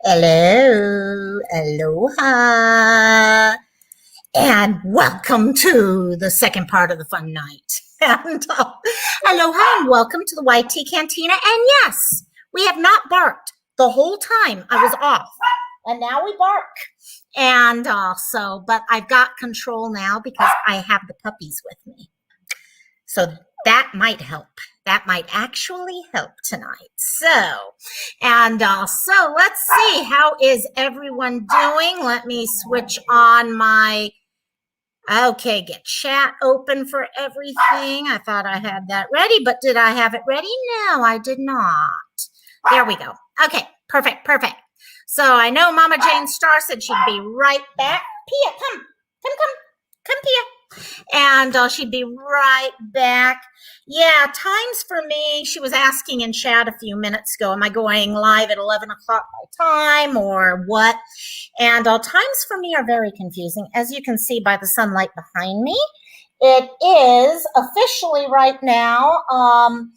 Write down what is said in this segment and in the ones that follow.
Hello, aloha, and welcome to the second part of the fun night. And aloha, and welcome to the YT Cantina. And yes, we have not barked the whole time I was off, and now we bark. And but I've got control now because I have the puppies with me. So that might help. That might actually help tonight. So let's see. How is everyone doing? Let me switch on my, okay, get chat open for everything. I thought I had that ready, but did I have it ready? No, I did not. There we go. Okay, perfect. So I know Mama Jane Star said she'd be right back. Pia, come, Pia. And she'd be right back. Yeah, times for me, she was asking in chat a few minutes ago, am I going live at 11 o'clock my time or what? And times for me are very confusing. As you can see by the sunlight behind me, it is officially right now, 1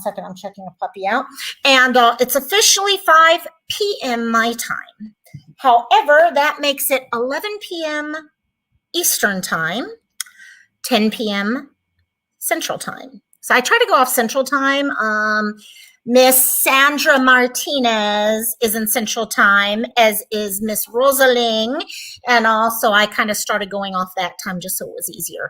second, I'm checking a puppy out. And it's officially 5 p.m. my time. However, that makes it 11 p.m. Eastern time, 10 p.m. Central time. So I try to go off Central time. Miss Sandra Martinez is in Central time, as is Miss Rosaling. And also I kind of started going off that time just so it was easier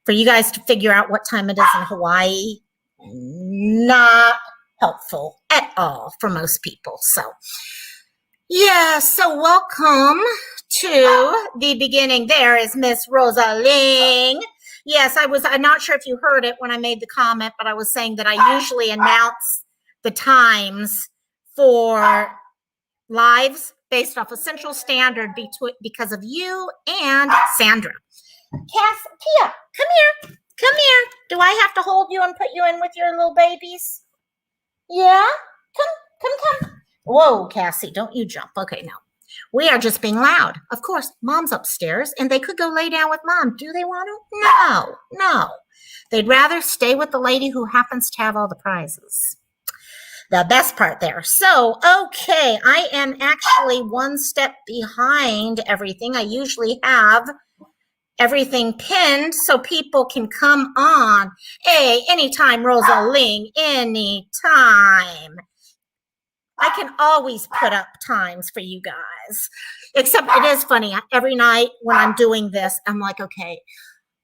for you guys to figure out what time it is in Hawaii. Not helpful at all for most people. So yeah, so welcome to the beginning. There is Miss Rosaling. Yes, I'm not sure if you heard it when I made the comment, but I was saying that I usually announce the times for lives based off of Central Standard because of you and Sandra. Pia, come here. Do I have to hold you and put you in with your little babies? Yeah? Come. Whoa, Cassie, don't you jump. Okay, no. We are just being loud. Of course, Mom's upstairs, and they could go lay down with Mom. Do they want to? No. They'd rather stay with the lady who happens to have all the prizes. The best part there. So, okay, I am actually one step behind everything. I usually have everything pinned so people can come on. Hey, anytime, Rosaling, anytime. I can always put up times for you guys, except it is funny. Every night when I'm doing this, I'm like, okay,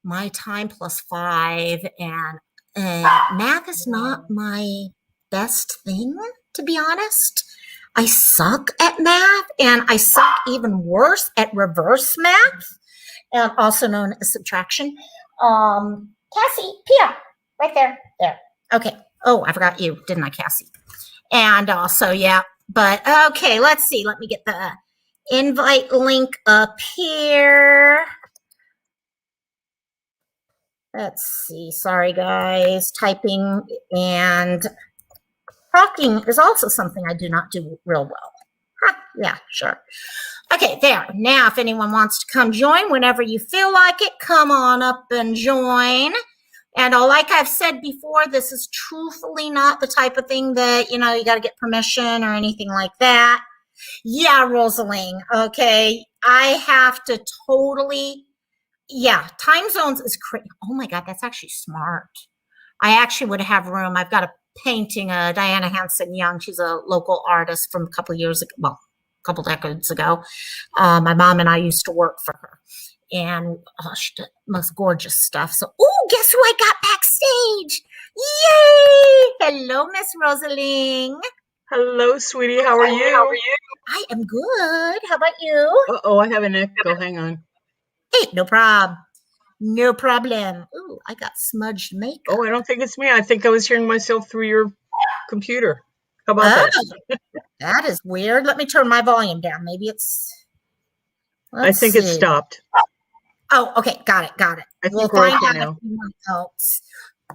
my time plus 5, and math is not my best thing, to be honest. I suck at math, and I suck even worse at reverse math, and also known as subtraction. Cassie, Pia, right there. Okay. Oh, I forgot you, didn't I, Cassie? And also, yeah, but okay, let's see. Let me get the invite link up here. Let's see. Sorry, guys. Typing and talking is also something I do not do real well. Huh, yeah, sure. Okay, there. Now, if anyone wants to come join whenever you feel like it, come on up and join. And like I've said before, this is truthfully not the type of thing that, you got to get permission or anything like that. Yeah, Rosaling. Okay. I have to totally, yeah, time zones is crazy. Oh my God, that's actually smart. I actually would have room. I've got a painting, Diana Hansen Young. She's a local artist from a couple years ago. Well, a couple decades ago. My mom and I used to work for her. And she did most gorgeous stuff. So, guess who I got backstage? Yay! Hello, Miss Rosaling. Hello, sweetie. How are you? I am good. How about you? Uh-oh, I have an echo. Hang on. Hey, no problem. Ooh, I got smudged makeup. Oh, I don't think it's me. I think I was hearing myself through your computer. How about that? That is weird. Let me turn my volume down. Maybe it's... I think it stopped. Oh, okay. Got it. We'll find out now. Else.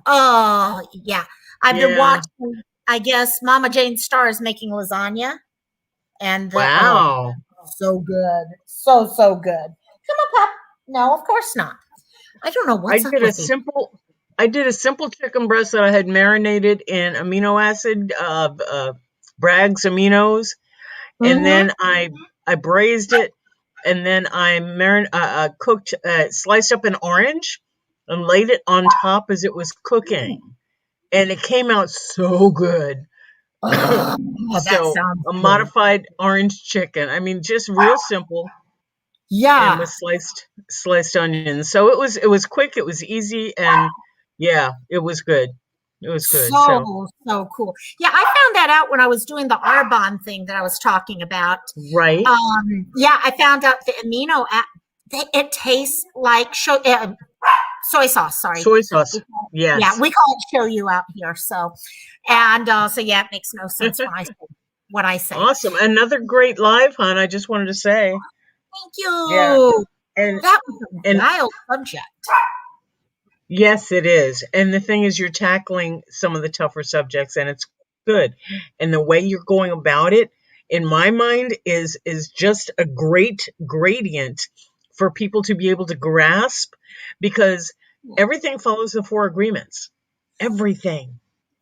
Oh, yeah. I've been watching, I guess, Mama Jane Star is making lasagna. And wow. So good. So good. Come on, Pop. No, of course not. I don't know what's up with I did a simple chicken breast that I had marinated in amino acid, Bragg's aminos. and Mm-hmm. then I braised it, and then I cooked, sliced up an orange, and laid it on top as it was cooking, and it came out so good. Oh, that So sounds a good. modified orange chicken. I mean, just real simple, and Yeah. with sliced onions. So it was quick, it was easy, and yeah, it was good. It was good. So So cool. Yeah, I found that out when I was doing the Arbonne thing that I was talking about. right, Yeah, I found out the amino it tastes like soy sauce. Sorry. soy sauce. Yeah, Yes. we call it shoyu out here. So yeah, it makes no sense when I say what I say. Awesome. Another great live hunt. I just wanted to say, Thank yeah, you. and That was a and wild subject. yes, it is. And the thing is, you're tackling some of the tougher subjects, and it's good. And the way you're going about it, in my mind, is just a great gradient for people to be able to grasp, because everything follows the four agreements. Everything,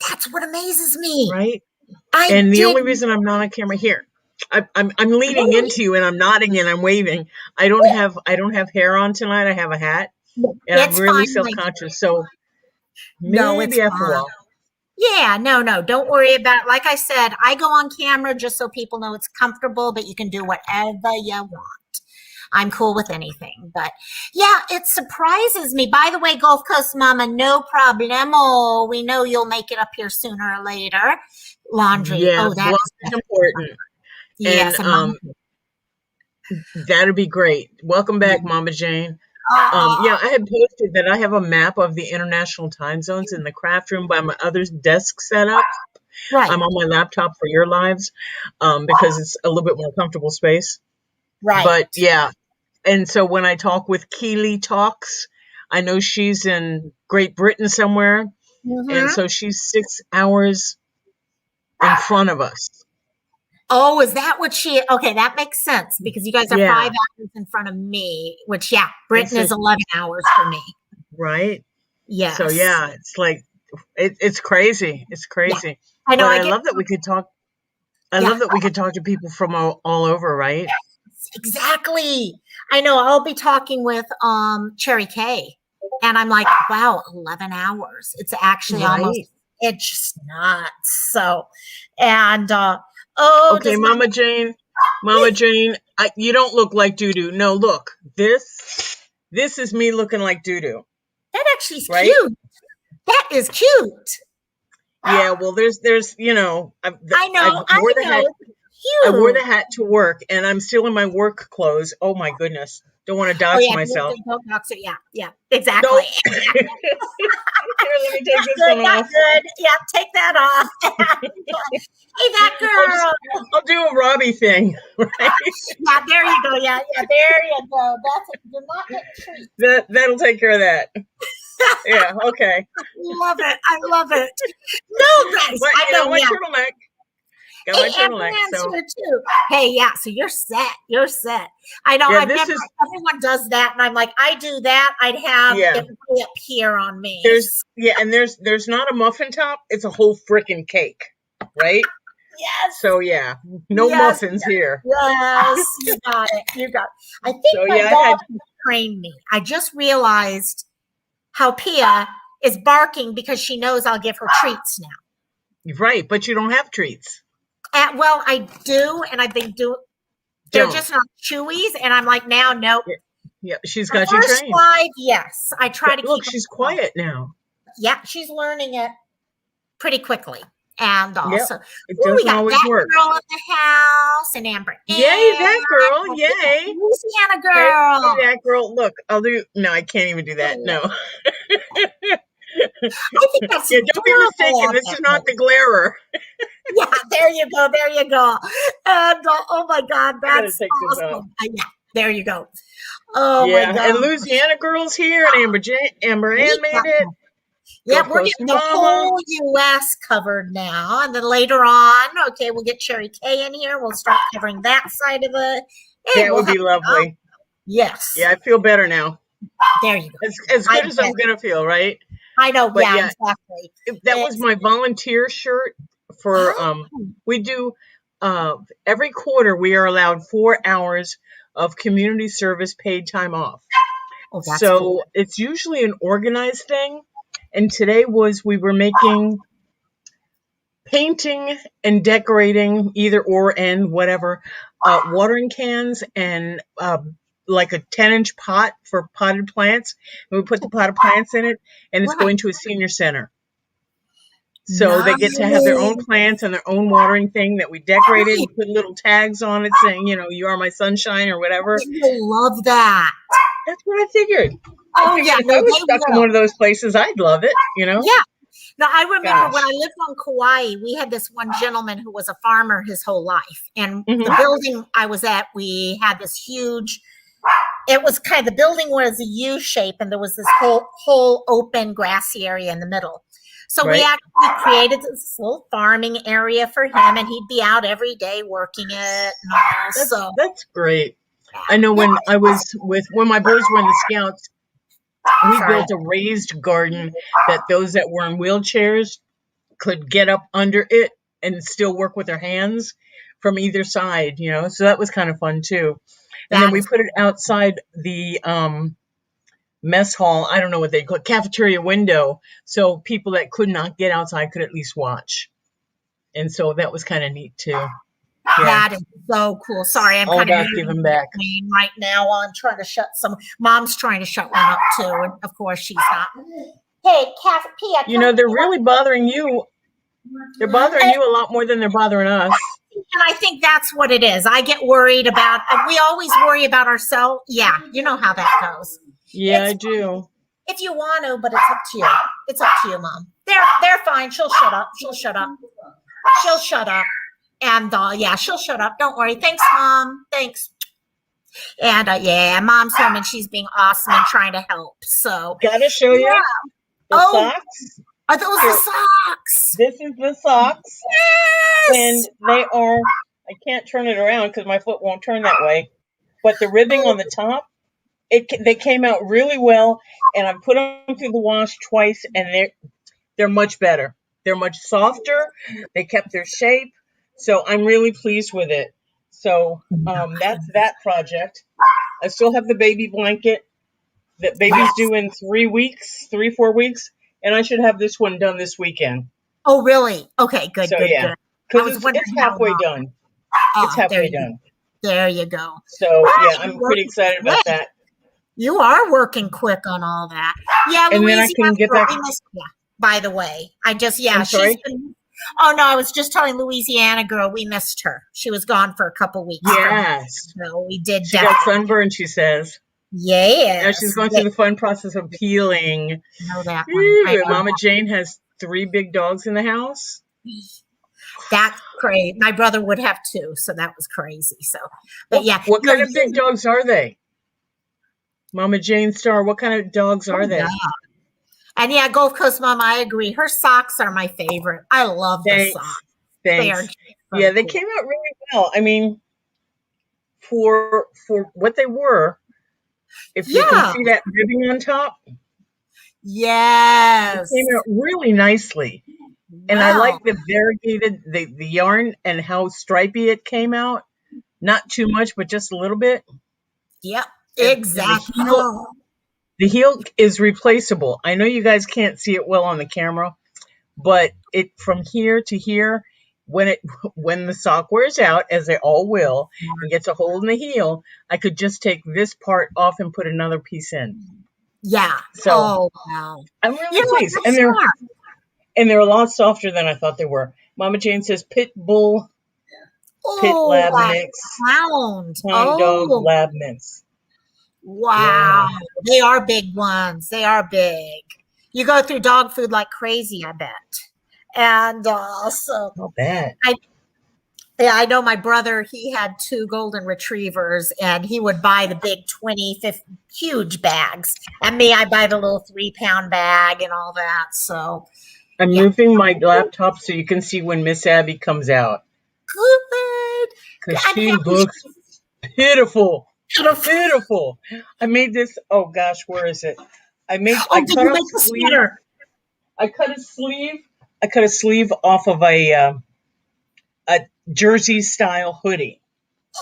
That's what amazes me. right? I And the did. only reason I'm not on camera here, I'm leaning No, into you, and I'm nodding and I'm waving. I don't have hair on tonight. I have a hat, and I'm it's really fine, my self-conscious. So No, it's maybe after a fine. while. Yeah, no, don't worry about it. Like I said, I go on camera just so people know it's comfortable, but you can do whatever you want. I'm cool with anything. But yeah, it surprises me. By the way, Gulf Coast Mama, no problemo. We know you'll make it up here sooner or later. Laundry. Yes, Oh, that is laundry's important, and yes, and mom. that'd be great. Welcome back, Mama Jane. Yeah, Oh, I had posted that I have a map of the international time zones in the craft room by my other desk setup. right, I'm on my laptop for your lives, because it's a little bit more comfortable space. But right. yeah, and so when I talk with Keely Talks, I know she's in Great Britain somewhere, and Mm-hmm. so she's 6 hours in front of us. Oh, is that what she? Okay, that makes sense because you guys are Yeah, 5 hours in front of me, which, yeah, and Britain so is 11 hours for me. right. So Yes. yeah, it's like it's crazy. It's Yeah. crazy. I know. But I I get, love that we could talk. I yeah, love that we could talk to people from all over, right? exactly. I know. I'll be talking with Cherry K, and I'm like, wow, 11 hours. It's actually almost, Right. it's just nuts. So, and, oh, Okay, does my, Mama Jane, you don't look like doo doo. No, look, this is me looking like doo doo, that actually is right? cute. That is cute. Yeah. Well, there's I know. I wore the Cute. hat to work, and I'm still in my work clothes. Oh my goodness, don't want to Oh dox yeah, myself. don't talk so yeah, exactly. Nope. Here, let me take Not this good, one not off. good. Yeah, take that off. Hey, that girl. I'll do a Robbie thing, right? Yeah, there you go. Yeah, there you go. That's it. You're not getting treats. That'll take care of that. Yeah, okay. Love it. I love it. No, guys, But I you know know. my Yeah. turtleneck. Got my Hey, turtleneck. Amberman's So here too. Hey, yeah. So you're set. You're set. I know. yeah, I've this never. is Everyone does that, and I'm like, I do that. I'd have yeah. it way up here on me. There's and there's not a muffin top. It's a whole freaking cake, right? Yes. So yeah, no Yes. muffins here. Yes, you got it. You got it. I think So my yeah, I dog had has trained me. I just realized how Pia is barking because she knows I'll give her treats now. right, but you don't have treats. Well, I do, and I've been doing. They're Don't. just not chewies, and I'm like, now, nope. Yeah, yeah, she's The got you first trained. 5, yes, I try But to look, keep them she's quiet. quiet now. Yeah, she's learning it pretty quickly. And Yep. also, It oh, we doesn't got always that work. girl in the house, and Amber Yay, Ann, that girl! and Yay! Louisiana Hey, girl. that girl. Look, I'll do. No, I can't even do that. No. I think that's Yeah, don't be adorable mistaken. on This that is not lady. the glarer. Yeah, there you go. There you go. And oh my God, I gotta that's take this off. awesome. Yeah, there you go. Oh my Yeah, God. and Louisiana girl's here, and Amber Ann made it. Yeah, Gulf we're Coast getting the Mama. whole US covered now. And then later on, okay, we'll get Cherry K in here. We'll start covering that side of the. Hey, That we'll would have. be lovely. Yes, Yeah, I feel better now. there you go. As I good as I'm bet. gonna feel, right? I know. But Yeah, yeah, exactly. that was my volunteer shirt for Oh, we do every quarter we are allowed 4 hours of community service paid time off. Oh, that's cool. So it's usually an organized thing. And today we were making painting and decorating, either or and whatever, watering cans and like a 10-inch pot for potted plants. And we put the potted plants in it, and it's Right. going to a senior center. So they get to have their own Nice. plants and their own watering thing that we decorated Right. and put little tags on it saying, you are my sunshine or whatever. You'll love that. That's what I figured. Oh, yeah. If No, I was they stuck in will. one of those places, I'd love it, Yeah. Now, I remember when Gosh. I lived on Kauai, we had this one gentleman who was a farmer his whole life. And the Hmm. building I was at, we had this huge, it was the building was a U shape, and there was this whole open grassy area in the middle. So we Right. actually created this little farming area for him, and he'd be out every day working it and all. So That's great. yeah. I know Yeah. when my boys were in the Scouts, we Sorry. built a raised garden that those that were in wheelchairs could get up under it and still work with their hands from either side, So that was kind of fun too. And then That we is put it outside the mess hall. I don't know what they call it, cafeteria window, so people that could not get outside could at least watch. And so that was kind of neat too. Yeah. That is so cool. Sorry, I'm All kind of about giving back. right now while I'm trying to shut Mom's trying to shut one up too, and of course she's not. Hey, Pia, They're really bothering you. They're bothering you a lot more than they're bothering us. and I think that's what it is. I get worried about. We always worry about ourselves. Yeah, you know how that goes. Yeah, I do. If you want to, but it's up to you. It's up to you, Mom. They're fine. She'll shut up. She'll shut up. She'll shut up. And yeah, she'll shut up. Don't worry. Thanks, Mom. Thanks. And yeah, Mom's home and she's being awesome and trying to help. So Gotta show you the socks. Are those the socks? This is the socks. Yes. And they are, I can't turn it around because my foot won't turn that way. But the ribbing on the top, they came out really well. And I put them through the wash twice, and they're much better. They're much softer. They kept their shape. So I'm really pleased with it. So that's that project. I still have the baby blanket that baby's due in 4 weeks. And I should have this one done this weekend. Oh, really? Okay, good, So, good, yeah. good. Because it's halfway done. It's halfway done. There you go. So, yeah, I'm pretty excited about that. You are working quick on all that. Yeah, and then I can get back. By the way, I'm sorry? Oh, no, I was just telling Louisiana girl we missed her. She was gone for a couple weeks. Yes. So we did. She got sunburned, she says. Yeah. Now she's going through the fun process of peeling. I know that one. Mama Jane has 3 big dogs in the house. That's crazy. My brother would have 2, so that was crazy. So, but yeah. What kind of big dogs are they? Mama Jane Star, what kind of dogs are they? Yeah. And yeah, Gulf Coast Mom, I agree. Her socks are my favorite. I love the socks. Thanks. Yeah, they came out really well. I mean, for what they were, if you can see that ribbing on top. Yes. It came out really nicely. Wow. And I like the variegated, the yarn and how stripy it came out. Not too much, but just a little bit. Yep, exactly. The heel is replaceable. I know you guys can't see it well on the camera, but it from here to here, when the sock wears out, as they all will, and gets a hole in the heel, I could just take this part off and put another piece in. Yeah. So wow. I'm really pleased. And they're a lot softer than I thought they were. Mama Jane says pit bull, pit lab mix, hound dog lab mix. Wow. Yeah. They are big ones. They are big. You go through dog food like crazy, I bet. And so not bad. I know my brother, he had 2 golden retrievers, and he would buy the big 20, 50, huge bags. And me, I buy the little 3-pound bag and all that. So I'm moving my laptop so you can see when Miss Abby comes out. Good. Because she looks pitiful. Beautiful. I made this. Oh gosh, where is it? I cut a sleeve off of a jersey style hoodie.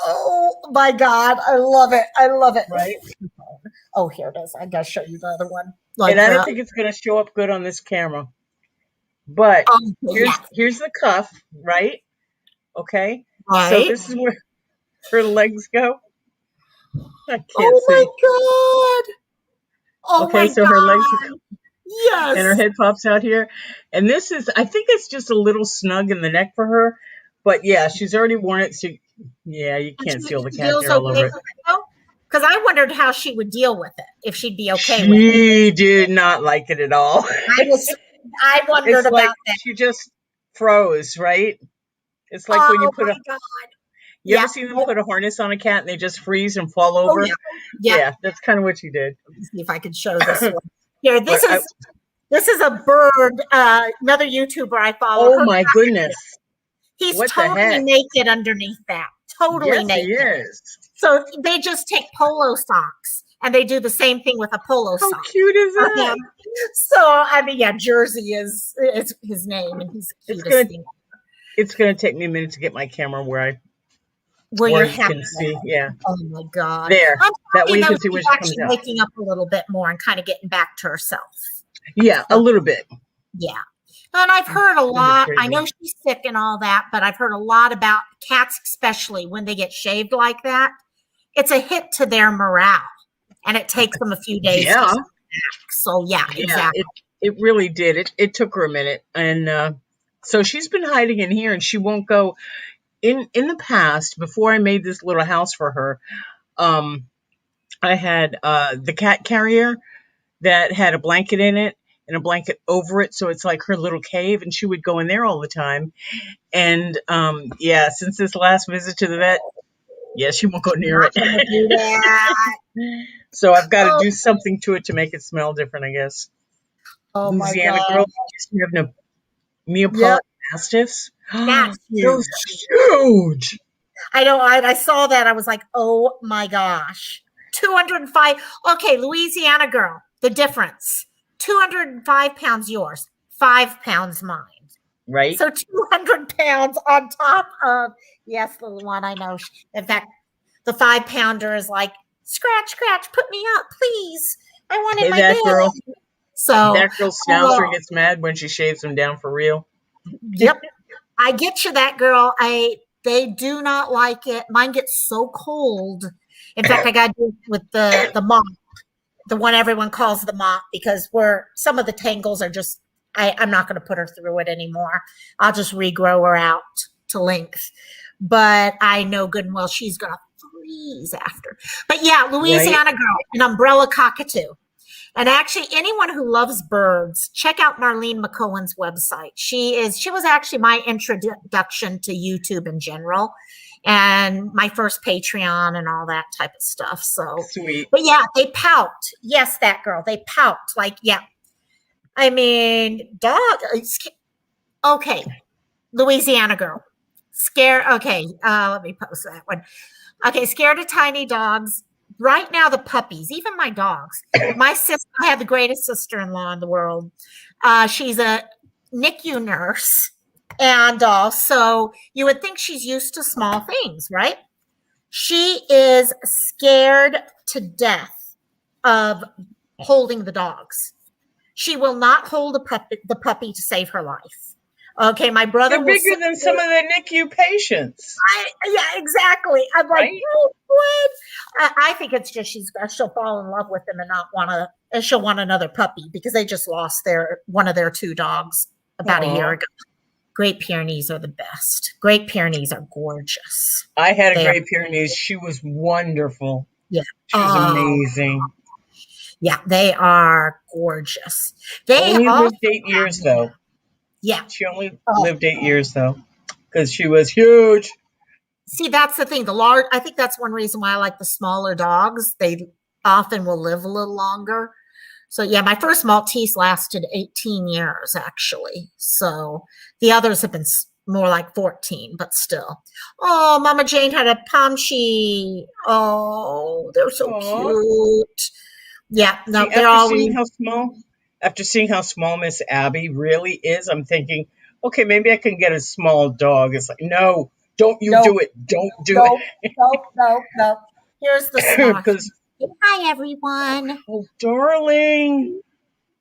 Oh my God. I love it. I love it. Right. Oh, here it is. I gotta show you the other one. And Like I don't that. think it's going to show up good on this camera. But Yeah. here's the cuff, right? Okay. So Right. this is where her legs go. I can't Oh my see. God. Oh Okay, my so her legs God. and her Yes. head pops out here. And this is, I think it's just a little snug in the neck for her. But yeah, she's already worn it. So yeah, you And can't see all the she cat deals hair all okay over with it. it though? Because I wondered how she would deal with it, if she'd be okay with it. She did not like it at all. I was, I wondered It's like about that. she just froze, right? It's like when you Oh put my a, God. you ever Yeah. see them put a harness on a cat and they just freeze and fall Oh yeah. over? Yeah. Yeah, that's kind of what she did. Let me see if I can show this one. Here, But this is a bird, another YouTuber I follow. oh Her my goodness, he's what the totally heck? naked underneath that. Totally Yes, he naked. is. So they just take polo socks and they do the same thing with a polo How sock cute is for that? him. So I mean, yeah, Jersey is it's his name, and he's the It's cutest gonna thing. it's gonna take me a minute to get my camera Where where you're you happy can with see. it. Yeah, Oh my God. there. I'm That way happy you though can see where she's she comes actually out. waking up a little bit more and kind of getting back to herself. Yeah, a So, little bit. yeah. And I've heard a Kind of lot. I crazy. know she's sick and all that, but I've heard a lot about cats, especially when they get shaved like that. It's a hit to their morale, and it takes them a few days to Yeah, come back. So, yeah, yeah. exactly. It really did. It took her a minute, and so she's been hiding in here, and she won't go. In the past, before I made this little house for her, um, I had the cat carrier that had a blanket in it and a blanket over it, so it's like her little cave, and she would go in there all the time. And yeah, since this last visit to the vet, yeah, she won't go near Not it. going to do that. So I've got to Oh, do something to it to make it smell different, I guess. oh my Louisiana God. girl used to have Neapolitan Yep. mastiffs. That's Those huge. huge, I know. I saw that. I was like, oh my gosh. 205. Okay, Louisiana girl. The difference 205 pounds yours, 5 pounds mine. right? So 200 pounds on top of, yes, little one. I know. In fact, the 5 pounder is like, scratch, scratch, put me up, please. I want in Hey, my that girl. bed. So, That girl Schnauzer oh, gets mad when she shaves them down for real. yep. I get you that girl. They do not like it. Mine gets so cold. In fact, I got to do it with the mop, the one everyone calls the mop, because we're some of the tangles are just I'm not going to put her through it anymore. I'll just regrow her out to length. But I know good and well she's going to freeze after. But yeah, Right? Louisiana girl, an umbrella cockatoo. And actually, anyone who loves birds, check out Marlene McCohen's website. She was actually my introduction to YouTube in general, and my first Patreon and all that type of stuff. So, Sweet. but yeah, they pout. Yes, that girl, they pout. Like, yeah, I mean, dog. Okay, Louisiana girl, scare. Okay, let me post that one. Okay, scared of tiny dogs. Right now, the puppies, even my dogs. My sister, I have the greatest sister-in-law in the world. She's a NICU nurse, and so you would think she's used to small things, right? She is scared to death of holding the dogs. She will not hold the puppy to save her life. Okay, my brother They're will bigger sit than some there. of the NICU patients, Yeah, exactly. I'm like, right? oh, what? I think it's just she'll fall in love with them and not want to, and she'll want another puppy because they just lost one of their two dogs about a year Aw. ago. Great Pyrenees are the best. Great Pyrenees are gorgeous. I had a They are, Great Pyrenees. She was wonderful. yeah. She was Oh, amazing. yeah, they are gorgeous. They Only also lived 8 years have, though. yeah. She only Oh, lived 8 years though, because she was huge. see, that's the thing. I think that's one reason why I like the smaller dogs. They often will live a little longer. So yeah, my first Maltese lasted 18 years actually. So the others have been more like 14, but still. Oh, Mama Jane had a Pomshy. Oh, they're so Aw. cute. Yeah, no, See, they're always after seeing how small Miss Abby really is, I'm thinking, okay, maybe I can get a small dog. It's like, no, Don't you No, do it. Don't do no, no, no, no. Here's the it. smart. Because, Hi, everyone. oh, darling.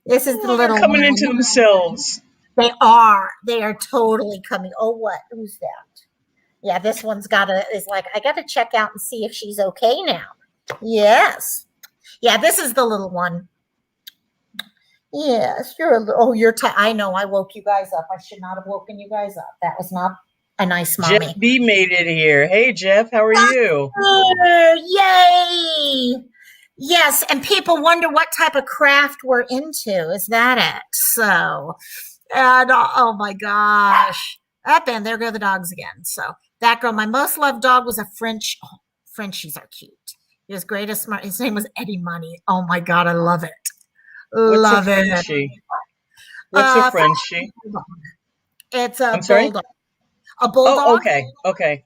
This is the Oh, they're little coming one. into themselves. They are. They are totally coming. Oh, what? Who's that? Yeah, this one's is like, I got to check out and see if she's okay now. Yes. Yeah, this is the little one. Yes, you're I know I woke you guys up. I should not have woken you guys up. That was not a nice Jeff mommy. B made it here. Hey, Jeff, how are you? Yay! Yes, and people wonder what type of craft we're into. Is that it? So, and oh my gosh. Up and there go the dogs again. So that girl, my most loved dog was a French. Oh, Frenchies are cute. He was greatest smart. His name was Eddie Money. Oh my God, I love it. What's a Love it. Frenchie? What's a French Frenchie? bulldog. It's a I'm sorry? bulldog. A Oh, bulldog. okay. Okay.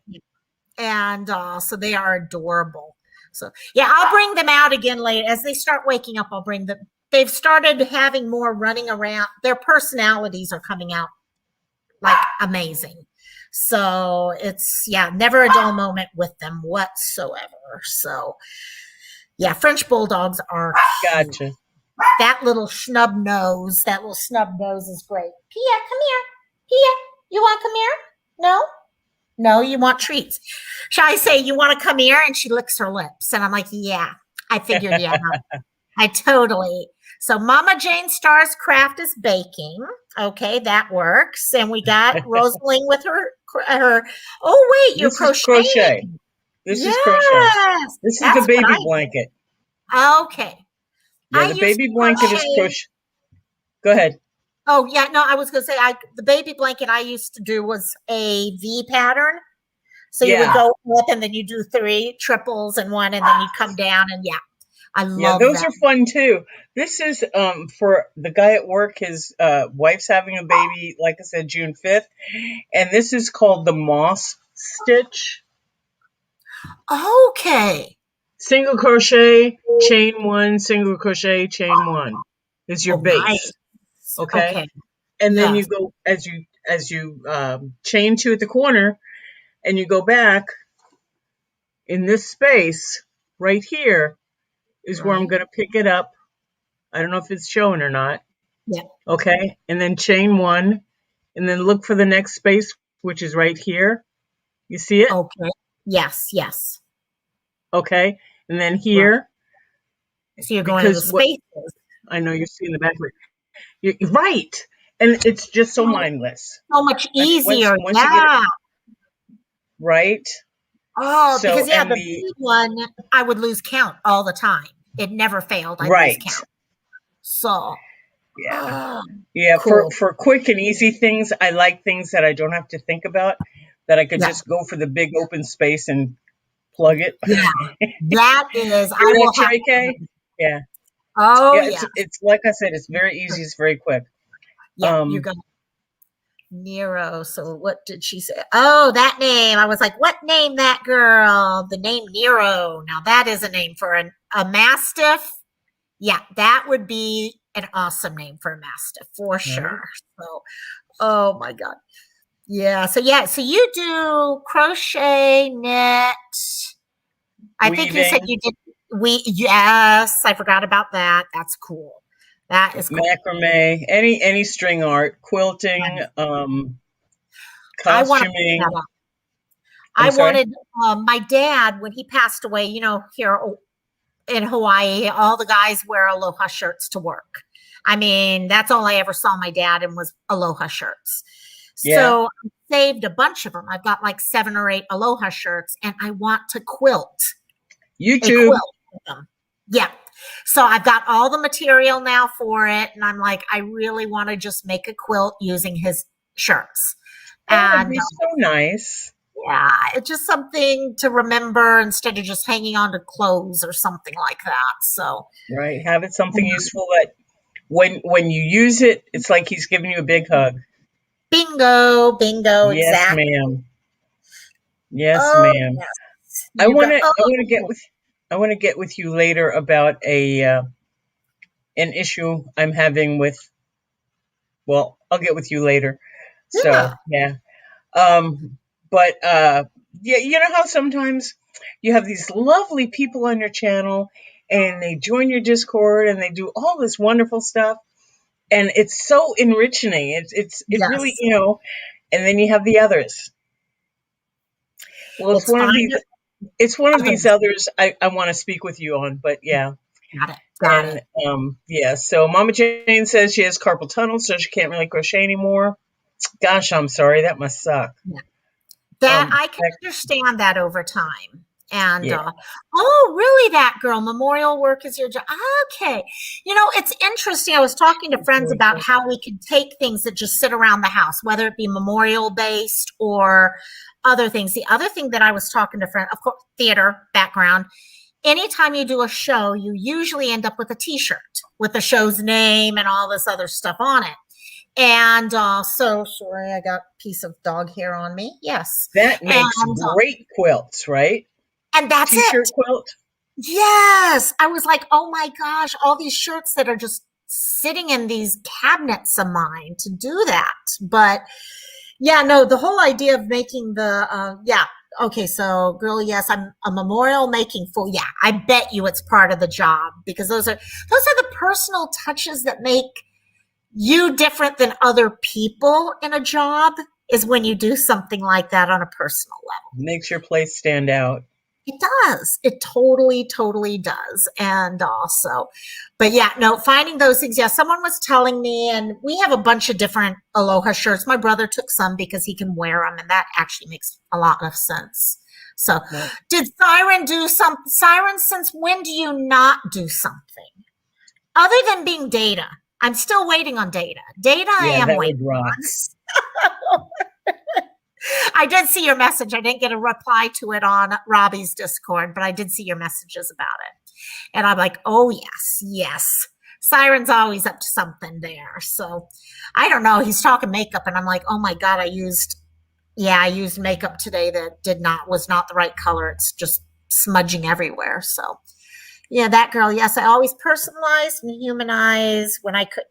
And so they are adorable. So yeah, I'll bring them out again later as they start waking up. I'll bring them. They've started having more running around. Their personalities are coming out like amazing. So it's never a dull moment with them whatsoever. So yeah, French bulldogs are cute. Gotcha. That little that little snub nose is great. Pia, come here. Pia, you want to come here? No? No, you want treats. Shall I say, you want to come here? And she licks her lips. And I'm like, yeah, I figured, yeah, I totally. So Mama Jane Star's craft is baking. Okay, that works. And we got Rosalie with her. Oh, wait, you're This is crocheting. crochet. This is crochet. Yes. This is the That's what baby I blanket. Okay. Yeah, I the used baby to blanket is crochet. crochet. Go ahead. Oh, yeah, no, I was going to say the baby blanket I used to do was a V pattern. So you would Yeah. go up and then you do 3 triples and one, and then you come down, and I Yeah, love those that. are fun too. This is for the guy at work. His wife's having a baby, like I said, June 5th. And this is called the moss stitch. Okay. Single crochet, chain 1, single crochet, chain 1 is your Oh, base. nice. Okay. Okay. And then you Yes. go as you chain 2 at the corner, and you go back in this space right here is where I'm Right. going to pick it up. I don't know if it's showing or not. Yeah. Okay. And then chain 1, and then look for the next space, which is right here. You see it? Okay. Yes. Yes. Okay. And then Right. here, So you're going to the because what spaces. I know you're seeing the back of it. You're right. And it's just so mindless. So much I mean, once easier. once you get it Yeah. right. Oh, So because and the the big one, I would lose count all the time. It never failed. I'd lose right. count. So, Yeah. oh, Yeah, cool. for quick and easy things, I like things that I don't have to think about, that I could Yeah. just go for the big open space and plug it. Yeah. That is, Hear I that, will have. Cherry K? Yeah. Oh, Yeah, yeah. it's like I said, it's very easy, it's very quick. Yeah. You're Um going Nero. So what did she say? Oh, that name. I was like, what name that girl? The name Nero. Now that is a name for a mastiff. Yeah, that would be an awesome name for a mastiff for right. sure. So, oh my God. Yeah. So yeah. So you do crochet, knit. I think you said Weaving, you did yes, I forgot about that. That's cool. That is cool. macrame, any string art, quilting, I want to pick that costuming. up. I I'm sorry? wanted my dad when he passed away. Here in Hawaii, all the guys wear aloha shirts to work. I mean, that's all I ever saw my dad in was aloha shirts. Yeah. So I saved a bunch of them. I've got like 7 or 8 aloha shirts, and I want to quilt a YouTube. quilt with them. Yeah. So I've got all the material now for it, and I'm like, I really want to just make a quilt using his shirts. Oh, that'd And be so nice. yeah, it's just something to remember instead of just hanging on to clothes or something like that. So Right. Have it something useful that when you use it, it's like he's giving you a big hug. bingo, bingo, Yes, exactly. ma'am. Yes, Oh ma'am. yes. I You want got to I want to get cool. with I want to get with you later about an issue I'm having with, well, I'll get with you later. So, Yeah. yeah. But yeah, you know how sometimes you have these lovely people on your channel and they join your Discord and they do all this wonderful stuff, and it's so enriching. It really, Yes. and then you have the others. Well, Well, it's fine. it's one of I'm gonna these others I want to speak with you on, but yeah. got it. Got it. And yeah, so Mama Jane says she has carpal tunnel, so she can't really crochet anymore. Gosh, I'm sorry, that must suck. Yeah. That I can Heck, understand that over time. And yeah, oh, really? That girl, memorial work is your job. Okay. It's interesting. I was talking to friends about how we can take things that just sit around the house, whether it be memorial based or other things. The other thing that I was talking to friends, of course, theater background. Anytime you do a show, you usually end up with a T-shirt with the show's name and all this other stuff on it. And so sorry, I got a piece of dog hair on me. Yes, that and makes great quilts, right? that's it. T-shirt quilt. Yes, I was like, oh my gosh, all these shirts that are just sitting in these cabinets of mine to do that. But yeah, no, the whole idea of making the yeah. Okay, so girl, yes, I'm a memorial making full. Yeah, I bet you it's part of the job because those are the personal touches that make you different than other people in a job is when you do something like that on a personal level. Makes your place stand out. It does. It totally, totally does. And also, but yeah, no, finding those things. Yeah, someone was telling me, and we have a bunch of different Aloha shirts. My brother took some because he can wear them, and that actually makes a lot of sense. So, Right. did Siren do some? Siren, since when do you not do something other than being data? I'm still waiting on data. Data, I Yeah, am that would waiting rock. on. I did see your message. I didn't get a reply to it on Robbie's Discord, but I did see your messages about it. And I'm like, oh, yes, yes. Siren's always up to something there. So I don't know. He's talking makeup, and I'm like, oh my God, I used makeup today that was not the right color. It's just smudging everywhere. So yeah, that girl, yes, I always personalize and humanize when I could.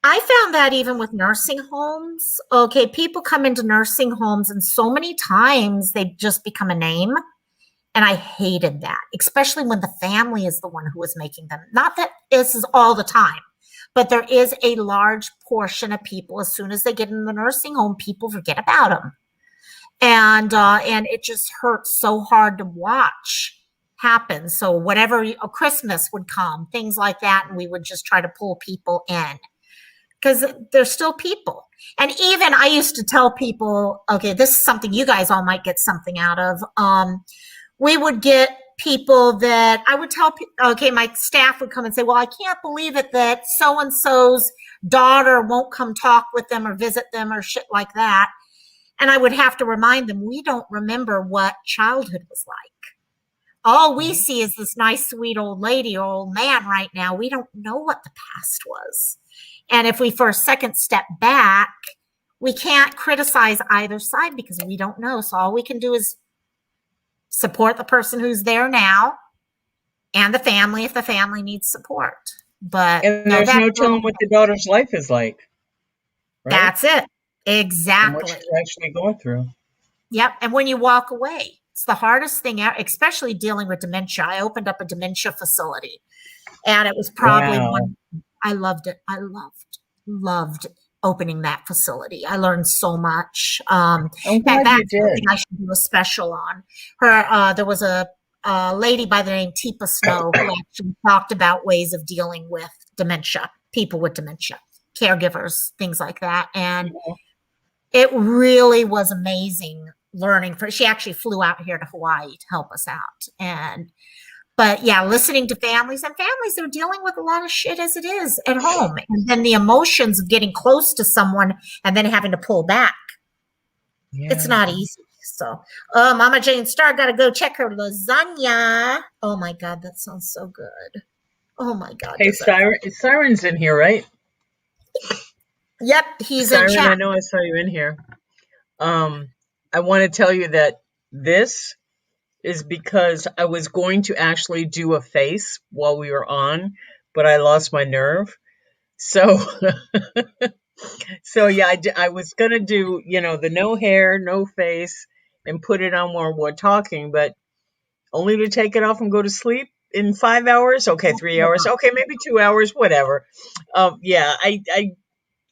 I found that even with nursing homes. Okay, people come into nursing homes and so many times they just become a name. And I hated that, especially when the family is the one who is making them. Not that this is all the time, but there is a large portion of people, as soon as they get in the nursing home, people forget about them. And it just hurts so hard to watch happen. So whatever Christmas would come, things like that, and we would just try to pull people in because they're still people. And even I used to tell people, okay, this is something you guys all might get something out of. We would get people that I would tell people, okay, my staff would come and say, well, I can't believe it that so and so's daughter won't come talk with them or visit them or shit like that. And I would have to remind them, we don't remember what childhood was like. All we see is this nice, sweet old lady or old man right now. We don't know what the past was. And if we, for a second, step back, we can't criticize either side because we don't know. So all we can do is support the person who's there now and the family if the family needs support. But And no, there's no telling what the daughter's life is like, right? that's it. And what Exactly. she's actually going through. Yep. And when you walk away, it's the hardest thing, especially dealing with dementia. I opened up a dementia facility, and it was probably Wow. one. I loved it. I loved opening that facility. I learned so much. I'm In fact, glad you that's something did. I should do a special on. Her, there was a lady by the name Teepa Snow who actually talked about ways of dealing with dementia, people with dementia, caregivers, things like that, and it really was amazing learning. She actually flew out here to Hawaii to help us out, but yeah, listening to families, and families are dealing with a lot of shit as it is at home. And then the emotions of getting close to someone and then having to pull back. It's Yeah. not easy. So, oh, Mama Jane Star got to go check her lasagna. Oh my God, that sounds so good. Oh my God, Hey, does that? Siren's in here, right? Yep, he's in Siren, I chat. know I saw you in here. Um, I want to tell you that this is because I was going to actually do a face while we were on, but I lost my nerve. So So yeah, I was gonna do, the no hair, no face, and put it on while we're talking, but only to take it off and go to sleep in 5 hours. Okay, 3 hours. Okay, maybe 2 hours. Whatever. Yeah,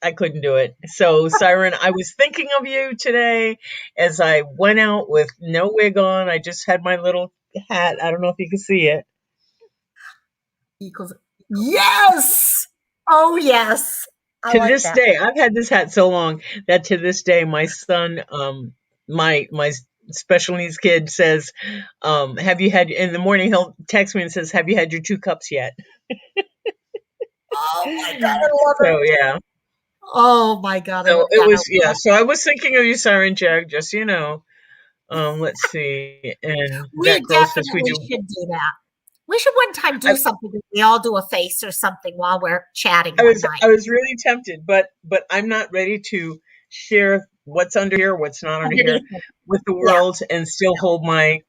I couldn't do it. So Siren, I was thinking of you today as I went out with no wig on. I just had my little hat. I don't know if you can see it. Equals. Yes. Oh, yes. I To like this that. day, I've had this hat so long that to this day, my son, my special needs kid says, "Have you had?" In the morning, he'll text me and says, "Have you had your 2 cups yet?" Oh my God, I love So it. yeah, Oh my God, I so love it that. was So I was thinking of you, Siren Jag, just so you know. Let's see, and that We girl says we definitely do. should do that. We should one time I, do something. We all do a face or something while we're chatting I one was night. I was really tempted, but I'm not ready to share what's under here, what's not under here Underneath it. with the Yeah, world, and still hold my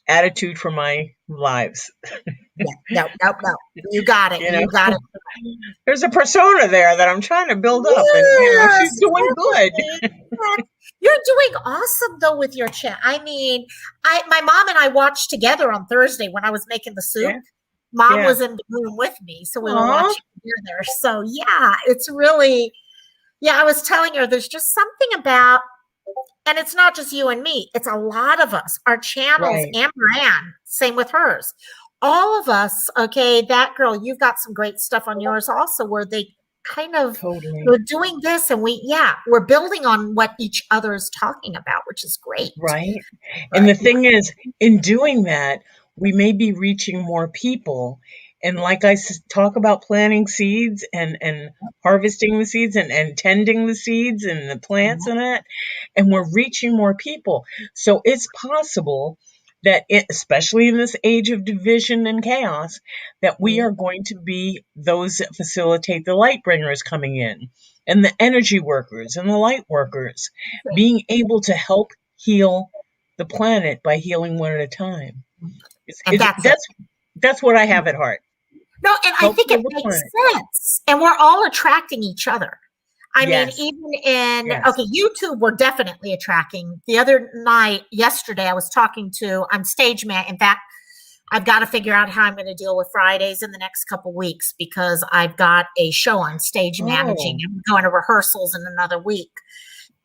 attitude for my lives. yeah. No, no, no. You got it. You know, You got it. there's a persona there that I'm trying to build up, and she's Yes, doing good. definitely. Yes. You're doing awesome though with your chat. I mean, my mom and I watched together on Thursday when I was making the soup. Yeah, Mom yeah. was in the room with me, so we were Aw, watching together. So yeah, it's really yeah, I was telling her there's just something about and it's not just you and me, it's a lot of us. Our channels, right, and Brianne, same with hers. All of us, okay, that girl, you've got some great stuff on yours also where they kind of totally. we're doing this and we're building on what each other is talking about, which is great. Right. And But the thing is, in doing that, we may be reaching more people. And like talk about planting seeds and harvesting the seeds and tending the seeds and the plants yeah, and that, and we're reaching more people. So it's possible that especially in this age of division and chaos, that we yeah, are going to be those that facilitate the light bringers coming in and the energy workers and the light workers being able to help heal the planet by healing one at a time. and that's it. That's what I have at heart. No, and I Help think heal it the makes planet. sense. And we're all attracting each other. I mean, Yes, even in yes. okay, YouTube, we're definitely attracting. The other night, yesterday, I was talking to I'm stage man. In fact, I've got to figure out how I'm going to deal with Fridays in the next couple weeks because I've got a show on stage managing. Oh, I'm going to rehearsals in another week.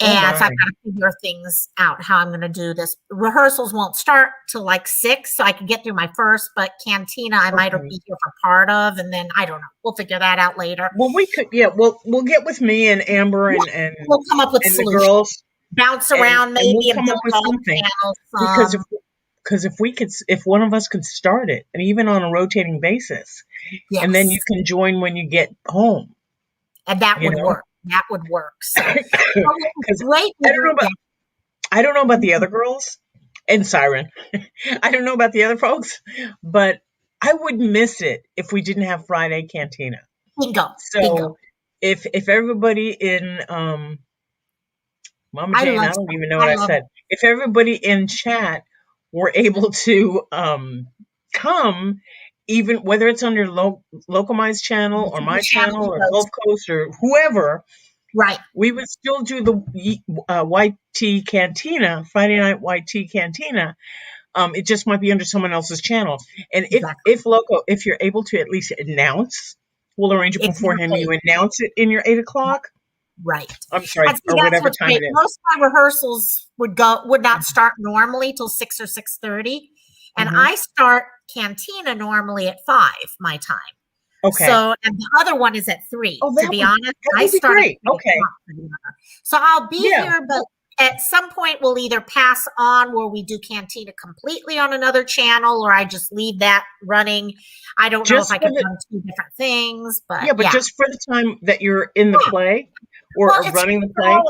oh And so I've my. got to figure things out how I'm going to do this. Rehearsals won't start till like 6, so I can get through my first, but Cantina I might Okay. be here for part of, and then I don't know. We'll figure that out later. Well, we could, yeah. We'll get with me and Amber Yeah, we'll come up with and the solutions. girls, Bounce and around and we'll maybe and come build up with all something channels. because if one of us could start it, and even on a rotating basis, and then you Yes, can join when you get home, and that you would know, work. That would work. So, well, it was because great. I don't know Yeah. about I don't know about the other girls and Siren. I don't know about the other folks, but I would miss it if we didn't have Friday Cantina. Bingo, bingo. So if everybody in Mama I Jane, love I don't that. even know what I I love it. said. If everybody in chat were able to come, even whether it's under Locomized channel or my Channel channel you or go to. Gulf Coast or whoever, Right. we would still do the YT Cantina, Friday Night YT Cantina. It just might be under someone else's channel. And Exactly. if you're able to at least announce, we'll arrange it beforehand. Exactly. You announce it in your 8 o'clock. Right. I'm sorry, And see, or that's whatever what's time great. it is. Most of my rehearsals would not start normally till 6 or 6:30. And Hmm. I start Cantina normally at 5 my time. Okay. So, and the other one is at 3. Oh, To be honest, that I would be start at great. 3 Okay. o'clock for the other. So I'll be Yeah. here, but at some point we'll either pass on where we do Cantina completely on another channel or I just leave that running. I don't know if Just I for can the run two different things, but Yeah, but yeah. just for the time that you're in the Yeah. play Well, or it's running the for play.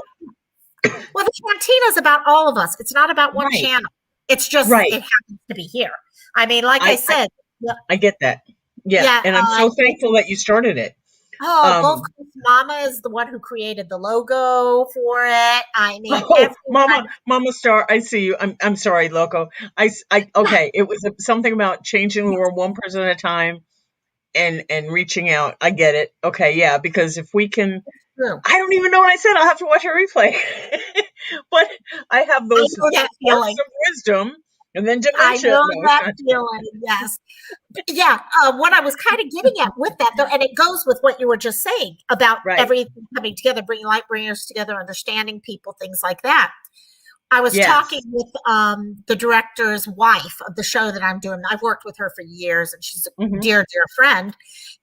well, the cantina is about all of us. It's not about one Right. channel. It's just Right. it happens to be here. I mean, like I I said, yeah, I get that. Yeah, yeah. and I'm so thankful that you started it. Oh, Gulf Um Coast Mama is the one who created the logo for it. I mean, Oh, everyone. Mama Star, I see you. I'm sorry, Loco. Okay, it was something about changing the world one person at a time, and reaching out. I get it. Okay, yeah, because if we can, True. I don't even know what I said. I'll have to watch a replay. But I have I those know that sparks feeling. of wisdom and then I dementia. know No, it's that not. feeling. Yes. Yeah. What I was kind of getting at with that, though, and it goes with what you were just saying about Right. everything coming together, bringing light bringers together, understanding people, things like that. I was talking Yes. with the director's wife of the show that I'm doing. I've worked with her for years, and she's a Hmm. dear, dear friend.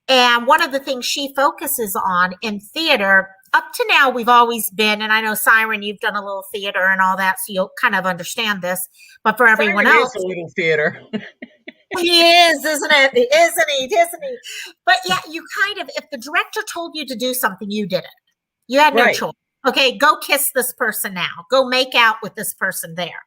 And one of the things she focuses on in theater, up to now, we've always been, and I know, Siren, you've done a little theater and all that, so you'll kind of understand this. But for everyone Siren is else, a little theater. he is, isn't it? Isn't he? Isn't he? But yeah, you kind of, if the director told you to do something, you did it. You had no Right. choice. Okay, go kiss this person now. Go make out with this person there.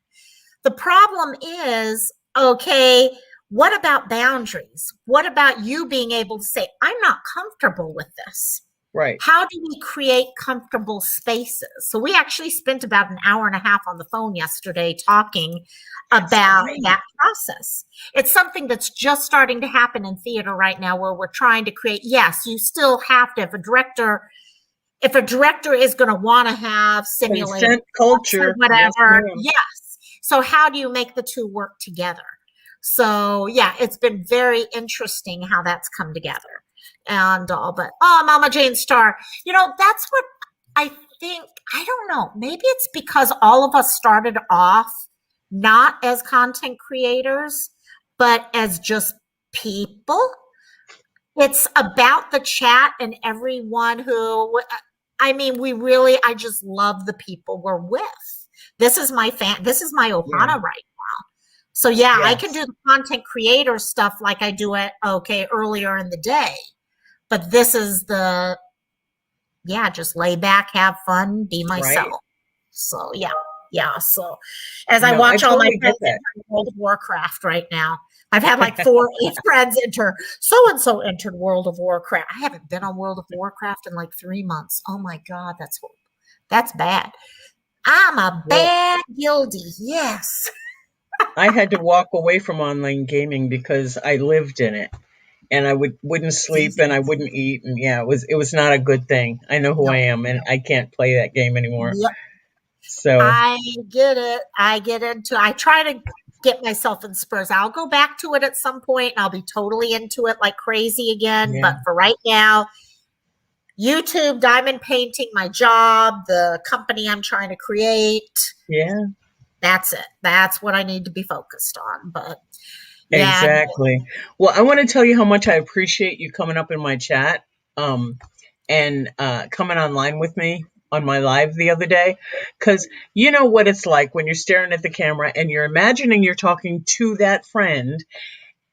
The problem is, okay, what about boundaries? What about you being able to say, I'm not comfortable with this? Right. How do we create comfortable spaces? So we actually spent about an hour and a half on the phone yesterday talking That's about great. that process. It's something that's just starting to happen in theater right now where we're trying to create, yes, you still have to, if a director is going to want to have simulated Consent or culture. Yes, whatever, ma'am. yes. So how do you make the two work together? So yeah, it's been very interesting how that's come together and all. But oh, Mama Jane Star, that's what I think. I don't know. Maybe it's because all of us started off not as content creators, but as just people. It's about the chat and everyone who, I mean, I just love the people we're with. This is my fan. This is my Yeah. Ohana right. So yeah, I can Yes. do the content creator stuff like I do it, okay, earlier in the day. But this is yeah, just lay back, have fun, be Right. myself. So yeah, yeah. So as I No, I watch all my totally get friends that. enter World of Warcraft right now, I've had like four friends enter. So and so entered World of Warcraft. I haven't been on World of Warcraft in like 3 months. Oh my god, that's bad. I'm a Well, bad guildie. Yes. I had to walk away from online gaming because I lived in it and I wouldn't sleep and I wouldn't eat, and yeah, it was not a good thing. I know who I No. am and I can't play that game anymore. Yep. So, I get it. I try to get myself in spurs. I'll go back to it at some point and I'll be totally into it like crazy again. yeah. But for right now, YouTube, diamond painting, my job, the company I'm trying to create, Yeah, that's it. That's what I need to be focused on. But yeah, exactly. Well, I want to tell you how much I appreciate you coming up in my chat, um, and coming online with me on my live the other day, because you know what it's like when you're staring at the camera and you're imagining you're talking to that friend,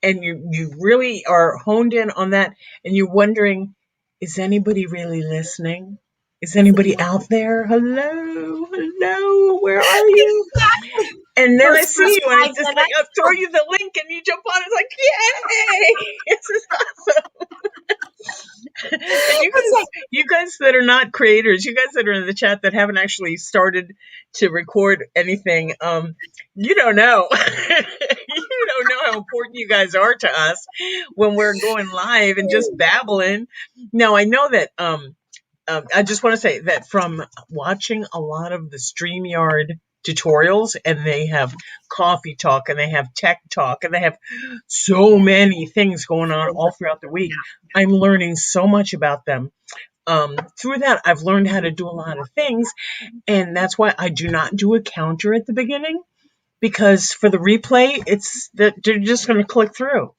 and you really are honed in on that, and you're wondering, is anybody really listening? Is anybody out there? Hello, hello, where are you? exactly. And then I Those see first you, and it's five just like minutes. I'll throw you the link, and you jump on. It's like, yay! This is awesome. And It's like, you guys that are not creators, you guys that are in the chat that haven't actually started to record anything, you don't know. You don't know how important you guys are to us when we're going live and just babbling. Now I know that. I just want to say that from watching a lot of the StreamYard tutorials, and they have coffee talk, and they have tech talk, and they have so many things going on all throughout the week. yeah, I'm learning so much about them. Through that, I've learned how to do a lot of things, and that's why I do not do a counter at the beginning, because for the replay, it's that they're just going to click through,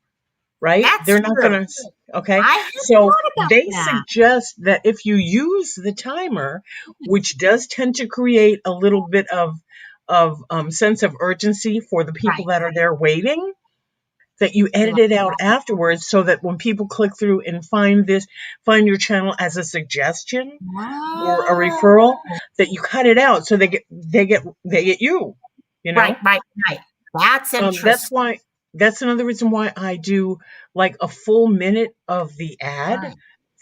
right? that's They're not true. going to, okay? I hadn't So thought about they that. suggest that if you use the timer, which does tend to create a little bit of sense of urgency for the people Right. that are there waiting, that you edit it out afterwards so that when people click through and find your channel as a suggestion or a Oh, referral, that you cut it out so they get you, you right, know? right, right. That's That's interesting. why that's another reason why I do like a full minute of the ad Right.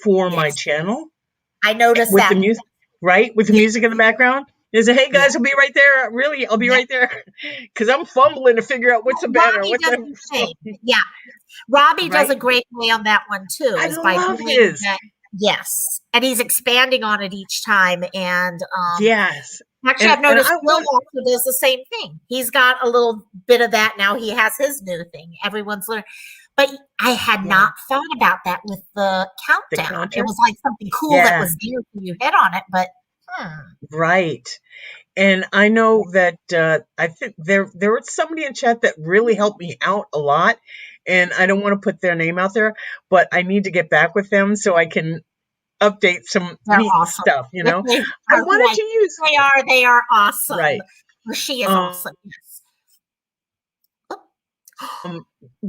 for my Yes. channel I noticed with the that. music, right? With the Yeah. music in the background. They say, hey Yeah. guys, I'll be right there. Really, I'll be right there. Because I'm fumbling to figure out what's the banner. Robbie What's does the the same. Yeah. Robbie does right? a great way on that one too, I is by love doing his. that. Yes. And he's expanding on it each time. And Yes. actually, I've And noticed I Bill want also does the same thing. He's got a little bit of that now. He has his new thing. Everyone's learning. But I had yeah, not thought about that with the the countdown. It counter. was like something cool that Yeah, was there when you hit on it. But right. And I know that I think there was somebody in chat that really helped me out a lot. And I don't want to put their name out there, but I need to get back with them so I can update some they're neat awesome. stuff, If they I are who wanted I to use think they are awesome. right. Or she is Um awesome.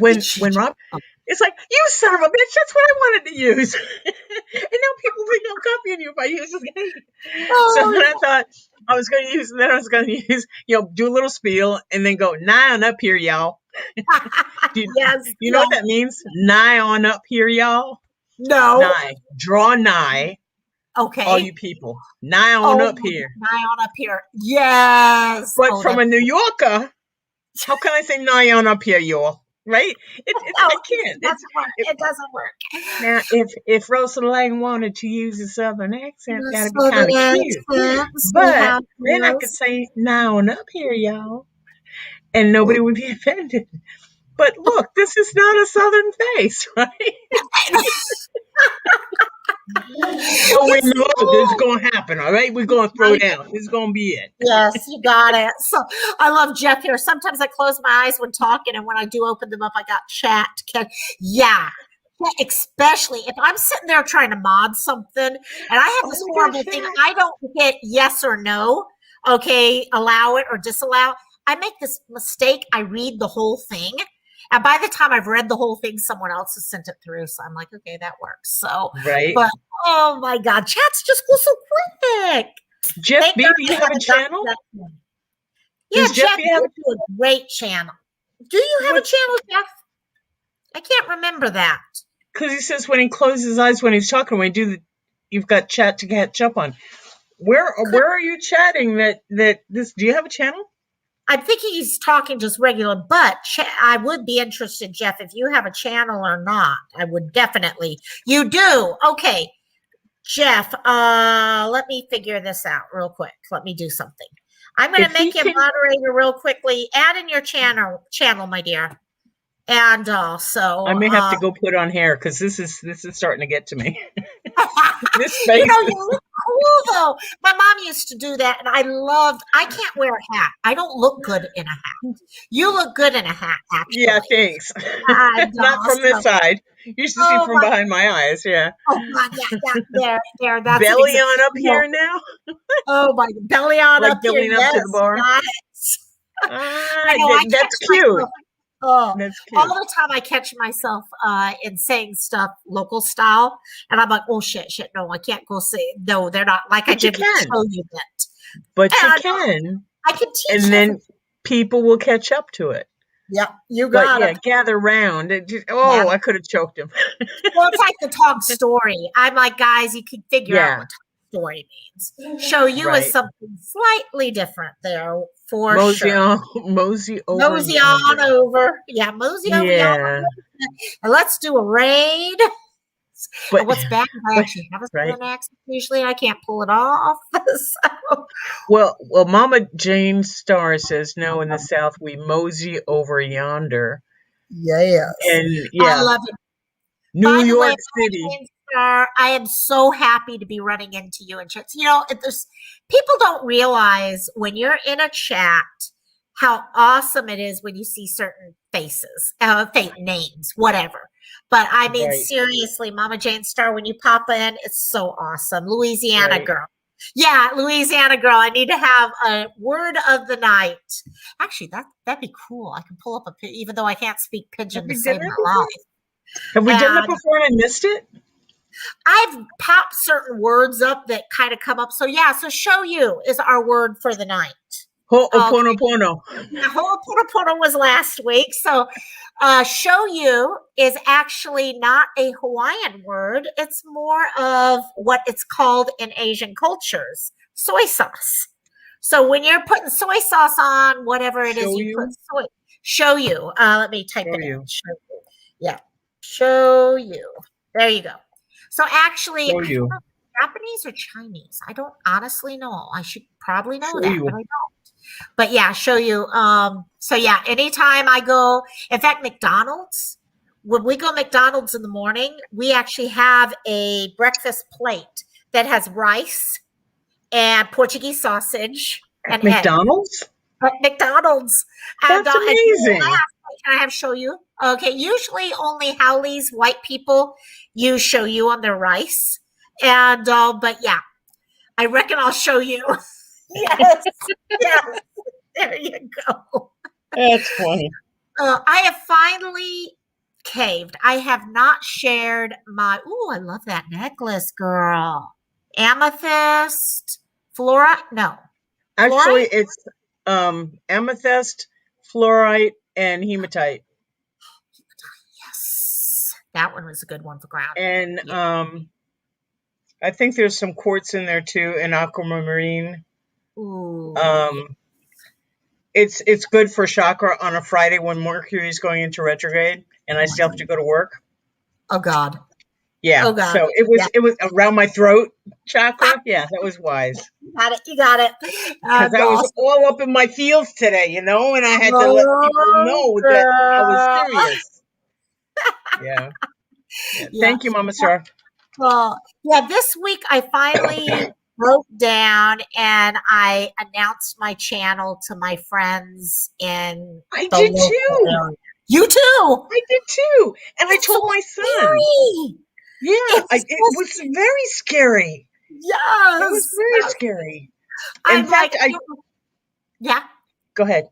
Yes. when Rob it's like, you son of a bitch, that's what I wanted to use. And now people think I'm copying you by using it. So then Oh, I thought I was going to use, and then I was going to use, do a little spiel and then go, nigh on up here, y'all. yes, You know what yes. that means? Nigh on up here, y'all. No. Nigh. Draw nigh, all Okay. you people. Nigh on Oh up my here. God, on up here. Yes. But Oh, from that's a New Yorker, how can I say nigh on up here, y'all? Right? I no, can't. it doesn't work. It doesn't work. Now, if Rosa Lang wanted to use a Southern accent, The that'd be kind of southern cute. accent, see But how it then I could feels. say, now and up here, y'all, and nobody would be offended. But look, this is not a Southern face, right? So we It's know this is cool. going to happen, all right? We're going to throw Right? down. This is going to be it. Yes, you got it. So I love Jeff here. Sometimes I close my eyes when talking, and when I do open them up, I got chat. Yeah. Yeah, especially if I'm sitting there trying to mod something and I have Oh this my gosh, horrible thing, yeah. I don't hit yes or no, okay, allow it or disallow. I make this mistake. I read the whole thing. And by the time I've read the whole thing, someone else has sent it through. So I'm like, okay, that works. So, Right. but oh my God, chats just go so quick. Jeff Thank B, God do I you have a haven't gotten to channel? that point. Yeah, Does Jeff Jeff, B have you do a great channel. Do you have a what's channel, Jeff? I can't remember that. because he says when he closes his eyes when he's talking, when you do you've got chat to catch up on. Where are you chatting that this do you have a channel? I'm thinking he's talking just regular, but I would be interested, Jeff, if you have a channel or not. I would definitely. You do. Okay, Jeff, let me figure this out real quick. Let me do something. I'm going to If he make you can moderator real quickly. Add in your channel, my dear. And I also, may have to go put on hair because this is starting to get to me. This you face. know, you look cool though. My mom used to do that, and I can't wear a hat. I don't look good in a hat. You look good in a hat, Yeah, actually. thanks. And Not from this so, side. You should see oh from my, behind my eyes, yeah. oh God, yeah, yeah, there, that's an Belly example. on up You know, here now? oh my, belly on Like up here, bellying up to the yes, bar? yes. I Ah, know, I that's catch cute. myself. Oh, That's all cute. the time I catch myself in saying stuff local style, and I'm like, oh shit, no, I can't go say no. They're not like I But you did with the can. show unit, But you and can. I can teach And everything. then people will catch up to it. Yep, you But got yeah, it. gather round. Yeah. Oh, I could have choked him. Well, it's like the talk story. I'm like, guys, you can figure out Yeah, what talk story means. Show you is right. something slightly different there for Mosey sure. on, mosey over Mosey on yonder. over. Yeah, mosey over yonder. Yeah, And let's do a raid. but And what's bad is I but actually have a right. southern accent. Usually I can't pull it off. So, Well, Mama Jane Starr says no. In the South, we mosey over yonder, yes. and I yeah, love it. New By the way, York Mama City. Jane Star, I am so happy to be running into you in chats. You know, there's people don't realize when you're in a chat how awesome it is when you see certain faces, fake names, whatever. But I mean, Right, seriously, Mama Jane Star, when you pop in, it's so awesome. Louisiana right. girl. Yeah, Louisiana girl. I need to have a word of the night. Actually, that'd be cool. I can pull up even though I can't speak Have pigeon to we done save that my before? life. Have we done that And before and I missed it? I've popped certain words up that kind of come up. So yeah, so show you is our word for the night. Okay. Ho'oponopono. Yeah, Ho'oponopono was last week. So show you is actually not a Hawaiian word. It's more of what it's called in Asian cultures, soy sauce. So when you're putting soy sauce on, whatever it is Show you put you. soy, show you. Let me type Show it in. you. Show you. Yeah. Show you. There you go. So actually, Show I don't you. know Japanese or Chinese. I don't honestly know. I should probably know Show that, but you. I don't. But yeah, show you. So yeah, anytime I go, in fact, McDonald's, when we go McDonald's in the morning, we actually have a breakfast plate that has rice and Portuguese sausage At and egg McDonald's? at McDonald's. That's And you amazing. laugh. Can I have show you? Okay, usually only Howleys white people use show you on their rice. And but yeah, I reckon I'll show you. Yes, yes. There you go. That's funny. I have finally caved. I have not shared my. Ooh, I love that necklace, girl. Amethyst, flora. No, Actually, fluorite. it's amethyst, fluorite, and hematite. Yes, that one was a good one for grounding. And Yeah. I think there's some quartz in there too, and aquamarine. Ooh, yeah. Um, it's good for chakra on a Friday when Mercury is going into retrograde, and I Oh my still have to God. go to work. Oh God. Yeah, Oh God. so it Yeah. was it was around my throat chakra. Yeah, that was wise You got it. You got it. because And I was all up in my feels today, and I had to let people oh, know that I was girl. serious. Yeah, yeah. Yeah. Thank you, Mama Sarah. Well, yeah, this week I finally broke down and I announced my channel to my friends in I the did local too. area. You too. I did too, and I It's so told my son. scary. Yeah, It's it so was very scary. It was yes. very Yes. scary. In I'm like, fact, I yeah. go ahead.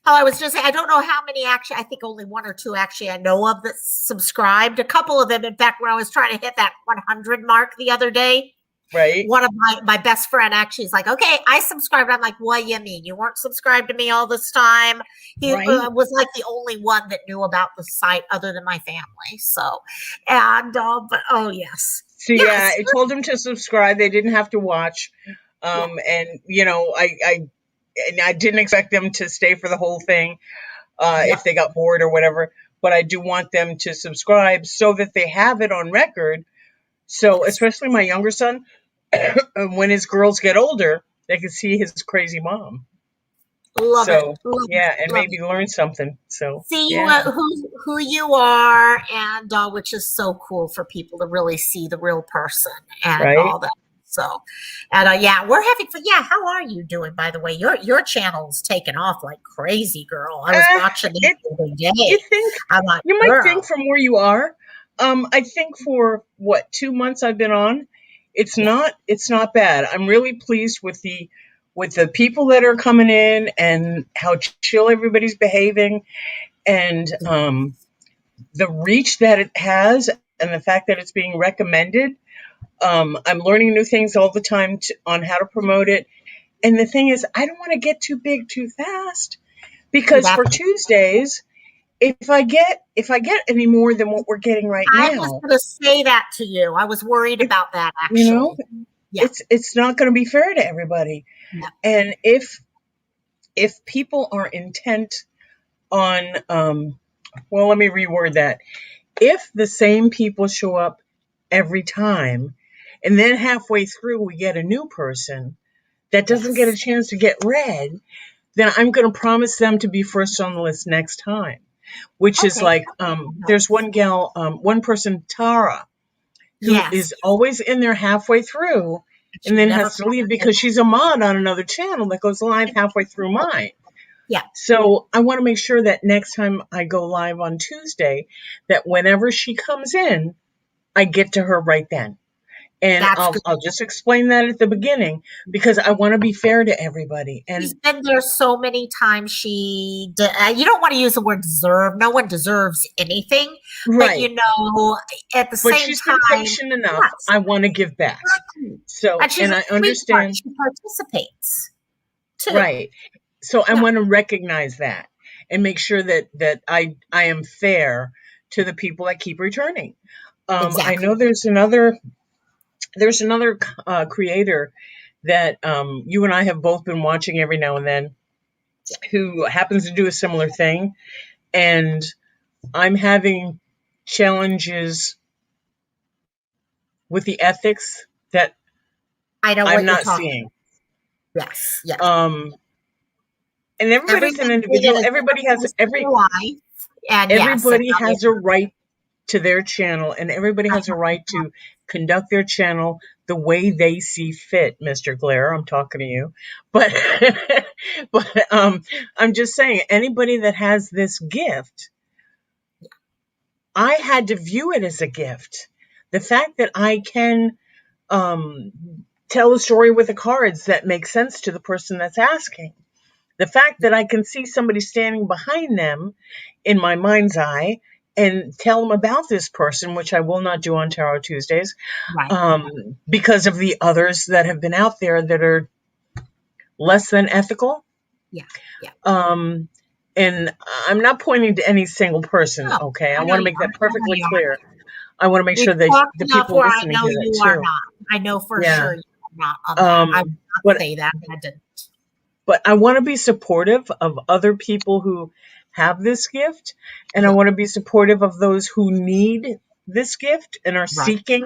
Oh, I was just saying, I don't know how many actually, I think only one or two actually I know of that subscribed. A couple of them, in fact, when I was trying to hit that 100 mark the other day, Right, one of my best friend actually is like, okay, I subscribed. I'm like, what do you mean? You weren't subscribed to me all this time? He right. was like the only one that knew about the site other than my family. So, and, but oh, yes. So yeah, Yes. I told them to subscribe. They didn't have to watch. Yeah. And I didn't expect them to stay for the whole thing if Yep. they got bored or whatever. But I do want them to subscribe so that they have it on record. So Yes. especially my younger son, when his girls get older, they can see his crazy mom. Love it. So Love yeah, it. and Love maybe it. learn something. So See yeah, who you are, and which is so cool for people to really see the real person and right. all that. So, and yeah, we're having fun. Yeah, how are you doing? By the way, your channel's taken off like crazy, girl. I was Uh, watching it it the other you day. think I'm like, you might think girl, from where you are. I think for what 2 months I've been on, yeah, it's not bad. I'm really pleased with the people that are coming in and how chill everybody's behaving, and the reach that it has, and the fact that it's being recommended. I'm learning new things all the time on how to promote it. And the thing is, I don't want to get too big too fast because that for Tuesdays, if I get any more than what we're getting right I was now, going to say that to you. I was worried it, about that you know, actually. Yeah, it's not going to be fair to everybody. yeah, And if people are intent on, well, let me reword that. If the same people show up every time, and then halfway through we get a new person that doesn't get a yes. chance to get read, then I'm going to promise them to be first on the list next time. Which is Okay. like, there's one gal, one person, Tara, who Yes. is always in there halfway through She and then never has to leave because she's a mod on another channel that goes live halfway through mine. yeah. So I want to make sure that next time I go live on Tuesday, that whenever she comes in, I get to her right then. And That's I'll good. I'll just explain that at the beginning because I want to be fair to everybody. She's And been there so many times. You don't want to use the word deserve. No one deserves anything, but right, at the but same she's been time, patient enough. yes, I want to give back. exactly. So, And she's and a I sweetheart. understand, She participates too. right. So I Yeah, want to recognize that and make sure that I am fair to the people that keep returning. I exactly. know there's another creator that you and I have both been watching every now and then, who happens to do a similar thing, and I'm having challenges with the ethics that I know I'm what you're not talking. seeing. Yes, yes. Um, and everybody's an Everyone's living individual. a different pace of their life, and yes, and Everybody how they has a right to their channel, and everybody has a right to conduct their channel the way they see fit. Mr. Blair, I'm talking to you, but I'm just saying, anybody that has this gift, I had to view it as a gift. The fact that I can um, tell a story with the cards that makes sense to the person that's asking. The fact that I can see somebody standing behind them in my mind's eye and tell them about this person, which I will not do on Tarot Tuesdays, right. because of the others that have been out there that are less than ethical. Yeah, yeah. And I'm not pointing to any single person, No, okay? I I know want to you make are. that I know perfectly you are. clear. I want to make We've sure that talked the enough people where I listening know hear that you are too. not. I know for Yeah. sure you are not on that. I would not But say that. I didn't. but I want to be supportive of other people who have this gift, and I Yeah, want to be supportive of those who need this gift and are right. seeking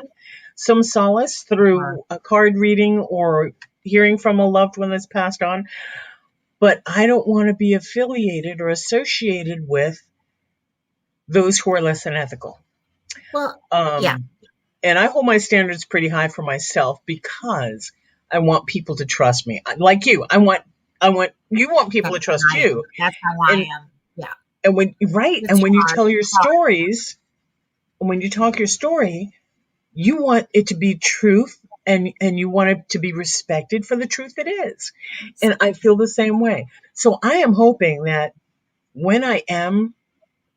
some solace Or, through a card reading or hearing from a loved one that's passed on. But I don't want to be affiliated or associated with those who are less than ethical. well, yeah, Um, and I hold my standards pretty high for myself because I want people to trust me. Like you, you want people that's to how trust I am. you. That's how I And am. Yeah, and it's when you hard. tell your It's hard. stories, and when you talk your story, you want it to be truth, and you want it to be respected for the truth it is. And I feel the same way. So I am hoping that when I am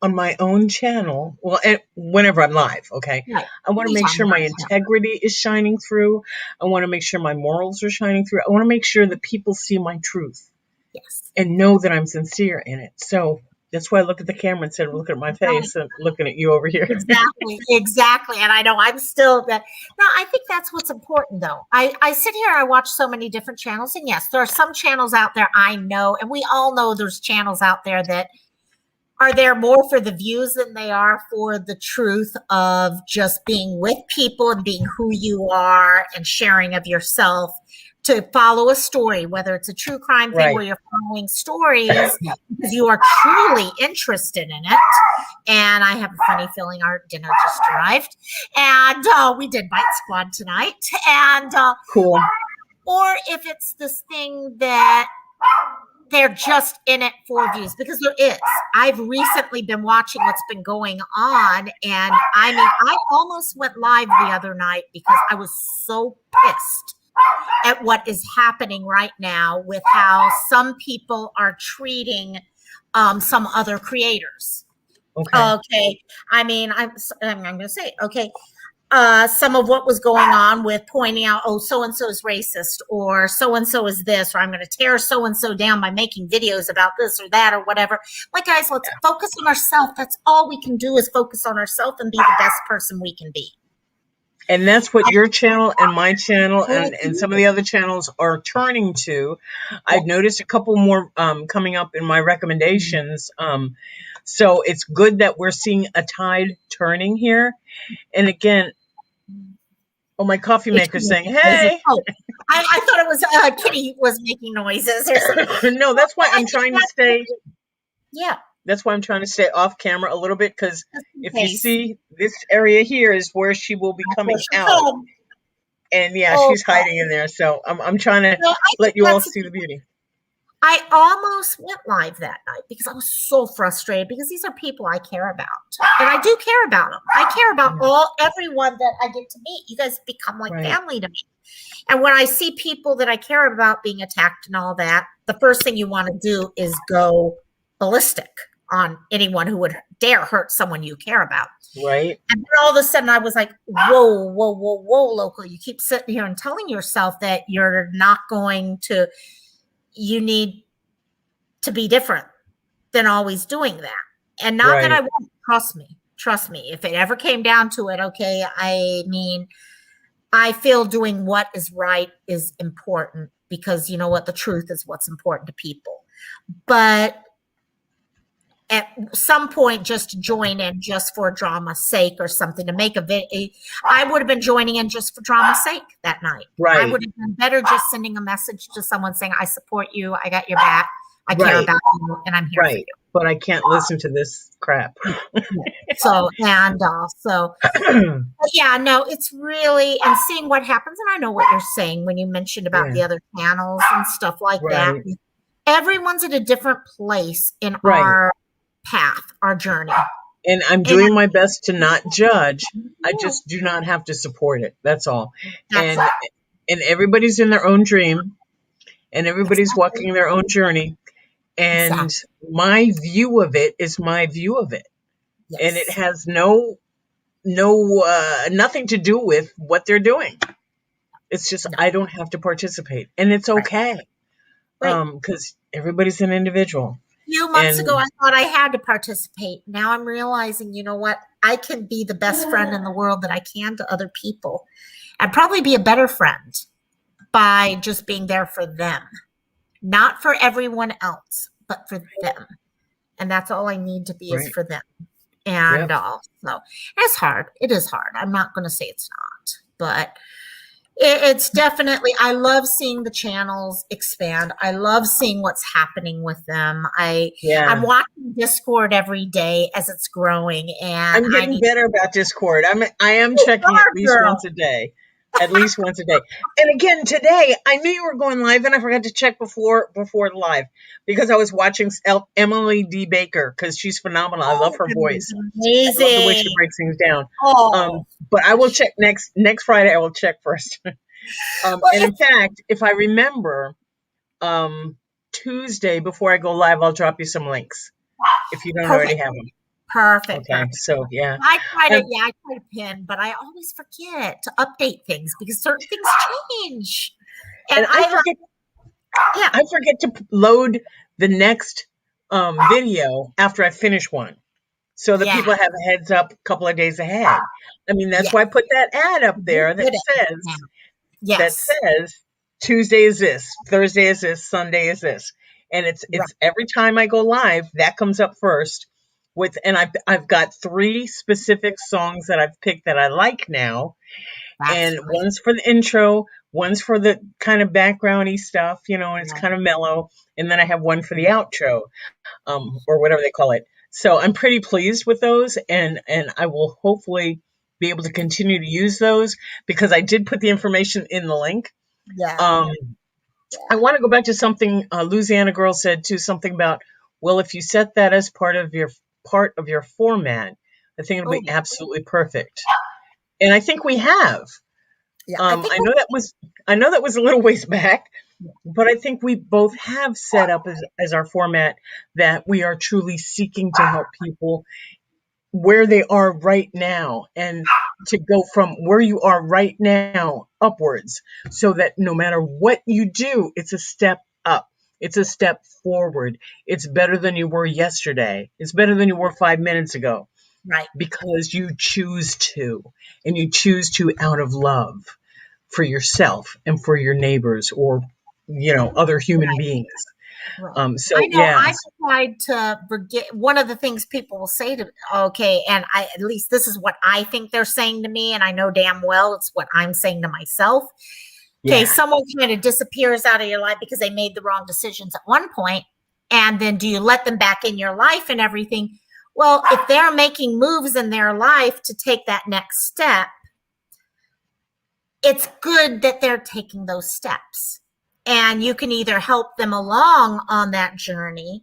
on my own channel, well, whenever I'm live, okay, Right. I want to make Anytime sure you're my on camera. integrity is shining through. I want to make sure my morals are shining through. I want to make sure that people see my truth Yes. and know that I'm sincere in it. So that's why I looked at the camera instead of looking at my Right. face and looking at you over here. Exactly, exactly. And I know I'm still that. No, I think that's what's important, though. I sit here, I watch so many different channels, and yes, there are some channels out there I know, and we all know there's channels out there that are there more for the views than they are for the truth of just being with people and being who you are and sharing of yourself to follow a story, whether it's a true crime thing Right. where you're following stories because you are truly interested in it. And I have a funny feeling our dinner just arrived. And we did Bite Squad tonight. And, Cool. or if it's this thing that they're just in it for views, because there is. I've recently been watching what's been going on, and I mean, I almost went live the other night because I was so pissed at what is happening right now with how some people are treating some other creators. Okay. Okay, I mean, I'm going to say, okay, some of what was going on with pointing out, oh, so and so is racist, or so and so is this, or I'm going to tear so and so down by making videos about this or that or whatever. Like, guys, let's focus on ourselves. That's all we can do is focus on ourselves and be the best person we can be. And that's what your channel and my channel and some of Mhm. the other channels are turning to. Yeah. I've noticed a couple more coming up in my recommendations. So it's good that we're seeing a tide turning here. And again, oh, my coffee It's maker's saying, making noises. hey. Oh, I thought it was Kitty was making noises or something. No, Well, that's why I I'm think trying to that's stay. yeah, That's why I'm trying to stay off camera a little bit, because just in if you case. see this area here is where she will be That's where coming she'll out. come. And yeah, Oh, she's hiding in there. So I'm trying to no, I think let you all that's the see thing. the beauty. I almost went live that night because I was so frustrated because these are people I care about. And I do care about them. I care about everyone that I get to meet. You guys become like Right. family to me. And when I see people that I care about being attacked and all that, the first thing you want to do is go ballistic on anyone who would dare hurt someone you care about. Right. And then all of a sudden I was like, whoa, whoa, whoa, whoa, local. You keep sitting here and telling yourself that you're not going to, you need to be different than always doing that. And not that I Right. won't, trust me. Trust me. If it ever came down to it, okay, I mean, I feel doing what is right is important because you know what? The truth is what's important to people. But at some point, just to join in just for drama's sake or something to make a video, I would have been joining in just for drama's sake that night. I Right. would have been better just sending a message to someone saying, I support you, I got your back, I care Right. about you, and I'm here for Right. you. But I can't listen to this crap. So, and but yeah, no, it's really, and seeing what happens, and I know what you're saying when you mentioned about Yeah. the other channels and stuff like that. Right. Everyone's at a different place in Right. our path, our journey. And I'm And doing my best to not judge. I just do not have to support it. That's all. that's And and everybody's in their own dream, and everybody's exactly, walking their own journey. And exactly. my view of it is my view of it. And it Yes. has nothing to do with what they're doing. It's just No. I don't have to participate, and it's Right. okay. Right. Because everybody's an individual. A few months ago, And I thought I had to participate. Now I'm realizing, you know what? I can be the best friend in the world that I can to other people and probably be a better friend by just being there for them, not for everyone else, but for them. And that's all I need to be is right. for them. And Yep. so it's hard. It is hard. I'm not going to say it's not, but it's definitely, I love seeing the channels expand. I love seeing what's happening with them. Yeah. I'm watching Discord every day as it's growing, and I'm I getting need better about Discord. I am to checking at least girl. once a day. At least once a day. And again, today I knew you were going live, and I forgot to check before the live because I was watching Emily D. Baker because she's phenomenal. I love her voice. I love the way she Amazing. breaks things down. Oh, But I will check next Friday. I will check first. well, And in it's fact, if I remember, Tuesday before I go live, I'll drop you some links if you don't already perfect, have them. perfect, Okay, perfect. so yeah, Yeah, and, I try to pin, but I always forget to update things because certain things change. And and yeah, I forget to load the next video after I finish one, so that yeah, people have a heads up a couple of days ahead. I mean, that's yeah. why I put that ad up You're there good at it now. that Yes, says Tuesday is this, Thursday is this, Sunday is this, and right. it's every time I go live that comes up first. And I've got 3 specific songs that I've picked that I like now, That's and great. one's for the intro, one's for the kind of backgroundy stuff, and it's Yeah, kind of mellow, and then I have one for the outro, or whatever they call it. So I'm pretty pleased with those, and I will hopefully be able to continue to use those because I did put the information in the link. yeah, Um, I want to go back to something Louisiana Girl said too, something about, well, if you set that as part of your format, I think it'll oh be yeah, absolutely perfect. And I think we have. yeah. I think I know that was a little ways back, but I think we both have set up as our format that we are truly seeking to help people where they are right now and to go from where you are right now upwards so that no matter what you do, it's a step up. It's a step forward. It's better than you were yesterday. It's better than you were 5 minutes ago right, because you choose to, and you choose to out of love for yourself and for your neighbors or, other human right, beings. right. I So know yeah, I've tried to forget one of the things people will say to okay, and I at least this is what I think they're saying to me, and I know damn well it's what I'm saying to myself. Okay, yeah, someone kind of disappears out of your life because they made the wrong decisions at one point, and then do you let them back in your life and everything? Well, if they're making moves in their life to take that next step, it's good that they're taking those steps. And you can either help them along on that journey,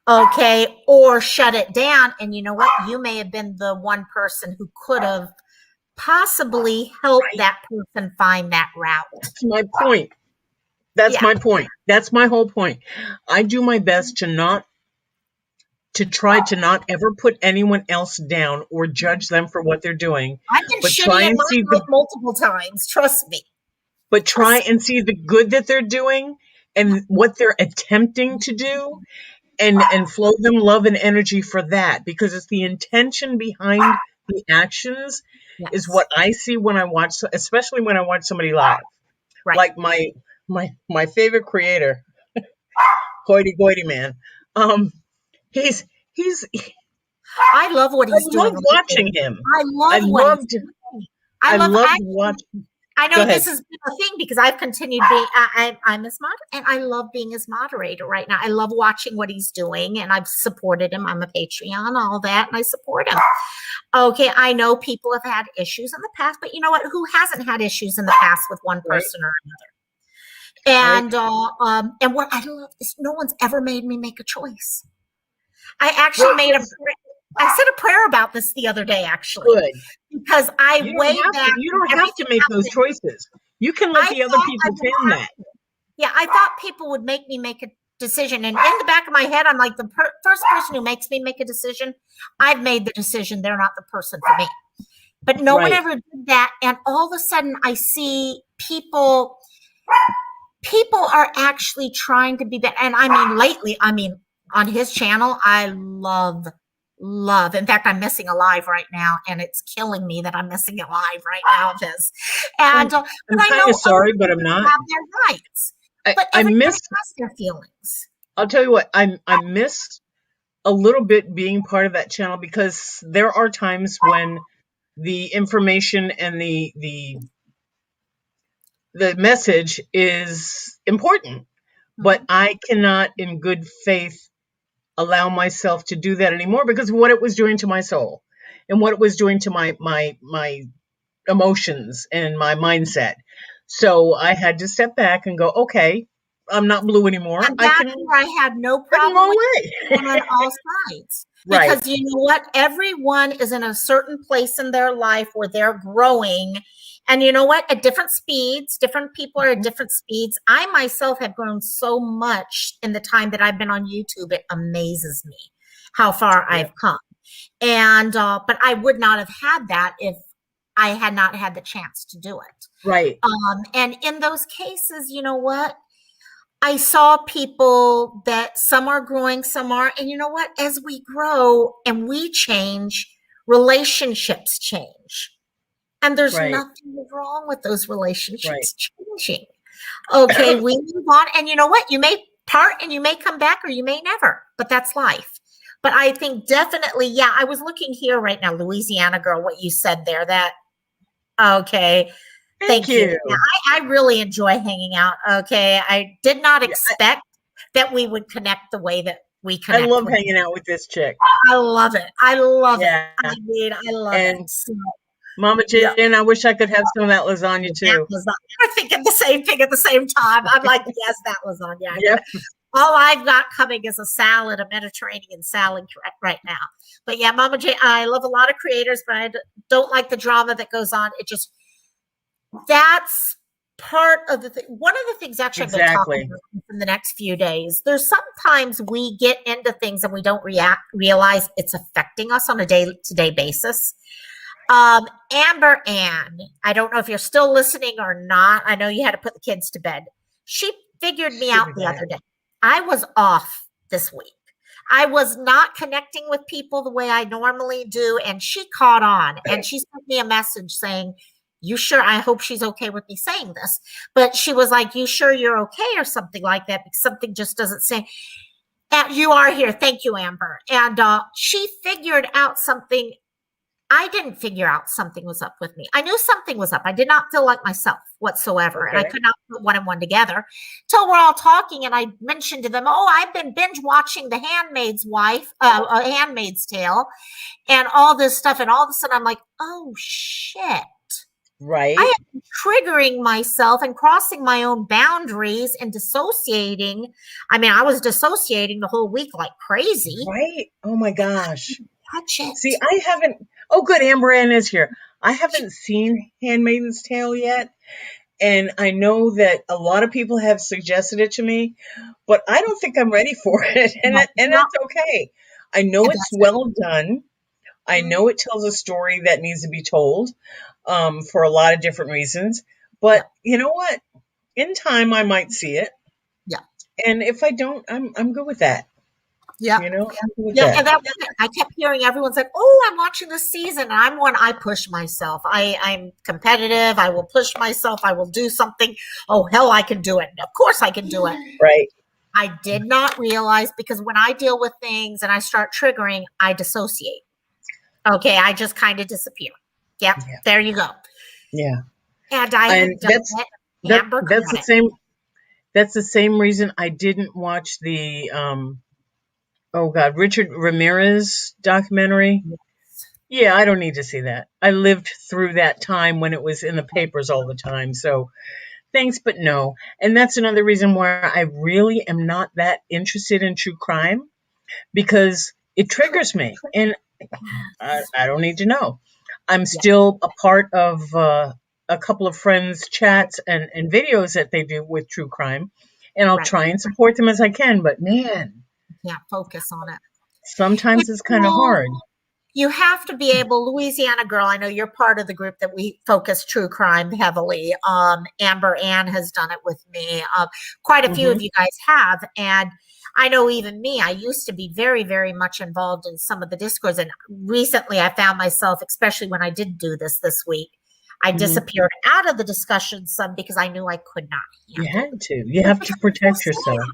okay, or shut it down. And you know what? You may have been the one person who could have possibly helped right. that person find that route. That's my point. That's Yeah. my point. That's my whole point. I do my best to try to not ever put anyone else down or judge them for what they're doing, I've been but shitty try in and my see life multiple times. Trust me. Trust the good that they're doing and what they're attempting to do, and flow them love and energy for that, because it's the intention behind the actions is Yes. what I see when I watch, especially when I watch somebody live. Right. Like my favorite creator, Hoity Goity Man. Um, he's he's I love what I he's doing love lately. watching him. I I love what he's loved doing. I I love loved actually watching. I Go know ahead. this has been a thing because I've continued being I'm his moderator and I love being his moderator right now. I love watching what he's doing and I've supported him. I'm a Patreon, all that, and I support him. Okay, I know people have had issues in the past, but you know what? Who hasn't had issues in the past with one Right, person or right. another? And what I love is no one's ever made me make a choice. I actually Well, made a I said a prayer about this the other day, actually, good. because I weighed that You from don't have to everything make those happening. choices. You can let I the other thought I people would plan have that. to. Yeah, I thought people would make me make a decision. And in the back of my head, I'm like, the first person who makes me make a decision, I've made the decision. They're not the person for me. But no one Right, ever did that. And all of a sudden, I see people are actually trying to be better. And I mean, lately, I mean, on his channel, I love. In fact, I'm missing a live right now, and it's killing me that I'm missing a live right now of his. And I'm but I'm I kind know of other sorry, but I'm people not. have their rights, but I everybody miss. has their feelings. I'll tell you what. I miss a little bit being part of that channel because there are times when the information and the message is important, but Mhm. I cannot, in good faith, allow myself to do that anymore because of what it was doing to my soul and what it was doing to my emotions and my mindset. So I had to step back and go, okay, I'm not blue anymore. And I that's can where I had no put them problem with away. people on all sides. Right, Because you know what? Everyone is in a certain place in their life where they're growing. And you know what? At different speeds, different people are at different speeds. I myself have grown so much in the time that I've been on YouTube. It amazes me how far yeah, I've come. And, but I would not have had that if I had not had the chance to do it. right, And in those cases, you know what? I saw people that some are growing, some are, and you know what? As we grow and we change, relationships change. And there's right, nothing wrong with those right. relationships changing. Okay, we move on. And you know what? You may part and you may come back or you may never, but that's life. But I think definitely, yeah, I was looking here right now, Louisiana girl, what you said there, that okay. Thank Thank you. you. Yeah, I really enjoy hanging out. Okay. I did not Yeah, expect that we would connect the way that we I connect love with hanging each out with this chick. other. I love it. I love it. Yeah, I mean, I love it. and So, Mama yeah. Jen, I wish I could have some of that lasagna That too. was we're thinking the same thing at the same time. I'm like, yes, that was on. Yeah, I got Yep. it. All I've got coming is a salad, a Mediterranean salad right now. But yeah, Mama J, I love a lot of creators, but I don't like the drama that goes on. It just that's part of the thing. One of the things actually I've been talking Exactly. about in the next few days. There's sometimes we get into things and we don't realize it's affecting us on a day-to-day basis. Amber Ann, I don't know if you're still listening or not. I know you had to put the kids to bed. She figured me She'll out be the back. other day. I was off this week. I was not connecting with people the way I normally do, and she caught on and she sent me a message saying, you sure? I hope she's okay with me saying this, but she was like, you sure you're okay or something like that? Because something just doesn't say. And you are here. Thank you, Amber. And she figured out something. I didn't figure out something was up with me. I knew something was up. I did not feel like myself whatsoever. And I Okay. could not put one and one together till we're all talking. And I mentioned to them, oh, I've been binge watching The Handmaid's Wife, Handmaid's Tale, and all this stuff. And all of a sudden I'm like, oh, shit. I Right. am triggering myself and crossing my own boundaries and dissociating. I mean, I was dissociating the whole week like crazy. Right. Oh my gosh. Touch See, it. I haven't. Oh, good. Amber Ann is here. I haven't seen Handmaid's Tale yet. And I know that a lot of people have suggested it to me, but I don't think I'm ready for it. No, And no, that's okay. I know it it's doesn't. well done. I Mhm. know it tells a story that needs to be told for a lot of different reasons. Yeah, But you know what? In time, I might see it. yeah. And if I don't, I'm good with that. Yeah. You know, happy with Yeah, that. and that I kept hearing everyone's like, "Oh, I'm watching this season." And I'm one. I push myself. I'm competitive. I will push myself. I will do something. Oh hell, I can do it. Of course, I can do it. Right. I did not realize because when I deal with things and I start triggering, I dissociate. Okay, I just kind of disappear. Yep, Yeah. there you go. Yeah. And I And have done it. Amber, that's got the it. same. That's the same reason I didn't watch the oh God, Richard Ramirez documentary. Yeah, I don't need to see that. I lived through that time when it was in the papers all the time. So thanks, but no. And that's another reason why I really am not that interested in true crime because it triggers me and I don't need to know. I'm Yeah, still a part of a couple of friends' chats and videos that they do with true crime. And I'll right. try and support them as I can. But man, Yeah, focus on it. sometimes It's it's kind of cool. hard. You have to be able, Louisiana Girl. I know you're part of the group that we focus true crime heavily. Amber Ann has done it with me. Quite a few Hmm. of you guys have, and I know even me. I used to be very, very much involved in some of the discourse, and recently I found myself, especially when I did do this week, I Hmm. disappeared out of the discussion some because I knew I could not You handle had it. to. You have Because to it's so protect yourself. sad.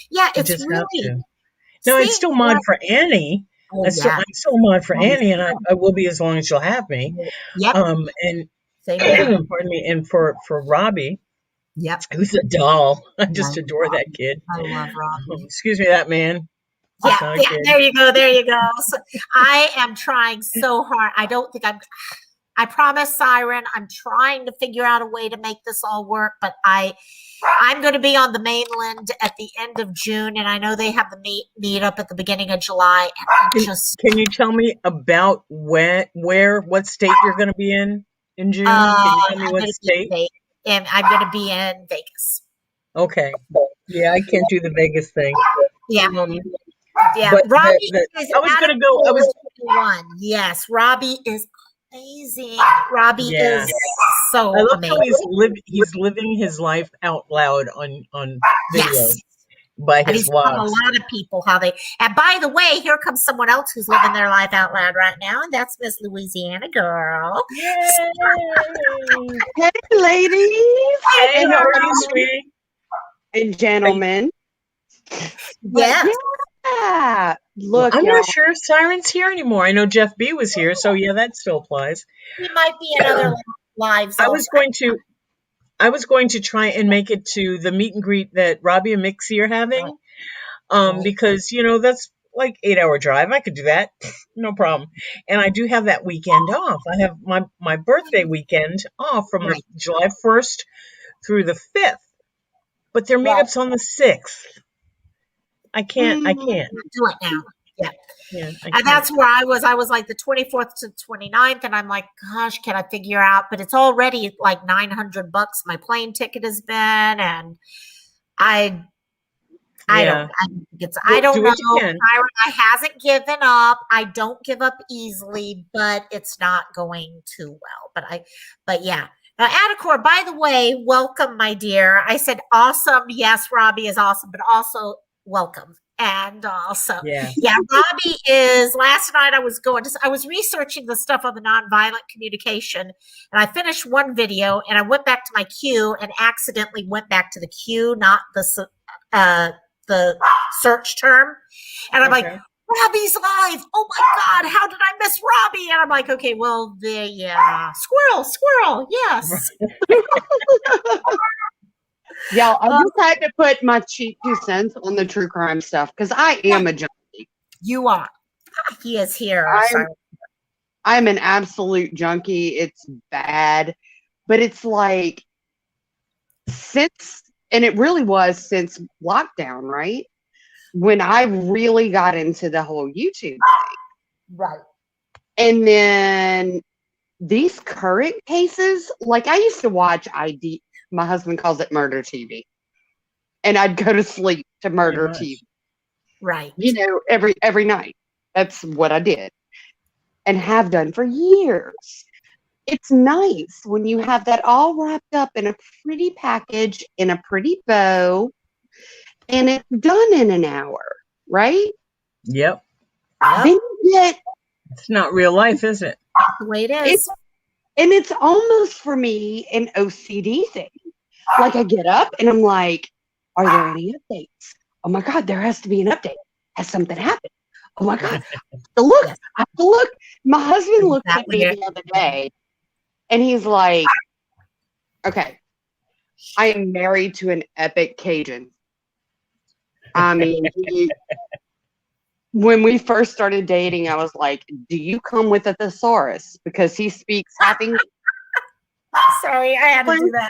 Yeah, You it's just have really to. No, I'd see. still mod for Annie. Oh yeah, I'm still mod for that is Annie, and I will be as long as you'll have me. Yep, And same here. pardon me, and for Robbie, Yep. who's a doll. I I just love adore that Robbie. kid. I love Robbie. Excuse me, that man. Yeah, It's not a yeah, kid. there you go. There you go. So I am trying so hard. I don't think I promise Siren, I'm trying to figure out a way to make this all work, but I'm going to be on the mainland at the end of June, and I know they have the meet up at the beginning of July, and I'm just Can you tell me about what state you're going to be in June? Can you tell me I'm what going to be state? in Vegas, and I'm going to be in Vegas. Okay. Yeah, I can't do the Vegas thing. Yeah, Um, yeah. but Robbie is I was out of going to go. I was, 21. Yes, Robbie is amazing. Robbie yeah. is I so love how amazing. he's living his life out loud on video Yes. by And his he's telling a vlogs. lot of people how they, and by the way, here comes someone else who's living their life out loud right now, and that's Miss Louisiana Girl. Yay! Hey, ladies Hey, and how are you, gentlemen. sweetie? And Are you, gentlemen. But Yes. yeah, well, look, I'm y'all. not sure if Siren's here anymore. I know Jeff B was here, so yeah, that still applies. He might be in other lives I also. was going to I was going to try and make it to the meet and greet that Robbie and Mixie are having. Because that's like 8-hour drive. I could do that, no problem. And I do have that weekend off. I have my birthday weekend off from the Right. July 1st through the 5th, but their Right. meetup's on the 6th. I can't. I Mm, can't. Do it now. Yeah. Yeah, I And can't. that's where I was. I was like the 24th to 29th, and I'm like, gosh, can I figure out? But it's already like $900. My plane ticket has been, and I I Yeah, don't. I do don't know. what you can. I hasn't given up. I don't give up easily, but it's not going too well. But yeah. Now, Adacor, by the way, welcome, my dear. I said awesome. Yes, Robbie is awesome, but also welcome. And also, Yes. yeah, Robbie is. Last night I was researching the stuff on the nonviolent communication, and I finished one video, and I went back to my queue and accidentally went back to the queue, not the search term. And I'm like, Okay. Robbie's live. Oh my God, how did I miss Robbie? And I'm like, okay, well, squirrel, yes. y'all, I just had to put my cheap 2 cents on the true crime stuff because I am a junkie. You are. He is here. I'm an absolute junkie. It's bad, but it's like and it really was since lockdown, right? When I really got into the whole YouTube thing. Right. And then these current cases, like I used to watch ID, my husband calls it murder TV. And I'd go to sleep to Pretty murder much. TV, Right. every night. That's what I did and have done for years. It's nice when you have that all wrapped up in a pretty package, in a pretty bow, and it's done in an hour, right? Yep. Then you get It's not real life, is it? That's the way it is. it's almost for me an OCD thing. Like I get up and I'm like, are there any updates? Oh my God, there has to be an update. Has something happened? Oh my God, I have to look. Yes. I have to look. My husband looked at Exactly me it. the other day and he's like, okay, I am married to an epic Cajun. I mean, when we first started dating, I was like, do you come with a thesaurus? Because he speaks half English, Sorry, I had to do that.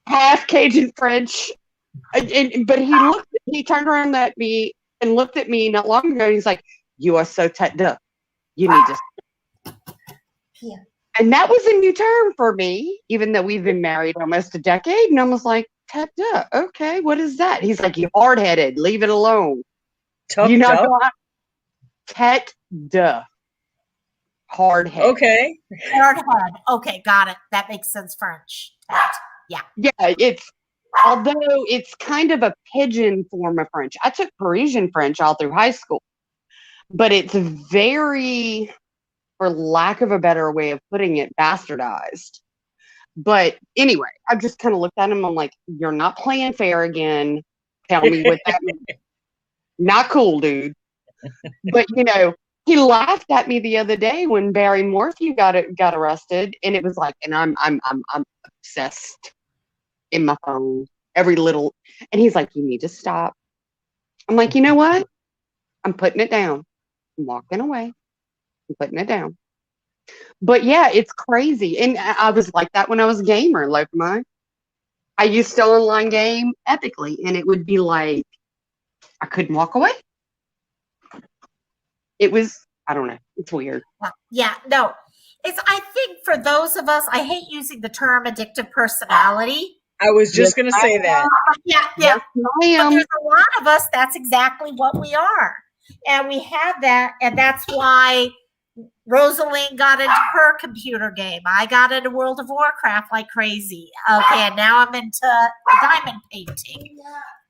half Cajun French. But he turned around at me and looked at me not long ago and he's like, you are so tête up. You need to. Yeah. And that was a new term for me, even though we've been married almost a decade. And I was like, tête up. Okay, what is that? He's like, you're hard headed. Leave it alone. Tough You know, duck? tête de. Hard head. Okay. Hard head. Okay, got it. That makes sense. French. Yeah. Yeah, although it's kind of a pidgin form of French. I took Parisian French all through high school, but it's very, for lack of a better way of putting it, bastardized. But anyway, I just kind of looked at him. I'm like, you're not playing fair again. Tell me what that means. Not cool, dude. But he laughed at me the other day when Barry Morphew got arrested, and it was like, and I'm obsessed in my phone every little, and he's like, you need to stop. I'm like, you know what? I'm putting it down. I'm walking away. I'm putting it down. But yeah, it's crazy, and I was like that when I was a gamer. Like I used to online game epically, and it would be like I couldn't walk away. It was, I don't know. It's weird. Yeah, no. I think for those of us, I hate using the term addictive personality. I was just going to say that. Yeah. Yes, I But am. there's a lot of us, that's exactly what we are. And we have that, and that's why Rosaline got into her computer game. I got into World of Warcraft like crazy. Okay, and now I'm into diamond painting.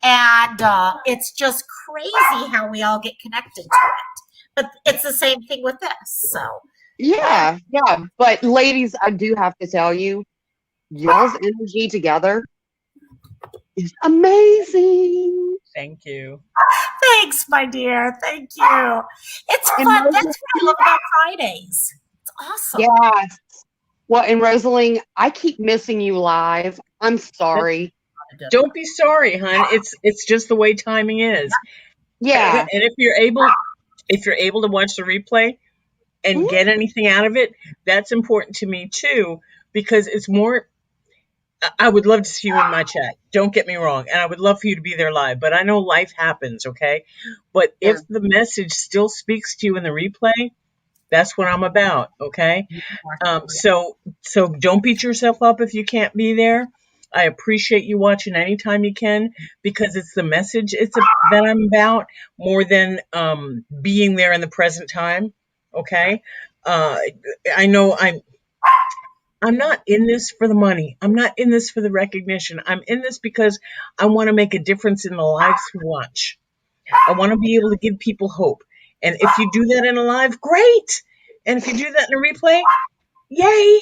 And it's just crazy how we all get connected to it. But it's the same thing with this. So Yeah. But ladies, I do have to tell you, y'all's energy together is amazing. Thank you. thanks, my dear. Thank you. It's And fun. That's what I love about Fridays. It's awesome. Yes. Well, and Rosaline, I keep missing you live. I'm sorry. Don't be sorry, hon. It's just the way timing is. Yeah. And if you're able to watch the replay and get anything out of it, that's important to me too, because it's more. I would love to see you in my chat. Don't get me wrong, and I would love for you to be there live. But I know life happens, okay? But if the message still speaks to you in the replay, that's what I'm about, okay? So don't beat yourself up if you can't be there. I appreciate you watching anytime you can, because it's the message that I'm about more than being there in the present time, okay? I know I'm not in this for the money. I'm not in this for the recognition. I'm in this because I want to make a difference in the lives who watch. I want to be able to give people hope. And if you do that in a live, great. And if you do that in a replay, yay.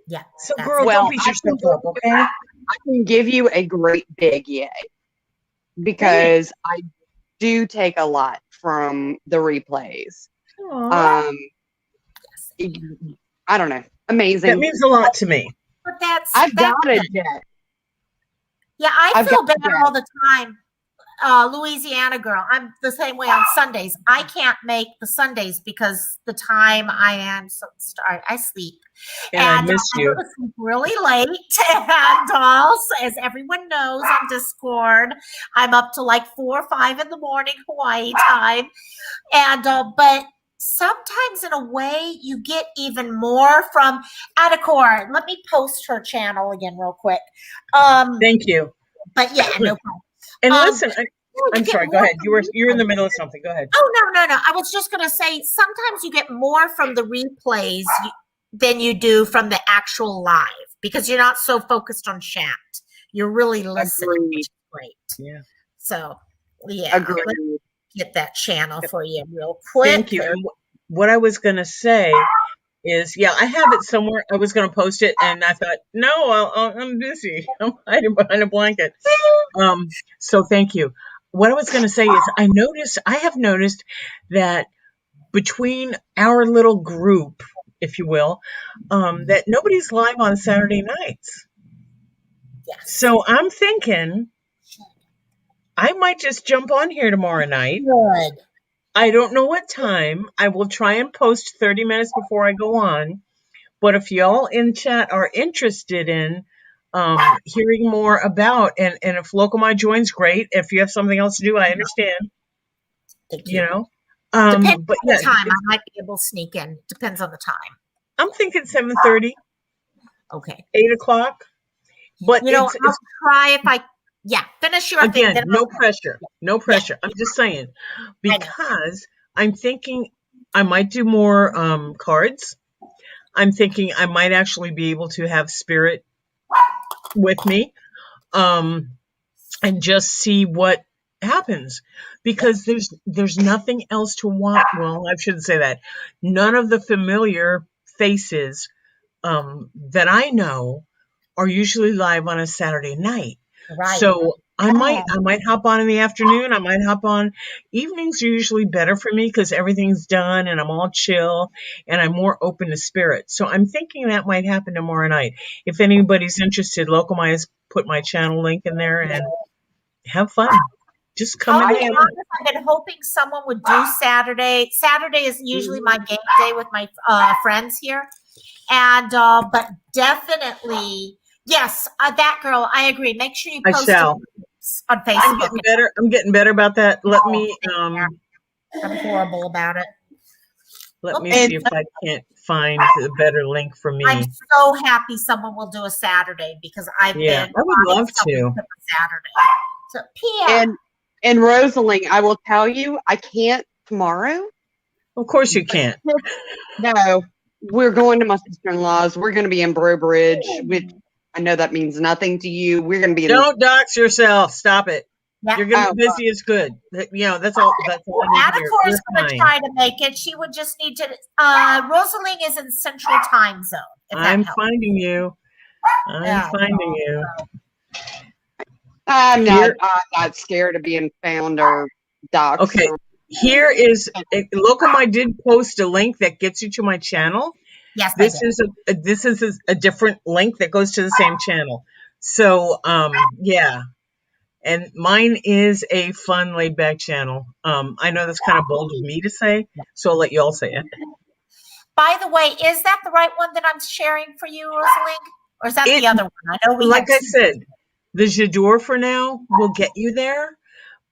Yeah. So, girl, don't beat yourself up, okay? I can give you a great big yay, because I do take a lot from the replays. I don't know. Amazing. That means a lot to me. But I've got a jet. Yeah, I feel bad all the time. Louisiana girl. I'm the same way on Sundays. I can't make the Sundays because the time I am I sleep. And I miss you. I go to sleep really late. And also, as everyone knows on Discord, I'm up to like 4 or 5 in the morning Hawaii time. And but sometimes in a way you get even more from Adacor. Let me post her channel again real quick. Thank you. But yeah, no problem. And listen, I'm sorry, go ahead. You're in the middle of something. Go ahead. Oh, no. I was just going to say, sometimes you get more from the replays than you do from the actual live, because you're not so focused on chat. You're really listening, which is great. Yeah. So, yeah. Agreed. get that channel for you real quick. Thank you. And what I was going to say is, yeah, I have it somewhere. I was going to post it, and I thought, no, I'm busy. I'm hiding behind a blanket. So thank you. What I was going to say is, I have noticed that between our little group, if you will, that nobody's live on Saturday nights. Yes. So I'm thinking I might just jump on here tomorrow night. Good. I don't know what time. I will try and post 30 minutes before I go on. But if y'all in chat are interested in hearing more about, and if Locomai joins, great. If you have something else to do, I understand. Thank you. You know, Depends but on yeah, the time. I might be able to sneak in. Depends on the time. I'm thinking 7:30, Okay. 8 o'clock. But I'll it's try if I. Yeah, finish your thing. again, Then no pressure, no pressure. I'm just saying because I'm thinking I might do more cards. I'm thinking I might actually be able to have Spirit with me, and just see what happens, because there's nothing else to watch. Well, I shouldn't say that. None of the familiar faces that I know are usually live on a Saturday night. Right. So I might hop on in the afternoon. I might hop on. Evenings are usually better for me because everything's done and I'm all chill and I'm more open to Spirit. So I'm thinking that might happen tomorrow night. If anybody's interested, Locomai has put my channel link in there, and have fun. Just come I'll in be and honest, I've been hoping someone would do Saturday. Saturday is usually my game day with my friends here, and but definitely, yes, that girl. I agree. Make sure you I post shall. on Facebook. I'm getting better about that. Let me I'm horrible about it. let me see if I can't find a better link for me. I'm so happy someone will do a Saturday because I've been. I would love to. Saturday. So Pia. And Rosalie, I will tell you, I can't tomorrow. Of course you can't. No, we're going to my sister-in-law's. We're going to be in Brobridge, which I know that means nothing to you. We're going to be in. Don't dox yourself. Stop it. Yeah. You're going to be busy is good. That's all. That's all I need to hear. Anna's going to try to make it. She would just need to. Rosalie is in Central Time Zone. I'm finding you. Finding you. I'm not scared of being found or doxed. Okay. Here is Locomai did post a link that gets you to my channel. Yes, this is a different link that goes to the same channel. So yeah, and mine is a fun, laid back channel. I know that's kind of bold of me to say, so I'll let you all say it. By the way, is that the right one that I'm sharing for you, Rosalie, or is that the other one? I know I said, the J'adore for now will get you there.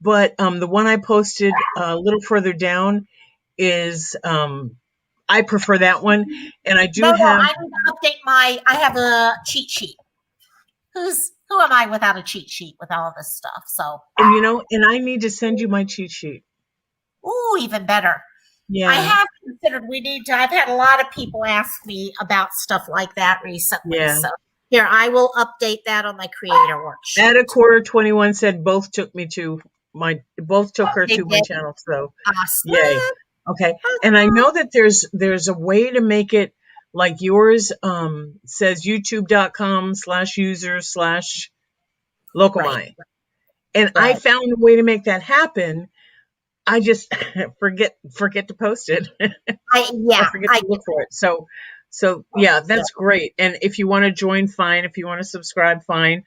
But the one I posted a little further down is I prefer that one, and I do have. I need to update I have a cheat sheet. Who am I without a cheat sheet with all this stuff? So and I need to send you my cheat sheet. Ooh, even better. Yeah, I have considered I've had a lot of people ask me about stuff like that recently. Yeah. So here, I will update that on my creator worksheet. At a quarter 21 said both took her to my channel. So awesome. Yay. Okay. And I know that there's a way to make it like yours says youtube.com/user/Locomai. Right. And I found a way to make that happen. I just forget to post it. I forget to look for it. So yeah, that's great. And if you want to join, fine. If you want to subscribe, fine.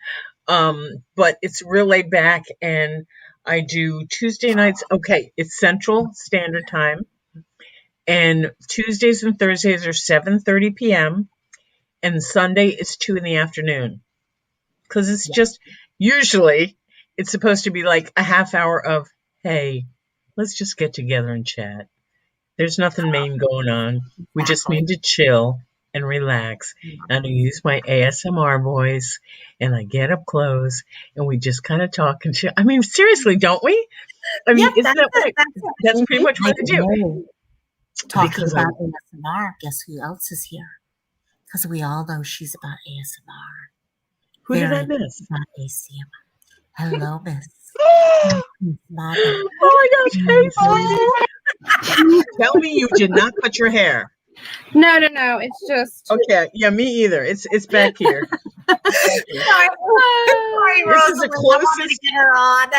But it's real laid back, and I do Tuesday nights. Okay, it's Central Standard Time, and Tuesdays and Thursdays are 7:30 p.m. and Sunday is 2 in the afternoon. Because it's just usually it's supposed to be like a half hour of, hey, let's just get together and chat. There's nothing main going on. We just need to chill and relax. And I use my ASMR voice, and I get up close, and we just kind of talk and chill. I mean, seriously, don't we? I mean, isn't that what that's pretty much what I do? Talking about ASMR, guess who else is here? Because we all know she's about ASMR. Who did I miss? About ASMR. Hello, Miss. Mama. Oh my gosh, hey, sweetie. Tell me you did not cut your hair. No. It's just. Okay, yeah, me either. It's back here. Sorry, This is the Rosalind. I wanted to closest. get her on.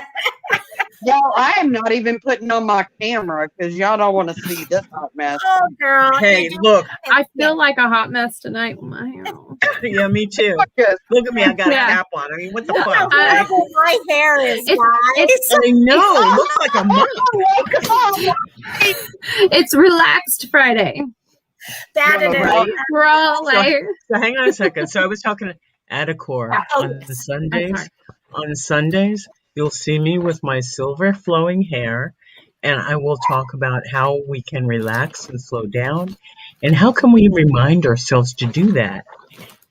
Y'all, I am not even putting on my camera because y'all don't want to see this hot mess. Oh, girl. Hey, you do- look. I feel like a hot mess tonight with my hair. Yeah, me too. Yes. Look at me. I got a Yeah. cap on. I mean, what the Look how fuck, right? horrible my hair is, It's- guys. I know. It looks like a mop. It's relaxed Friday. That it is. Right. We're all like, So hang on a second. So I was talking to Adacor Oh, on yes. Sundays. sorry. On Sundays, you'll see me with my silver flowing hair, and I will talk about how we can relax and slow down, and how can we remind ourselves to do that.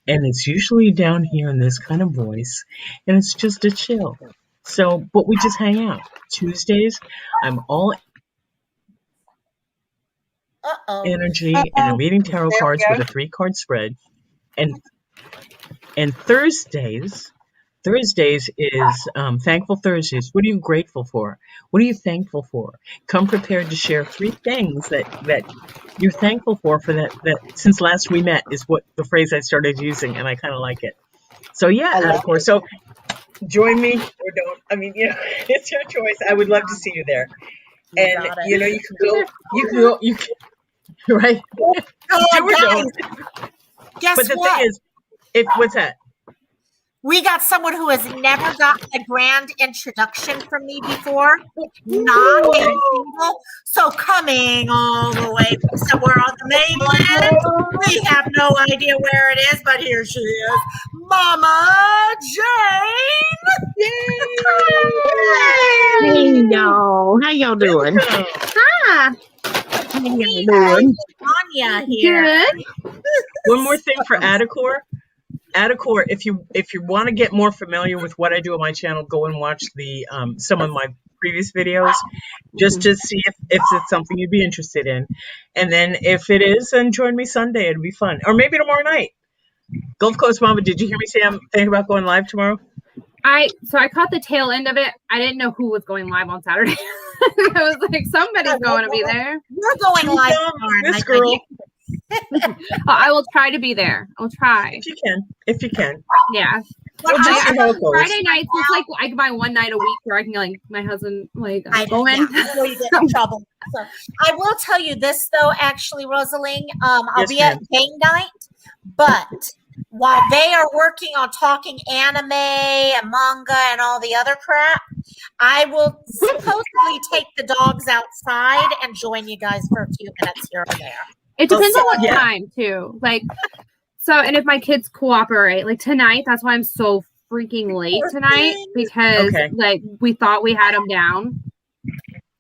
And it's usually down here in this kind of voice, and it's just a chill. So, but we just hang out. Tuesdays, I'm all Uh-oh. energy, and I'm reading tarot cards with a 3-card spread. And Thursdays is Thankful Thursdays. What are you grateful for? What are you thankful for? Come prepared to share 3 things that you're thankful for that since last we met is what the phrase I started using, and I kind of like it. So yeah, of course. So join me or don't. I mean, it's your choice. I would love to see you there. And got it. you can go, right? Oh, Do or guys, don't. guess But the what? thing is, what's that? We got someone who has never gotten a grand introduction from me before. Not a single. So coming all the way from somewhere on the mainland. We have no idea where it is, but here she is. Mama Jane. Hey y'all, how y'all doing? ah, How y'all Hey, doing? Anya here. good. One more thing for Adacor. Adacor, if you want to get more familiar with what I do on my channel, go and watch the some of my previous videos, just to see if it's something you'd be interested in. And then if it is, then join me Sunday. It'd be fun. Or maybe tomorrow night. Gulf Coast Mama, did you hear me say I'm thinking about going live tomorrow? I caught the tail end of it. I didn't know who was going live on Saturday. I was like, somebody's going to be there. We're going live tomorrow This night, girl, baby. I will try to be there. I'll try. if you can. Yeah. Well, We'll just I- see how it goes. Friday nights is like I can buy one night a week where I can like my husband like I go in. yeah, before you get in trouble. So I will tell you this though, actually, Rosalie. I'll Yes, be at game night, but while they are working on talking anime and manga and all the other crap, I will supposedly take the dogs outside and join you guys for a few minutes here or there. It depends on what Yeah. time too. Like so, and if my kids cooperate, like tonight, that's why I'm so freaking late tonight because Okay. like we thought we had them down,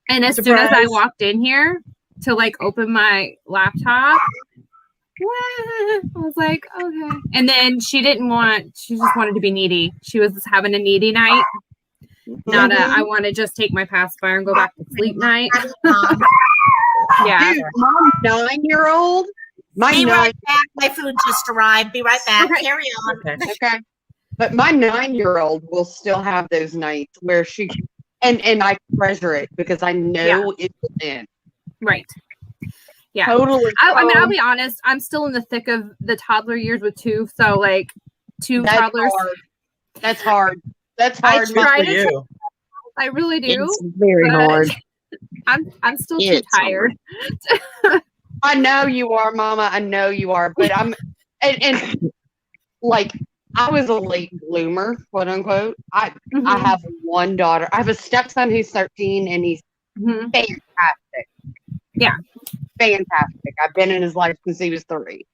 and as soon as I Surprise. walked in here to like open my laptop, I was like, okay. And then she just wanted to be needy. She was just having a needy night. Not a I want to just take my pacifier and go back to sleep night. Yeah. Dude, my 9-year-old, my Be 9, right back. My food just arrived. Be right back. Okay. Carry on. Okay. okay, but my 9-year-old will still have those nights where she, and I treasure it because I know it's in. Right. Yeah. Totally. I mean, I'll be honest. I'm still in the thick of the toddler years with 2. So like 2 That's toddlers. hard. That's hard. That's I hard. try For to- you. I really do. It's very but hard. I'm still too It's tired. I know you are, Mama. I know you are, but I'm, and like I was a late bloomer, quote unquote. I have one daughter. I have a stepson who's 13, and he's Mhm. fantastic. Yeah. Fantastic. I've been in his life since he was 3.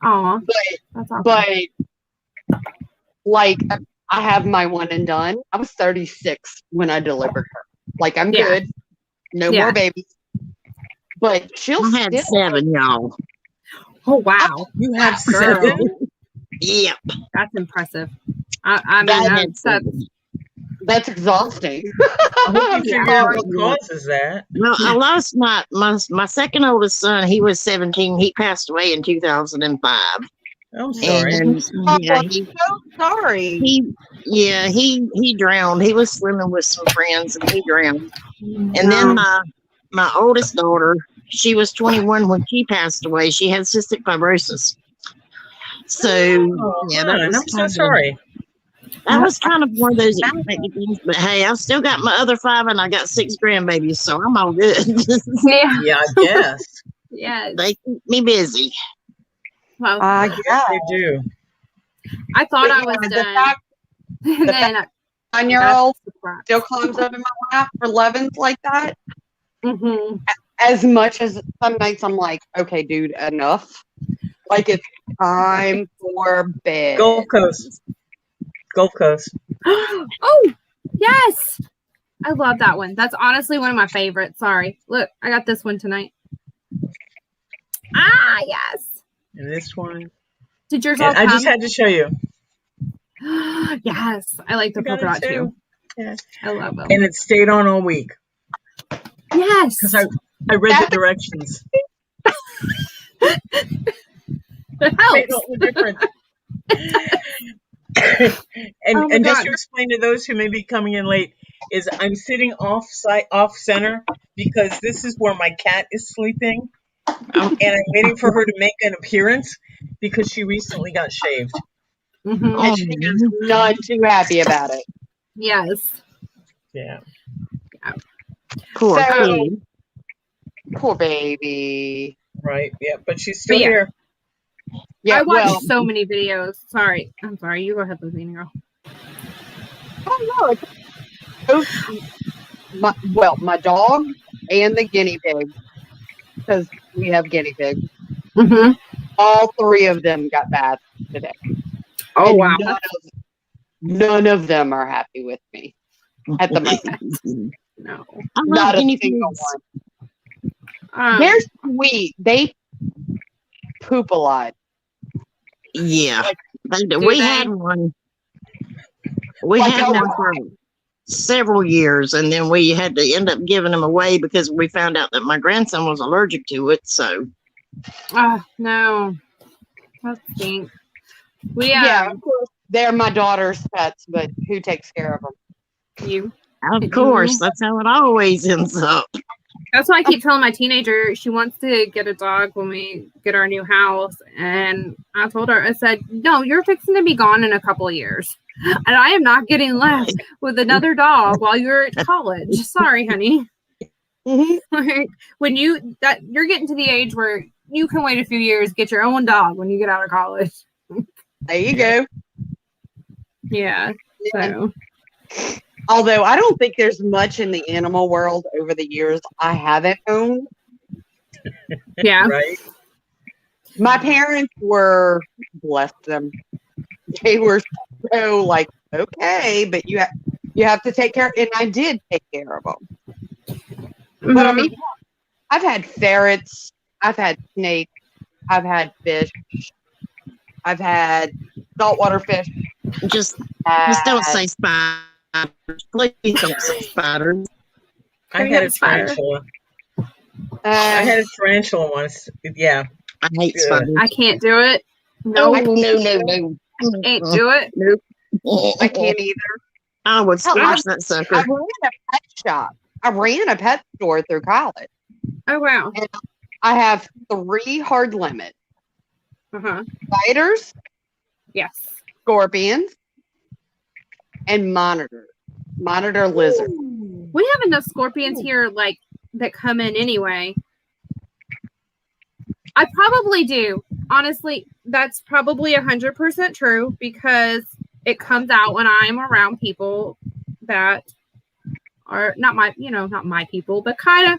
Aw, But that's awesome. but like I have my one and done. I was 36 when I delivered her. Like I'm Yeah. good. No Yeah. more babies. But she'll I had still 7, y'all. Oh wow, You have Girl. 7? Yep. that's impressive. I mean, I had that's 7. that's exhausting. I hope you Yeah. figure out what causes that. Well, I lost my second oldest son. He was 17. He passed away in 2005. I'm sorry. And Oh, yeah, I'm so sorry. he drowned. He was swimming with some friends and he drowned. And then No. my oldest daughter, she was 21 when she passed away. She had cystic fibrosis. So Oh, yeah, hon, I'm so sorry. that was kind of one of those expected things. But hey, I've still got my other 5 and I got 6 grandbabies, so I'm all good. Yeah. Yeah, I guess. Yes. They keep me busy. Well, Yeah. They do. I thought I was The done. fact And then I 9-year-old got still climbs up in my lap for 11s like that. Mm-hmm. As much as some nights I'm like, okay, dude, enough. Like it's time for bed. Gulf Coast. Gulf Coast. Oh, yes. I love that one. That's honestly one of my favorites. Sorry. Look, I got this one tonight. Ah, yes. And this one. Did yours all And I come? just had to show you. Yes. I like the I got polka it dot too. Yeah. I love them. And it stayed on all week. Yes. Because I read the directions. It Made helps. all the difference. Oh my and just God. to explain to those who may be coming in late, is I'm sitting off center because this is where my cat is sleeping, and I'm waiting for her to make an appearance because she recently got shaved. Mm-hmm. And she is not too happy about it. Yes. Yeah. Poor So- kid. Poor baby. Right. Yeah. But she's still But yeah. here. Yeah, I watched well, so many videos. Sorry. I'm sorry. You go ahead, Lizzie girl. oh no, my dog and the guinea pig, because we have guinea pigs. Mm-hmm. All 3 of them got baths today. Oh, And wow. none of them are happy with me at the moment. No. I love Not a guinea single pigs. one. They're sweet. They poop a lot. Yeah. Do We they? had one. We Like had how- one for several years, and then we had to end up giving them away because we found out that my grandson was allergic to it. So Oh, no. That stinks. We, Yeah, of course, they're my daughter's pets, but who takes care of them? you. of course, that's how it always ends up. That's why I keep telling my teenager she wants to get a dog when we get our new house. And I told her, I said, no, you're fixing to be gone in a couple of years. And I am not getting left with another dog while you're at college. Sorry, honey. Mm-hmm. Like, when you're getting to the age where you can wait a few years, get your own dog when you get out of college. There you go. Yeah. So Although I don't think there's much in the animal world over the years I haven't owned. yeah. Right. My parents were, bless them, they were so like, okay, but you have to take care, and I did take care of them. But I mean, I've had ferrets, I've had snakes, I've had fish, I've had saltwater fish. Just don't say spiders. Please don't say spiders. I Have you had had a a spider? tarantula. I had a tarantula once. Yeah. I hate Yeah. spiders. I can't do it. No, No, no. can't do it. I can't either. I would squash that I sucker. ran a pet shop. I ran a pet store through college. Oh wow. I have 3 hard limits: Uh-huh. spiders, Yes. scorpions, and monitor lizard. We have enough scorpions here, like, that come in anyway. I probably do. Honestly, that's probably 100% true because it comes out when I'm around people that are not my people, but kind of,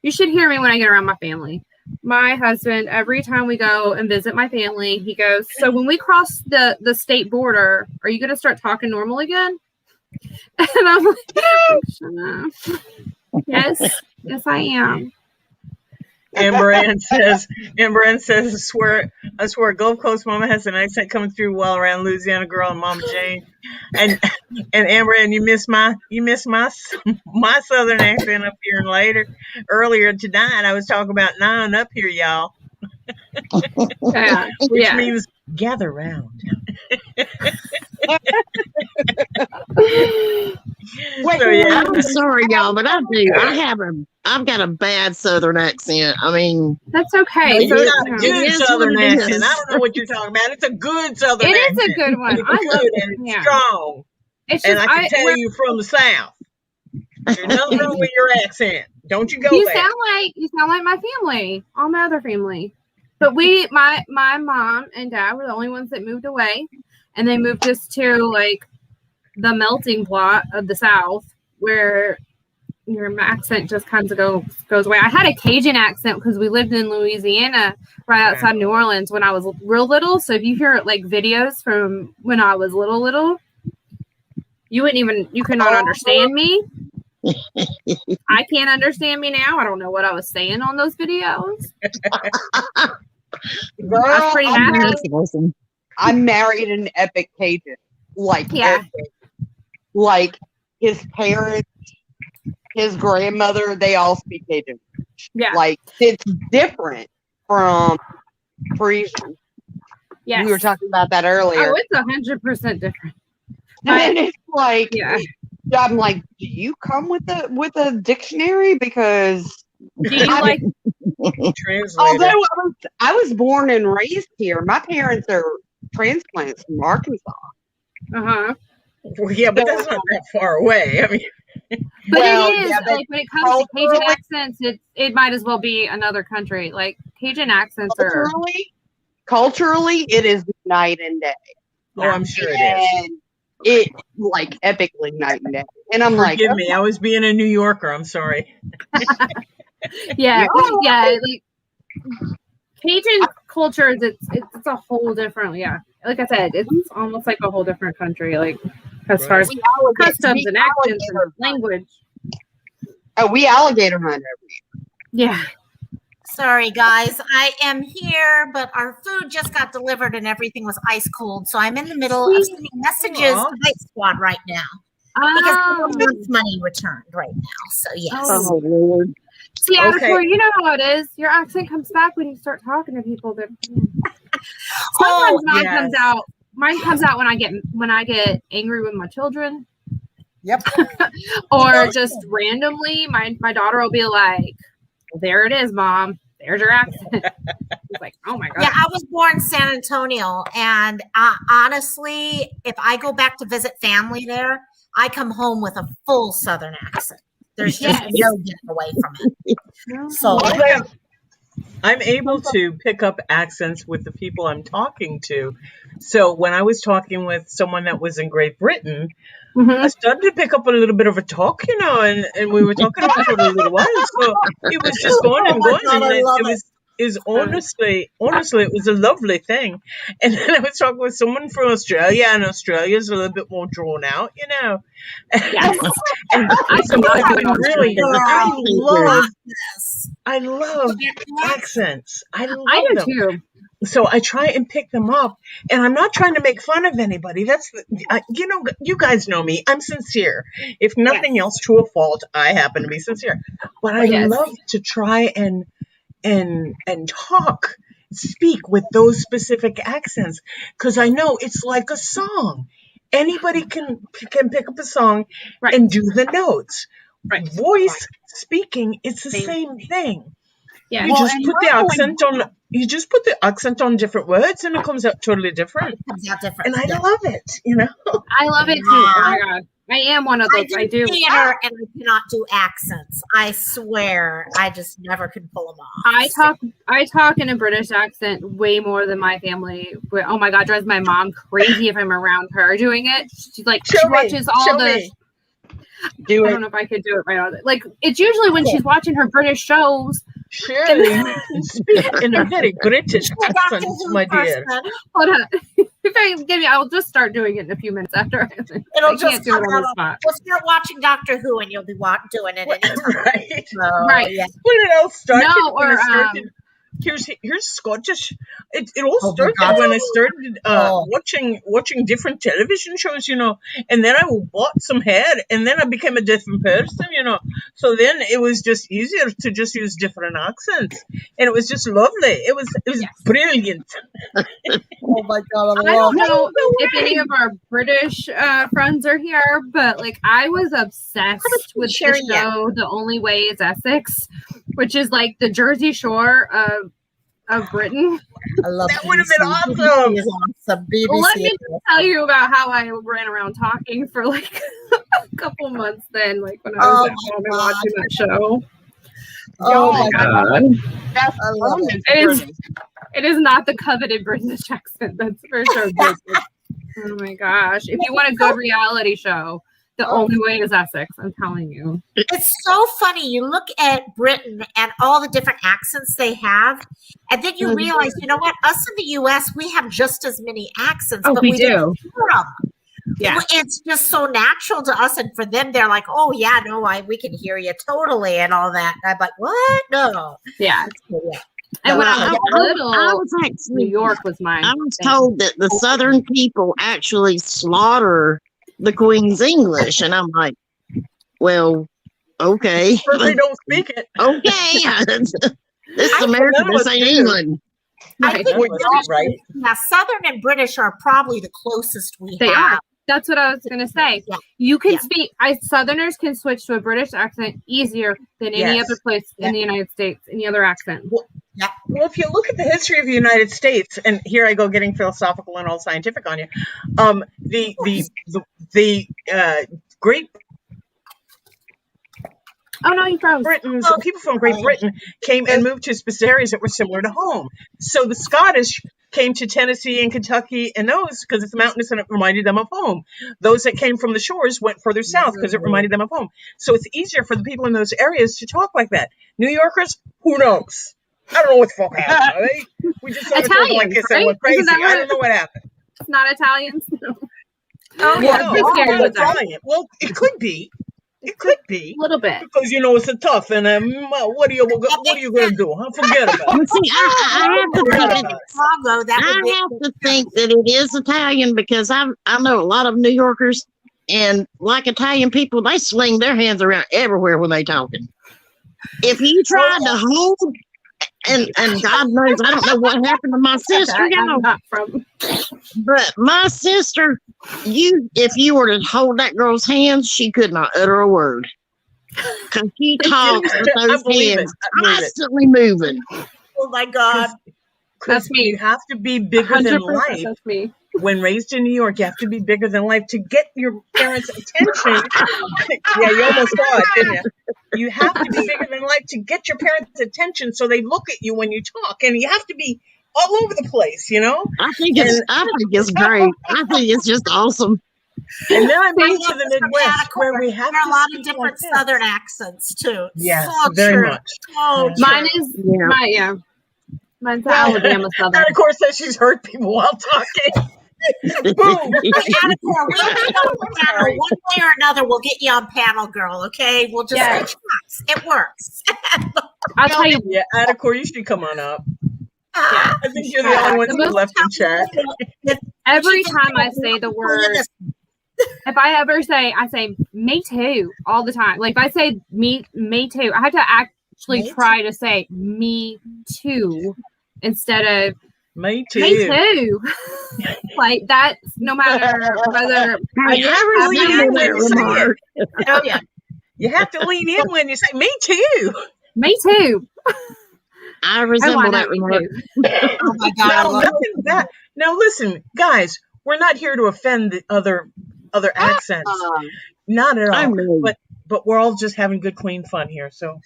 you should hear me when I get around my family. My husband, every time we go and visit my family, he goes, so when we cross the state border, are you going to start talking normal again? And I'm like, shut up. Yes, I am. Amber Ann says, I swear, Gulf Coast Mama has an accent coming through well around Louisiana girl and Mama Jane. And Amber Ann, you miss my Southern accent up here and earlier tonight. I was talking about 9 up here, y'all. Yeah. which Yeah. means gather round. So yeah, I'm sorry, y'all, but I've got a bad Southern accent. I mean, That's okay. you So, got a you know, good it is Southern what it accent. I is. don't know what you're talking about. It's a good Southern it accent. is a good one. It's I love good it. and it's Yeah. strong. It's And just, I can tell where you from the South. There's nothing wrong with your accent. Don't you go you there. sound like my family, all my other family. But my mom and dad were the only ones that moved away, and they moved us to like the melting pot of the South, where your accent just kind of goes away. I had a Cajun accent because we lived in Louisiana, right outside New Orleans, when I was real little. So if you hear like videos from when I was little, you could not understand me. I can't understand me now. I don't know what I was saying on those videos. Girl, I was pretty happy. That's awesome. I married an epic Cajun. Like, Yeah. epic. Like, his parents, his grandmother, they all speak Cajun. Yeah. Like, it's different from Parisian. Yes. We were talking about that earlier. Oh, it's 100% different. And it's like, Yeah. I'm like, do you come with a dictionary? Because Do you like? Translator. although I was born and raised here, my parents are transplants from Arkansas. Uh-huh. Well, yeah, but that's not that far away. I mean, But Well, it is yeah, but like when it comes to Cajun culturally- accents, it might as well be another country. Like Cajun accents are. Culturally, it is night and day. oh, I'm sure it is. And it like epically night and day. And I'm like, Forgive me, I was being a New Yorker. I'm sorry. Yeah, Yeah. yeah. Like Cajun culture is it's a whole different. Yeah, like I said, it's almost like a whole different country. Like as far as customs and accents and language. Oh, we alligator hunt every year. Yeah. Sorry, guys. I am here, but our food just got delivered and everything was ice cold. So I'm in the middle of sending messages Aw. to Bite Squad right now because Oh. month's money returned right now. So yes. Oh Lord. See, Okay. Attitude, you know how it is. Your accent comes back when you start talking to people. That Oh, sometimes mine yes. comes out. Mine comes out when I get angry with my children. Yep. Or just randomly, my daughter will be like, well, "There it is, Mom. There's your accent." She's like, "Oh my god." Yeah, I was born in San Antonio, and honestly, if I go back to visit family there, I come home with a full Southern accent. There's just Yes. no getting away from it. So I'm able to pick up accents with the people I'm talking to. So when I was talking with someone that was in Great Britain, I started to pick up a little bit of a talk, and we were talking about it for a little while. So it was just going and Oh my going, God, and I love it was honestly, it was a lovely thing. And then I was talking with someone from Australia, and Australia's a little bit more drawn out, Yes. And so I love accents. I love I do them. too. So I try and pick them up, and I'm not trying to make fun of anybody. That's you guys know me. I'm sincere. If nothing else, to a fault, I happen to be sincere. But I love to try and speak with those specific accents, because I know it's like a song. Anybody can pick up a song and do the notes. Right. Voice speaking, it's the same thing. Yeah. You just put the accent on. You just put the accent on different words, and it comes out totally different. comes out different. And I Yeah. love it. I love it too. Oh my god. I am one of those. I do. Theater, and I cannot do accents. I swear, I just never could pull them off. I talk in a British accent way more than my family. Oh my god, drives my mom crazy if I'm around her doing it. She's like, she watches all the. I don't know if I could do it right on. Like, it's usually when she's watching her British shows. Surely you can speak in a very British accent, my dear. Hold on. If I give you, I'll just start doing it in a few minutes after. It'll I just can't do it come on the out. spot. We'll start watching Doctor Who, and you'll be doing it anytime. Right. So, Right. Yeah. When it all started, No, or here's Scottish. It all Oh my started God. when I started Oh. watching different television shows, and then I bought some hair, and then I became a different person, So then it was just easier to just use different accents, and it was just lovely. It was Yes. brilliant. Oh my God. I don't know if any of our British friends are here, but like I was obsessed with the sharing it. show The Only Way is Essex, which is like the Jersey Shore of Britain. I love That would have been BBC. awesome. BBC is awesome. BBC. Let me is awesome. tell you about how I ran around talking for like a couple months then, like when I was at home and God. watching that show. Oh my God. That's I love it. It is not the coveted British accent, that's for sure. Oh my gosh. If you want a good reality show, The Only Way is Essex, I'm telling you. It's so funny. You look at Britain and all the different accents they have, and then you realize, you know what? Us in the U.S., we have just as many accents, Oh, but we we do. don't hear them. Yeah. It's just so natural to us, and for them, they're like, "Oh yeah, no, we can hear you totally," and all that. And I'm like, "What? No." Yeah. Yeah. And when I was little, I was actually New York was mine. I was told that the Southern people actually slaughter the Queen's English, and I'm like, well, okay, They don't speak it. okay. This is I America, know this it ain't too. England. I Right. think Well, British, right. yeah, Southern and British are probably the closest we They have. are. That's what I was going to say. Yeah. You can Yeah. speak, Southerners can switch to a British accent easier than any Yes. other place in the United States, any other accent. Well, if you look at the history of the United States, and here I go getting philosophical and all scientific on you, the Great Oh, no, you froze. Britons, people from Great Britain came and moved to specific areas that were similar to home. So the Scottish came to Tennessee and Kentucky and those because it's mountainous and it reminded them of home. Those that came from the shores went further south because it reminded them of home. So it's easier for the people in those areas to talk like that. New Yorkers, who knows? I don't know what the fuck happened. Right? We just started talking like this and went crazy. Isn't that I don't know what happened. It's not Italians. Oh Yeah, No, be it's scared not with that. Italian. Well, it could be. It could be. A little bit. Because it's a tough, and what are you going to do? Huh? Forget about it. Well, see, I have to Forget think, about it. Chicago, that would I be have to think that it is Italian because I know a lot of New Yorkers, and like Italian people, they sling their hands around everywhere when they talking. If you try to hold, and God knows, I don't know what happened to my sister, I'm not from. but my sister, if you were to hold that girl's hands, she could not utter a word. Because she talks with I those believe it. hands I believe it. constantly moving. oh my God. That's me. You have to be bigger than 100% life. that's me. When raised in New York, you have to be bigger than life to get your parents' attention. Yeah, you almost saw it, didn't you? You have to be bigger than life to get your parents' attention so they look at you when you talk. And you have to be all over the place, I think it's great. I think it's just awesome. And then I I moved to love the this from Midwest where we have There are to a lot speak of different like this. Southern accents too. Yes, so very true. much. So true. Mine is, Yeah. mine's Alabama Southern. And of course, that she's hurt people while talking. Boom. Anna, we'll get you on panel. One way or another, we'll get you on panel, girl. Okay, we'll just Yes. it works. I'll tell you, Yeah, Adacor, you should come on up. Ah, I think you're the only one who left in chat. every time I say the word, if I ever say, I say me too all the time. Like if I say me too, I have to actually Me try to say me too instead of Me too. me too. Like that's no matter whether I lean remember in that when you say remark. oh yeah. You have to lean in when you say me too. me too. I I resemble want that me remark. too. Oh my God. I No, love nothing that. Now listen, guys, we're not here to offend the other accents. Not at I all. know. But we're all just having good, clean fun here. So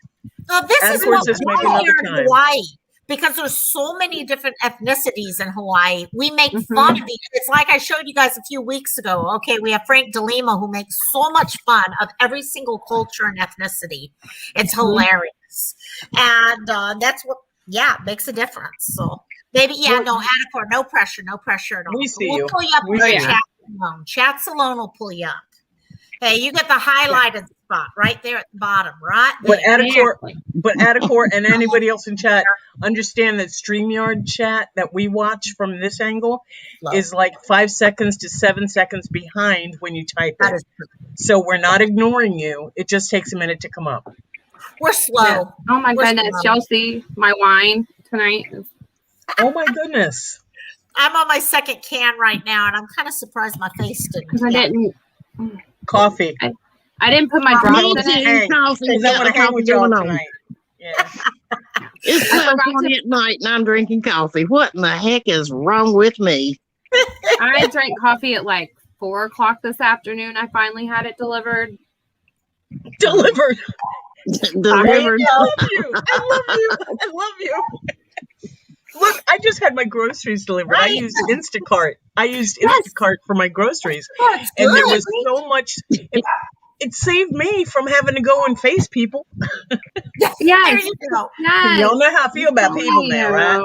this And is of course, what there's we maybe do another here in time. Hawaii. Because there's so many different ethnicities in Hawaii. We make Mhm. fun of each. It's like I showed you guys a few weeks ago. Okay, we have Frank DeLima who makes so much fun of every single culture and ethnicity. It's hilarious. And that's what, makes a difference. So maybe, Adacor, no pressure at all. We see We'll you. pull you up We in the see you. chat alone. Chats alone will pull you up. Hey, you get the highlighted spot right there at the bottom, right? But there. Adacor and anybody else in chat, understand that StreamYard chat that we watch from this angle is like 5 seconds to 7 seconds behind when you type That it. is true. So we're not ignoring you. It just takes a minute to come up. We're slow. Yeah. Oh my We're goodness, slow. y'all see my wine tonight? Oh my goodness. I'm on my second can right now, and I'm kind of surprised my face didn't. Because I didn't. Coffee. I didn't put my Me drops in too. it. Hey, Coffee. because I want to hang with y'all tonight. Yeah. It's I forgot 12:20 at night and I'm drinking coffee. What in the heck is wrong with me? I drank coffee at like 4 o'clock this afternoon. I finally had it delivered. Delivered. Delivered. I love you. I love you. Look, I just had my groceries delivered. I used Instacart. Instacart for my groceries. That's And there good. was so much. It saved me from having to go and face people. There Yes. you go. Yes. Y'all know how I feel about people now, right?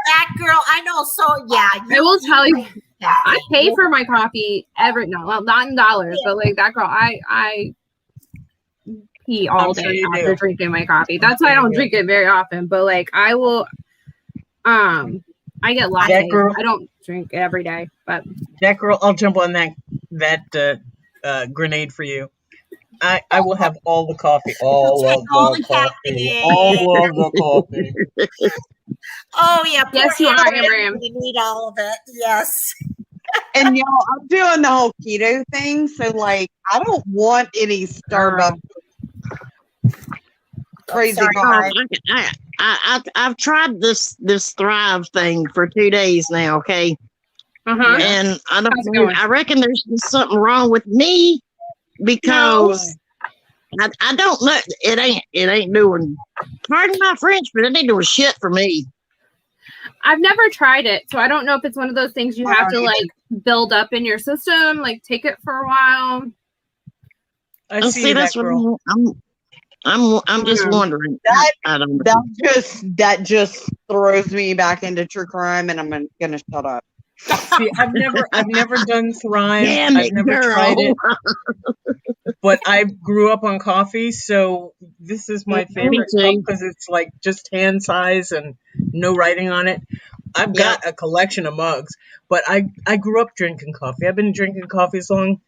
That girl, I know. So yeah, I will tell you, Yeah. I pay for my coffee not in dollars, but like that girl, I pee all I'm day sure you after do. drinking my coffee. That's why I don't drink it very often. But like I will, I get lattes. girl- I don't drink it every day, but That girl, I'll jump on that grenade for you. I will have all the coffee. All Take of all the the coffee. caffeine. All of the coffee. Oh yeah. poor Yes, you are, Amber. Abraham. We need all of it. Yes. And y'all, I'm doing the whole keto thing, so like I don't want any Starbucks. Crazy Sorry, guy. I've tried this Thrive thing for 2 days now. Okay, uh-huh. and I don't. How's it going? I reckon there's something wrong with me because I don't know. It ain't doing. Pardon my French, but it ain't doing shit for me. I've never tried it, so I don't know if it's one of those things you have to like build up in your system, like take it for a while. I Oh, see that that's girl. what I'm just wondering. That- I don't know. That just throws me back into true crime, and I'm gonna shut up. See, I've never done Thrive. Damn I've it, never girl. tried it. But I grew up on coffee, so this is my favorite too. cup because it's like just hand size and no writing on it. I've got a collection of mugs, but I grew up drinking coffee. I've been drinking coffee as long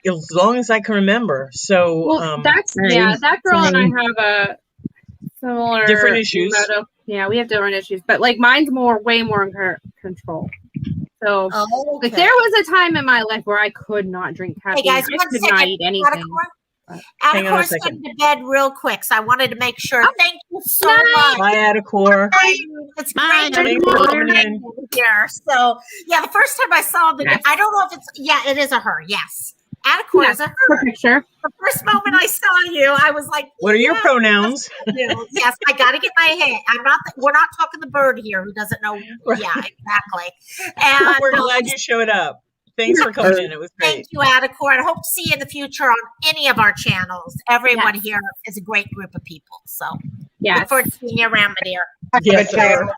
as I can remember. So Well, that girl and I have a similar different issues. motto. Yeah, we have different issues, but like mine's way more in control. So, Oh, like, there was a time in my life where I could not drink caffeine. Hey guys, I one could second. not eat anything. Hang on a Atticor's second. getting to bed real quick, so I wanted to make sure. Thank you so Nice. much. Bye, Attacor. It's Bye, great to Thanks for be coming in. here. So yeah, the first time I saw the, Yes. I don't know if it's it is a her. Yes, Atticor is a For her. picture. The first moment I saw you, I was like, What are your yes, pronouns? yes, I got to get my head. We're not talking the bird here who doesn't know. Right. Yeah, exactly. And We're glad you showed up. Thanks for coming in. It was great. thank you, Atticor, and hope to see you in the future on any of our channels. Everyone Yes. here is a great group of people. So Yes. look forward to seeing you around, my dear. Yes, sir.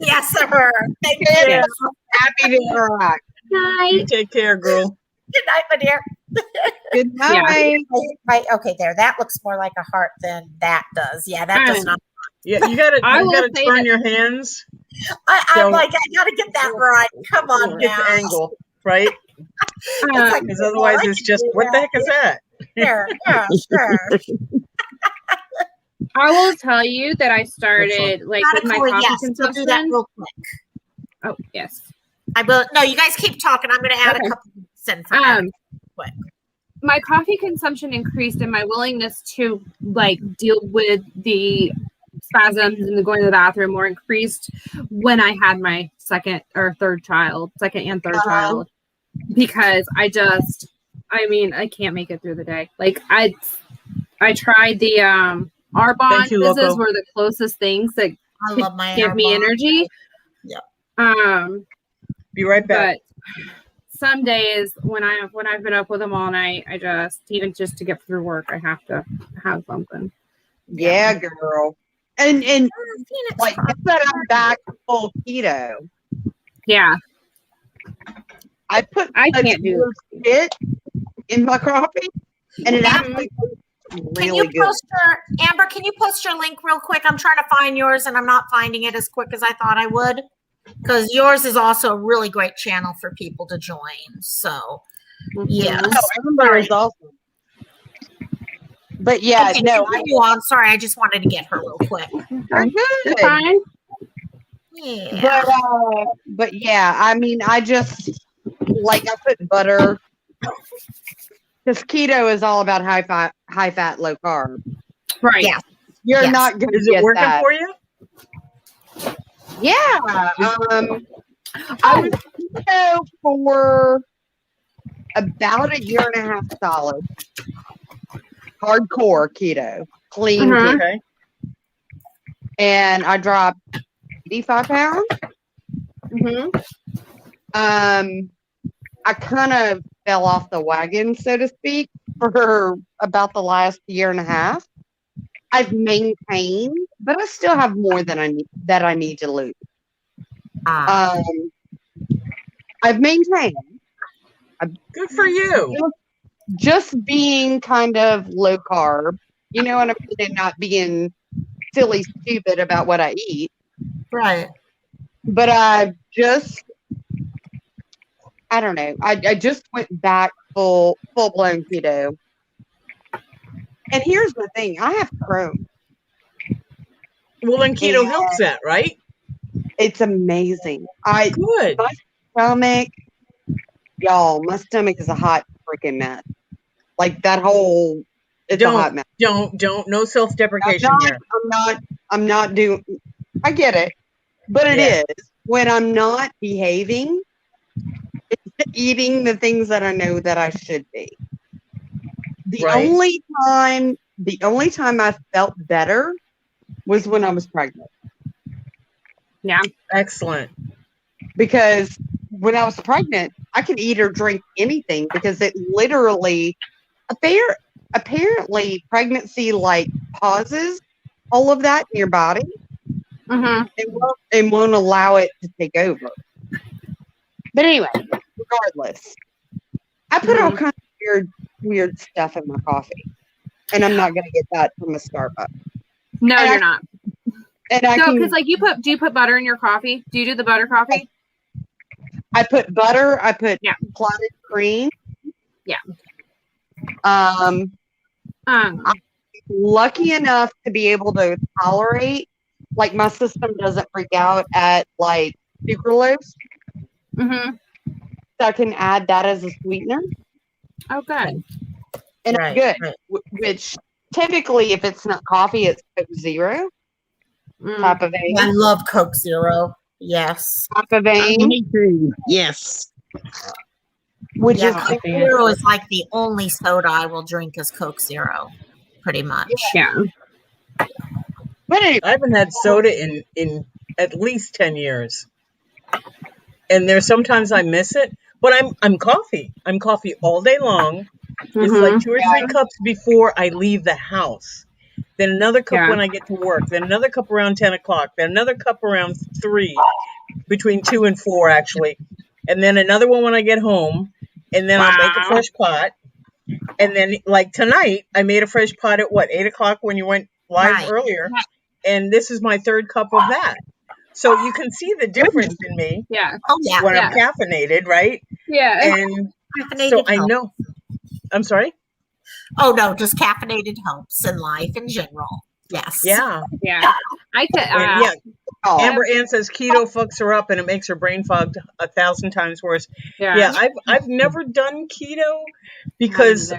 Yes, sir. Thank you. Yes. Happy to interact. You Night. take care, girl. Good night, my dear. Good night. Right, okay, there. That looks more like a heart than that does. Yeah, that does not. Yeah, you gotta I will say turn that- your hands. I'm like, I gotta get that right. Come on Get the now. angle, right? like- Because otherwise it's just, what the heck is that? Sure, yeah, sure. I will tell you that I started like with my Atticor, coffee yes, we'll do that consumption. real quick. Oh, yes. I will. No, you guys keep talking. I'm going to add Okay. a couple in for that. Quick. My coffee consumption increased and my willingness to like deal with the spasms and the going to the bathroom more increased when I had my second and third child, because I can't make it through the day. Like I tried the Arbonne. Thank you, This Loco. were the closest things that I love my give me Arbonne. energy. Yeah. Be right back. But some days when I've been up with them all night, I just to get through work, I have to have something. Yeah, girl. And like I said, I'm back full keto. Yeah, I put I such can't do shit in my coffee, and it Amber, actually tastes can really you good. post your Amber? Can you post your link real quick? I'm trying to find yours, and I'm not finding it as quick as I thought I would. Because yours is also a really great channel for people to join. So, yes. No, Amber is awesome. But yeah, Okay, no, continue on. Sorry, I just wanted to get her real quick. you're good. Fine. Yeah. But yeah, I mean, I just like I put butter because keto is all about high fat, low carb. Right. Yeah. You're Yes. not going Is to it get working that. for you? Yeah. I was keto for about a year and a half solid. Hardcore keto, clean keto. Okay. And I dropped 85 pounds. I kind of fell off the wagon, so to speak, for about the last year and a half. I've maintained, but I still have more than I need to lose. I've maintained. Good for you. Just being kind of low carb, you know what I mean, and not being silly stupid about what I eat. Right. But I don't know. I just went back full blown keto. And here's the thing: I have Crohn's. Well, then keto And helps that, right? it's amazing. Good. My stomach, y'all. My stomach is a hot freaking mess. Like that whole, it's a hot mess. Don't. No self-deprecation here. I'm not doing. I get it, but it is when I'm not behaving, eating the things that I know that I should be. The only time I felt better was when I was pregnant. Yeah. Excellent. Because when I was pregnant, I could eat or drink anything because it literally, apparently pregnancy like pauses all of that in your body and won't allow it to take over. But anyway, regardless, I put all kinds of weird stuff in my coffee, and I'm not going to get that from a Starbucks. No, And you're not. And I No, because like do you put butter in your coffee? Do you do the butter coffee? I put butter. I put clotted cream. Yeah. I'm lucky enough to be able to tolerate, like my system doesn't freak out at like sucralose. So I can add that as a sweetener. Oh, good. And it's good. Right. Which typically, if it's not coffee, it's Coke Zero. Top of vein. I love Coke Zero. Yes. Top of vein. Me too. Yes. Which is Coke Zero is like the only soda I will drink is Coke Zero, pretty much. Yeah. But anyway, I haven't had soda in at least 10 years. And there's sometimes I miss it, but I'm coffee. I'm coffee all day long. It's like 2 or 3 cups before I leave the house. Then another cup when I get to work. Then another cup around 10 o'clock. Then another cup around 3, between 2 and 4 actually. And then another one when I get home. And then I'll make a fresh pot. And then like tonight, I made a fresh pot at 8 o'clock when you went live earlier. And this is my 3rd cup of that. So you can see the difference in me. Yeah. Oh, yeah. When I'm caffeinated, right? Yeah. And caffeinated so I helps. know. I'm sorry? Oh, no, just caffeinated helps in life in general. Yes. Yeah. Yeah. I could. Amber Ann says keto fucks her up and it makes her brain fogged 1,000 times worse. Yeah. I've never done keto because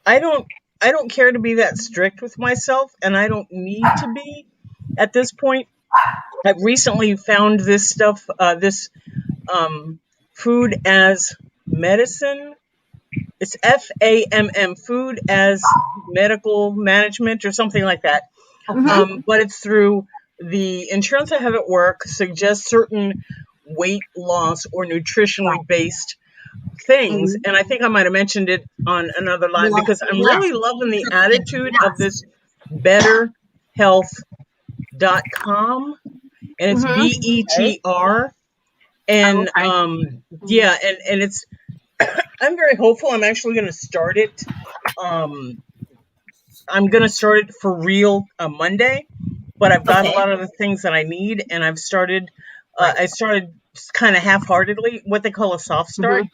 I don't care to be that strict with myself, and I don't need to be at this point. I've recently found this stuff, food as medicine. It's FAMM, food as medical management or something like that. But it's through the insurance I have at work suggests certain weight loss or nutritionally based things. And I think I might have mentioned it on another line because I'm really loving the attitude of this betterhealth.com. And it's BETR. And and I'm very hopeful. I'm actually going to start it. I'm going to start it for real Monday, but I've got a Okay. lot of the things that I need, and I've started. Right. I started kind of half-heartedly, what they call a soft start,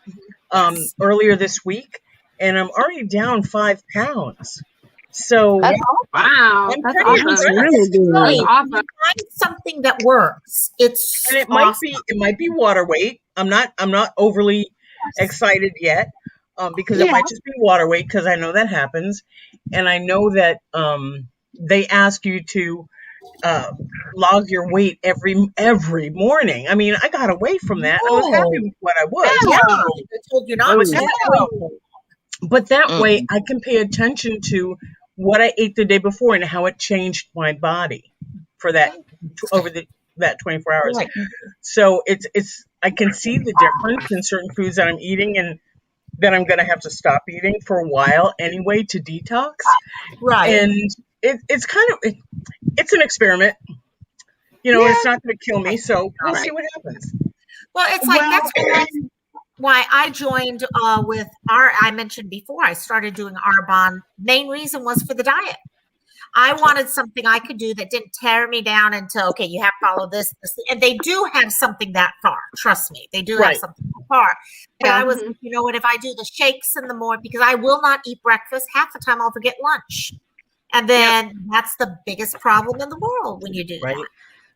Yes. earlier this week, and I'm already down 5 pounds. So That's Wow, I'm that's pretty awesome. That's impressed. really That's good. Right. awesome. You find something that works. It's And awesome. it might be water weight. I'm not overly excited yet, because it yeah. might just be water weight, because I know that happens, and I know that they ask you to uh, log your weight every morning. I mean, I got away from that, and I was happy Oh, with what I was. yeah. I told you not But to. that way, Mm. I can pay attention to what I ate the day before and how it changed my body for that over that 24 hours. Right. So it's I can see the difference in certain foods that I'm eating and that I'm going to have to stop eating for a while anyway to detox. Right. And it's kind of it's an experiment. Yeah. It's not going to kill me, so we'll see Right. what happens. Well, it's like Well, that's why I joined with I mentioned before, I started doing Arbonne. Main reason was for the diet. I wanted something I could do that didn't tear me down into, okay, you have to follow this. And they do have something that far. Trust me, they do have Right. something that far. But Yeah. I was, you know what, if I do the shakes in the morning, because I will not eat breakfast, half the time I'll forget lunch. And then that's the biggest problem in the world when you do Right. that.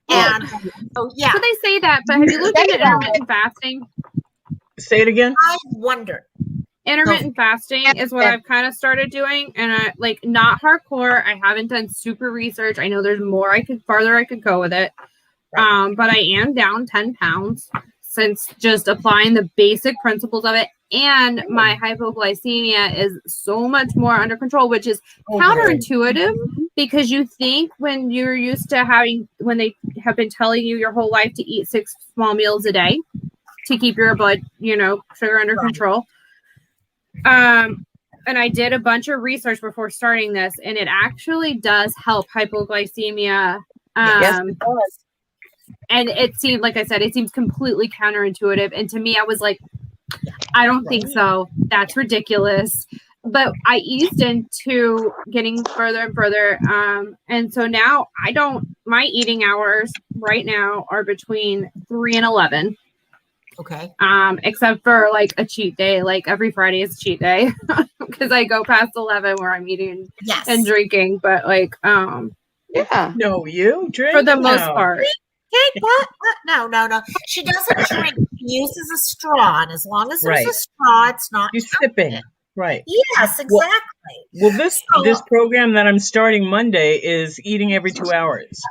Yeah. And so, yeah, So they say that, but have you looked into intermittent fasting? Say it again. I wondered. Intermittent fasting is what I've kind of started doing, and I like not hardcore. I haven't done super research. I know there's more farther I could go with it. But I am down 10 pounds since just applying the basic principles of it. And my hypoglycemia is so much more under control, which is counterintuitive because you think when you're used to when they have been telling you your whole life to eat 6 small meals a day to keep your blood, sugar under control. And I did a bunch of research before starting this, and it actually does help hypoglycemia. Yes, it does. And it seemed, like I said, it seems completely counterintuitive. And to me, I was like, I don't think so. That's ridiculous. But I eased into getting further and further. And so now my eating hours right now are between 3 and 11. Okay. Except for like a cheat day, like every Friday is a cheat day because I go past 11 where I'm eating and drinking. But like, yeah. No, you drink for the most part. What? No. She doesn't drink. She uses a straw, and as long as there's a Right. straw, it's not. You're sipping. Right. Yes, exactly. Well, this program that I'm starting Monday is eating every 2 hours,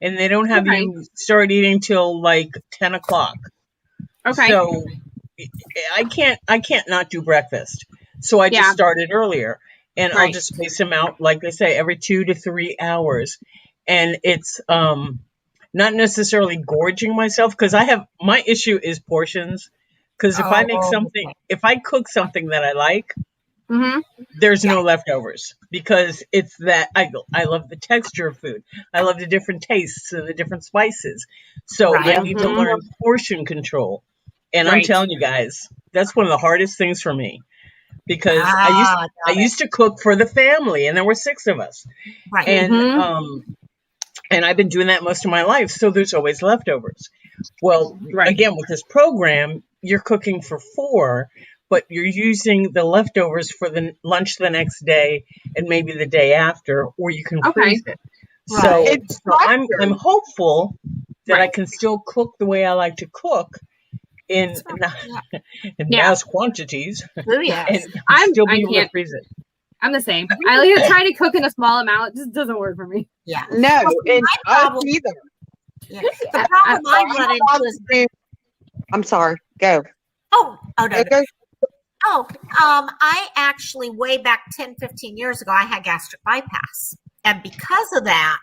and they don't have you start eating till like 10 o'clock. Okay. So I can't not do breakfast. So I just started earlier, and I'll just space them out, like they say, every 2 to 3 hours, and it's not necessarily gorging myself because my issue is portions. Because if I cook something that I like, there's no leftovers because it's that I love the texture of food. I love the different tastes and the different spices. So I need to learn portion control. And I'm telling you guys, that's one of the hardest things for me because I used to cook for the family, and there were 6 of us. Right. And I've been doing that most of my life, so there's always leftovers. Well, again, with this program, you're cooking for 4, but you're using the leftovers for the lunch the next day and maybe the day after, or you can freeze it. Right. So I'm hopeful that I can still cook the way I like to cook in mass quantities. Oh, yes. And still be able to freeze it. I'm the same. I like try to cook in a small amount. It just doesn't work for me. Yeah. No, and problem- us either. Yeah. The problem I run into is I'm sorry. Go. no. Okay. I actually way back 10, 15 years ago, I had gastric bypass. And because of that,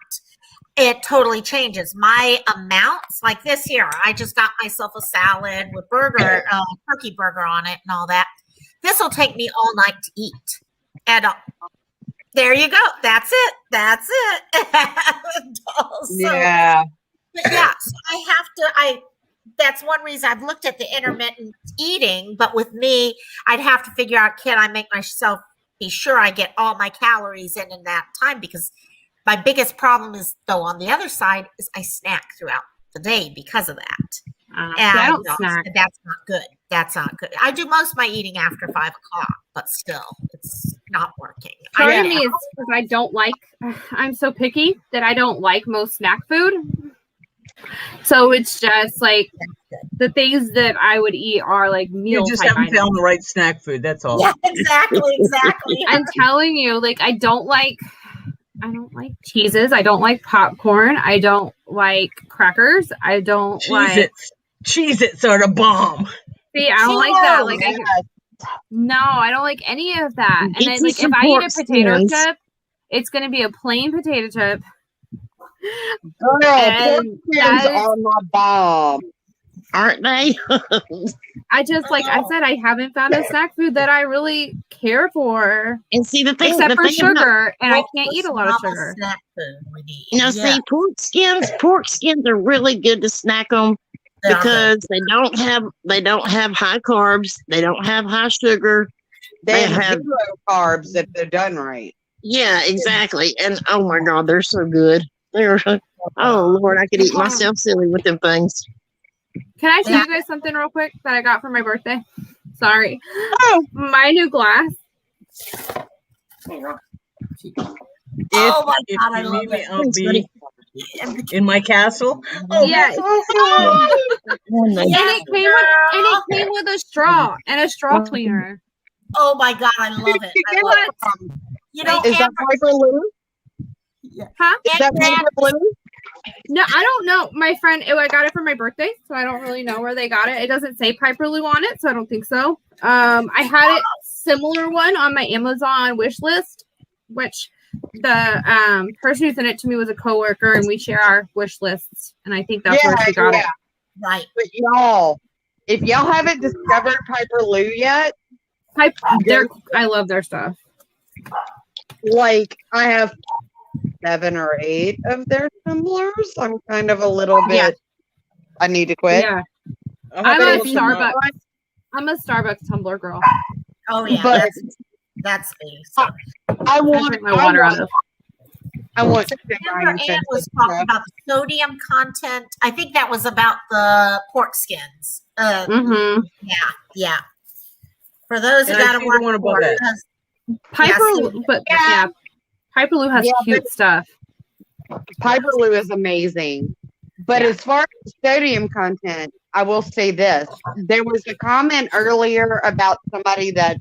it totally changes. My amounts, like this year, I just got myself a salad with turkey burger on it and all that. This will take me all night to eat. And there you go. That's it. Yeah. But yeah, so I have to, that's one reason I've looked at the intermittent eating, but with me, I'd have to figure out, can I make myself be sure I get all my calories in that time? Because my biggest problem is, though, on the other side, is I snack throughout the day because of that. I don't snack. That's not good. That's not good. I do most of my eating after 5 o'clock, but still, it's not working. Part of me is because I don't like, I'm so picky that I don't like most snack food. So it's just like the things that I would eat are like meal. You just haven't found the right snack food. That's all. Yeah, exactly. I'm telling you, like I don't like cheeses. I don't like popcorn. I don't like crackers. I don't like Cheez-Its are the bomb. See, I don't like that. Like no, I don't like any of that. And then like if I eat a potato chip, it's gonna be a plain potato chip. Pork skins are my bomb. Aren't they? I just, like I said, I haven't found a snack food that I really care for. And see the thing, except for sugar, and I can't eat a lot of sugar. Snack food see, pork skins are really good to snack on because they don't have high carbs, they don't have high sugar, they have 0 carbs if they're done right. Yeah, exactly. And oh my God, they're so good. They're oh Lord, I could eat myself silly with them things. Can I tell you guys something real quick that I got for my birthday? Sorry. Oh, my new glass. Oh my God, I love it. I'll be in my castle. Oh yeah. And it came with a straw and a straw cleaner. Oh my God, I love it. I love it. You know, is that Piper Lou? Huh? Is that Piper Lou? No, I don't know. My friend, I got it for my birthday, so I don't really know where they got it. It doesn't say Piper Lou on it, so I don't think so. I had a similar one on my Amazon wish list, which the person who sent it to me was a coworker, and we share our wish lists, and I think that's where she got it. Right. But y'all, if y'all haven't discovered Piper Lou yet, I love their stuff. Like, I have 7 or 8 of their tumblers. I'm kind of a little bit. I need to quit. Yeah, I'm a Starbucks tumbler girl. Oh yeah, but that's me. So. I want my water out of. I want. Amber Ann was talking about the sodium content. I think that was about the pork skins. Yeah. For those who got to watch pork, Piper Lou has cute stuff. Piper Lou is amazing. But as far as sodium content, I will say this. There was a comment earlier about somebody that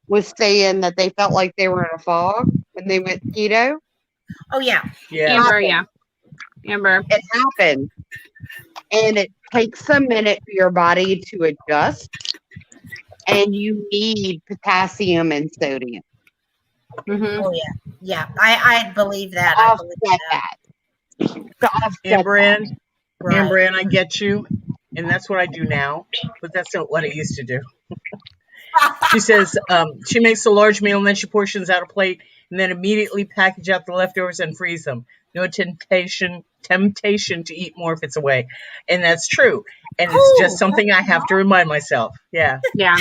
was saying that they felt like they were in a fog when they went keto. Oh, yeah. Amber. It happened. And it takes a minute for your body to adjust. And you need potassium and sodium. Mm-hmm. Oh, yeah. I believe that. Amber Ann, I get you. And that's what I do now. But that's not what I used to do. She says she makes a large meal and then she portions out a plate and then immediately package out the leftovers and freeze them. No temptation to eat more if it's away. And that's true. And it's just something I have to remind myself. Yeah. Yeah.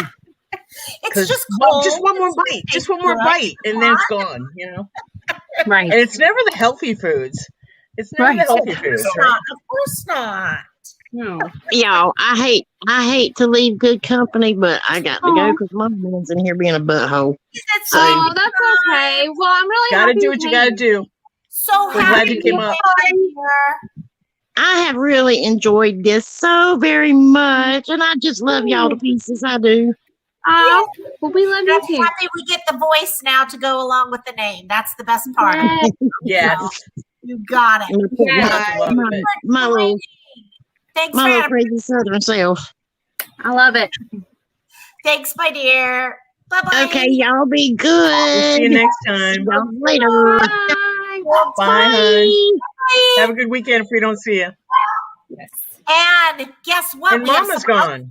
It's just cold. Just one more bite, and then it's gone, Right. And it's never the healthy foods. It's never the healthy foods. Of course not. No. Y'all, I hate to leave good company, but I got to go because my man's in here being a butthole. That's okay. Well, I'm really gotta happy do what you gotta do. So we're glad you came up. I have really enjoyed this so very much, and I just love y'all to pieces. I do. Oh, well, we love you too. Happy we get the voice now to go along with the name. That's the best part. Yes. You got it. Yeah. My little Thanks, crazy southern self. I love it. Thanks, my dear. Bye-bye. Okay, y'all be good. We'll see you next time. See y'all later. Bye. Bye. Have a good weekend if we don't see you. Yes. And guess what? And Mama's gone.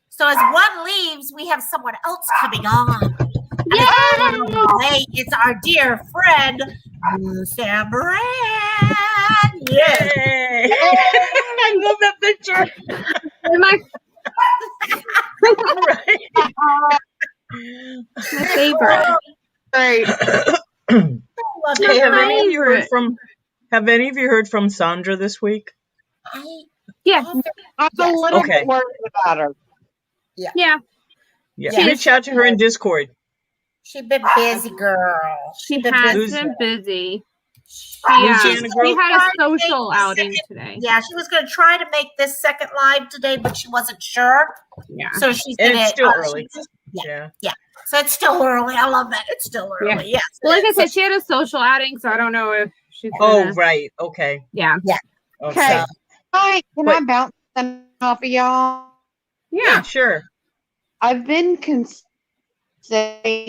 So as one leaves, we have someone else coming on. Hey, it's our dear friend, Amber Ann. Yes. Yay! I love that picture. My, Right. my favorite. Great. Love Hey, it. have any of you heard Favorite. from Sandra this week? I Yeah. often- I'm a Yes. little Okay. bit worried about her. Yeah. Yeah. Yes. Reach out to her in Discord. She been busy, girl. She been has busy. been busy. Louisiana She girl. had a social outing today. Yeah, she was going to try to make this second live today, but she wasn't sure. Yeah. So she's And going it's to. still early. yeah. Yeah. So it's still early. I love that. It's still early. Yeah. Yes. Well, like I it is. said, she had a social outing, so I don't know if she's Oh, gonna. right. Okay. Yeah. Okay. So, Hi, can But- I bounce something off of y'all? Yeah. Sure. I've been considering.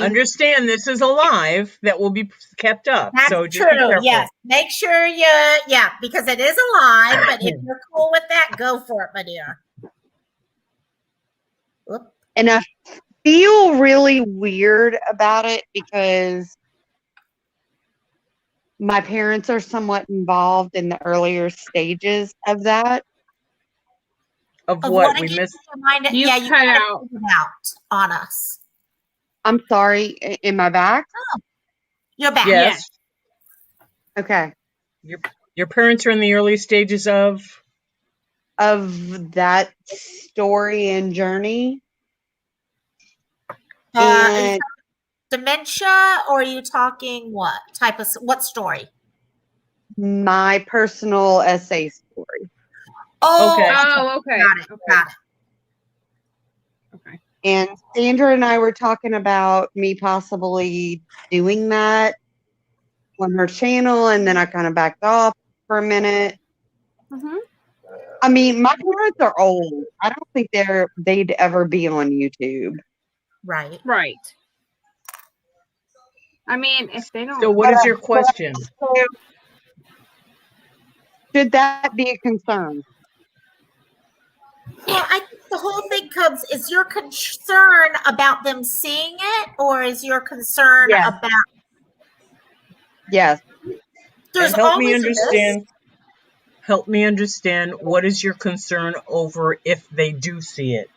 Understand this is a live that will be kept up. that's So just be true. careful. Yes. Make sure because it is a live, but if you're cool with that, go for it, my dear. Whoop. And I feel really weird about it because my parents are somewhat involved in the earlier stages of that. Of Of what what we again? missed. You you cut gotta out. put it out on us. I'm sorry, in my back? You're back. Yes. Okay. Your parents are in the early stages of. Of that story and journey. Is And dementia, or are you talking what story? my personal essay story. Oh, Okay. Oh, okay. got it. Got it. Okay. And Sandra and I were talking about me possibly doing that on her channel, and then I kind of backed off for a minute. Mm-hmm. I mean, my parents are old. I don't think they'd ever be on YouTube. Right. Right. I mean, if they don't. So what is your question? So, should that be a concern? Well, I think the whole thing is your concern about them seeing it, or is your concern Yes. about Yes. there's And help me always a risk. understand. Help me understand what is your concern over if they do see it.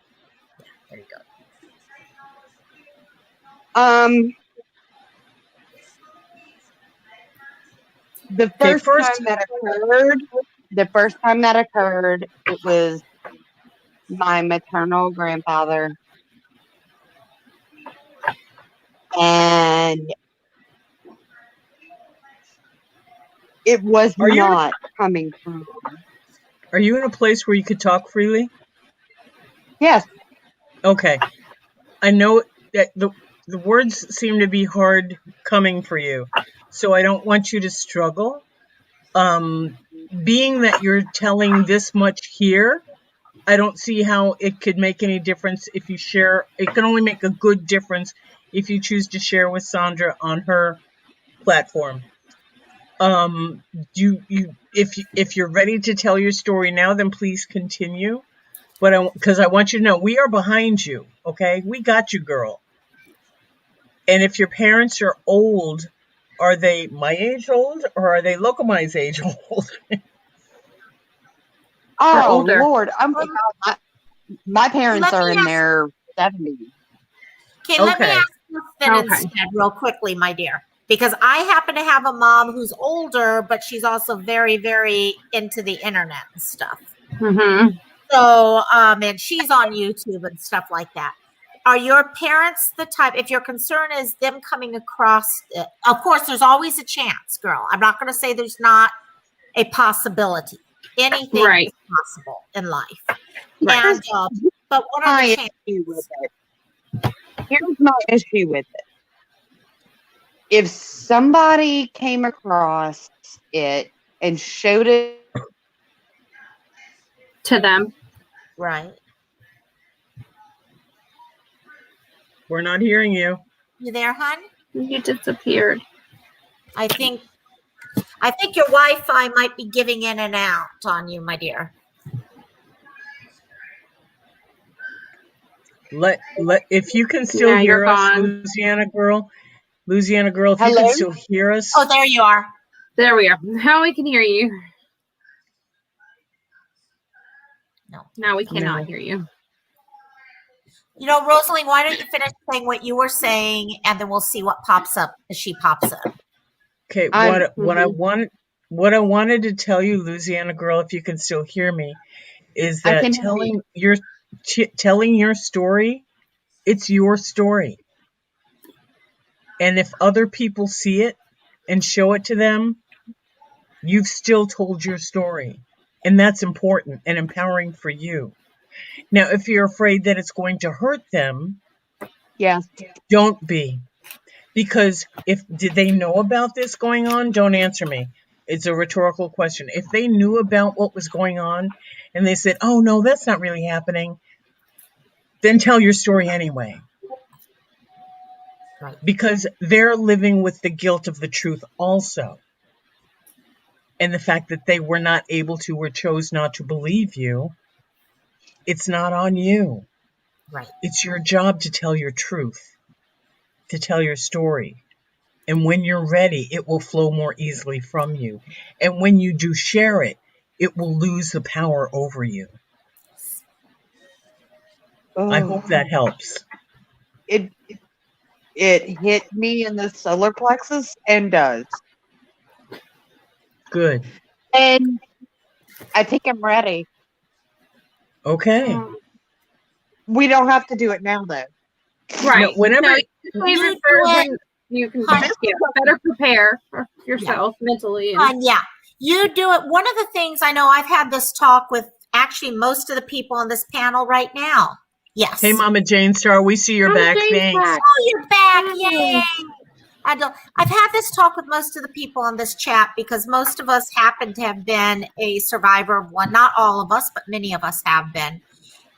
There you go. The first time that occurred, it was my maternal grandfather. And it was Are you- not coming from. Are you in a place where you could talk freely? Yes. Okay. I know that the words seem to be hard coming for you, so I don't want you to struggle. Being that you're telling this much here, I don't see how it could make any difference if you share. It can only make a good difference if you choose to share with Sandra on her platform. If you're ready to tell your story now, then please continue. But because I want you to know, we are behind you. Okay, we got you, girl. And if your parents are old, are they my age old or are they Locomai's age old? Oh, older. Lord. My parents Let are me in ask- their 70s. Okay, let me Okay. ask you then Okay. instead, real quickly, my dear, because I happen to have a mom who's older, but she's also very, very into the internet and stuff. Mm-hmm. So, and she's on YouTube and stuff like that. Are your parents the type, if your concern is them coming across it, of course, there's always a chance, girl. I'm not going to say there's not a possibility. Anything Right. is possible in life. Right. And, but what are the My chances? issue with it. Here's my issue with it. If somebody came across it and showed it, To them. Right. We're not hearing you. You there, hon? You disappeared. I think your Wi-Fi might be giving in and out on you, my dear. If you can still Yeah, you're hear us, gone. Louisiana girl, if you Hello? can still hear us. Oh, there you are. There we are. Now we can hear you. No. Now we cannot No. hear you. You know, Rosalie, why don't you finish saying what you were saying, and then we'll see what pops up as she pops up. Okay, I'm- what I wanted to tell you, Louisiana girl, if you can still hear me, is I that can hear you. telling your story, it's your story. And if other people see it and show it to them, you've still told your story. And that's important and empowering for you. Now, if you're afraid that it's going to hurt them, Yes. don't be. Because did they know about this going on? Don't answer me. It's a rhetorical question. If they knew about what was going on and they said, oh, no, that's not really happening, then tell your story anyway. Right. Because they're living with the guilt of the truth also. And the fact that they were not able to or chose not to believe you, it's not on you. Right. It's your job to tell your truth, to tell your story. And when you're ready, it will flow more easily from you. And when you do share it, it will lose the power over you. I hope that helps. It hit me in the solar plexus and does. Good. And I think I'm ready. Okay. We don't have to do it now, though. Right. No, whenever No, save You it for do it. when you can Hun- better prepare for yourself mentally. And, Yeah, you do it. One of the things I know, I've had this talk with actually most of the people on this panel right now. Yes. Hey, Mama Jane Star, we see your Mama back. Jane's Thanks. back. Oh, you're back. Yay. Yay. I've had this talk with most of the people on this chat because most of us happen to have been a survivor of one. Not all of us, but many of us have been.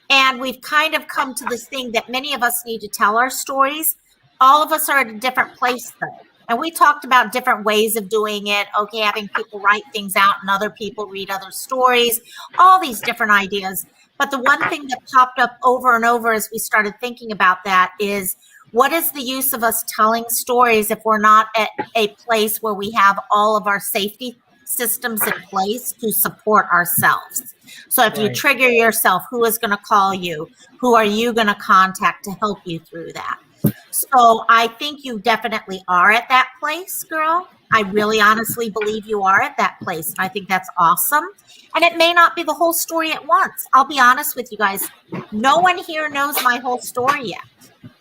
And we've kind of come to this thing that many of us need to tell our stories. All of us are at a different place, though. And we talked about different ways of doing it. Okay, having people write things out and other people read other stories, all these different ideas. But the one thing that popped up over and over as we started thinking about that is, what is the use of us telling stories if we're not at a place where we have all of our safety systems in place to support ourselves? So if you Right. trigger yourself, who is going to call you? Who are you going to contact to help you through that? So I think you definitely are at that place, girl. I really honestly believe you are at that place. And I think that's awesome. And it may not be the whole story at once. I'll be honest with you guys. No one here knows my whole story yet.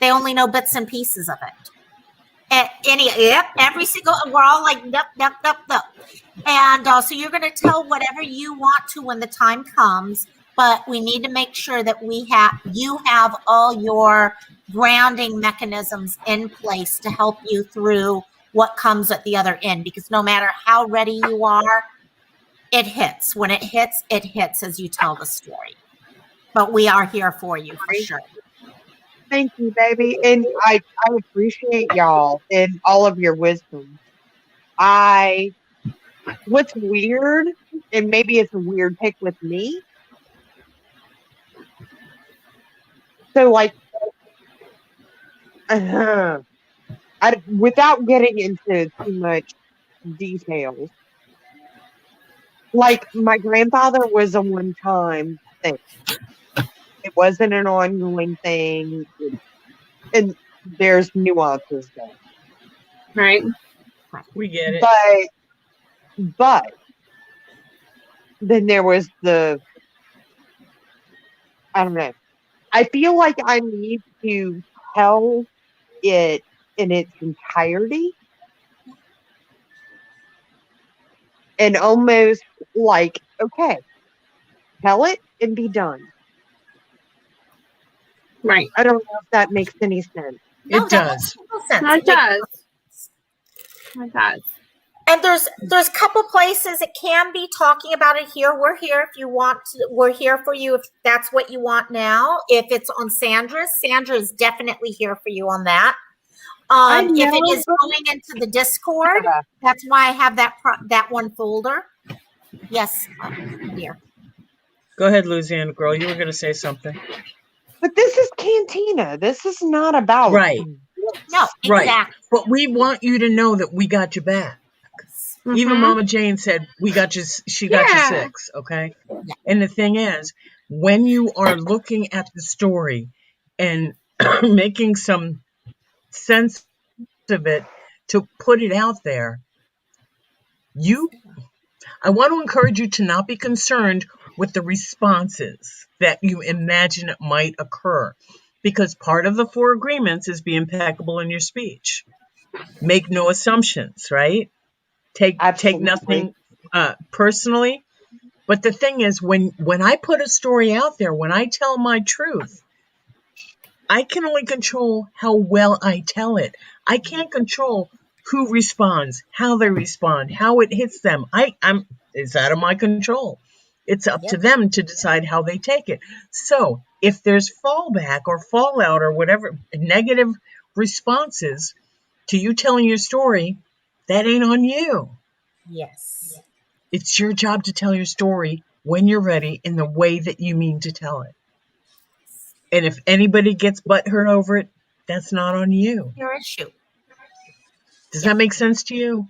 They only know bits and pieces of it. Every single, we're all like, nope. And so you're going to tell whatever you want to when the time comes, but we need to make sure that you have all your grounding mechanisms in place to help you through what comes at the other end, because no matter how ready you are, it hits. When it hits as you tell the story. But we are here for you for sure. Thank you, baby. And I appreciate y'all and all of your wisdom. What's weird, and maybe it's a weird pick with me. So, like, without getting into too much details, like, my grandfather was a one-time thing. It wasn't an ongoing thing. And there's nuances there. right. We get it. But then there was I don't know. I feel like I need to tell it in its entirety. And almost like, okay, tell it and be done. Right. I don't know if that makes any sense. No, It that does. makes total sense. It does. It does. And there's a couple places it can be talking about it here. We're here if you want to, we're here for you if that's what you want now. If it's on Sandra is definitely here for you on that. If it is going into the Discord, that's why I have that one folder. Yes, here. Go ahead, Louisiana girl. You were going to say something. But this is Cantina. This is not about Right. No, Right. exactly. But we want you to know that we got your back. Even Mhm. Mama Jane said she got you Yeah. 6, okay? And the thing is, when you are looking at the story and making some sense of it to put it out there, I want to encourage you to not be concerned with the responses that you imagine might occur, because part of the 4 agreements is be impeccable in your speech. Make no assumptions, right? Take nothing personally. But the thing is, when I put a story out there, when I tell my truth, I can only control how well I tell it. I can't control who responds, how they respond, how it hits them. It's out of my control. It's up to them to decide how they take it. So if there's fallback or fallout or whatever, negative responses to you telling your story, that ain't on you. Yes. It's your job to tell your story when you're ready in the way that you mean to tell it. And if anybody gets butthurt over it, that's not on you. Your issue. Does that make sense to you?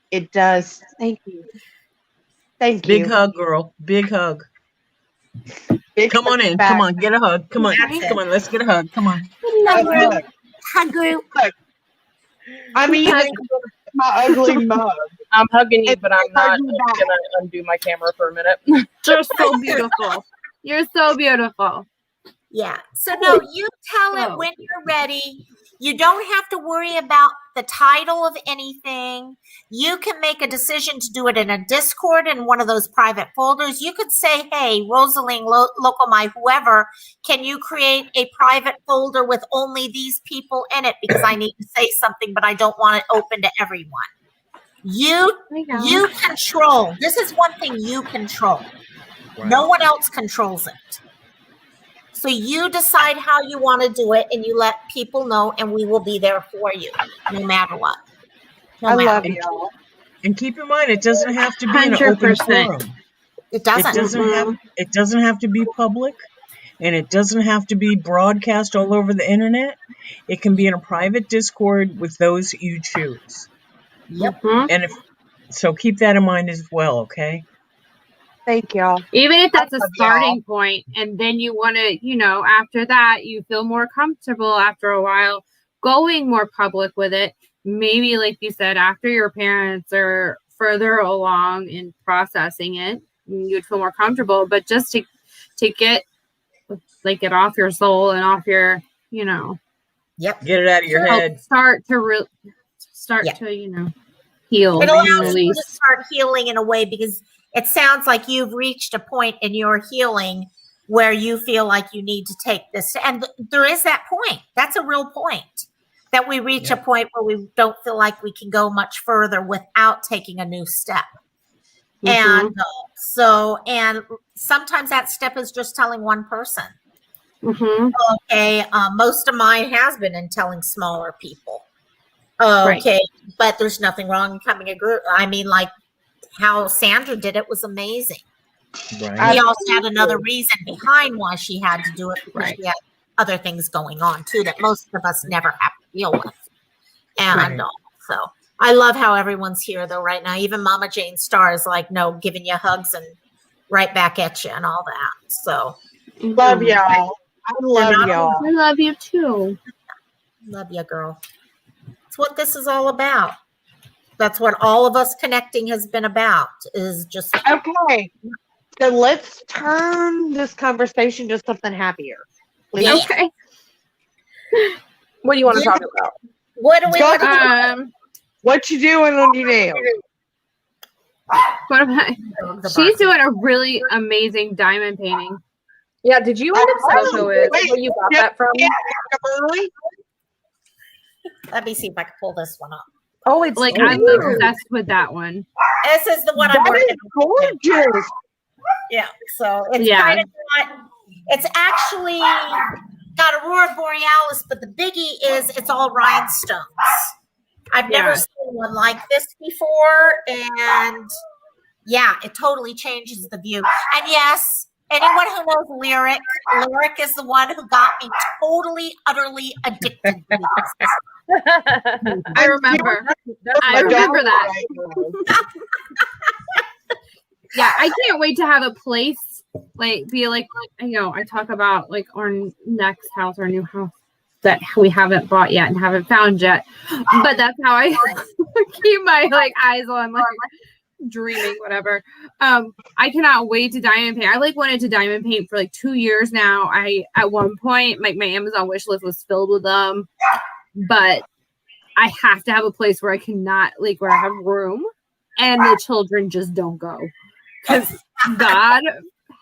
It does. Thank you. Thank Big you. hug, girl. Big hug. Big Come on in. back. Come on. Get a hug. Come on. That's Come on. Let's get a hug. Come on. Love group. Look, Hug group. I'm even my ugly mug. I'm hugging you, but I'm It's not hugging back. going to undo my camera for a minute. You're so beautiful. You're so beautiful. Yeah. So no, you tell it when you're ready. You don't have to worry about the title of anything. You can make a decision to do it in a Discord in one of those private folders. You could say, hey, Rosaline, local my whoever, can you create a private folder with only these people in it because I need to say something, but I don't want it open to everyone. You control. This is one thing you control. Right. No one else controls it. So you decide how you want to do it, and you let people know, and we will be there for you, no matter what. I love y'all. And keep in mind, it doesn't have to be an open 100%. forum. It doesn't. It doesn't have to be public, and it doesn't have to be broadcast all over the internet. It can be in a private Discord with those you choose. Yep. And so keep that in mind as well, okay? Thank y'all. Even if that's a love starting point, and then you want to, after that, you feel more comfortable after a while going more public with it. Maybe, like you said, after your parents are further along in processing it, you'd feel more comfortable. But just to get it off your soul and off your, Yep. Get it out of your head. Start to heal. It allows and you release. to start healing in a way, because it sounds like you've reached a point in your healing where you feel like you need to take this. And there is that point. That's a real point, that we reach a point where we don't feel like we can go much further without taking a new step. And and sometimes that step is just telling one person. Okay, most of mine has been in telling smaller people. Okay, but there's nothing wrong in coming a group. I mean, like how Sandra did it was amazing. Right. She also had another reason behind why she had to do it, because she had other things going on too that most of us never have to deal with. And so I love how everyone's here though right now. Even Mama Jane Starr is like, no, giving you hugs and right back at you and all that. So Love y'all. I love y'all. I love you too. love you, girl. It's what this is all about. That's what all of us connecting has been about, is just Okay. So let's turn this conversation to something happier. Please. Yeah. Okay. What do you want to talk about? what do we What you doing on your nails? What about? She's doing a really amazing diamond painting. Yeah, did you end up saying where you got that from? Let me see if I can pull this one up. Oh, it's I'm obsessed with that one. This is the one I'm That working is gorgeous. Yeah, so it's kind of not, it's actually got Aurora Borealis, but the biggie is it's all rhinestones. I've never seen one like this before, and it totally changes the view. And yes, anyone who knows Lyric is the one who got me totally, utterly addicted to these. I remember. I remember that. Yeah, I can't wait to have a place like be like, I talk about like our next house, our new house that we haven't bought yet and haven't found yet. But that's how I keep my like eyes on like dreaming, whatever. I cannot wait to diamond paint. I like wanted to diamond paint for like 2 years now. I at one point my Amazon wish list was filled with them, but I have to have a place where I cannot like where I have room and the children just don't go. Because God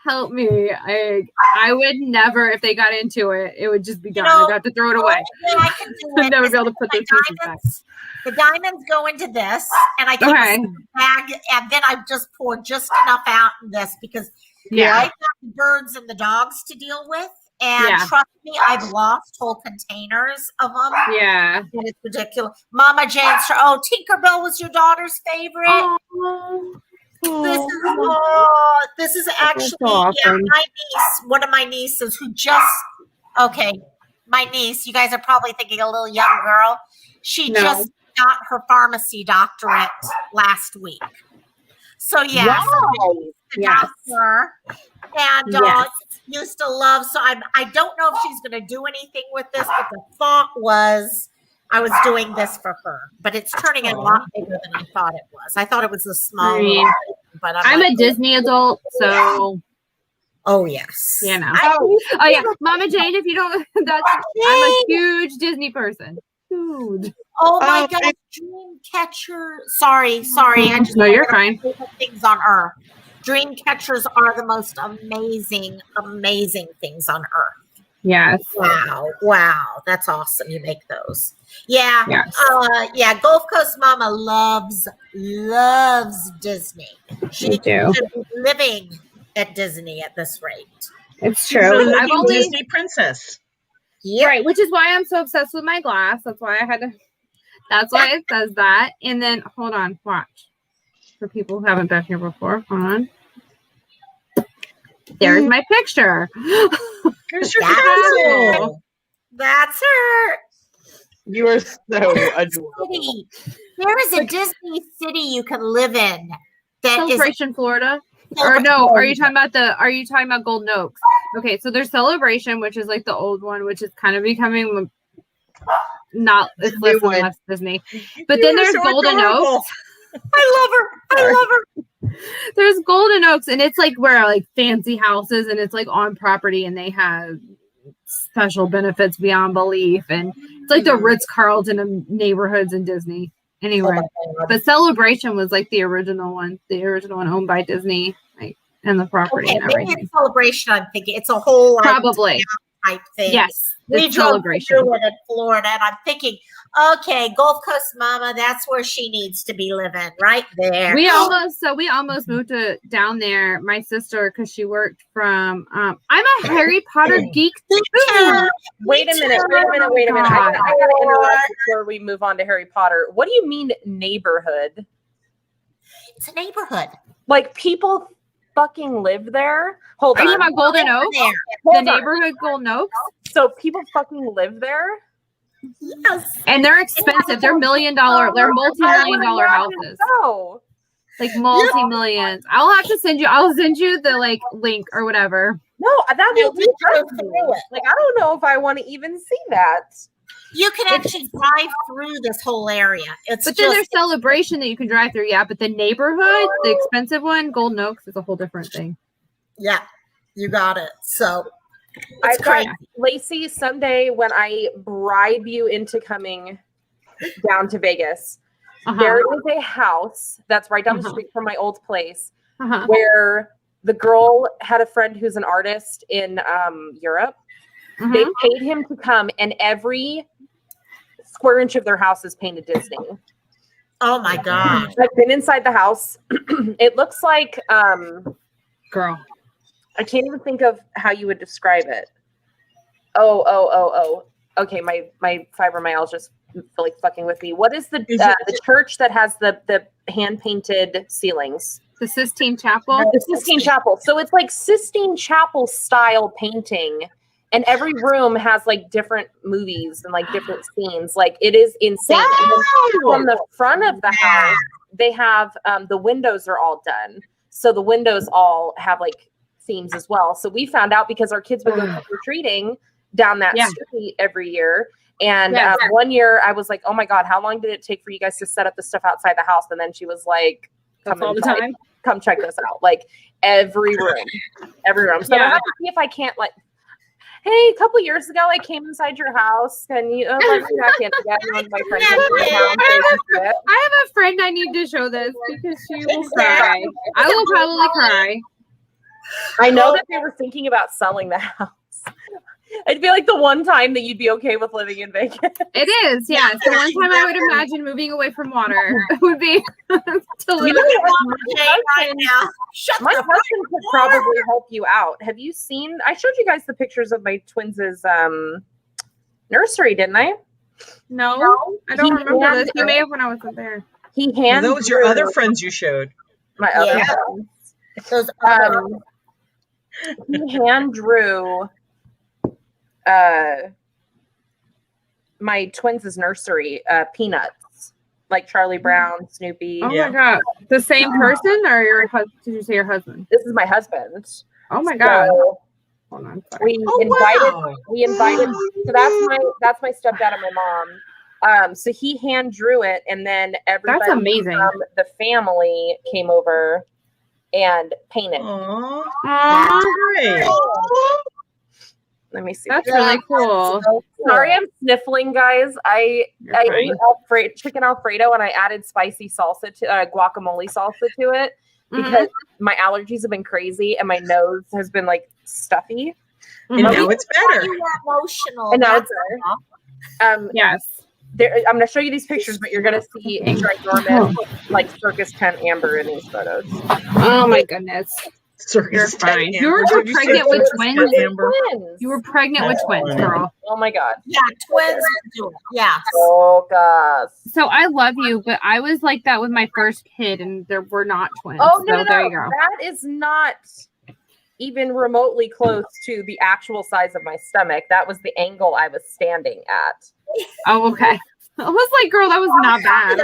help me. I would never, if they got into it, it would just be gone. I'd have to throw it away. I can do I'd never be able to put those pieces back. The diamonds go into this, and I keep a bag, and then I just pour just enough out in this because I've got the birds and the dogs to deal with. And trust me, I've lost whole containers of them. Yeah. And it's ridiculous. Mama Jane, Tinkerbell was your daughter's favorite. Oh. This is actually so awesome. My niece, one of my nieces who my niece, you guys are probably thinking a little young girl. She just got her pharmacy doctorate last week. So the doctor and used to love. So I don't know if she's going to do anything with this, but the thought was I was doing this for her, but it's turning a lot bigger than I thought it was. I thought it was a small one, but I'm a Disney adult, so. Oh yes. Oh yeah, Mama Jane. If you don't, I'm a huge Disney person. Huge. Oh my God, Dreamcatcher. Sorry. No, you're fine. Things on Earth. Dream catchers are the most amazing things on Earth. Yes. Wow. That's awesome. You make those. Yeah. Yes. Gulf Coast Mama loves Disney. She should be living at Disney at this rate. It's true. I've only Disney princess. Yeah. Right, which is why I'm so obsessed with my glass. That's why I had to. That's why it says that. And then hold on, watch. For people who haven't been here before, hold on. There's my picture. Here's your castle. That's her. You are so adorable. There is a Disney city you can live in. Celebration, Florida. Or no, are you talking about Golden Oaks? Okay, so there's Celebration, which is like the old one, which is kind of becoming it's less and less Disney. But then there's Golden Oaks. I love her. There's Golden Oaks, and it's like where like fancy houses, and it's like on property, and they have special benefits beyond belief, and it's like the Ritz-Carlton of neighborhoods in Disney. Anyway, but Celebration was like the original one owned by Disney, like, and the property and everything. Maybe it's Celebration. I'm thinking it's a whole probably type thing. Yes, we drove through it in Florida, and I'm thinking, okay, Gulf Coast Mama, that's where she needs to be living, right there. We almost moved down there. My sister, because she worked from. I'm a Harry Potter geek too. Wait a minute. I gotta interrupt before we move on to Harry Potter. What do you mean neighborhood? It's a neighborhood. Like people fucking live there? Hold on. Are you talking about Golden Oaks? The neighborhood Golden Oaks? So people fucking live there? Yes. And they're expensive. They're they're multi-million dollar houses. Oh. Like multi-millions. I'll send you the like link or whatever. No, that will be like I don't know if I want to even see that. You can actually drive through this whole area. Then there's Celebration that you can drive through, but the neighborhood, the expensive one, Golden Oaks, is a whole different thing. Yeah, you got it. So I've got Lacey someday when I bribe you into coming down to Vegas. There is a house that's right down the street from my old place where the girl had a friend who's an artist in Europe. They paid him to come, and every square inch of their house is painted Disney. Oh my God. I've been inside the house. It looks like girl. I can't even think of how you would describe it. Oh. Okay, my fibromyalgia just like fucking with me. What is the church that has the hand painted ceilings? The Sistine Chapel. The Sistine Chapel. So it's like Sistine Chapel style painting, and every room has like different movies and like different scenes. Like it is insane. From the front of the house, they have the windows are all done. So the windows all have like themes as well. So we found out because our kids would go trick-or-treating down that street every year. And one year I was like, oh my God, how long did it take for you guys to set up the stuff outside the house? And then she was like, That's all the time. Come check this out. Like every room. So I have to see if I can't like, hey, a couple years ago I came inside your house. Can you let me back in again? One of my friends I have a friend I need to show this because she will cry. I will probably cry. I know that they were thinking about selling the house. I'd feel like the one time that you'd be okay with living in Vegas. It is, yeah. So one time I would imagine moving away from water would be to live. My husband could probably help you out. Have you seen? I showed you guys the pictures of my twins' nursery, didn't I? No, I don't remember this. You may have when I wasn't there. He hand. Those your other friends you showed. My other friends. He hand drew. My twins' nursery, Peanuts, like Charlie Brown, Snoopy. Oh my God. The same person or your husband? Did you say your husband? This is my husband. Oh my God. So hold on. We invited, so that's my stepdad and my mom. So he hand drew it and then everybody that's amazing. From the family came over and painted. Aww. Great. Let me see. That's really cool. Sorry, I'm sniffling, guys. I ate chicken Alfredo and I added spicy salsa to guacamole salsa to it because my allergies have been crazy and my nose has been like stuffy. And now it's better. You were emotional. And now it's better. Yes. I'm going to show you these pictures, but you're going to see a ginormous, like circus tent Amber in these photos. Oh my goodness. Circus You're fine. You were pregnant with twins. You were pregnant with twins, girl. Oh my God. Yeah, twins. Yeah. Oh gosh. So I love you, but I was like that with my first kid, and there were not twins. Oh no, so there you go. That is not even remotely close to the actual size of my stomach. That was the angle I was standing at. Oh, okay. I was like, girl, that was not bad.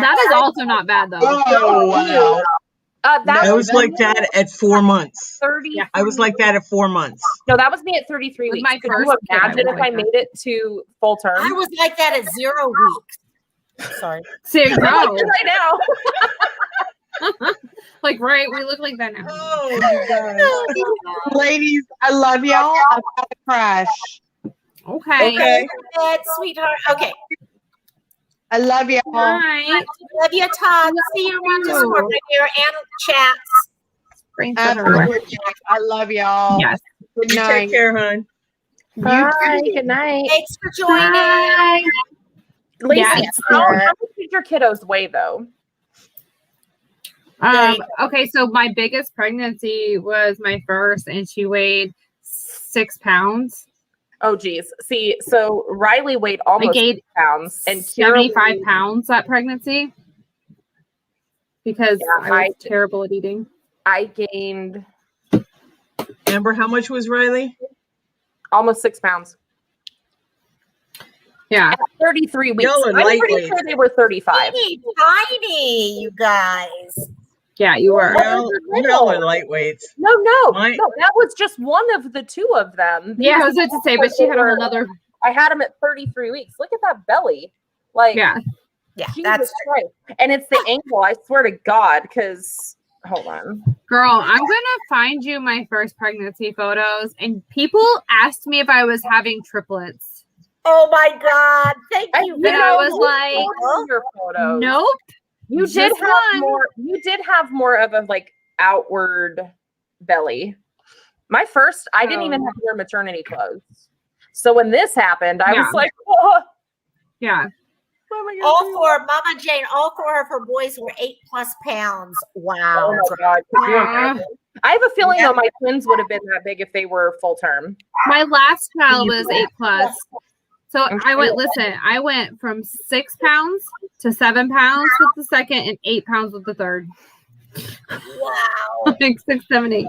That is also not bad though. Oh wow. I was like that at 4 months. 30. Yeah. I was like that at 4 months. No, that was me at 33 weeks. My Could first you kid, imagine I if was I like made it to full term? I was like that at 0 weeks. Sorry. See, no. Right now. Like, right, we look like that now. Oh my God. Ladies, I love y'all. I've got a crush. Okay. Good, sweetheart. Okay. I love y'all. Bye. Love you, Todd. See you around Discord right here and chats. Brains everywhere. Absolutely. I love y'all. Yes. Good You night. take care, hon. Bye. Good night. Thanks for joining. Bye. Lacey, Yes. how much did your kiddos weigh though? Okay, so my biggest pregnancy was my first, and she weighed 6 pounds. Oh geez. See, so Riley weighed almost 6 pounds and 75 pounds that pregnancy because I was terrible at eating. I gained Amber, how much was Riley? almost 6 pounds. Yeah. At 33 weeks. Y'all are I'm pretty lightweight. sure they were 35. Tiny, you guys. Yeah, you were. Y'all are lightweights. No, that was just one of the two of them. Yeah, I was about to say, but she had another. I had them at 33 weeks. Look at that belly. Like, yeah, Jesus Christ. And it's the ankle, I swear to God, because, hold on. girl, I'm going to find you my first pregnancy photos. And people asked me if I was having triplets. Oh my God. Thank you. And I was like, your photos. nope. You did have more. You did have more of a like outward belly. My first, I didn't even have to wear maternity clothes. So when this happened, I was like, oh. Yeah. Oh my God. All four, Mama Jane, all 4 of her boys were 8+ pounds. Wow. Oh my God. Could you imagine? I have a feeling though my twins would have been that big if they were full term. My last child was 8+. So I went from 6 pounds to 7 pounds with the second and 8 pounds with the third. Wow. Like 6, 7, 8.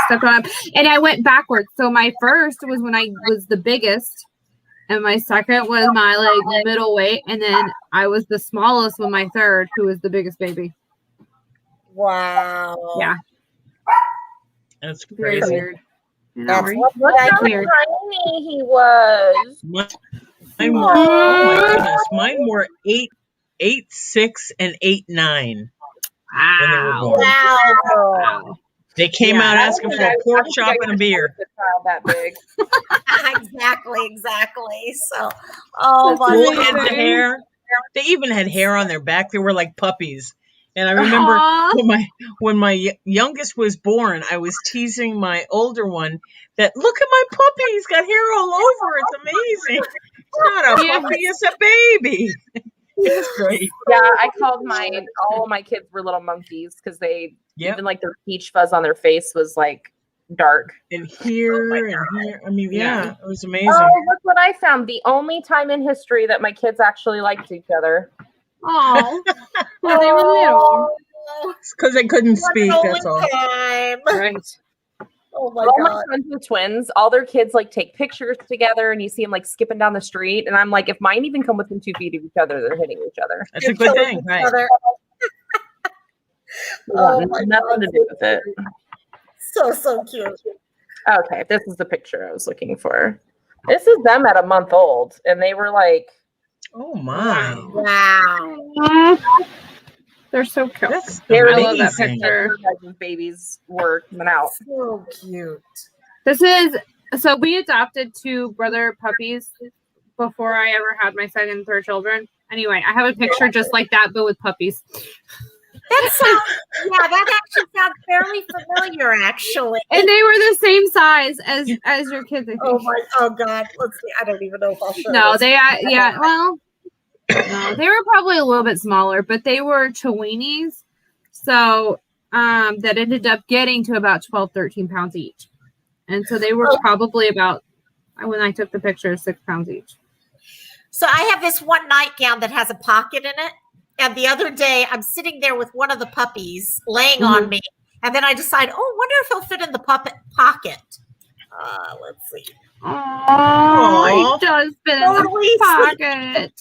Stepped on up. And I went backwards. So my first was when I was the biggest, and my second was my like middle weight, and then I was the smallest with my third, who was the biggest baby. Wow. Yeah. That's Very crazy. weird. You know, That's right? Look how Weird. tiny he was. Mine were, oh my goodness, mine were 8'6" and 8'9" when they were Wow. born. Wow, girl. Wow. They came Yeah, out I don't asking think for a I pork don't chop think I and a could beer. birth a child that big. Exactly. So, oh That's my Full amazing. heads of hair. They even had hair on their back. They were like puppies. And I remember Aw. when my youngest was born, I was teasing my older one that, look at my puppy. He's got hair all over. It's amazing. It's not a Yeah. puppy. It's a baby. It was great. Yeah, I called all of my kids were little monkeys because they Yep. even like their peach fuzz on their face was like dark. And here and here. I mean, yeah, it was amazing. Oh, look what I found. The only time in history that my kids actually liked each other. Oh. Well, they were little. It's because they couldn't speak, that's all. time. Right. Oh my All my god. friends with twins, all their kids like take pictures together and you see them like skipping down the street. And I'm like, if mine even come within 2 feet of each other, they're hitting each other. That's a good thing, Each right? other. Oh, my nothing to do with it. So cute. Okay, this is the picture I was looking for. This is them at a month old, and they were like, Oh my. Wow. They're so cute. That's they were I love that amazing. picture. as babies were coming out. So cute. This is so we adopted 2 brother puppies before I ever had my second and third children. Anyway, I have a picture just like that, but with puppies. That sounds, yeah, that actually sounds fairly familiar, actually. And they were the same size as your kids, I think. Oh god. Let's see. I don't even know if I'll show No, this. they well, no, they were probably a little bit smaller, but they were Chiweenies. So that ended up getting to about 12, 13 pounds each. And so they were probably about, when I took the picture, 6 pounds each. So I have this one nightgown that has a pocket in it. And the other day, I'm sitting there with one of the puppies laying on me. And then I decide, wonder if he'll fit in the pocket. Let's see. Oh, he does fit in Totally the pocket.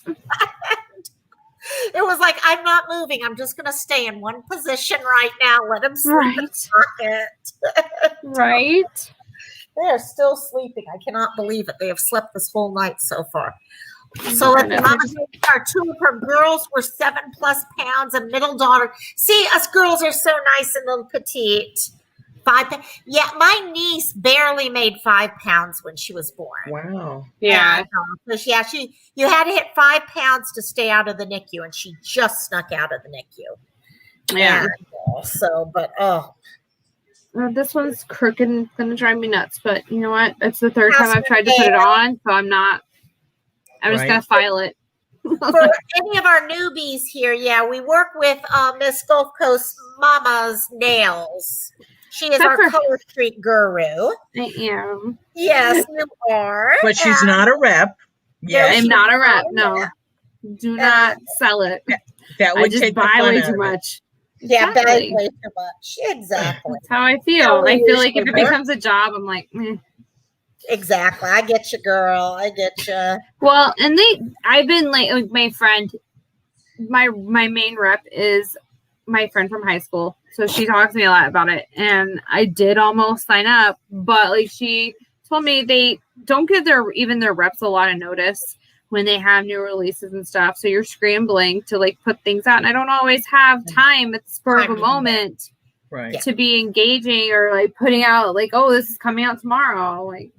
It was like, I'm not moving. I'm just going to stay in one position right now. Let him sleep in the pocket. Right. They are still sleeping. I cannot believe it. They have slept this whole night so far. So let's see, Mama Jar, 2 of her girls were 7+ pounds, a middle daughter. See, us girls are so nice and little petite. 5 pounds. Yeah, my niece barely made 5 pounds when she was born. Wow. Yeah. So you had to hit 5 pounds to stay out of the NICU, and she just snuck out of the NICU. Yeah. This one's crooked and gonna drive me nuts, but you know what? It's the third time I've tried to put it on, so I'm just gonna file it. For any of our newbies here, we work with Miss Gulf Coast Mama's Nails. She is our color street guru. I am. Yes, you are. But she's not a rep. Yeah, I'm not a rep. No, do not sell it. That would I just take the buy fun way out too of it. much. Yeah, Exactly. way too much. Exactly. That's how I feel. I feel like if it becomes a job, I'm like, meh. Exactly. I get you, girl. I get you. Well, and I've been like my friend, my main rep is my friend from high school. So she talks to me a lot about it. And I did almost sign up, but like she told me they don't give their reps a lot of notice when they have new releases and stuff. So you're scrambling to like put things out. And I don't always have time at the spur of a moment to be engaging or like putting out like, oh, this is coming out tomorrow. Like,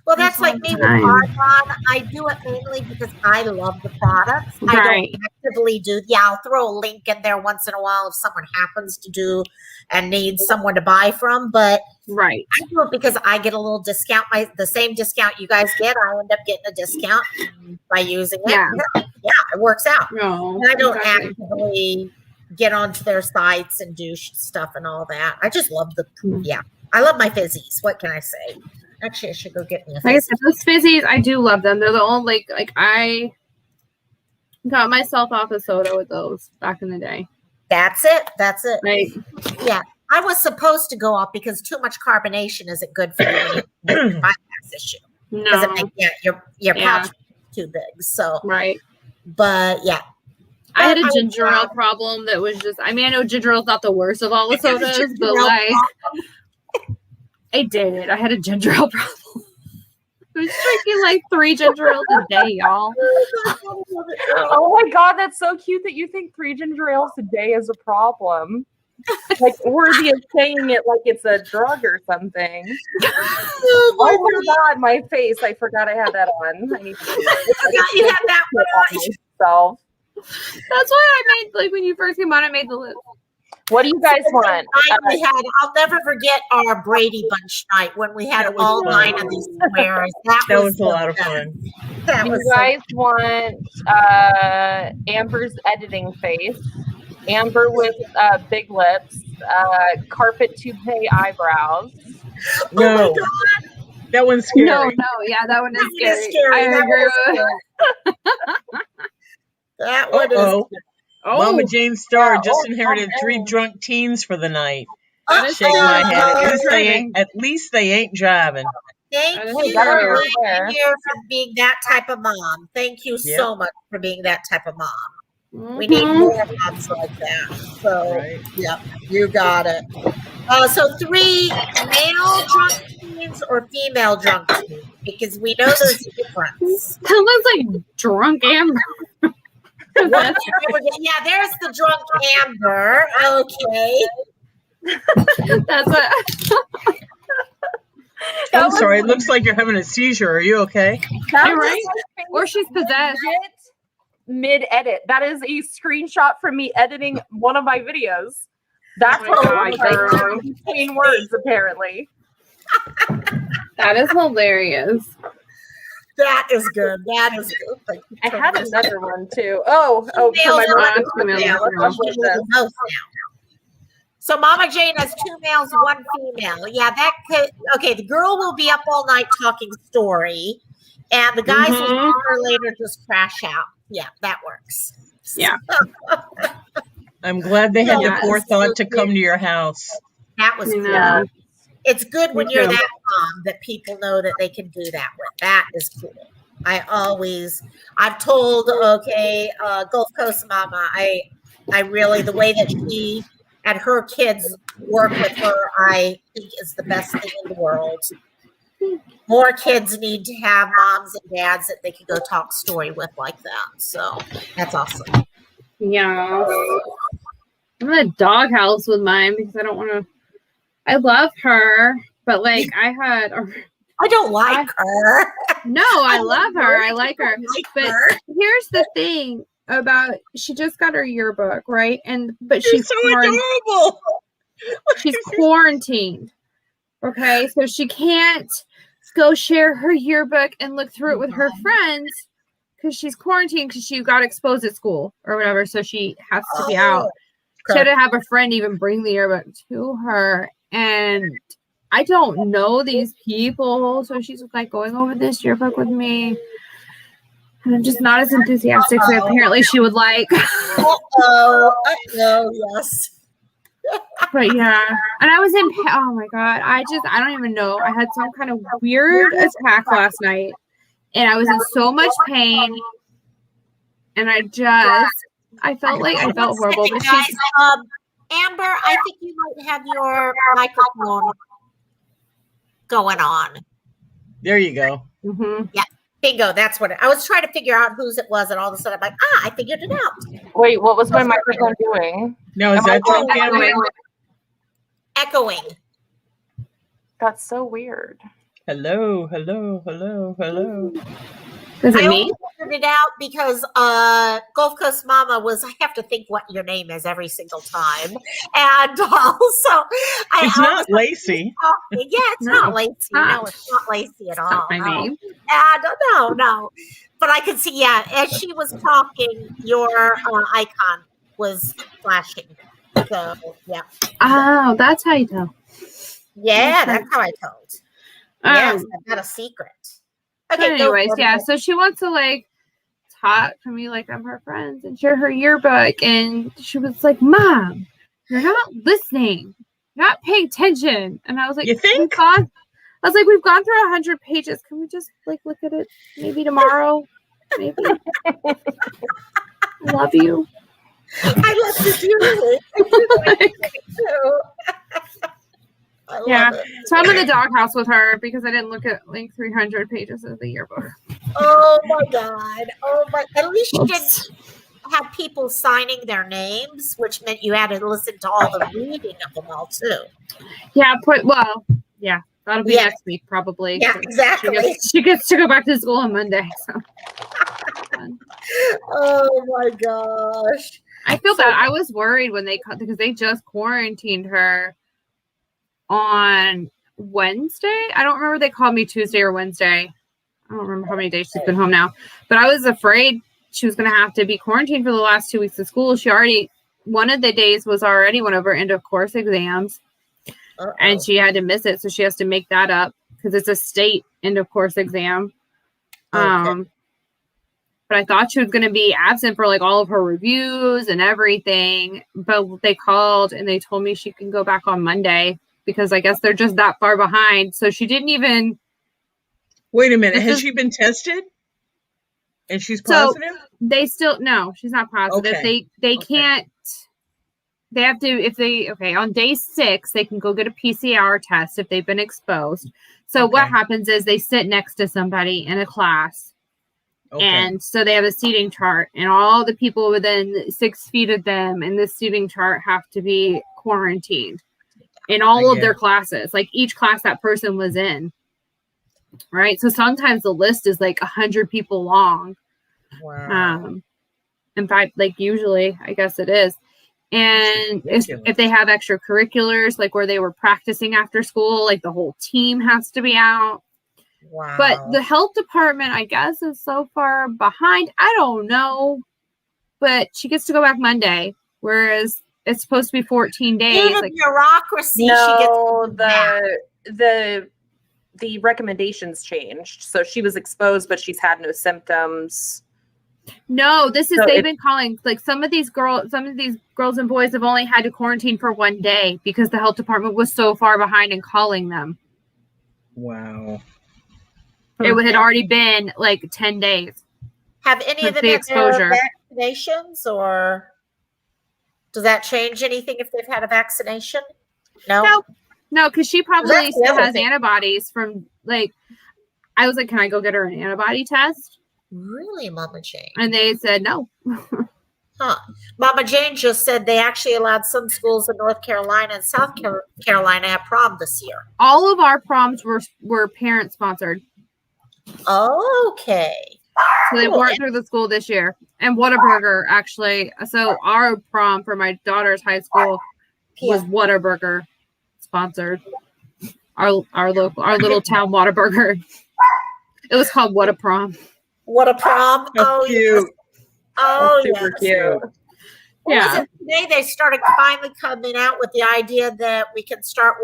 well, that's like me with Argon. I do it mainly because I love the products. I don't actively do. Yeah, I'll throw a link in there once in a while if someone happens to do and needs someone to buy from. But I do it because I get a little discount. The same discount you guys get, I end up getting a discount by using it. Yeah, it works out. No, and I don't actively get onto their sites and do stuff and all that. I just love I love my fizzies. What can I say? Actually, I should go get me a fizzy. Like I said, those fizzies, I do love them. They're the only like I got myself off of soda with those back in the day. That's it. Like, I was supposed to go off because too much carbonation isn't good for you when you bypass issue. No. Because it makes your pouch too big. So but I had a ginger ale problem that was just. I mean, I know ginger ale is not the worst of all the sodas, but like. I did. I had a ginger ale problem. I was drinking like 3 ginger ales a day, y'all. Oh my god, that's so cute that you think 3 ginger ales a day is a problem. Like worthy of saying it like it's a drug or something. Oh my god, my face. I forgot I had that on. I need to You had that one on. myself. That's why I made, like, when you first came on, I made the list. What do you guys want? I'll never forget our Brady Bunch night when we had all 9 of these squares. That was a lot of fun. That Do was you guys want Amber's editing face? Amber with big lips, carpet toupee eyebrows. No, Oh my God. that one's scary. No, yeah, that one is scary. scary. I That agree one with That one is. Uh-oh. Oh, Mama Jane Star just oh, inherited oh, 3 oh. drunk teens for the night. that is Shake my true. head. At least they ain't driving. Thank That you is true. for being that type of mom. Thank you so much for being that type of mom. We need more moms like that. So, Right. yep, you got it. So 3 male drunk teens or female drunk teens? Because we know there's a difference. That looks like drunk Amber. Yeah, there's the drunk Amber. Okay. That's what. I'm sorry, it looks like you're having a seizure. Are you okay? That Right? was Or she's possessed. Mid edit. That is a screenshot from me editing one of my videos. That's Oh my what God, like girl. between words, apparently. That is hilarious. That is good. That is good. I had another one too. Oh, for my Males mom. are female. Let's go with the most now. So Mama Jane has 2 males, 1 female. Yeah, that could. Okay, the girl will be up all night talking story, and the guys will see her later just crash out. Yeah, that works. Yeah. I'm glad they had the Yes. forethought to come to your house. That was cool. Yeah. It's good when Me you're too. that mom that people know that they can do that with. That is cool. I've told, Gulf Coast Mama, I really, the way that she and her kids work with her, I think is the best thing in the world. More kids need to have moms and dads that they can go talk story with like that. So that's awesome. Yeah. I'm in a doghouse with mine because I don't want to. I love her, but like I don't like her. No, I love her. I like her. But here's the thing about she just got her yearbook, right? But she's so adorable. She's quarantined. Okay, so she can't go share her yearbook and look through it with her friends because she's quarantined because she got exposed at school or whatever. So she has to be out. She had to have a friend even bring the yearbook to her. And I don't know these people. So she's like going over this yearbook with me. And I'm just not as enthusiastic as apparently she would like. Yes. But yeah. And I was in, oh my God. I don't even know. I had some kind of weird attack last night. And I was in so much pain. And I felt horrible. But she's, Amber, I think you might have your microphone going on. There you go. mm-hmm. Yeah, bingo. That's what I was trying to figure out whose it was, and all of a sudden I'm like, I figured it out. Wait, what was my microphone doing? No, is that drunk Amber? Echoing. That's so weird. Hello. Is it I me? only figured it out because Gulf Coast Mama was, I have to think what your name is every single time. And also, it's not Lacey. Yeah, it's not Lacey. No, it's not Lacey at all. Not my name. No. But I could see, as she was talking, your icon was flashing. So, yeah. Oh, that's how you tell. Yeah, that's how I told. Yes, I've got a secret. Okay, anyways, so she wants to like talk to me like I'm her friend and share her yearbook, and she was like, "Mom, you're not listening, you're not paying attention." And I was like, "You think?" We've gone through 100 pages. Can we just like look at it maybe tomorrow? Maybe. I love you. I love you too. Yeah. So So I'm in the doghouse with her because I didn't look at like 300 pages of the yearbook. Oh my God. Oh my. At least you didn't Oops. have people signing their names, which meant you had to listen to all the reading of them all too. Yeah, yeah, that'll be next week probably. Yeah, exactly. She gets to go back to school on Monday. So. Oh my gosh. I feel bad. I was worried when because they just quarantined her on Wednesday. I don't remember, they called me Tuesday or Wednesday. I don't remember how many days she's been home now, but I was afraid she was going to have to be quarantined for the last 2 weeks of school. One of the days was already one of her end of course exams. And she had to miss it. So she has to make that up because it's a state end of course exam. Okay. But I thought she was going to be absent for like all of her reviews and everything. But they called and they told me she can go back on Monday because I guess they're just that far behind. So she didn't even. Wait a minute. Has she been tested? And she's positive? So no, she's not positive. Okay. They can't. They have to, on day 6, they can go get a PCR test if they've been exposed. So what happens is they sit next to somebody in a class. Okay. And so they have a seating chart, and all the people within 6 feet of them in this seating chart have to be quarantined in all of their classes, like each class that person was in. Right. So sometimes the list is like 100 people long. Wow. In fact, like usually, I guess it is. And if they have extracurriculars, like where they were practicing after school, like the whole team has to be out. Wow. But the health department, I guess, is so far behind. I don't know. But she gets to go back Monday, whereas it's supposed to be 14 days. Even like bureaucracy, no, the recommendations changed. So she was exposed, but she's had no symptoms. No, they've been calling like some of these girls and boys have only had to quarantine for 1 day because the health department was so far behind in calling them. Wow. It had already been like 10 days. Have any of them had their vaccinations, or does that change anything if they've had a vaccination? No, because she probably still has antibodies from like. I was like, can I go get her an antibody test? Really, Mama Jane? And they said no. Mama Jane just said they actually allowed some schools in North Carolina and South Carolina have prom this year. All of our proms were parent sponsored. Okay. So they weren't through the school this year. And Whataburger actually. So our prom for my daughter's high school was Whataburger sponsored. Our little town Whataburger. It was called What a Prom. What a prom! Oh, cute. Yes. Oh, super cute. Yeah. Today they started finally coming out with the idea that we can start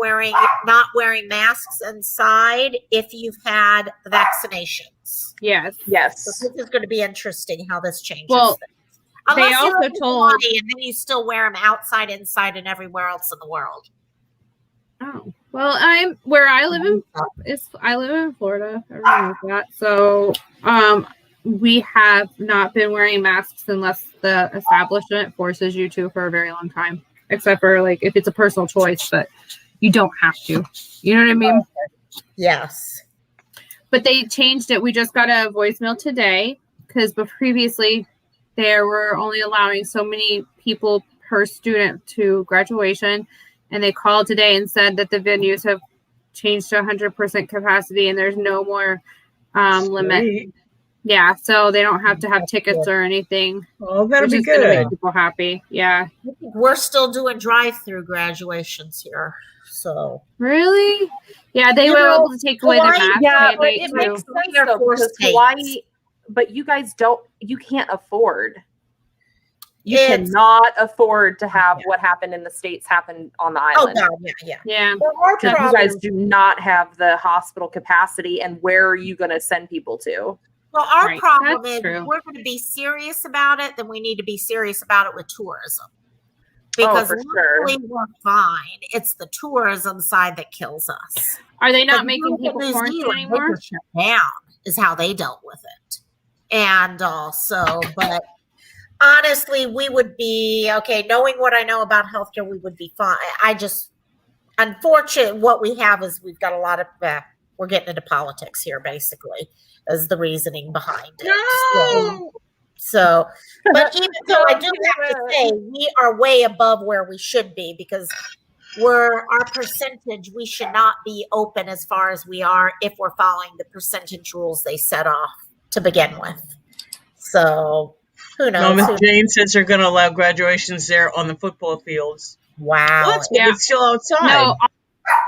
not wearing masks inside if you've had the vaccinations. Yes. So this is going to be interesting how this changes. Well, unless they also told, and then you still wear them outside, inside, and everywhere else in the world. Oh well, I live in Florida. Everyone knows that. So we have not been wearing masks unless the establishment forces you to for a very long time, except for like if it's a personal choice, but you don't have to. You know what I mean? Yes. But they changed it. We just got a voicemail today because previously they were only allowing so many people per student to graduation. And they called today and said that the venues have changed to 100% capacity and there's no more limit. Yeah, so they don't have to have tickets or anything. Oh, that'll be good. Gonna make people happy. Yeah. We're still doing drive-through graduations here. So really? Yeah, they were able to take away the mask. Yeah, but it makes sense though, because Hawaii, but you guys you can't afford. You cannot afford to have what happened in the States happen on the island. Oh, God, yeah. Because you guys do not have the hospital capacity, and where are you going to send people to? Well, our problem is if we're going to be serious about it, then we need to be serious about it with tourism. Because we're fine. It's the tourism side that kills us. Are they not making people quarantine anymore? Shut down is how they dealt with it. And also, but honestly, we would be okay. Knowing what I know about healthcare, we would be fine. I unfortunate, what we have is we've got a lot of, we're getting into politics here, basically, is the reasoning behind it. No. So, but even though I do have to say, we are way above where we should be because our percentage, we should not be open as far as we are if we're following the percentage rules they set off to begin with. So, who knows? Mama Jane says they're going to allow graduations there on the football fields. Wow. Well, that's good. It's still outside. No,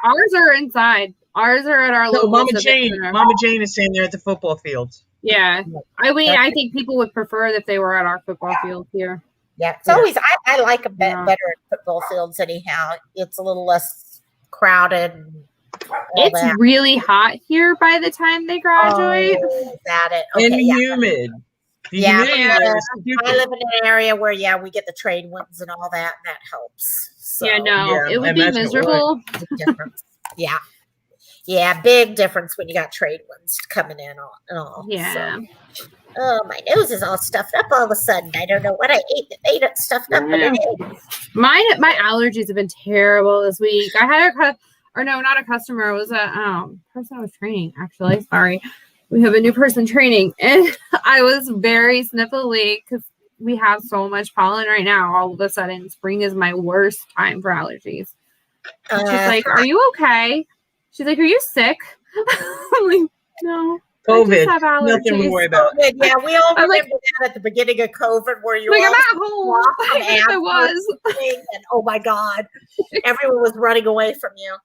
ours are inside. Ours are at our No, local Mama civic Jane. center. Mama Jane is saying they're at the football fields. Yeah. I think people would prefer if they were at our football field here. Yeah, it's always, I like them better at football fields anyhow. It's a little less crowded. It's really hot here by the time they graduate. Oh, is that it? Okay, and humid. Yeah, I live in an area where, we get the trade winds and all that, and that helps. So, it would be miserable. Big difference. Yeah, big difference when you got trade winds coming in and all. Yeah. So. Oh, my nose is all stuffed up all of a sudden. I don't know what I ate that made it stuffed up, but it is. My allergies have been terrible this week. I had not a customer. It was a person I was training, actually. Sorry. We have a new person training, and I was very sniffly because we have so much pollen right now. All of a sudden, spring is my worst time for allergies. And she's like, "Are you okay?" She's like, "Are you sick?" I'm like, "No, COVID. I just have allergies." Nothing to worry about. COVID, yeah, we all remember that at the beginning of COVID, where you were I'm at home. I was. And, oh my God, everyone was running away from you.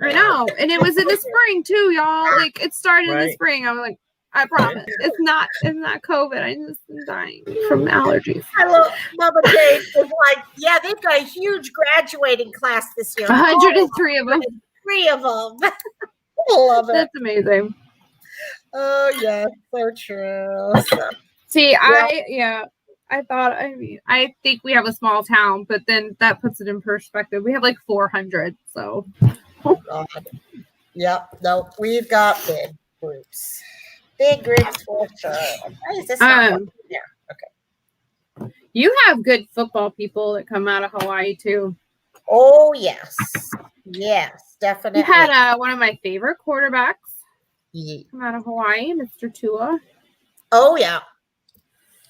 I know, and it was in the spring too, y'all. Like it started in the spring. I'm like, I promise, it's not COVID. I just am dying from allergies. I love Mama Jane was like, yeah, they've got a huge graduating class this year. 103 of them. 3 of them. I love it. That's amazing. Oh yeah, so true. So, see, I think we have a small town, but then that puts it in perspective. We have like 400, so. Oh God. Yep. No, we've got big groups. Big groups for sure. Why is this not there? Okay. You have good football people that come out of Hawaii too. Oh yes. Yes, definitely. You had one of my favorite quarterbacks come out of Hawaii, Mr. Tua. Oh yeah.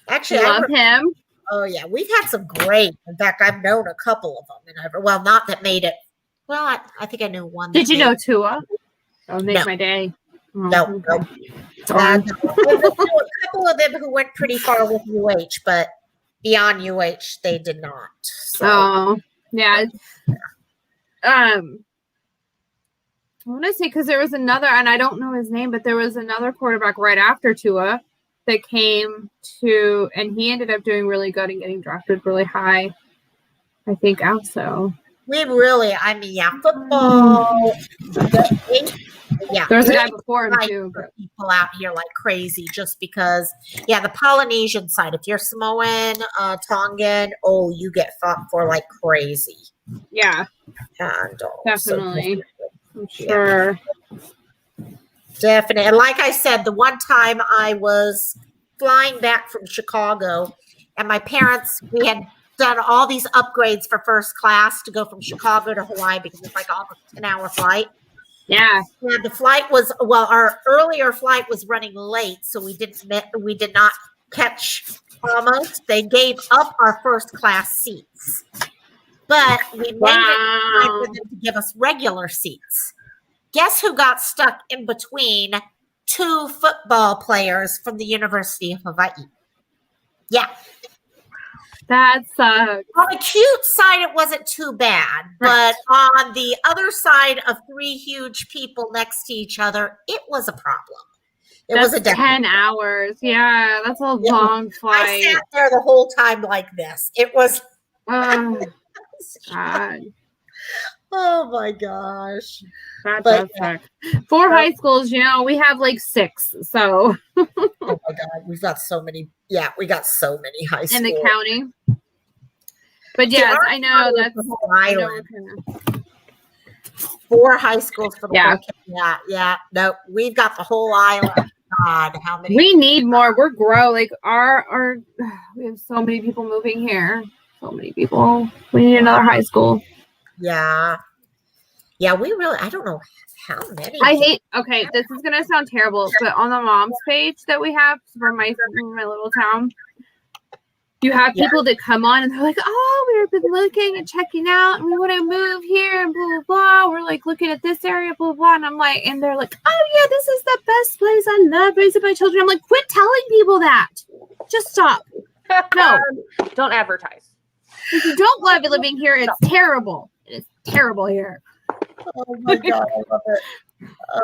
Actually, I love him. Oh yeah, we've had some great. In fact, I've known a couple of them, and not that made it. Well, I think I knew one. Did you know Tua? That would make my day. Oh, no. A couple of them who went pretty far with UH, but beyond UH, they did not. So. Oh, yeah. I want to say because there was another, and I don't know his name, but there was another quarterback right after Tua that came to, and he ended up doing really good and getting drafted really high. I think also. Football. Yeah, there was a guy before him too. People out here like crazy just because. Yeah, the Polynesian side. If you're Samoan, Tongan, you get fought for like crazy. Yeah, and definitely. I'm sure. Definitely. And like I said, the one time I was flying back from Chicago, and my parents, we had done all these upgrades for first class to go from Chicago to Hawaii because it's like almost an 10-hour flight. Yeah. And the flight was, our earlier flight was running late, so we did not catch almost. They gave up our first class seats, but we made it time for them to give us regular seats. Guess who got stuck in between 2 football players from the University of Hawaii? Yeah. That sucks. On the cute side, it wasn't too bad. But on the other side of 3 huge people next to each other, it was a problem. It was a 10 hours. Yeah, that's a long flight. I sat there the whole time like this. It was. Oh, God. Oh, my gosh. That does suck. 4 high schools, we have like 6. So. Oh, my God. We've got so many. Yeah, we got so many high schools. In the county. But yes, I know that's the whole island. 4 high schools for the whole county. Yeah. No, we've got the whole island. God, how many? We need more. We're growing. Like our we have so many people moving here. So many people. We need another high school. Yeah. Yeah, we really, I don't know how many. I hate. Okay, this is gonna sound terrible, but on the mom's page that we have for my little town, you have people that come on and they're like, "Oh, we've been looking and checking out, and we want to move here, and blah blah blah. We're like looking at this area, blah blah." Blah. And I'm like, and they're like, "Oh yeah, this is the best place. I love raising my children." I'm like, quit telling people that. Just stop. No, Don't advertise. if you don't love it living here, it's terrible. It's terrible here. Oh my God, I love it.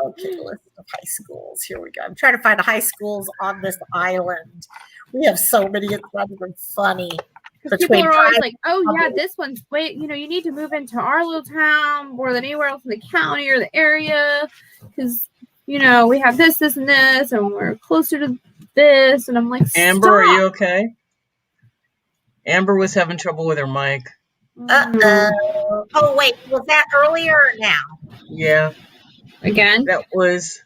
Okay, list of high schools. Here we go. I'm trying to find high schools on this island. We have so many. It's not even funny. People are always like, "Oh yeah, this one's wait. You need to move into our little town more than anywhere else in the county or the area, because we have this, and this, and we're closer to this." And I'm like, Amber, are you okay? Amber was having trouble with her mic. Uh-oh. Oh, wait. Was that earlier or now? Yeah. Again? That was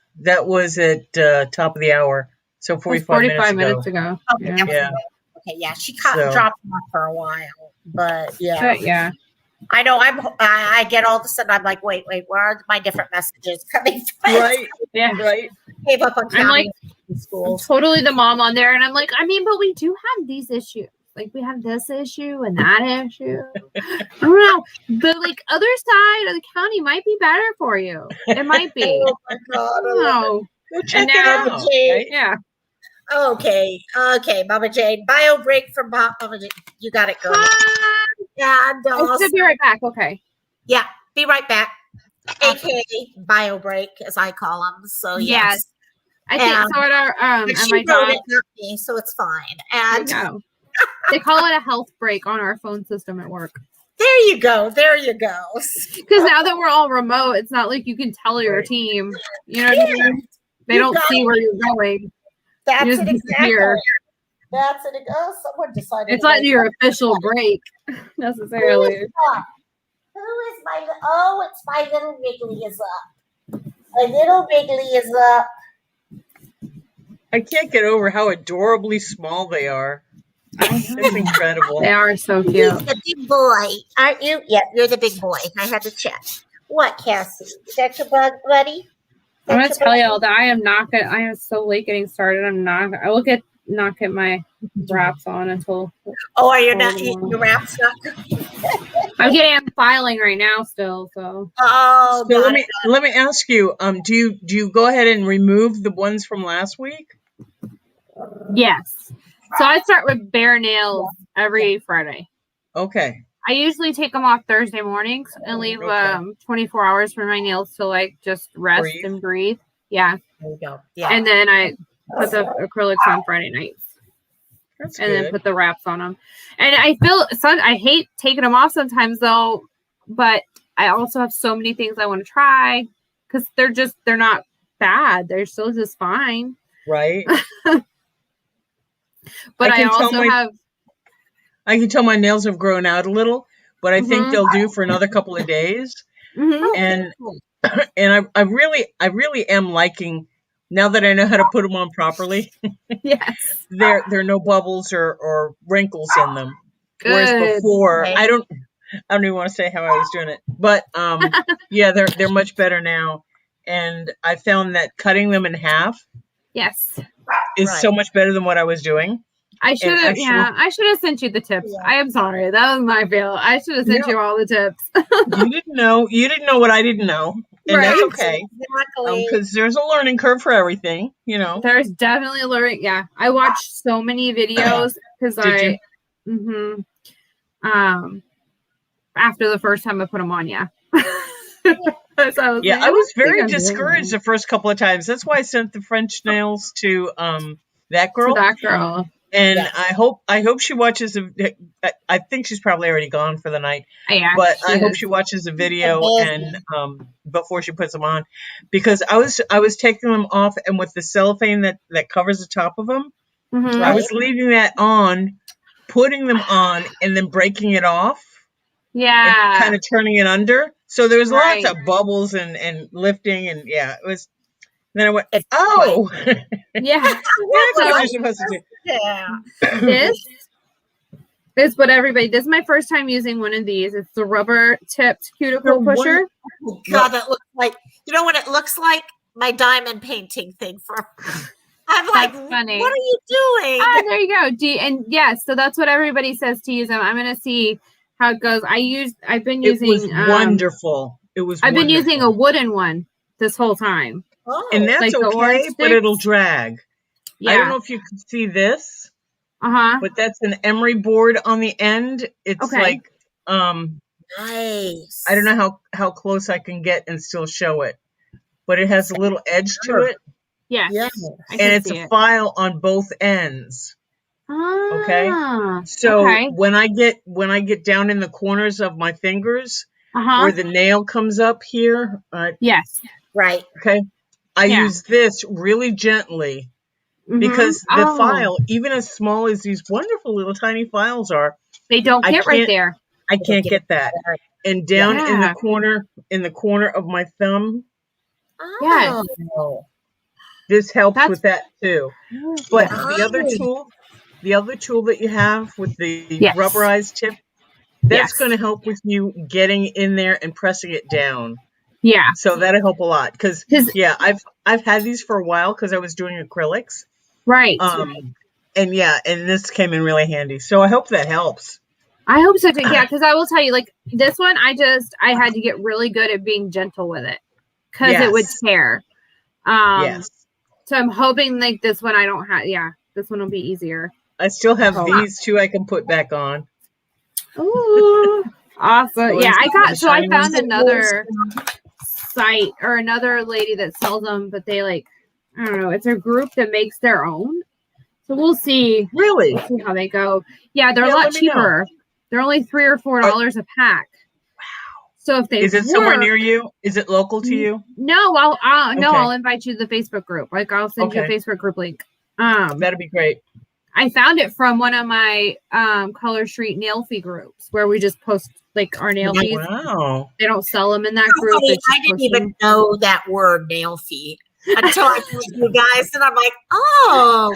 at top of the hour. So 45 minutes ago. Okay, Yeah. Okay, yeah. She dropped off for a while. But yeah. Yeah. I know I get all of a sudden, I'm like, wait, where are my different messages coming from? Right. Yeah. Right. Gave up on I'm like schools. totally the mom on there, and I'm like, but we do have these issues. Like we have this issue and that issue. I don't know. The other side of the county might be better for you. It might be. Oh my God. No. Go check it out. Jane. Yeah. Okay, Mama Jane. Bio break from Mama Jane. You got it, girl. And I should be right back. Okay. Yeah, be right back. AKA bio break, as I call them. So yes. I think so. At our at my wrote job, it, not me, so it's fine. And they call it a health break on our phone system at work. There you go. Because now that we're all remote, it's not like you can tell your team. You know what I mean? They don't see where you're going. That's it exactly. That's it. Oh, someone decided. It's not your official break necessarily. Who is my? Oh, it's my little Wrigley is up. My little Wrigley is up. I can't get over how adorably small they are. That's incredible. They are so cute. You're the big boy, aren't you? Yep, you're the big boy. I had to check. What, Cassie? Is that your bug, buddy? I'm gonna tell y'all that I am so late getting started. I will not get my wraps on until. Oh, are you not? Your wraps not good. I'm filing right now still. So. Oh. So let me ask you. Do you go ahead and remove the ones from last week? Yes. So I start with bare nails every Friday. Okay. I usually take them off Thursday mornings and leave 24 hours for my nails to just rest and breathe. Yeah. There you go. Yeah. And then I put the acrylics on Friday nights. That's and good. then put the wraps on them. And I hate taking them off sometimes though, but I also have so many things I want to try because they're not bad. They're still just fine. Right. But I can tell my nails have grown out a little, but I think they'll do for another couple of days. And I really am liking now that I know how to put them on properly. Yes. There are no bubbles or wrinkles in them. Good. Whereas before, I don't even want to say how I was doing it, but yeah, they're much better now. And I found that cutting them in half is so much better than what I was doing. I should have sent you the tips. Yeah. I am sorry. That was my fail. I should have sent you all the tips. You didn't know what I didn't know. And that's okay. Exactly. Because there's a learning curve for everything, There's definitely a learning. Yeah. I watched so many videos because after the first time I put them on, yeah. I was very discouraged the first couple of times. That's why I sent the French nails to that girl. And I hope she watches I think she's probably already gone for the night. Yeah, but I hope she watches the video and before she puts them on, because I was taking them off, and with the cellophane that covers the top of them, I was leaving that on, putting them on, and then breaking it off. Yeah. And kind of turning it under. So there was lots of bubbles and lifting, and it was. Then I went, oh, yeah. That's what you're supposed to do. Yeah. This It's what everybody. This is my first time using one of these. It's the rubber tipped cuticle pusher. Oh God, that looks like, you know what it looks like? My diamond painting thing for. I'm like, That's funny. what are you doing? Ah, there you go. And yes, so that's what everybody says to use them. I'm gonna see how it goes. I've been using. It was wonderful. It was. I've been wonderful. using a wooden one this whole time. Oh, And that's like the okay, orange but it'll sticks? drag. Yeah. I don't know if you can see this, but that's an emery board on the end. It's Okay. like, nice. I don't know how close I can get and still show it, but it has a little edge to it, Yeah. Yeah. I and can it's see a it. file on both ends. Okay. Ah, So okay. when I get down in the corners of my fingers Uh-huh. where the nail comes up here, Yes. Right. okay, I Yeah. use this really gently. Mhm. Because the Oh, file, even as small as these wonderful little tiny files are, they don't I get right can't- there. I can't get that. And down in Yeah. the corner of my thumb, Yes. Oh. this helps That's- with that too. But Yeah. the other tool that you have with the Yes. rubberized tip, that's Yes. going to help with you getting in there and pressing it down. Yeah. So that'll help a lot. Because 'Cause- yeah, I've had these for a while because I was doing acrylics. Right. And this came in really handy. So I hope that helps. I hope so too. Yeah, because I will tell you, like this one, I had to get really good at being gentle with it because it would Yes. tear. Yes. So I'm hoping like this one I don't have. Yeah, this one will be easier. I still have Oh. these two I can put back on. Ooh, awesome! Yeah, I shiny found ones. another site or another lady that sells them, but they like I don't know. It's a group that makes their own. So we'll see. Really? We'll see how they go. Yeah, they're a Yeah, lot let me know. cheaper. They're only $3 or $4 a pack. So if they Is it somewhere near you? Is it local to you? No, Okay. I'll invite you to the Facebook group. Like I'll send you a Okay. Facebook group link. That'd be great. I found it from one of my Color Street nail fee groups where we just post like our nail fees. Wow. They don't sell them in that group. Funny, It's just I didn't posting. even know that word, nail fee, until I met you guys, and I'm like, oh,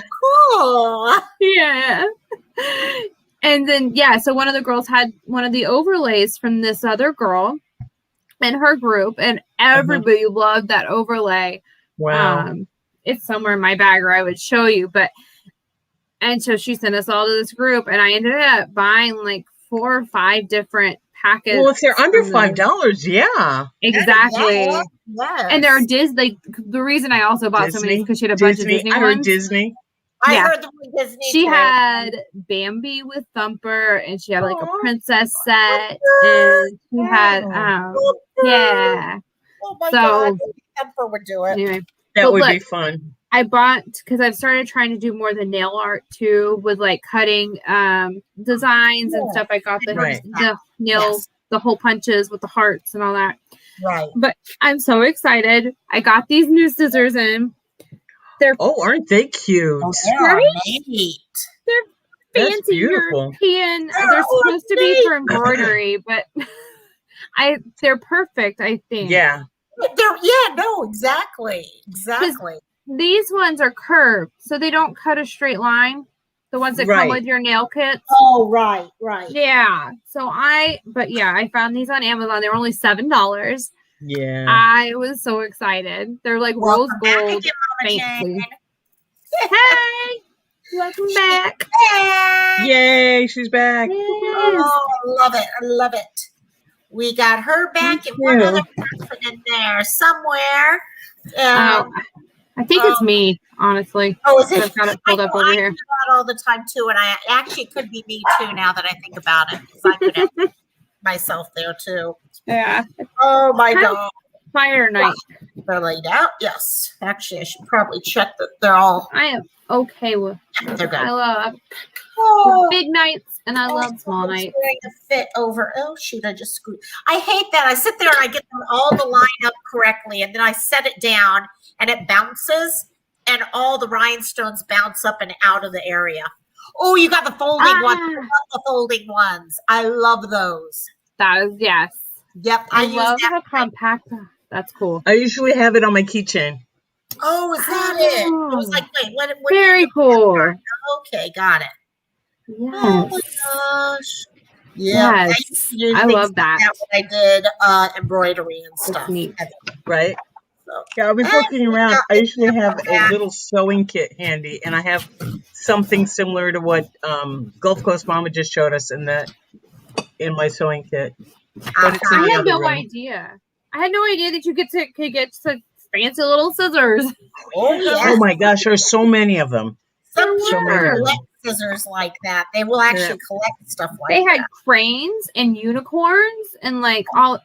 cool. Yeah. And then so one of the girls had one of the overlays from this other girl in her group, and everybody loved that overlay. Wow. It's somewhere in my bag, or I would show you. And so she sent us all to this group, and I ended up buying like 4 or 5 different packets. Well, if they're under from $5, yeah. exactly. Yes. And they're Disney. The reason I also bought so many is because she had a bunch of Disney I heard ones. Disney. I Yeah. heard the word Disney. She too. had Bambi with Thumper, and she had like a Aw. princess set, and she had yeah. Oh my So- God. Thumper would do it. Anyway, That But would be look, fun. I bought because I've started trying to do more the nail art too, with like cutting designs and Yeah. stuff. I got the Right. the nail Yes. the hole punches with the hearts and all that. Right. But I'm so excited. I got these new scissors in. They're Oh, aren't they cute? Oh, they are Right? neat. That's fancy beautiful. European. They're They're supposed to be for ornate. embroidery, but they're perfect, I think. Yeah. Exactly. These ones are curved, so they don't cut a straight line. The ones that come Right. with your nail kits. Oh, right. Yeah. So I found these on Amazon. They were only $7. Yeah. I was so excited. They're like rose Welcome back gold. again, Mama Fancy. Jane. Hey, welcome back. Hey. Yay, she's back. Yes. Oh, I love it. We got her back Me and one too. other person in there somewhere. I think it's me, honestly. Oh, is it? I've got it pulled up over I here. do that all the time too, and I actually could be me too now that I think about it. 'Cause I could have myself there too. Yeah. Oh my Hi. God. Fire night. They're laid out. Yes. Actually, I should probably check that they're all. I am okay with. They're good. I love Oh, big nights and I love small it's nights. wearing a fit over. Oh shoot! I just screwed. I hate that. I sit there and I get them all to line up correctly, and then I set it down, and it bounces, and all the rhinestones bounce up and out of the area. Oh, you got the folding ones. I love the folding ones. I love those. That is yes. Yep, I use love that. the compact. That's cool. I usually have it on my keychain. Oh, is that it? I was Oh. like, wait, what? Very cool. Okay, got it. Yes. Oh my Yeah, Yes, I I love that. when I did embroidery and That's stuff. neat. Right? So, Yeah, I was looking around. I usually have a little sewing kit handy, and I have something similar to what Gulf Coast Mama just showed us in my sewing kit. But it's in I the had other no room. idea. I had no idea that you could get such fancy little scissors. oh yeah, Oh my gosh, there's so many of them. some So people many of them. collect scissors like that. They will actually collect stuff like They had that. cranes and unicorns and like all.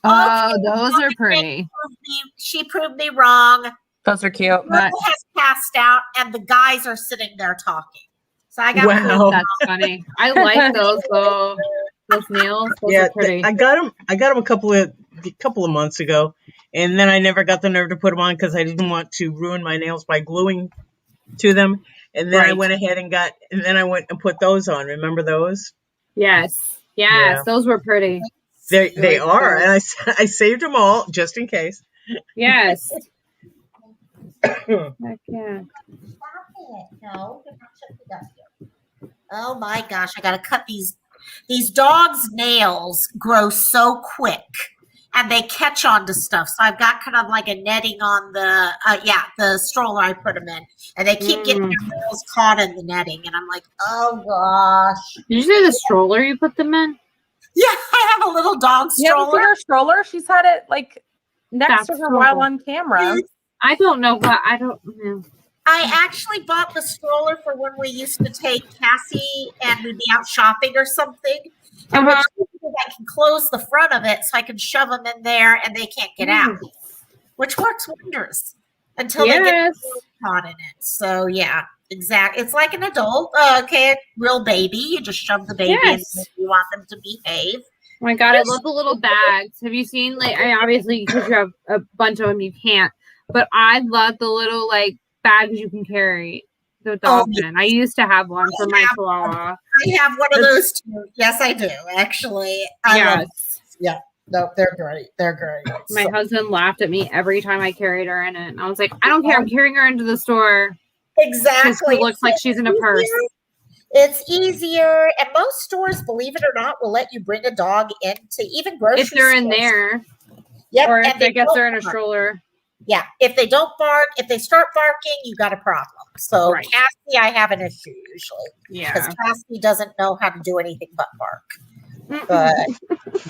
Oh, those are pretty. She proved me wrong. Those are cute. Girl has passed out, and the guys are sitting there talking. So I got Wow. That's funny. I like those though. Those nails. Those are pretty. I got them a couple of months ago, and then I never got the nerve to put them on because I didn't want to ruin my nails by gluing to them. And then I Right. went ahead and put those on. Remember those? Yes. Yeah. Those were pretty. They are, and I saved them all just in case. Yes. Heck yeah. Stop it. No, you're not shutting it up here. Oh my gosh, I gotta cut these dogs' nails grow so quick and they catch on to stuff. So I've got kind of like a netting on the stroller I put them in. And they keep getting their nails caught in the netting. And I'm like, oh gosh. Did you say the stroller you put them in? Yeah, I have a little dog You haven't seen stroller. her stroller? She's had it like next That's to her while cool. on camera. I don't know what I don't know. I actually bought the stroller for when we used to take Cassie and we'd be out shopping or something. And what's cool is I can close the front of it so I can shove them in there and they can't get out, which works wonders until they get caught in it. So yeah, exactly. It's like an adult, real baby. You just shove the baby in if you want them to behave. Oh my god, I love the little bags. Have you seen obviously because you have a bunch of them you can't, but I love the little bags you can carry the dog in. I used to have one for my chihuahua. I have one of those too. Yes, I do actually. I love them. Yeah. No, they're great. They're great. My husband laughed at me every time I carried her in it. And I was like, I don't care. I'm carrying her into the store. Exactly. It looks like she's in a purse. It's easier. And most stores, believe it or not, will let you bring a dog into even grocery if they're in stores. there. Yep. Or if they're in a stroller. Yeah. If they don't bark, if they start barking, you got a problem. So Cassie, I have an issue usually. Yeah. Because Cassie doesn't know how to do anything but bark. But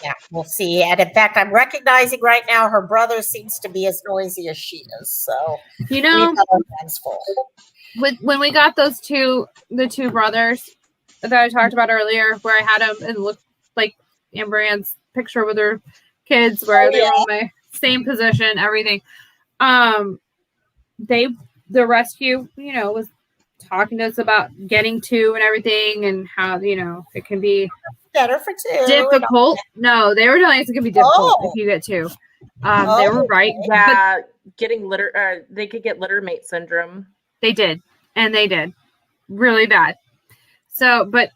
yeah, we'll see. And in fact, I'm recognizing right now her brother seems to be as noisy as she is. So you know, we've got our hands full. When we got the two brothers that I talked about earlier, where I had them and looked like Amber Ann's picture with her kids, where they were in my same position, everything. The rescue, was talking to us about getting two and everything, and how it can be better for two. Difficult? No, they were telling us it can be difficult if you get two. They were right. Yeah, getting litter. They could get litter mate syndrome. They did, and they did really bad. So, but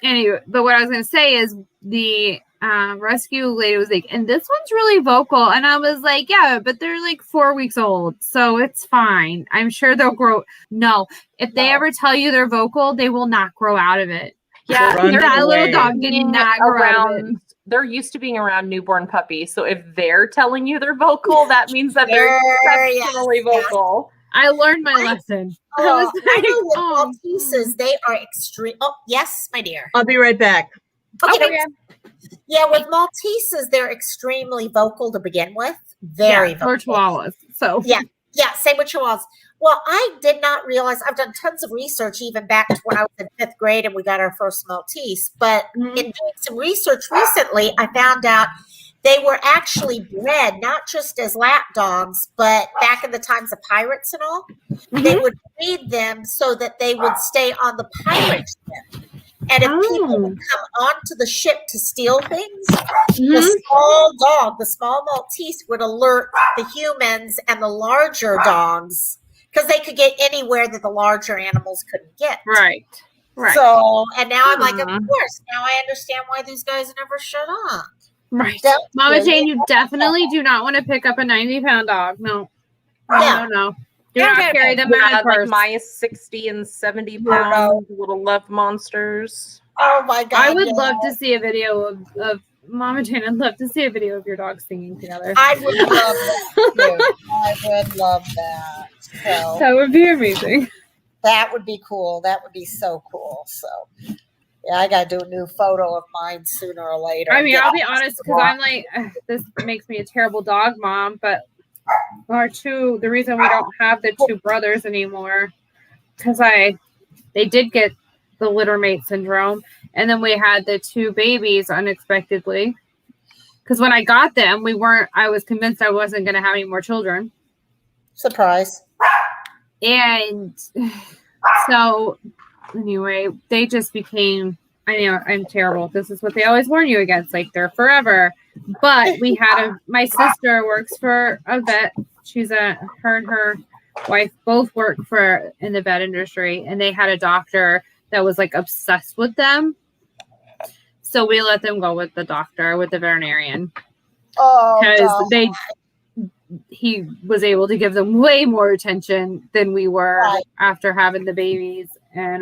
anyway, what I was going to say is the rescue lady was like, and this one's really vocal, and I was like, yeah, but they're like 4 weeks old, so it's fine. I'm sure they'll grow. No, if they ever tell you they're vocal, they will not grow out of it. Yeah, that little dog did not grow out of it. They're used to being around newborn puppies, so if they're telling you they're vocal, that means that they're exceptionally vocal. I learned my lesson. I know with Malteses, they are extreme. Oh, yes, my dear. I'll be right back. Okay. Yeah, with Malteses, they're extremely vocal to begin with. Very vocal. Or Chihuahuas. So yeah, same with Chihuahuas. Well, I did not realize, I've done tons of research even back to when I was in 5th grade and we got our first Maltese. But in doing some research recently, I found out they were actually bred not just as lap dogs, but back in the times of pirates and all, they would breed them so that they would stay on the pirate ship. And if people would come onto the ship to steal things, the small dog, the small Maltese would alert the humans and the larger dogs because they could get anywhere that the larger animals couldn't get. Right. So, and now I'm like, of course, now I understand why these guys never shut up. Right. Mama Jane, you definitely do not want to pick up a 90-pound dog. No. No. Do not carry them out of like my 60 and 70 pound little love monsters. Oh my God. I would yeah. love to see a video of Mama Jane. I'd love to see a video of your dogs singing together. I would love that too. I would love that. So That would be amazing. that would be cool. That would be so cool. So yeah, I gotta do a new photo of mine sooner or later. I mean, Yeah. I'll be honest, because I'm like, this makes me a terrible dog mom, but the reason we don't have the two brothers anymore, because they did get the littermate syndrome, and then we had the two babies unexpectedly. Because when I got them, I was convinced I wasn't going to have any more children. Surprise. And so anyway, they just became, I know I'm terrible. This is what they always warn you against. Like, they're forever. But we had my sister works for a vet. Her and her wife both work in the vet industry, and they had a doctor that was like obsessed with them. So we let them go with the doctor, with the veterinarian. Oh, Because he was able to give them way more attention than we were after having the babies. And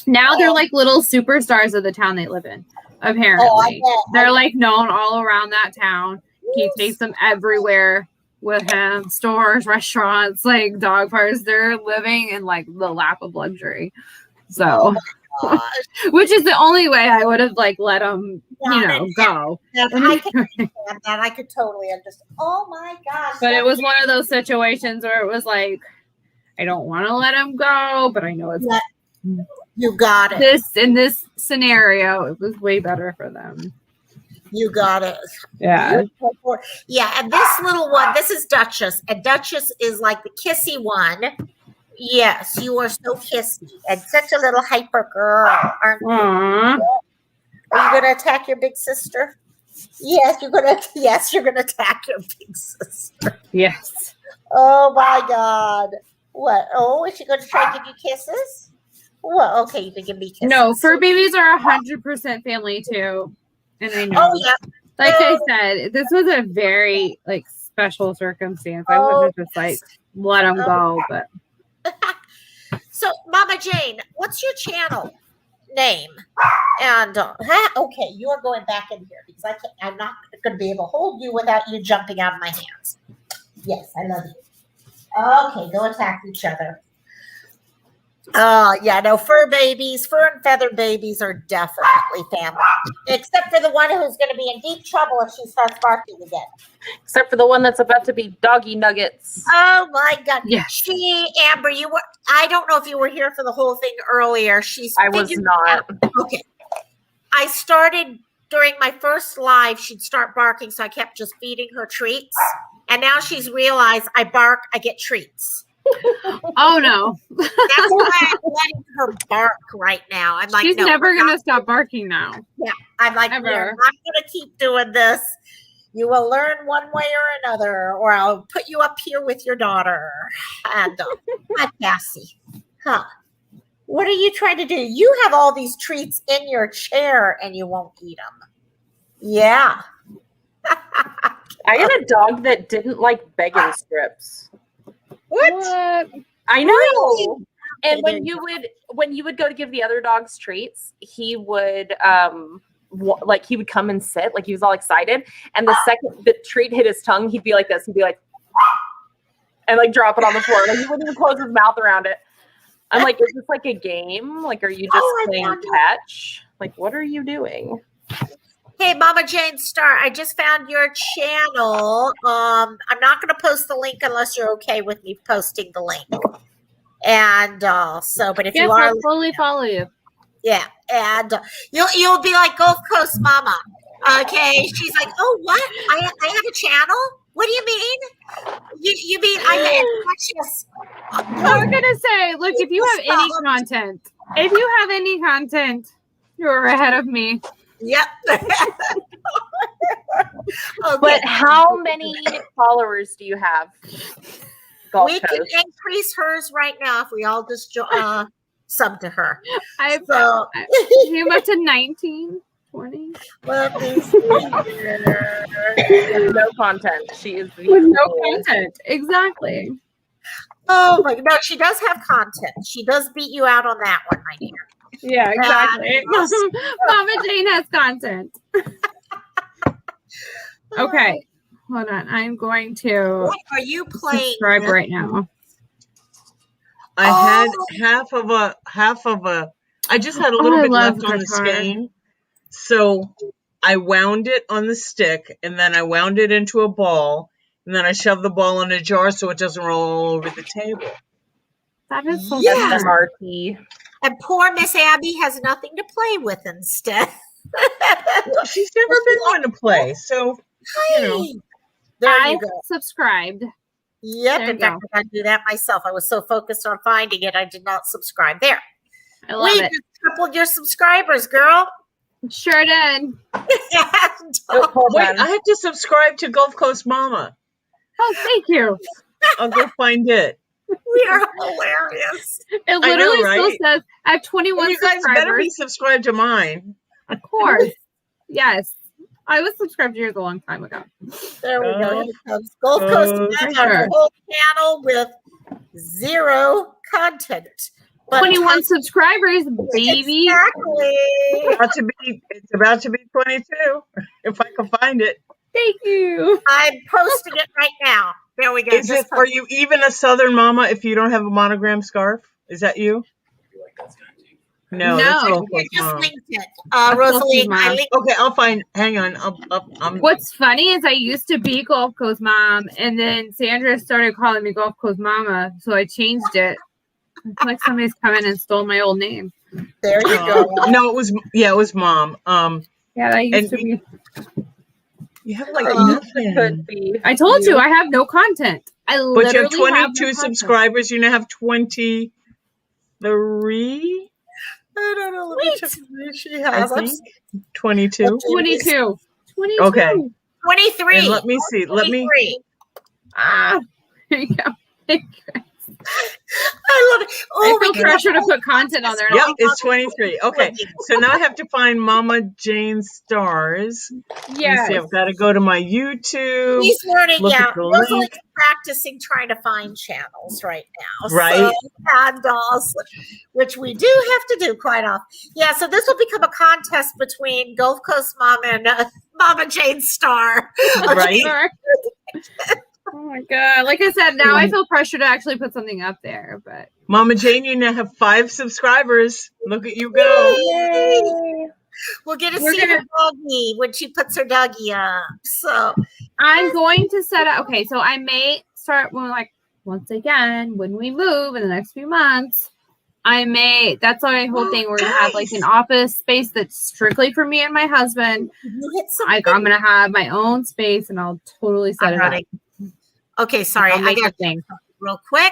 now they're like little superstars of the town they live in, apparently. They're like known all around that town. He takes them everywhere with him, stores, restaurants, like dog parks. They're living in like the lap of luxury. So, which is the only way I would have like let them, go. I can understand that. I could totally understand. Oh my gosh! But it was one of those situations where it was like, I don't want to let him go, but I know it's you got it. In this scenario, it was way better for them. You got it. Yeah. Yeah, and this little one, this is Duchess, and Duchess is like the kissy one. Yes, you are so kissy and such a little hyper girl, aren't you? Aww. Are you gonna attack your big sister? Yes, you're gonna attack your big sister. Yes. Oh my God. What? Oh, is she gonna try to give you kisses? Well, okay, you can give me kisses. No, fur babies are 100% family too. And I know. Oh yeah. Like I said, this was a very like special circumstance. I wouldn't have just like let them go, but So, Mama Jane, what's your channel name? And okay, you are going back in here because I'm not going to be able to hold you without you jumping out of my hands. Yes, I love you. Okay, go attack each other. Yeah, no, fur and feather babies are definitely family. Except for the one who's going to be in deep trouble if she starts barking again. Except for the one that's about to be doggy nuggets. Oh my God. Yes. Amber, I don't know if you were here for the whole thing earlier. I was not. Okay. I started during my first live, she'd start barking, so I kept just feeding her treats. And now she's realized I bark, I get treats. Oh no. That's why I'm letting her bark right now. I'm like, she's never gonna stop barking now. Yeah. I'm like, Ever. we're not gonna keep doing this. You will learn one way or another, or I'll put you up here with your daughter. And hi, Cassie. Huh. What are you trying to do? You have all these treats in your chair and you won't eat them. Yeah. I had a dog that didn't like begging strips. What? I know. Really? And when you would go to give the other dogs treats, he would he would come and sit, like he was all excited. And the second the treat hit his tongue, he'd be like this. He'd be like, and like drop it on the floor. Like he wouldn't even close his mouth around it. I'm like, is this like a game? Like, are you just playing catch? Like, what are you doing? Hey, Mama Jane Star, I just found your channel. I'm not going to post the link unless you're okay with me posting the link. And but if you are, I'll fully follow you. Yeah, and you'll be like Gulf Coast Mama. Okay, she's like, oh, what? I have a channel? What do you mean? You mean I just? I'm gonna say, look, if you have any content, you're ahead of me. Yep. Okay. But how many followers do you have? We can increase hers right now if we all just sub to her. I'm up to 19, 20. Let me see here. No content. She is with no content. Exactly. Oh my! No, she does have content. She does beat you out on that one, my dear. Yeah, exactly. Mama Jane has content. Okay, hold on. I'm going to What are you playing? subscribe with? right now. I had half of a. I just had a little I bit love left on the guitar. skein, so I wound it on the stick, and then I wound it into a ball, and then I shoved the ball in a jar so it doesn't roll all over the table. That is so Yeah. That's smart. MRT. And poor Miss Abby has nothing to play with instead. Well, she's never been one to play, so you know. Hey, there I you go. subscribed. Yep. There In you fact, I do that myself. I was so focused on finding it, I did not subscribe. There. I love We it. just tripled your subscribers, girl. Sure did. And, Oh, hold Wait, on. I have to subscribe to Gulf Coast Mama. Oh, thank you. I'll go find it. we are hilarious. It literally still right? says I have 21 And you guys better subscribers. be subscribed to mine. Of course. Yes. I was subscribed to yours a long time ago. There we go. Oh, Here it comes. Gulf Coast oh, Mama, sure. a whole channel with zero content. But 21 subscribers, baby. Exactly. It's about to be 22 if I can find it. Thank you. I'm posting it right now. There we go. Are you even a Southern mama if you don't have a monogram scarf? Is that you? No, that's No. Gulf I Coast just Mom. linked it. That's Rosalie, Gulf Coast I Mom. linked Okay, I'll find. Hang on. What's funny is I used to be Gulf Coast Mom, and then Sandra started calling me Gulf Coast Mama, so I changed it. It's like somebody's come in and stole my old name. There you go. No, it was Mom. Yeah, that used And to be. you have like It nothing. could be. I told you I have no content. I But you literally have 22 no content. subscribers. You now have 23. I don't know. Let me check if she has. I think 22. 22. 22. Okay. 23. And let me see. Let me. 23. Ah, there you go. I love it. Oh, I feel we pressure to put content on there. Yep, it's 23. Okay, so now I have to find Mama Jane Stars. Let me Yes. see, I've got to go to my YouTube. He's learning, Look yeah. at the Rosalie's link. practicing trying to find channels right now. Right. So, and which we do have to do quite often. Yeah, so this will become a contest between Gulf Coast Mama and Mama Jane Star. Right. Oh my god! Like I said, now I feel pressure to actually put something up there. But Mama Jane, you now have 5 subscribers. Look at you go. Yay. We'll get to We're see gonna- her doggy when she puts her doggy up. So I'm going to set up. Okay, so I may start once again when we move in the next few months. That's my whole thing. We're gonna have like an office space that's strictly for me and my husband. you hit I'm something. gonna have my own space, and I'll totally set it up. Okay, sorry. I'll I make got a thing. real quick.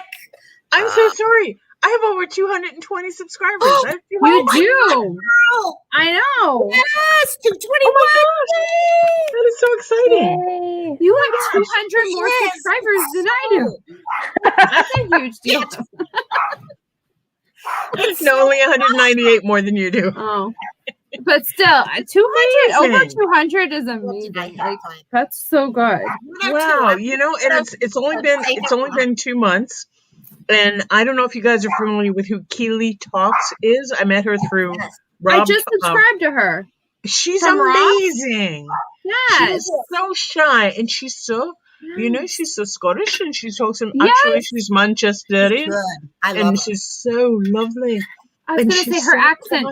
I'm so sorry. I have over 220 subscribers. I have You 200. do. Oh, I know. yes, 221. Oh my gosh, that is so exciting. You have 200 more Yes. subscribers than I do. That's a huge deal. No, only 198 more than you do. Oh, but still, 200 over Amazing. 200 is amazing. Like that's so good. Wow, you know, and it's only been 2 months, and I don't know if you guys are familiar with who Keely Talks is. I met her through Rob. I just subscribed to her. She's from Rob? amazing. Yes. She's so shy, and she's so, you know, she's so Scottish, and she talks in, Yes. actually she's Manchesterian, Good. I love and it. she's so lovely. I was And going to say she's her so accent.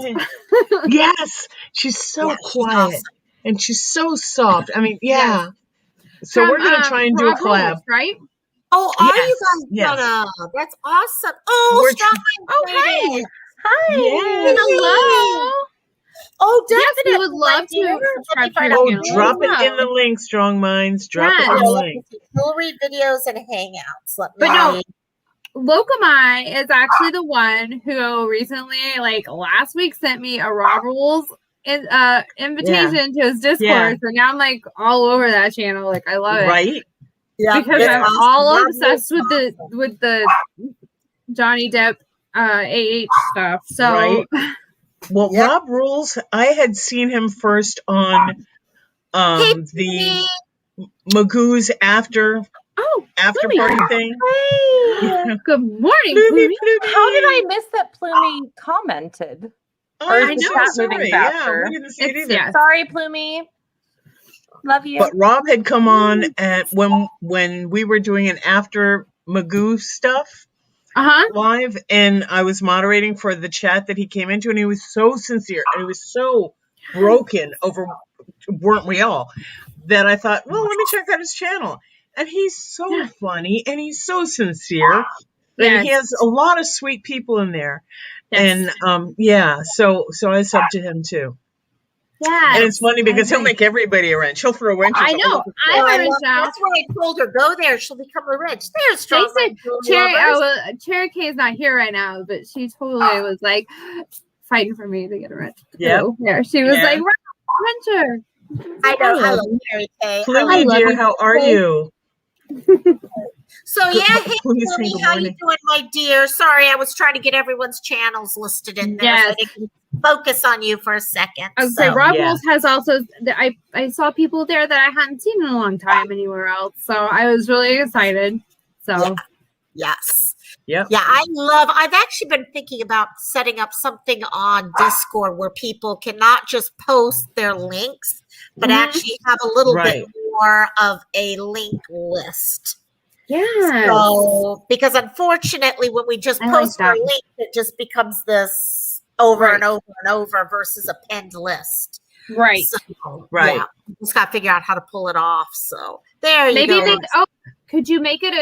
quiet. Yes, she's so Yeah, she's quiet, awesome. and she's so soft. I mean, yeah. So From, we're gonna try and do a Rob collab. Rules, right? Oh, are you guys yes. That's awesome. Oh, We're strong Okay. ladies. Hi. Yes. Hello. Oh, Yes, definitely. we would love to Let me subscribe to find your out. Oh, channel. drop as it in the well. link, Strong Minds. Drop it Yes. in the Oh, let me link. see. We'll read videos and hangouts. Let me. But no, Locomai is actually the one who recently, like last week, sent me a Rob Rules invitation to his Discord. Yeah. So now I'm like all over that channel. Like I love it. Right? Yeah, Because it's I'm awesome. all Rob obsessed Rules with is awesome. the Johnny Depp AH stuff. So Right. Well, Yep. Rob Rules, I had seen him first on Hey, the Magoo's after Plumie. party thing. Hey. Good morning, Plumie, Plumie. Plumie. How did I miss that Plumie commented? Oh, Or I'm is the so chat sorry. moving Yeah, faster? we didn't see it It's, either. yeah. Sorry, Plumie. Love you. But Rob had come on at when we were doing an after Magoo stuff live, and I was moderating for the chat that he came into, and he was so sincere and he was so broken over, weren't we all, that I thought, well, let me check out his channel. And he's so funny and he's so sincere. And he has a lot of sweet people in there. Yes. And yeah, so I sub to him too. Yeah. And it's funny because he'll make everybody a wrench. He'll throw wrenches. I know. I have a wrench now. That's why I told her, go there. She'll become a wrench. There's strong. Cherry K is not here right now, but she totally was like fighting for me to get a wrench. Yeah. So, yeah. She was like, wrencher. I know. I love Cherry K. Plumie, dear, how are you? So yeah, hey, Plumie, Plumie, how you doing, my dear? Sorry, I was trying to get everyone's channels listed in there. Yes. So I didn't focus on you for a second. I would say Rob Wolf has also. I saw people there that I hadn't seen in a long time anywhere else, so I was really excited. So yes. Yeah. Yeah, I've actually been thinking about setting up something on Discord where people can not just post their links, but actually have a little bit more of a link list. Yeah. So, because unfortunately, when we just post our link, it just becomes this over and over and over versus a pinned list. Right. So, yeah, just got to figure out how to pull it off. So there you Maybe go. could you make it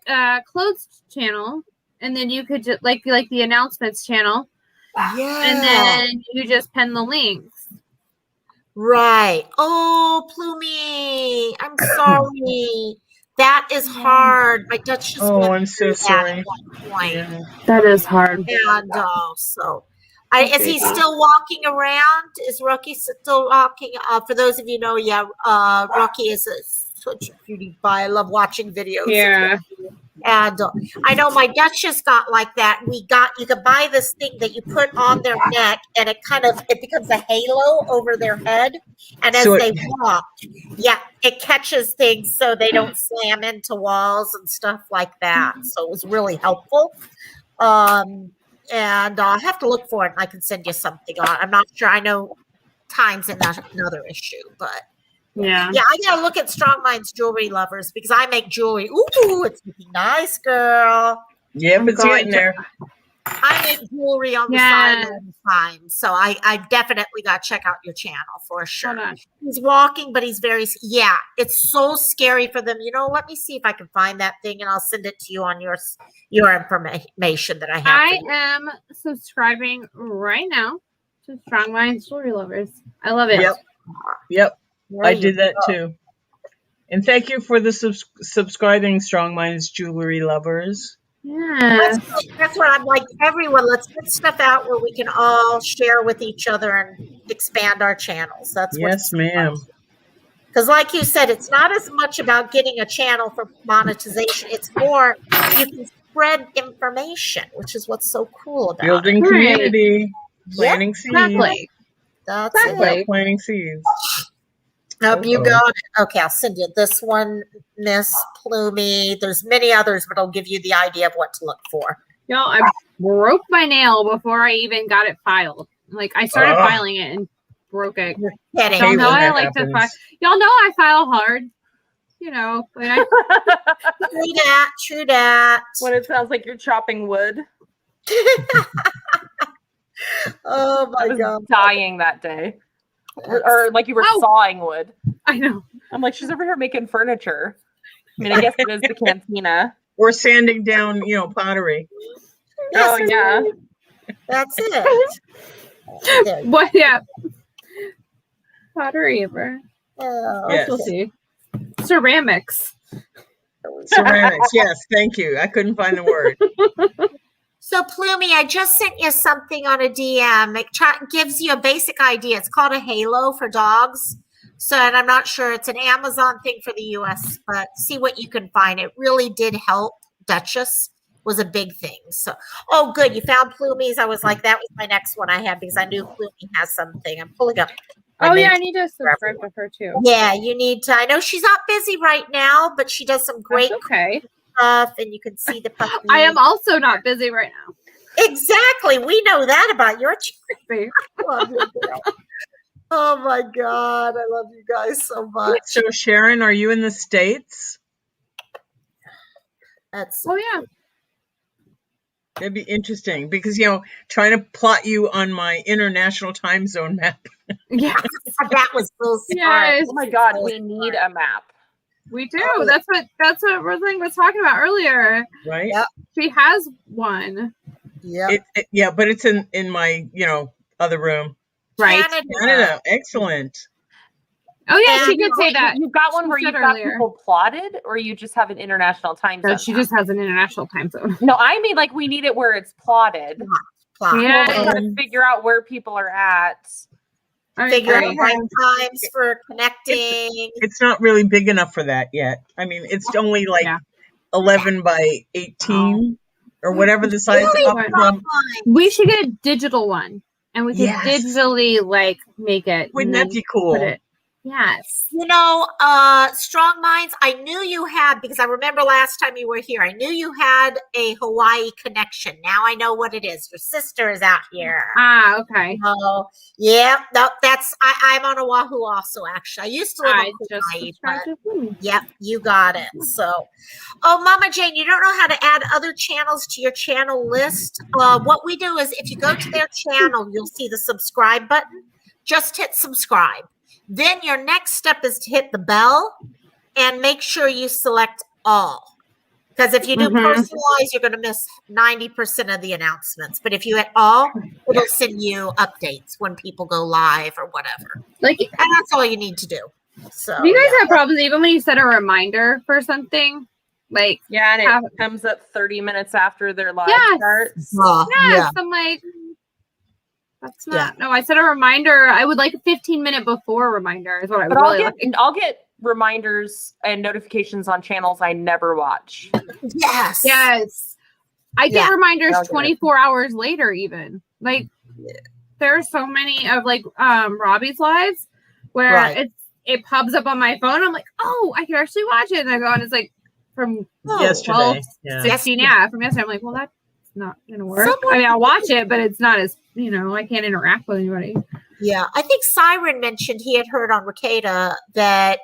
a closed channel, and then you could just like the announcements channel, and then you just pin the links. Right. Oh, Plumie, I'm sorry. That is hard. My Dutch just went I'm so sorry. at one point. Yeah. That is hard. And so, is he still walking around? Is Rocky still walking? For those of you know, Rocky is such a cutie pie. I love watching videos. Yeah. And I know my Duchess got like that. You could buy this thing that you put on their neck, and it becomes a halo over their head. And as they walk, it catches things so they don't slam into walls and stuff like that. So it was really helpful. And I'll have to look for it, and I can send you something on. I'm not sure. I know time's another issue, but. Yeah, I gotta look at Strong Minds Jewelry Lovers because I make jewelry. Ooh, it's looking nice, girl. Yeah, it's getting there. I make jewelry on the side all the time, so I definitely got to check out your channel for sure. He's walking, but he's very it's so scary for them. Let me see if I can find that thing, and I'll send it to you on your information that I have. I am subscribing right now to Strong Minds Jewelry Lovers. I love it. Yep. I did that too. And thank you for the subscribing, Strong Minds Jewelry Lovers. Yeah. That's what I'm like, everyone, let's get stuff out where we can all share with each other and expand our channels. That's yes, ma'am. Because like you said, it's not as much about getting a channel for monetization. It's more you can spread information, which is what's so cool about building community, planting seeds. Exactly. That's it. Planting seeds. Nope, you got it. Okay, I'll send you this one, Miss Plumie. There's many others, but I'll give you the idea of what to look for. I broke my nail before I even got it filed. Like I started filing it and broke it. Y'all know I like to file. Y'all know I file hard. True that. When it sounds like you're chopping wood. Oh my God! Dying that day. Or like you were sawing wood. I know. I'm like, she's over here making furniture. I mean, I guess it is the cantina. Or sanding down, pottery. Oh, yeah. That's it. What? Yeah. Pottery. Yes. We'll see. Ceramics. Ceramics. Yes. Thank you. I couldn't find the word. So, Plumie, I just sent you something on a DM. It gives you a basic idea. It's called a halo for dogs. So, and I'm not sure. It's an Amazon thing for the U.S., but see what you can find. It really did help. Duchess was a big thing. So, good. You found Plumie's. I was like, that was my next one I had because I knew Plumie has something. I'm pulling up. I need to subscribe with her, too. Yeah, you need to. I know she's not busy right now, but she does some great stuff, and you can see the puppy. I am also not busy right now. Exactly. We know that about your See? love you, girl. Oh my God. I love you guys so much. So Sharon, are you in the States? That's Oh yeah. That'd be interesting because, trying to plot you on my international time zone map. Yeah. that was so smart. Yes. Oh my God, we need a map. We do. Oh, That's what Rosalind was talking about earlier. Right? Yep. She has one. Yep. Yeah, but it's in my, other room. Right. Canada. Excellent. Oh yeah, And she did say that. You've got one She where said you've got earlier. people plotted, or you just have an international time zone. No, she just has an international time zone. No, I mean like we need it where it's plotted. Plot. Yeah. We're trying to figure out where people are at. Figure out Right. right times for connecting. It's not really big enough for that yet. I mean, it's only like Yeah. 11 by 18 or whatever the size Really up from. We should get a digital one, and we could Yes. digitally like make it. Wouldn't and that then be cool? put it. Yes. Strong Minds, I knew you had, because I remember last time you were here, I knew you had a Hawaii connection. Now I know what it is. Your sister is out here. Ah, okay. Oh, yeah. No, I'm on Oahu also, actually. I used to live I on just Hawaii, subscribed but to Hulu. yep, you got it. So, Mama Jane, you don't know how to add other channels to your channel list? What we do is if you go to their channel, you'll see the subscribe button. Just hit subscribe. Then your next step is to hit the bell and make sure you select all. Because if you do personalize, you're going to miss 90% of the announcements. But if you hit all, it'll send you updates when people go live or whatever. Like, And that's all you need to do. So, do you guys have problems even when you set a reminder for something? Like, Yeah, and it comes up 30 minutes after their live Yes. starts. yes, I'm like, that's not. No, I set a reminder. I would like a 15-minute before reminder is what I would But really like. I'll get reminders and notifications on channels I never watch. Yes. Yes. I get reminders I'll get it. 24 hours later, even. Like, there's so many of like Robbie's lives where it pops up on my phone. I'm like, oh, I can actually watch it. And I go, and it's like from Yesterday. 12, Yeah. 16, from yesterday. I'm like, well, that's not going to work. I mean, I'll watch it, but it's not as, I can't interact with anybody. Yeah. I think Siren mentioned he had heard on Ricada that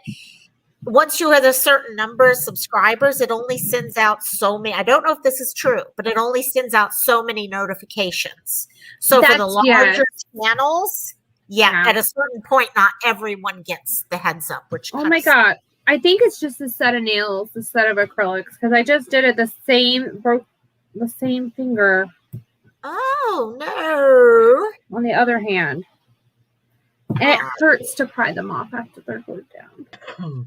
once you have a certain number of subscribers, it only sends out so many. I don't know if this is true, but it only sends out so many notifications. So for the larger channels, at a certain point, not everyone gets the heads up. Which oh my god, I think it's just a set of nails, a set of acrylics, because I just did it broke the same finger. Oh no! On the other hand. And it hurts to pry them off after they're glued down.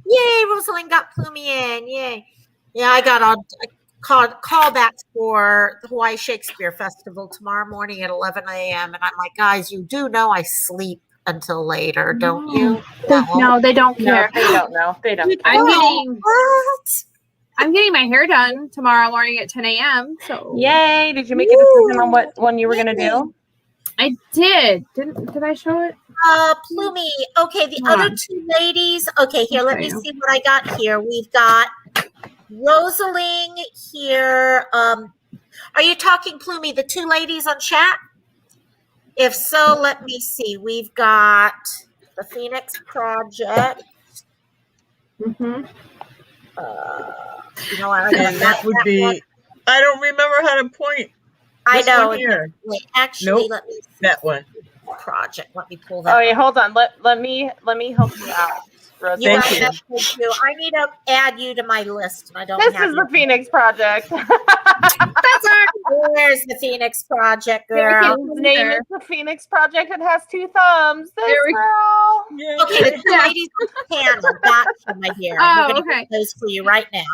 Yay, Rosalind got Plumie in. Yay. Yeah, I got a callback for the Hawaii Shakespeare Festival tomorrow morning at 11 a.m. And I'm like, guys, you do know I sleep until later, don't you? No, they don't care. No, they don't know. They don't. I'm getting my hair done tomorrow morning at 10 a.m. So yay! Did you make a decision on what one you were gonna do? I did. Did I show it? Plumie. Okay, the other two ladies. Okay, here, let me see what I got here. We've got Rosalind here. Are you talking, Plumie, the two ladies on chat? If so, let me see. We've got the Phoenix Project. Mm-hmm. You know what? And that would be, I don't remember how to point. I know. Here. Wait, actually, let me see. That one. Project. Let me pull that. Oh yeah, hold on. Let me help you out, Rosie. Thank you. I need to add you to my list, and I don't. This have is the Phoenix Project. That's our. There's the Phoenix Project, girl. His name is the Phoenix Project. It has two thumbs. This girl. Okay, the two ladies on the panel. Gotcha, my dear. Oh, We're gonna get those for you right now.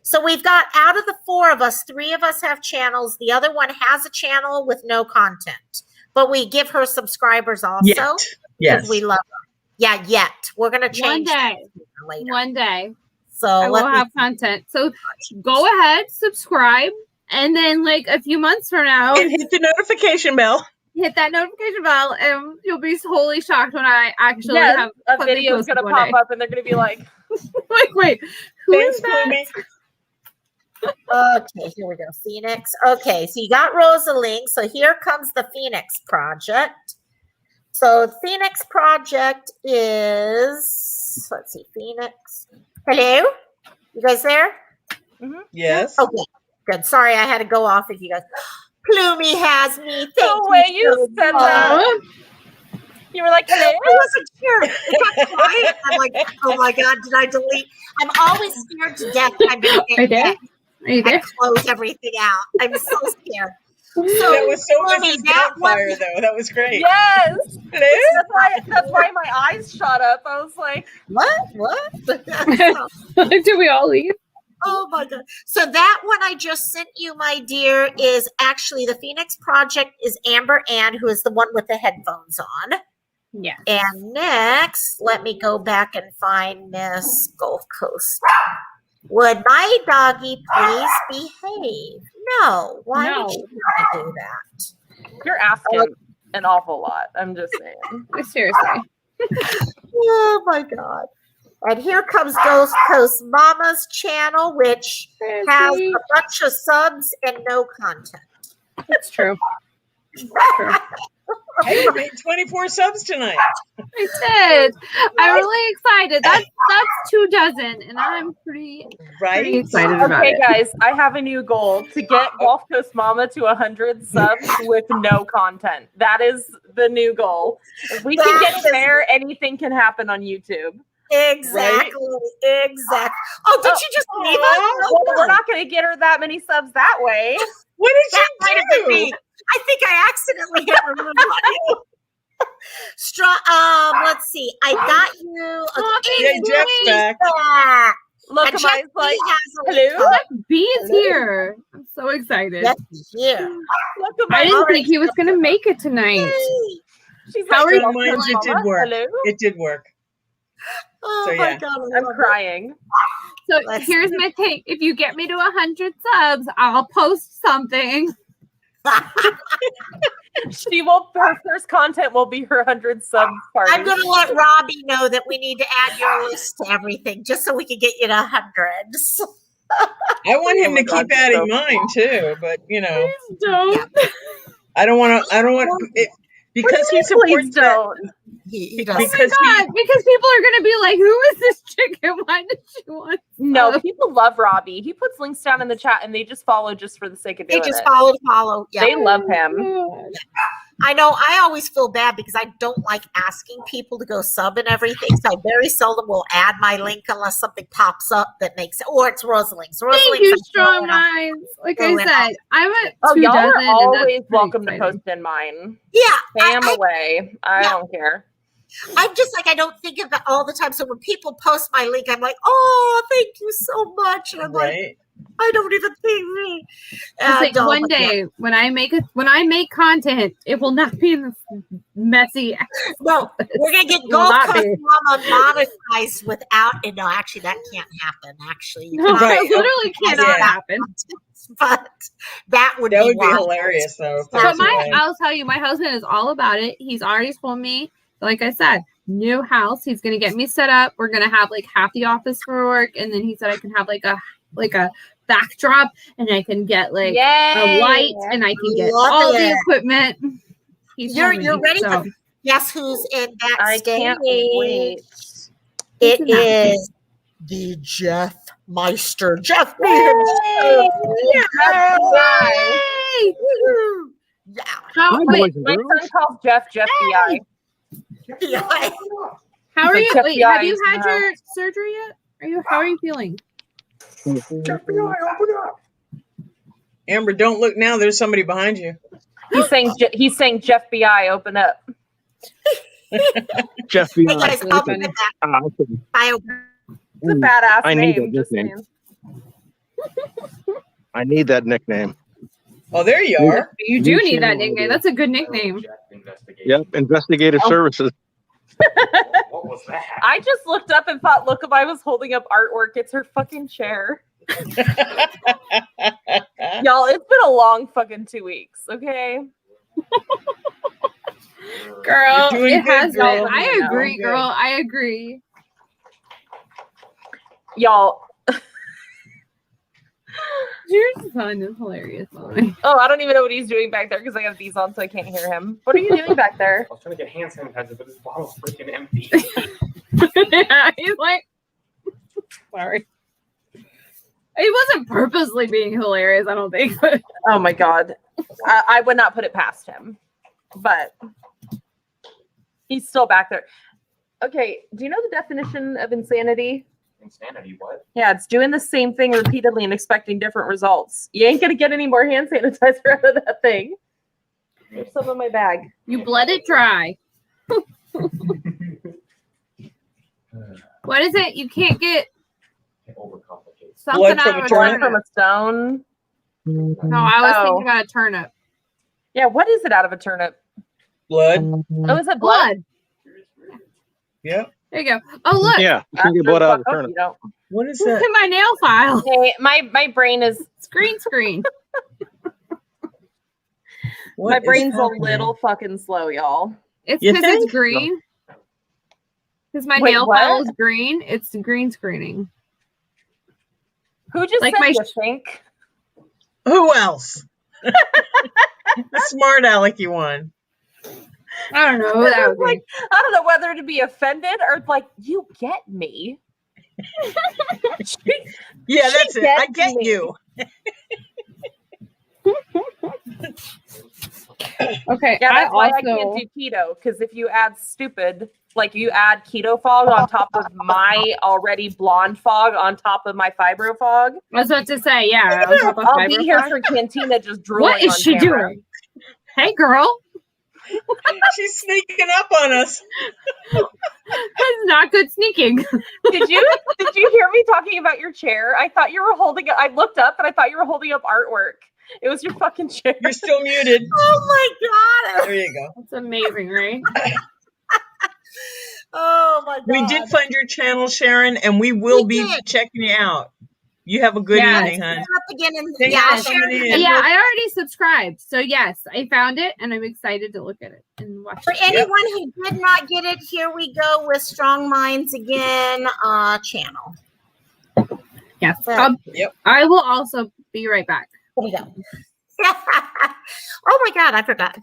So we've got, out of the four of us, three of us have channels. The other one has a channel with no content, but we give her subscribers also. Yes. We love her. Yeah, yet. We're going to change one day. Later. One day. So I will have content. So go ahead, subscribe, and then like a few months from now, and hit the notification bell. Hit that notification bell, and you'll be wholly shocked when I actually have a video is going to pop up, and they're going to be like, wait, who is that? Okay, here we go. Phoenix. Okay, so you got Rosalie. So here comes the Phoenix Project. So the Phoenix Project is, let's see, Phoenix. Hello? You guys there? Yes. Okay, good. Sorry, I had to go off with you guys. Plumie has me. Thank The way you so said much. that. You were like, hello? I wasn't sure. It got quiet. I'm like, oh my God, did I delete? I'm always scared to death. I'm going to Right there? Are you there? and close everything out. I'm so scared. So That was so Plumie, Mrs. that one, Doubtfire, though. That was great. Yes. Hello? That's why my eyes shot up. I was like, what? Did we all leave? Oh my God. So that one I just sent you, my dear, is actually the Phoenix Project is Amber Ann, who is the one with the headphones on. Yeah. And next, let me go back and find Miss Gulf Coast. Would my doggy please behave? No. Why No. would she want to do that? you're asking an awful lot. I'm just saying. Seriously. Oh my God. And here comes Ghost Coast Mama's channel, which has a bunch of subs and no content. That's true. Hey, you made 24 subs tonight. I did. I'm really excited. That's 24, and I'm pretty Right? excited about Okay, it. guys, I have a new goal to get Gulf Coast Mama to 100 subs with no content. That is the new goal. If we can get there, anything can happen on YouTube. Exactly. Oh, did you just leave us? Well, we're not going to get her that many subs that way. What did That might have been you me. do? I think I accidentally hit remove audio. Let's see. I got you. Yeah, Jeff's back. back. Look, And am Jeff I like, B has a hello? link. B is here. I'm so excited. Jeff is here. Look at my I didn't think he was going to make it tonight. Yay. She's How like, are you Gulf Mine, Coast it did Mama, work. hello? It did work. Oh So, my yeah. God. I I'm love it. crying. So Let's here's see. my thing. If you get me to 100 subs, I'll post something. Her first content will be her 100 sub party. I'm going to let Robbie know that we need to add your list to everything just so we can get you to hundreds. I want him to God, keep adding so mine too, but Please don't. I don't want it because he supports Please don't. He does. Because God, because people are going to be like, who is this chick and why does she want No, subs? people love Robbie. He puts links down in the chat and they just follow just for the sake of They doing just it. follow. Yeah. They love him. God. I know. I always feel bad because I don't like asking people to go sub and everything. So I very seldom will add my link unless something pops up that makes it, or it's Rosalie's. Thank you, Strong Minds. Like I said, I'm at Oh, 2 y'all dozen. are and always that's welcome pretty to exciting. post in mine. Yeah. Spam away. I yeah. don't care. I'm just like, I don't think of it all the time. So when people post my link, I'm like, oh, thank you so much. And I'm like, right. I don't even think me. It's like one day when I make content, it will not be in this messy. No, we're gonna get will Gulf not Coast be. Mama monetized without. And no, actually, that can't happen. Actually, you No, cannot, Right. that literally cannot Yeah. happen. but that would That be would be wild. hilarious, though. if But that's the way. I'll tell you, my husband is all about it. He's already told me, like I said, new house. He's gonna get me set up. We're gonna have like half the office for work, and then he said I can have like a backdrop, and I can get like a light, and I can get Love all it. the equipment. He's You're telling me, ready so. for guess who's in I backstage? can't wait. It Who's in that? is the Jeff Meister. Jeff B Yay! himself. Yeah. Yay! Woo-hoo. Yeah. How, Hi, wait, boys and My girls. son calls Jeff BI. Yeah. how are Like you? Jeff Wait, BI have you is in had the your surgery yet? How are you feeling? Amber, don't look now. There's somebody behind you. He's saying Jeff BI, open up. Jeff Hey Beyond. guys, I'll be with that. Awesome. Bio. It's a badass I need name. that Just nickname. saying. I need that nickname. Oh, there you are. You do New need that channel nickname. idea. That's a good nickname. Yep, investigative services. What was that? I just looked up and thought, look, if I was holding up artwork, it's her fucking chair. Y'all, it's been a long fucking 2 weeks, okay? Girl, You're doing it good, has girl. been. I You're agree, doing good. girl. I agree. Y'all, Your son is hilarious. Molly. Oh, I don't even know what he's doing back there because I have these on, so I can't hear him. What are you doing back there? I was trying to get hand sanitizer, but this bottle's freaking empty. Yeah, he's like, sorry. He wasn't purposely being hilarious, I don't think. But Oh my god, I would not put it past him, but he's still back there. Okay, do you know the definition of insanity? Insanity, what? Yeah, it's doing the same thing repeatedly and expecting different results. You ain't gonna get any more hand sanitizer out of that thing. There's some in my bag. you bled it dry. What is it? You can't get Overcomplicate. something Blood out from of a a Blood turnip? from turnip. a stone. No, I was thinking about a turnip. Yeah, what is it out of a turnip? Blood. Oh, is it blood? Blood. Yep. There you go. Oh, look. Yeah, you can That's get blood out of fuck the up, turnip. you don't. What is Look that? at my nail file. Hey, my brain is Screen. What my is brain's a happening? little fucking slow, y'all. It's You because think? it's green. Because my Wait, nail what? file is green. It's green screening. Who just Like said my you think? Who else? The smart alecky one. I don't know who that would be. Like, I don't know whether to be offended or like, you get me. Yeah, She that's it. I gets get me. you. Okay, Yeah, I that's why I also can't do keto, because if you add stupid, like you add keto fog on top of my already blonde fog on top of my fibro fog, I was about to say, yeah, on top of I'll be fiber here fog. for Cantina just drooling What is on she camera. doing? Hey, girl. She's sneaking up on us. That's not good sneaking. Did you hear me talking about your chair? I thought you were holding it. I looked up and I thought you were holding up artwork. It was your fucking chair. You're still muted. Oh my god. There you go. That's amazing, right? Oh my god. We did find your channel, Sharon, and we will We be did. checking you out. You have a good Yeah. evening, hon. Up again in Thanks yeah, for coming Sharon, in. Yeah, I already subscribed. So, yes, I found it and I'm excited to look at it and watch For it. anyone who did not get it, here we go with Strong Minds Again channel. Yes. Yep. I will also be right back. Here we go. Oh my god, I forgot.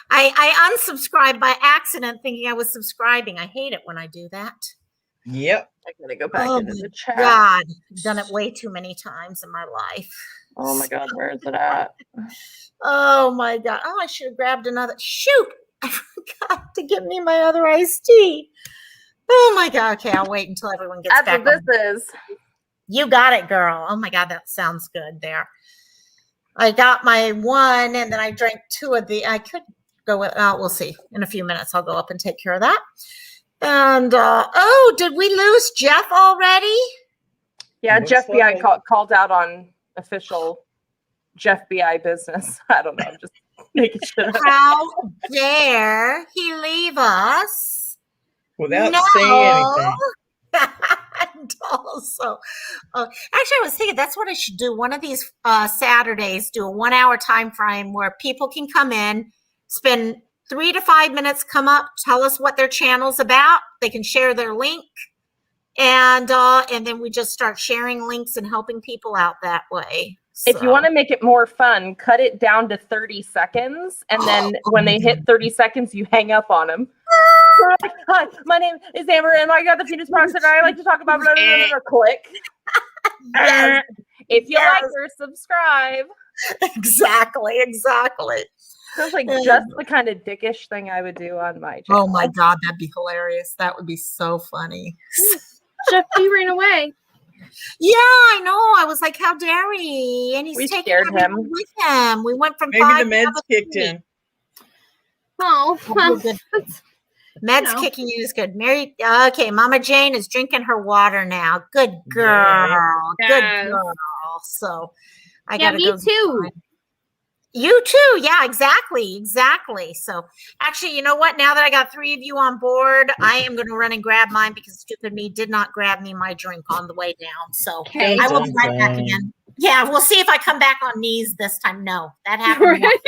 I unsubscribed by accident thinking I was subscribing. I hate it when I do that. Yep. I'm gonna go back Oh into the chat. God, I've done it way too many times in my life. Oh my god, where is it at? Oh my god. Oh, I should have grabbed another. Shoot, I forgot to give me my other iced tea. Oh my god. Okay, I'll wait until everyone gets That's back. what on. this is. You got it, girl. Oh my god, that sounds good there. I got my one, and then I drank two of the. I could go with. We'll see. In a few minutes, I'll go up and take care of that. And oh, did we lose Jeff already? Yeah, Looks Jeff BI like- called out on official Jeff BI business. I don't know. I'm just making shit up. How dare he leave us? Without saying anything. And also, actually, I was thinking that's what I should do. One of these Saturdays, do a 1 hour time frame where people can come in, spend 3 to 5 minutes, come up, tell us what their channel's about. They can share their link, and then we just start sharing links and helping people out that way. If you want to make it more fun, cut it down to 30 seconds. And then when they hit 30 seconds, you hang up on them. Hi, my name is Amber, and I got the penis box, and I like to talk about blah, blah, blah, blah, click. Yes. If you Yes. like her, subscribe. exactly. Sounds like just the kind of dickish thing I would do on my channel. Oh my god, that'd be hilarious. That would be so funny. Jeff, you ran away. Yeah, I know. I was like, how dare he? And he's We taking scared everyone him. with him. We went from Maybe 5 the to meds another kicked 3. in. Oh, Oh, good. Meds No. kicking you is good. Mary, okay, Mama Jane is drinking her water now. Good girl. Yes. Good girl. So I yeah, gotta me go. too. You too. Yeah, exactly. So actually, you know what? Now that I got 3 of you on board, I am going to run and grab mine because stupid me did not grab me my drink on the way down. So Okay. I will be right back Dun-dun-dun. again. Yeah, we'll see if I come back on knees this time. No, that happened. once.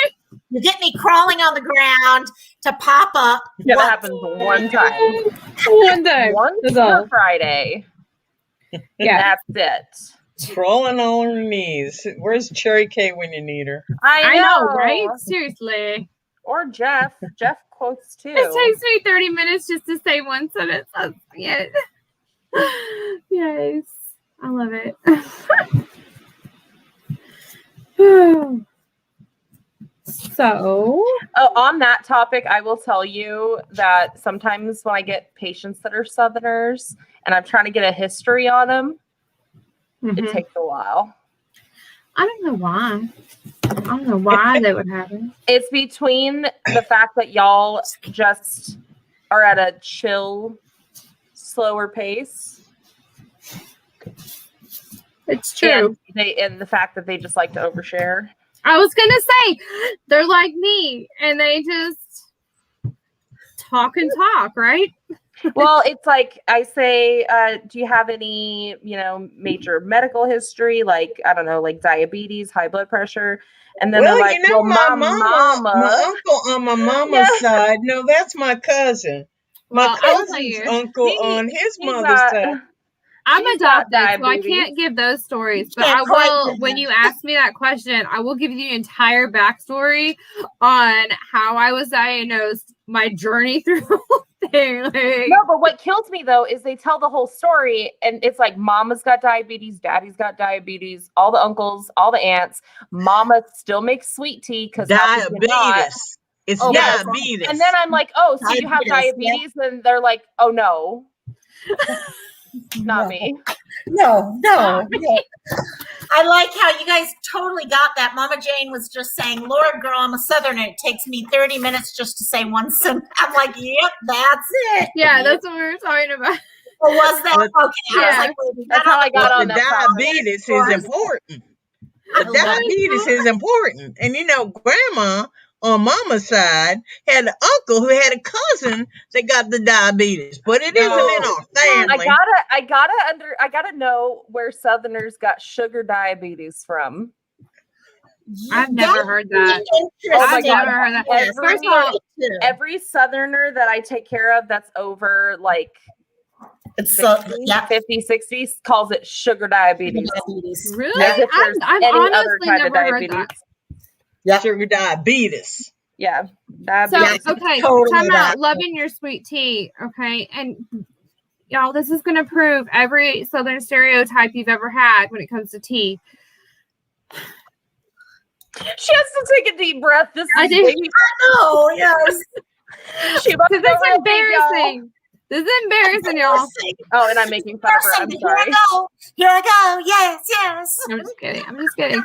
You get me crawling on the ground to pop up. Yeah, once. that happens one time. One time. Once That's per all. Friday. Yeah. That's it. Crawling on her knees. Where's Cherry Kay when you need her? I know, right? Seriously. Or Jeff. Jeff quotes too. It takes me 30 minutes just to say one sentence. Yes. Yes. I love it. So, on that topic, I will tell you that sometimes when I get patients that are Southerners and I'm trying to get a history on them, it takes a while. I don't know why. I don't know why that would happen. It's between the fact that y'all just are at a chill, slower pace. It's true. And the fact that they just like to overshare. I was gonna say they're like me, and they just talk and talk, right? Well, it's like I say, do you have any, major medical history, like I don't know, like diabetes, high blood pressure? And then they're like, well, my uncle on my mama's side. No, that's my cousin. My cousin's uncle on his mother's side. I'm adopted, so I can't give those stories. But I will, when you ask me that question, I will give you the entire backstory on how I was diagnosed, my journey through the whole thing. No, but what kills me though is they tell the whole story, and it's like mama's got diabetes, daddy's got diabetes, all the uncles, all the aunts. Mama still makes sweet tea because diabetes. It's diabetes. And then I'm like, oh, so you have diabetes? Yeah. And they're like, oh no. Not me. No. I like how you guys totally got that. Mama Jane was just saying, Lord, girl, I'm a Southerner. It takes me 30 minutes just to say one sentence. I'm like, yep, that's it. Yeah, that's what we were talking about. Or was that? Okay. Yeah. I was like, wait, that's how I got on that. Diabetes is important. The diabetes is important. And grandma on mama's side had an uncle who had a cousin that got the diabetes, but it isn't in our family. I gotta know where Southerners got sugar diabetes from. I've never heard that. I've never heard that. Every Southerner that I take care of that's over like 50, 60 calls it sugar diabetes. Really? I've honestly never heard that. Yeah. Sugar diabetes. Yeah. So, okay, time out. Loving your sweet tea. Okay. And y'all, this is going to prove every Southern stereotype you've ever had when it comes to tea. She has to take a deep breath. I know, yes. This is embarrassing. This is embarrassing, y'all. Oh, and I'm making fun of her. I'm sorry. Here I go. Yes. I'm just kidding.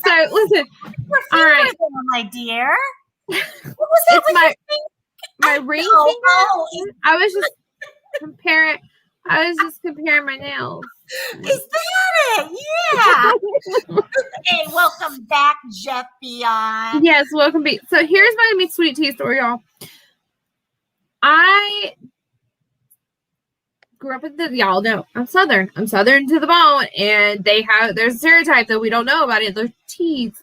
So, listen. All right. My dear. What was that? It's my ring finger. I was just comparing my nails. Is that it? Yeah. Hey, welcome back, Jeff Beyond. Yes, welcome back. So here's my sweet tea story, y'all. I grew up y'all know I'm Southern to the bone, and there's a stereotype that we don't know about it. They're teas,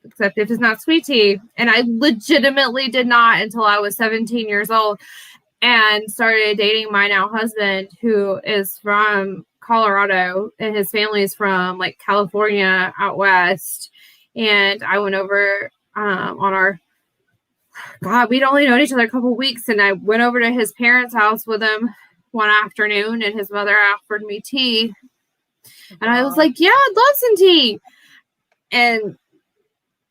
except if it's not sweet tea. And I legitimately did not until I was 17 years old and started dating my now husband, who is from Colorado, and his family is from like California out west. And I went over on our we'd only known each other a couple of weeks, and I went over to his parents' house with him one afternoon, and his mother offered me tea, and I was like, yeah, I'd love some tea. And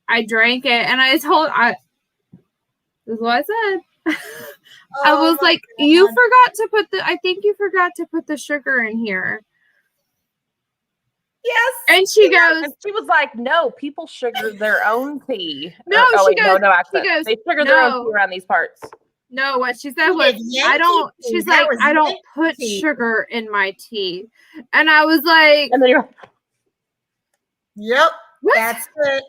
I drank it, and this is what I said. I was like, you forgot to put the sugar in here. Yes. And she goes, she was like, no, people sugar their own tea. No, she goes, they sugar their own tea around these parts. No, what she said was, I don't put sugar in my tea. And I was like, and then you're, yep, what? That's it.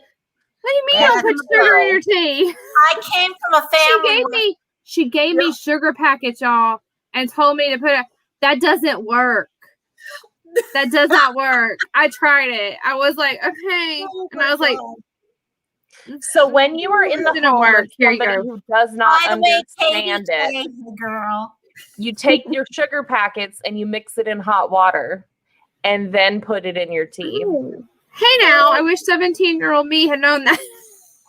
What do you mean you don't put sugar in your tea? I came from a family. She gave me sugar packets, y'all, and told me to put it. That doesn't work. That does not work. I tried it. I was like, okay. And I was like, so when you are in the home of somebody who does not understand it, girl, you take your sugar packets and you mix it in hot water, and then put it in your tea. Ooh. Hey now, I wish 17-year-old me had known that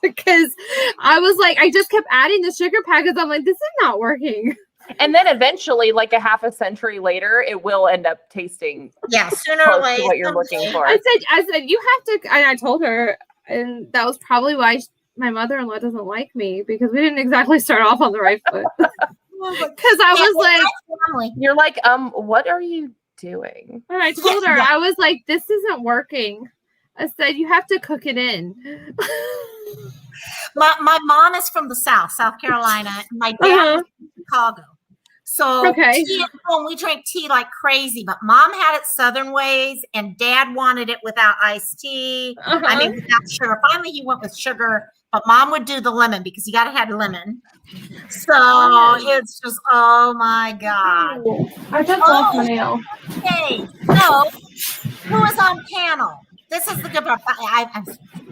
because I was like, I just kept adding the sugar packets. I'm like, this is not working. And then eventually, like a half a century later, it will end up tasting sooner or close later to what you're looking for. I said, you have to, and I told her, and that was probably why my mother-in-law doesn't like me, because we didn't exactly start off on the right foot. Because I was like, you're like, what are you doing? And I told her, I was like, this isn't working. I said, you have to cook it in. My mom is from the South Carolina. And my dad was from Chicago. So tea at home, we drank tea like crazy, but mom had it Southern ways and dad wanted it without iced tea. I mean, without sugar. Finally, he went with sugar, but mom would do the lemon because you got to have lemon. So it's just, oh my God. I just lost my nail. Okay, so who is on panel? This is the good part.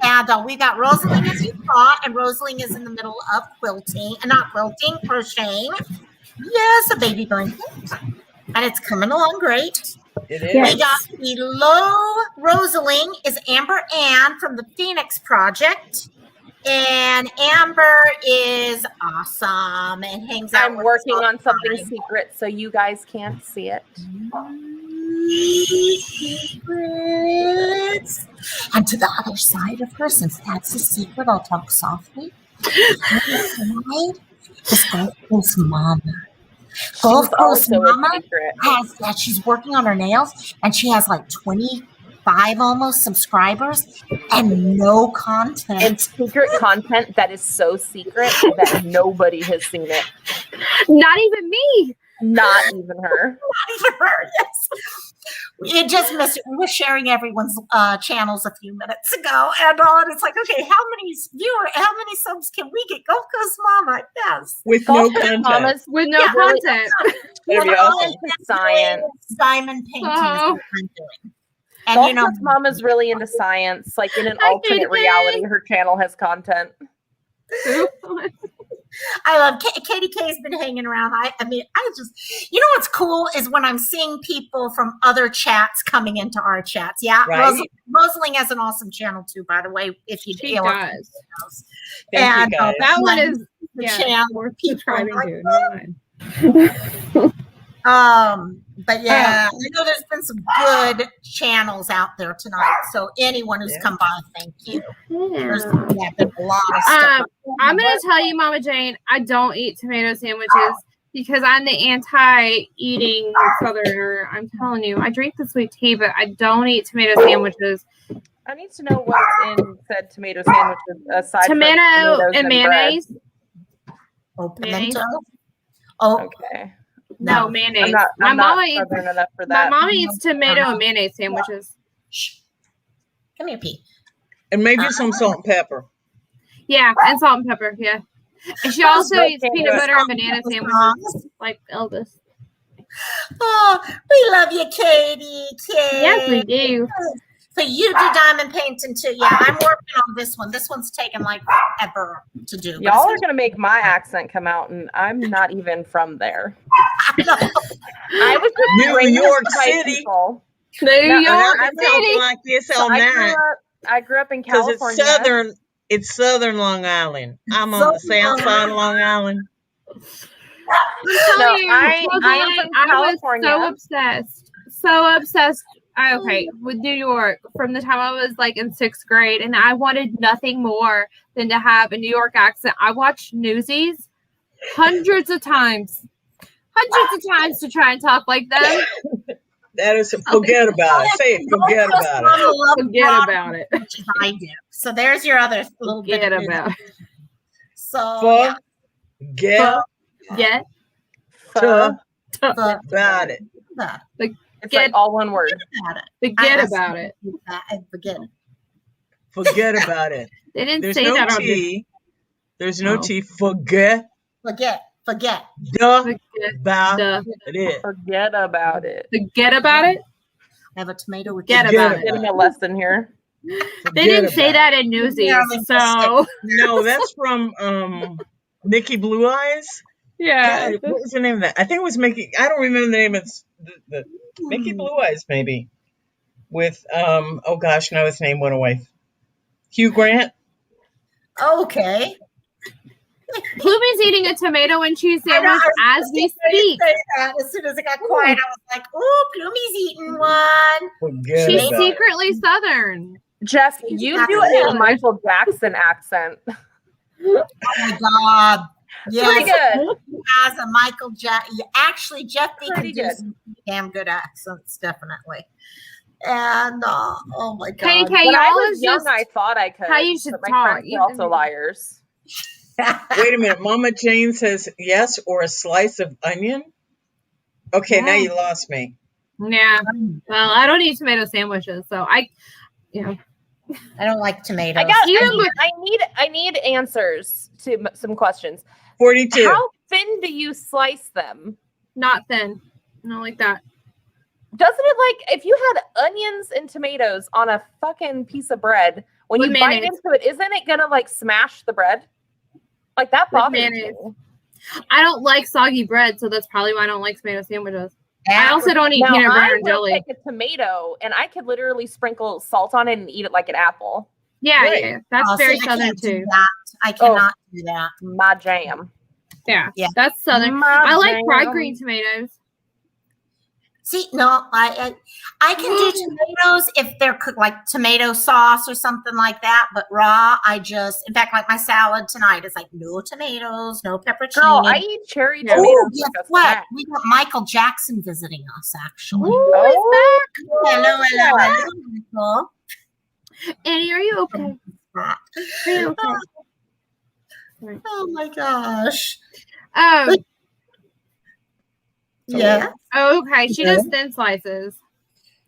And we got Rosalie as you thought, and Rosalie is in the middle of crocheting. Yes, a baby blanket. And it's coming along great. It is. We got below Rosalie is Amber Ann from the Phoenix Project. And Amber is awesome and hangs out. I'm working on something secret so you guys can't see it. Secrets. And to the other side of her, since that's a secret, I'll talk softly. Is Mama. Gulf Coast Mama has, she's working on her nails, and she has like 25 almost subscribers and no content. And secret content that is so secret that nobody has seen it. Not even me. Not even her. Not even her, yes. It just missed it. We were sharing everyone's channels a few minutes ago, and it's like, okay, how many subs can we get? Gulf Coast Mama, yes. With no content. With no content. Maybe also science. Diamond painting is what I'm doing. And Gulf Coast Mama's really into science. Like in an alternate reality, her channel has content. I love Katie K's been hanging around. I mean, I just, what's cool is when I'm seeing people from other chats coming into our chats. Yeah, right. Rosling has an awesome channel too, by the way. If you she does, and you guys. That one is the channel worth subscribing to. But yeah, I know there's been some good channels out there tonight. So anyone who's come by, thank you. There's been a lot of stuff. I'm gonna tell you, Mama Jane, I don't eat tomato sandwiches because I'm the anti-eating southerner. I'm telling you, I drink the sweet tea, but I don't eat tomato sandwiches. I need to know what's in said tomato sandwiches aside tomato from and mayonnaise. Oh, pimento. Oh, okay. No, mayonnaise. I'm not southern enough for that. My mama eats tomato and mayonnaise sandwiches. Shh. Come here, Pete. And maybe some salt and pepper. Yeah, and salt and pepper, yeah. And she also eats peanut butter and banana sandwiches, like Elvis. Oh, we love you, Katie. Yes, we do. So you do diamond painting too. Yeah, I'm working on this one. This one's taken like forever to do. Y'all are going to make my accent come out, and I'm not even from there. I was New York City. New York City. Like this all night. I grew up in California. It's southern Long Island. I'm on the south side of Long Island. I am from California. I was so obsessed. With New York from the time I was like in 6th grade, and I wanted nothing more than to have a New York accent. I watched Newsies hundreds of times to try and talk like them. That is, forget about it. Say it, forget about it. Forget about it. I do. So there's your other little forget bit about it. So forget about it. It's like all one word. Forget about it. Forget about it. They didn't There's say no that on T. There's no T. Forget. Forget. About it. Forget about it. Forget about it. I have a tomato with Forget about it. Getting a lesson here. They didn't say that in Newsies, so no, that's from Mickey Blue Eyes. Yeah. God, what was the name of that? I think it was Mickey. I don't remember the name of the Mickey Blue Eyes, maybe. with oh gosh, now his name went away. Hugh Grant. Okay. Plumie's eating a tomato and cheese I know, sandwich I was as we just ready to speak. say that. As soon as it got quiet, I was like, "Oh, Plumie's eating one." Forget She's about it. secretly Southern. Jeff, you That's do it. a Michael Jackson accent. Oh my God. Pretty Yes, good. he has a Michael Jackson. Actually, Jeff B can Pretty do good. some damn good accents, definitely. And oh my God. KK, When I y'all was is young, just I thought I could. how you should but my talk. friends are also liars. Wait a minute. Mama Jane says yes, or a slice of onion. Okay, now you lost me. Yeah. Well, I don't eat tomato sandwiches, so I don't like tomatoes. I need answers to some questions. 42. How thin do you slice them? Not thin. Not like that. Doesn't it like if you had onions and tomatoes on a fucking piece of bread, when With you bite mayonnaise. into it, isn't it gonna like smash the bread? Like that With bothers mayonnaise. me. I don't like soggy bread, so that's probably why I don't like tomato sandwiches. I Yeah. also don't eat Now, peanut butter I and will jelly. take a tomato and I could literally sprinkle salt on it and eat it like an apple. Yeah, Right. yeah. That's Oh, very see, I Southern can't do too. that. I cannot do that. My jam. Yeah, Yeah. that's Southern. My I like jam. fried green tomatoes. See, no, I can do tomatoes if they're cooked like tomato sauce or something like that. But raw, in fact, like my salad tonight is like no tomatoes, no pepperoni. Girl, I eat cherry Yeah. tomatoes. Oh, guess like a what? snack. We got Michael Jackson visiting us, actually. Oh, Hello. Annie, are you okay? Are you okay? Oh my gosh. Um. Yeah. Oh, okay. She does thin slices.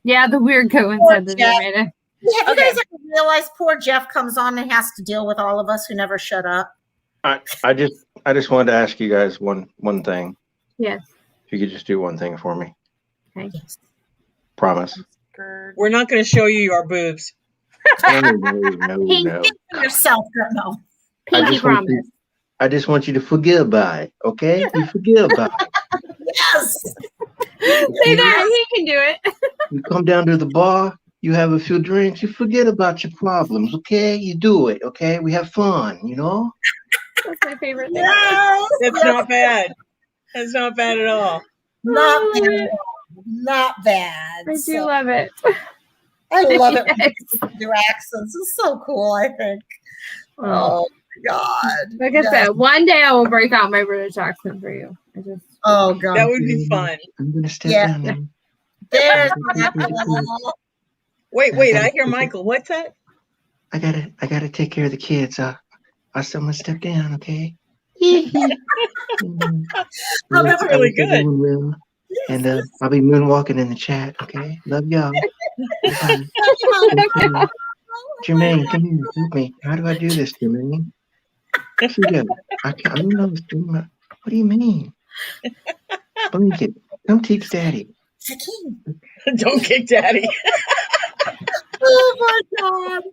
Yeah, the weird going Poor said that Jeff. they made it. Have you Okay. guys ever realized poor Jeff comes on and has to deal with all of us who never shut up? I just wanted to ask you guys one thing. Yes. If you could just do one thing for me. Okay. Yes. Promise. We're not going to show you our boobs. No. Yourself, no. Pinky promise. I just want you to forget about it, okay? You forget about it. Yes. Say that. He can do it. You come down to the bar, you have a few drinks, you forget about your problems, okay? You do it, okay? We have fun, you know? That's my favorite thing. Yes. That's not bad. That's not bad at all. Not bad. Not bad. I do So, love it. I love it when Yes. people do accents. It's so cool, I think. Oh, Oh my God. like I Yeah. said, one day I will break out my British accent for you. Oh God. That would be fun. I'm gonna step Yeah. down now. There's Wait, I hear Michael. What's that? I gotta take care of the kids. I'm gonna step down, okay? That's really good. Will. And I'll be moonwalking in the chat, okay? Love y'all. Bye. Jermaine, come here, help me. How do I do this, Jermaine? Yes, you go. I don't know. What do you mean? Blanket, come teach Daddy. Don't kick Daddy. Oh my God.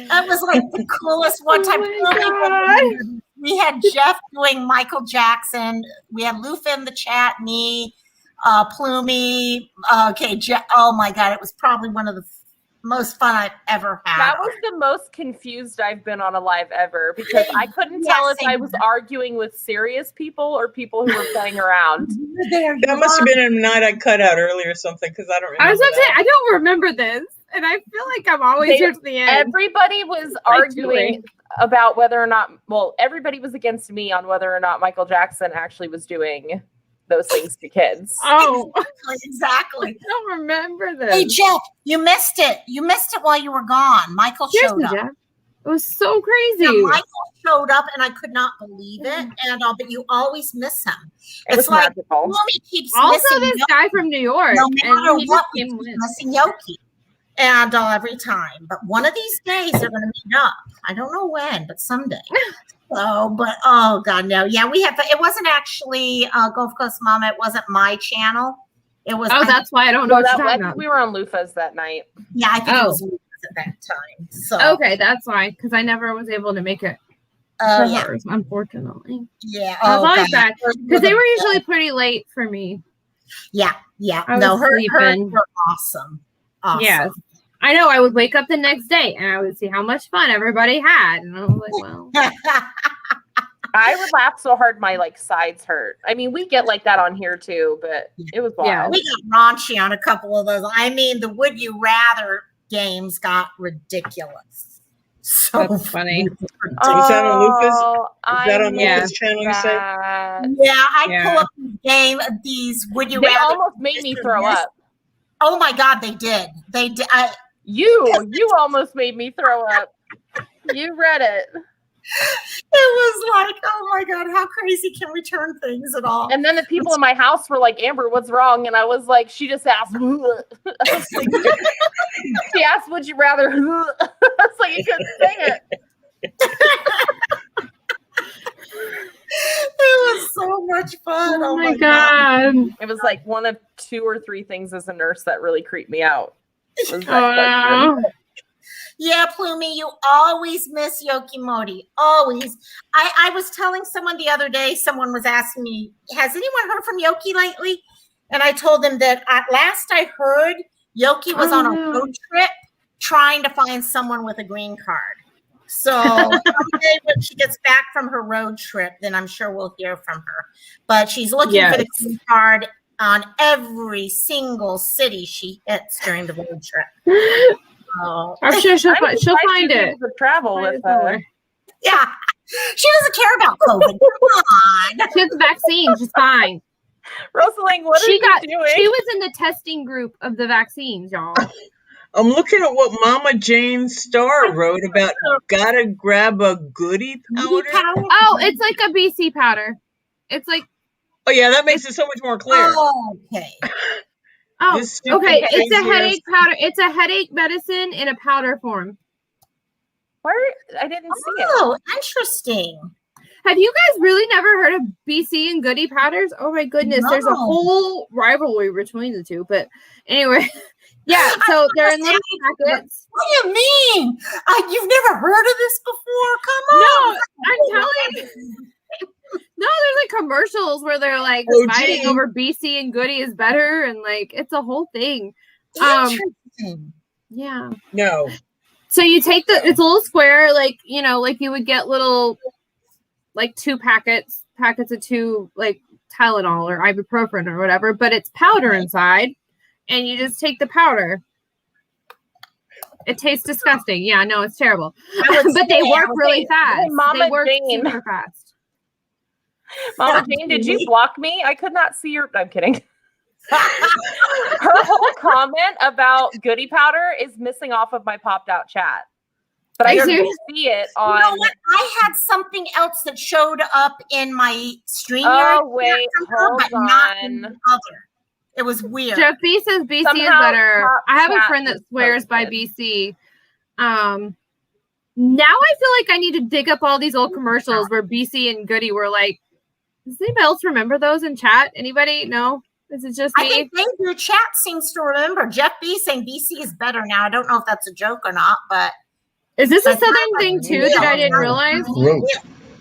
That was like the coolest one time. We had Jeff doing Michael Jackson. We had Lufa in the chat, me, Plumie. Oh my God. It was probably one of the most fun I've ever had. That was the most confused I've been on a live ever because I couldn't tell if I was arguing with serious people or people who were playing around. That must have been a night I cut out earlier or something because I don't remember. I was going to say, that. I don't remember this. And I feel like I'm always here to the end. Everybody was arguing about whether or not, everybody was against me on whether or not Michael Jackson actually was doing those things to kids. Oh, exactly. I don't remember this. Hey, Jeff, you missed it. You missed it while you were gone. Michael showed up. Jeff. It was so crazy. Yeah, Michael showed up, and I could not believe it. And but you always miss him. It's like Mommy keeps also missing this guy from New York. No matter and he what, just we came keep with. missing Yoki. And every time, but one of these days they're going to meet up. I don't know when, but someday. Oh God, no, yeah, we have. It wasn't actually Gulf Coast Mama. It wasn't my channel. It was. Oh, that's why I don't know what you're talking about. We were on Lufa's that night. Yeah, I think it was at that time. So okay, that's why, because I never was able to make it. Hers, unfortunately. Yeah, I was always bad because they were usually pretty late for me. Yeah. I No, was hers sleeping. were awesome. Yes. I know. I would wake up the next day and I would see how much fun everybody had, and I was like, well. I would laugh so hard my like sides hurt. I mean, we get like that on here too, but it was wild. Yeah. We got raunchy on a couple of those. I mean, the Would You Rather games got ridiculous. So That's funny. Is that on Lucas? Is that on Yeah. Lucas' channel, you say? Yeah, I Yeah. pull up the game of these Would You They Rather. almost made me throw up. Oh my God, they did. They did. You almost made me throw up. You read it. It was like, oh my God, how crazy can we turn things at all? And then the people in my house were like, Amber, what's wrong? And I was like, she just asked. I was like, she asked, would you rather? I was like, you couldn't say it. It was so much fun. Oh my God. It was like one of 2 or 3 things as a nurse that really creeped me out. Was that Oh, question. Yeah, Plumie, you always miss Yokimori. Always. I was telling someone the other day, someone was asking me, has anyone heard from Yoki lately? And I told them that last I heard, Yoki was on a road trip trying to find someone with a green card. So someday when she gets back from her road trip, then I'm sure we'll hear from her. But she's looking for the green card on every single city she hits during the road trip. I'm sure she'll find it. To travel with Yeah, she doesn't care about COVID. Come on. She has the vaccine. She's fine. Rosalie, what are you doing? She was in the testing group of the vaccines, y'all. I'm looking at what Mama Jane Starr wrote about gotta grab a goodie powder. Oh, it's like a BC powder. It's like, Oh yeah, that makes it so much more clear. Okay. oh, This stupid okay. It's a crazy headache powder. It's a headache medicine in a powder form. Where? I didn't see it. Oh, interesting. Have you guys really never heard of BC and Goody powders? Oh my goodness, there's a No. whole rivalry between the two. But anyway, yeah. So they're in little packets. What do you mean? You've never heard of this before? Come on. No, I'm telling you. No, there's like commercials where they're like Oh, fighting gee. over BC and Goody is better, and like it's a whole thing. Interesting. Yeah. No. So you take it's a little square, like like you would get little, like 2 packets of 2 like Tylenol or ibuprofen or whatever, but it's powder inside, and you just take the powder. It tastes disgusting. Yeah, no, it's terrible, but they work really fast. Mama They work Jane. super fast. Mama Jane, did you block me? I could not see your. I'm kidding. Her whole comment about goody powder is missing off of my popped out chat, but I didn't see it on. You know what? I had something else that showed up in my stream. Oh wait, hold but not in on. the other. It was weird. Jeff B says BC is Somehow better. top I have a chat friend that is swears by posted. BC. Now I feel like I need to dig up all these old commercials where BC and Goody were like. Does anybody else remember those in chat? Anybody? No? Is it just I me? think maybe your chat seems to remember. Jeff B saying BC is better now. I don't know if that's a joke or not, but Is this a Like, Southern thing too that I didn't realize? Gross.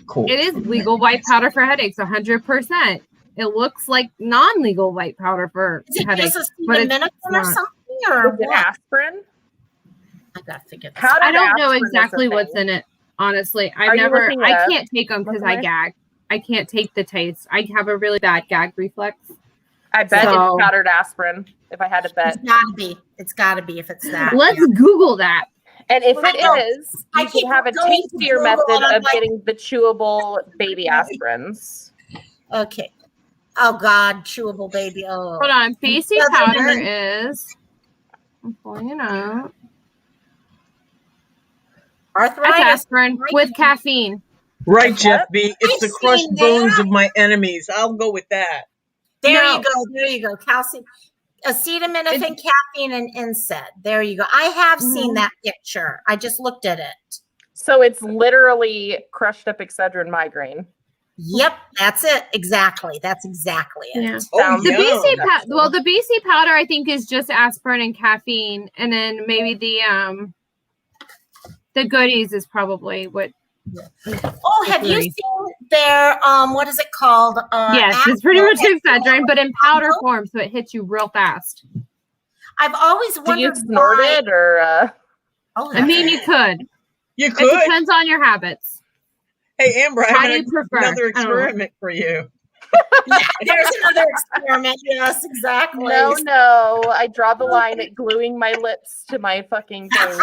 Cool. It is legal white powder for headaches, 100%. It looks like non-legal white powder for is it headaches, just but it's acetaminophen or not. something? Or Is it what? aspirin? I gotta figure this How out. did I don't know aspirin is a exactly what's thing? in it. Honestly, Are you looking I up, can't take them because I Rosemary? gag. I can't take the taste. I have a really bad gag reflex. I bet So- it's powdered aspirin. If I had to bet, It's gotta be. It's gotta be if it's that. Let's yeah. Google that. and if Well, I it know. is, I you keep can have a going to tastier Google method and I'm of like- getting the chewable baby aspirins. Okay. Oh God, chewable baby. Oh. Hold on. BC Southern powder women- is. I'm pulling it up. That's Arthritis. aspirin with caffeine. Right, What's Jeff that? B. It's I've the crushed seen bones that. of my enemies. I'll go with that. There No. you go. There you go. Calcium, acetaminophen, caffeine, and NSAID. There you go. I have seen Mhm. that picture. I just looked at it. So it's literally crushed up Excedrin migraine. Yep, that's it. Exactly. That's exactly it. Yeah. Oh, Sounds The yeah. BC That's well, the BC powder I think is just aspirin and caffeine, and then maybe the goodies is probably what. Oh, have you Agree. seen their what is it called? Yes, it's pretty much Advil. Excedrin, but in powder form, so it hits you real fast. I've always Do wondered you snort why. it or? Oh, I mean, you could. You It could. depends on your habits. Hey, Amber, I How have do you prefer? another I don't know. experiment for you. there's another experiment. Yes, exactly. No. I draw the line at gluing my lips to my fucking face.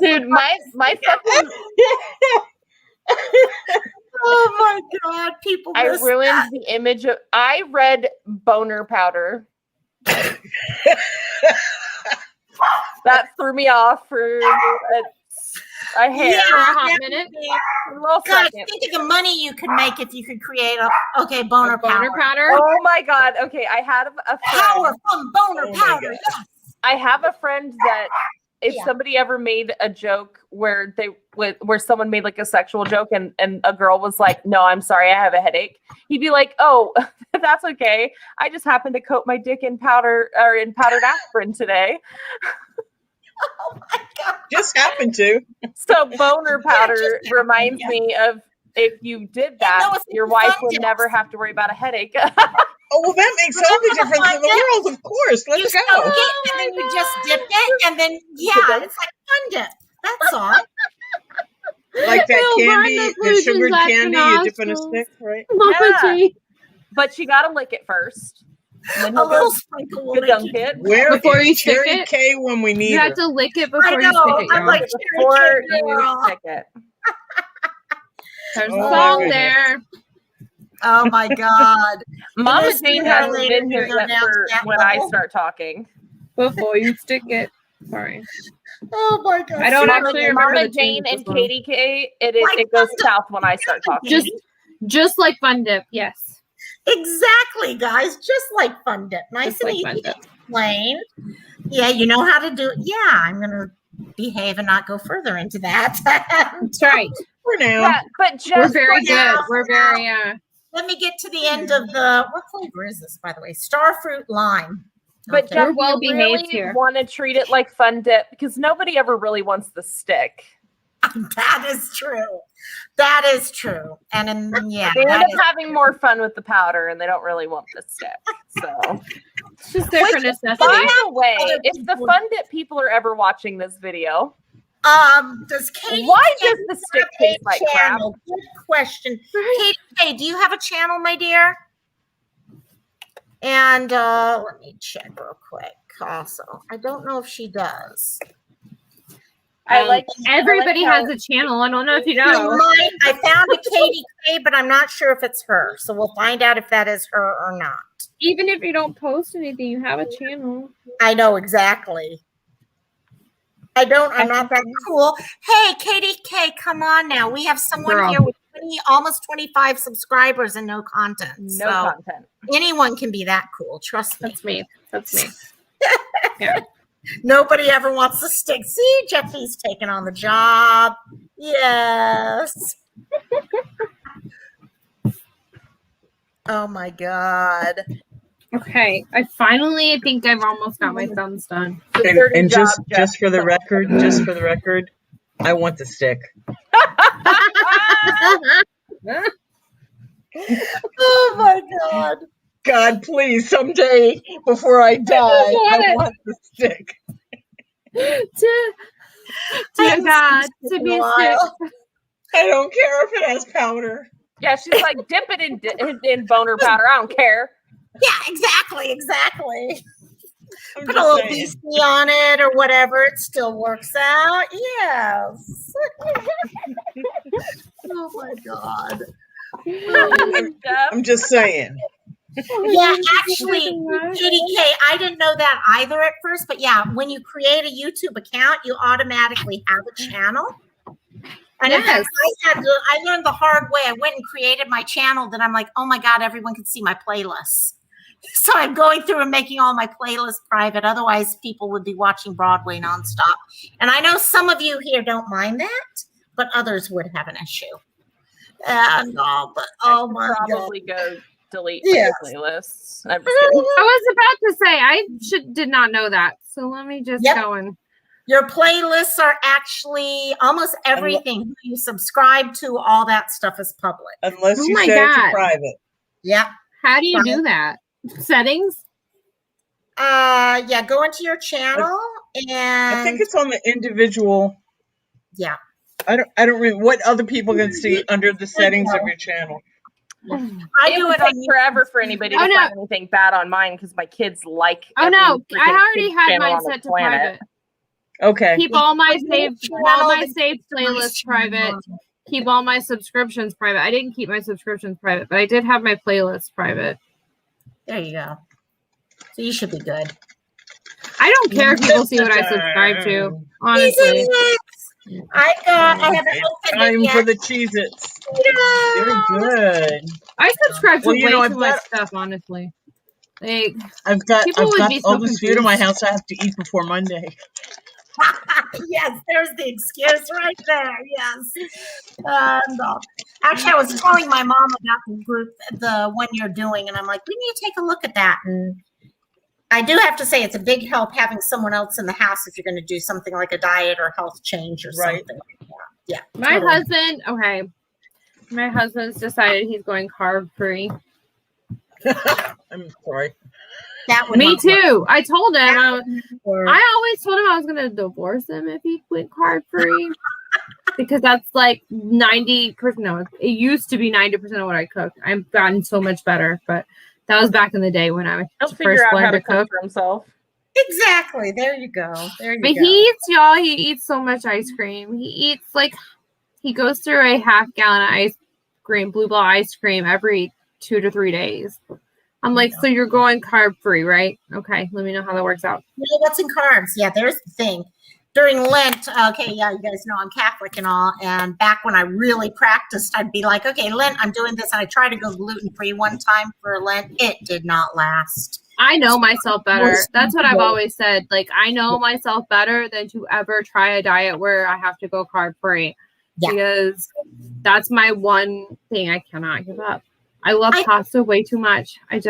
Dude, my fucking Oh my God, people! I miss ruined that. the image of. I read boner powder. That threw me off for a hair. Yeah, For a hot that minute. would be- A little God, second. think of the money you could make if you could create a boner A boner powder. powder. Oh my God. Okay, I had a Power friend. from boner Oh my powder. God. Yes. I have a friend that if Yeah. somebody ever made a joke where where someone made like a sexual joke and a girl was like, "No, I'm sorry, I have a headache," he'd be like, "Oh, that's okay. I just happened to coat my dick in powder or in powdered aspirin today." Oh my God. Just happened to. So boner powder just reminds happened, me of if you did no, that, it's your like wife fun would tips. never have to worry about a headache. Oh, well, that makes all the Remember the difference in the fun world, of course. You Let's soak go. it and then you just dip it and then it's like fun dip. That's all. Like that It'll burn candy, the the pollutions sugared out your candy you dip in a nostrils. stick, right? Mama Yeah. G. But you gotta lick it first. And then A he'll little go sprinkle will make dunk you. it. Where Before is you stick Cherry it? K when we need You her? have to lick it I before you know. stick it, I'm y'all. like Before Cherry K you girl. stick it. There's Oh a my song goodness. there. Oh my God. Mama this Jane sooner or hasn't later been here you'll yet announce for that when I level. start talking. Before you stick it. Sorry. Oh my God. I don't Mama, actually remember Mama the tune Jane of and this one. Katie K, it Like goes Fun south when I start talking. Just like Fun Dip, yes. Exactly, guys. Just like fun dip. Nice Just and like easy Fun to Dip. explain. Yeah, you know how to do it. Yeah, I'm gonna behave and not go further into that. That's right. For now. Yeah, but We're just very for good. now, We're for now. very Let me get to the end of the what flavor is this, by the way? Starfruit lime. But Okay. Jeff, We're well you behaved really here. want to treat it like Fun Dip because nobody ever really wants the stick. That is true. That is true. And yeah, They end that up is having more fun with the powder and they don't really want the stick. So, it's just there for by necessity. the way, Other if the people- Fun Dip people are ever watching this video, does Katie why K does the stick have a taste like crap? channel? Good question. Katie K, do you have a channel, my dear? And let me check real quick. Also, I don't know if she does. Everybody how- has a channel. I don't know if you You know. might- I found a Katie K, but I'm not sure if it's her. So we'll find out if that is her or not. Even if you don't post anything, you have a channel. I know exactly. I'm not that cool. Hey, Katie K, come on now. We have someone Girl. here with almost 25 subscribers and no content. No so content. anyone can be that cool. Trust me. That's me. That's me. Nobody ever wants to stick. See, Jeffy's taking on the job. Yes. Oh my God. Okay. I think I've almost got my thumbs done. The dirty And job, Jeff. just for the record, I want the stick. Oh my God. God, please, someday before I die, I want the stick. Dear God, to in be a sick. while. I don't care if it has powder. Yeah, she's like, dip it in boner powder. I don't care. Yeah, exactly. I'm Put a just little saying. BC on it or whatever. It still works out. Yes. Oh my God. Jeff. I'm just saying. Yeah, actually, Katie K, I didn't know that either at first, but yeah, when you create a YouTube account, you automatically have a channel. And in fact, I learned the hard way. I went and created my channel. Then I'm like, oh my God, everyone can see my playlists. So I'm going through and making all my playlists private. Otherwise, people would be watching Broadway nonstop. And I know some of you here don't mind that, but others would have an issue. No, but oh my God. Probably go delete Yes. my playlists. I'm just kidding. I was about to say I did not know that. So let me just Yep. go and Your playlists are actually almost everything who you subscribe to. All that stuff is public. Unless Oh you my say it's God. a private. Yeah. how do you do that? Settings? Yeah, go into your channel and I think it's on the individual. yeah. I don't remember what other people can see under the settings of your channel. I It do would it on take forever for anybody to Oh, no. find anything bad on mine because my kids like. Oh no, every I freaking already kids had channel mine on the set to planet. private. Okay. Keep all my But your saved channel, playlists private. Keep all my subscriptions private. I didn't keep my subscriptions private, but I did have my playlists private. There you go. So you should be good. I don't care if people see what I subscribe to. Honestly, I haven't opened Time it yet. for the Cheez-Its. Very good. I subscribe to Well, you know, way I've too much got- stuff. Honestly, like I've got People would be so all this food in my confused. house I have to eat before Monday. Yes, there's the excuse right there. Yes. Actually, I was telling my mom about the group, the one you're doing, and I'm like, we need to take a look at that. And I do have to say, it's a big help having someone else in the house if you're going to do something like a diet or health change or Right. something like that. Yeah. my totally. husband. Okay, my husband's decided he's going carb free. I'm sorry. That would Me not work. too. I told him. That would not work. I always told him I was going to divorce him if he went carb free. Because that's like 90%. No, it used to be 90% of what I cook. I've gotten so much better, but that was back in the day when I He'll first figure out how learned to to cook. cook for himself. Exactly. There you go. There you But go. he eats so much ice cream. He goes through a half gallon of ice cream, Blue Ball ice cream every 2 to 3 days. I'm like, so you're going carb free, right? Okay, let me know how that works out. You know what's in carbs? Yeah, there's the thing. During Lent, okay, yeah, you guys know I'm Catholic and all. And back when I really practiced, I'd be like, okay, Lent, I'm doing this. And I tried to go gluten free one time for Lent. It did not last. I know myself better. That's what I've always said. Like, I know myself better than to ever try a diet where I have to go carb free. Yeah. Because that's my one thing I cannot give up. I love pasta way too much. I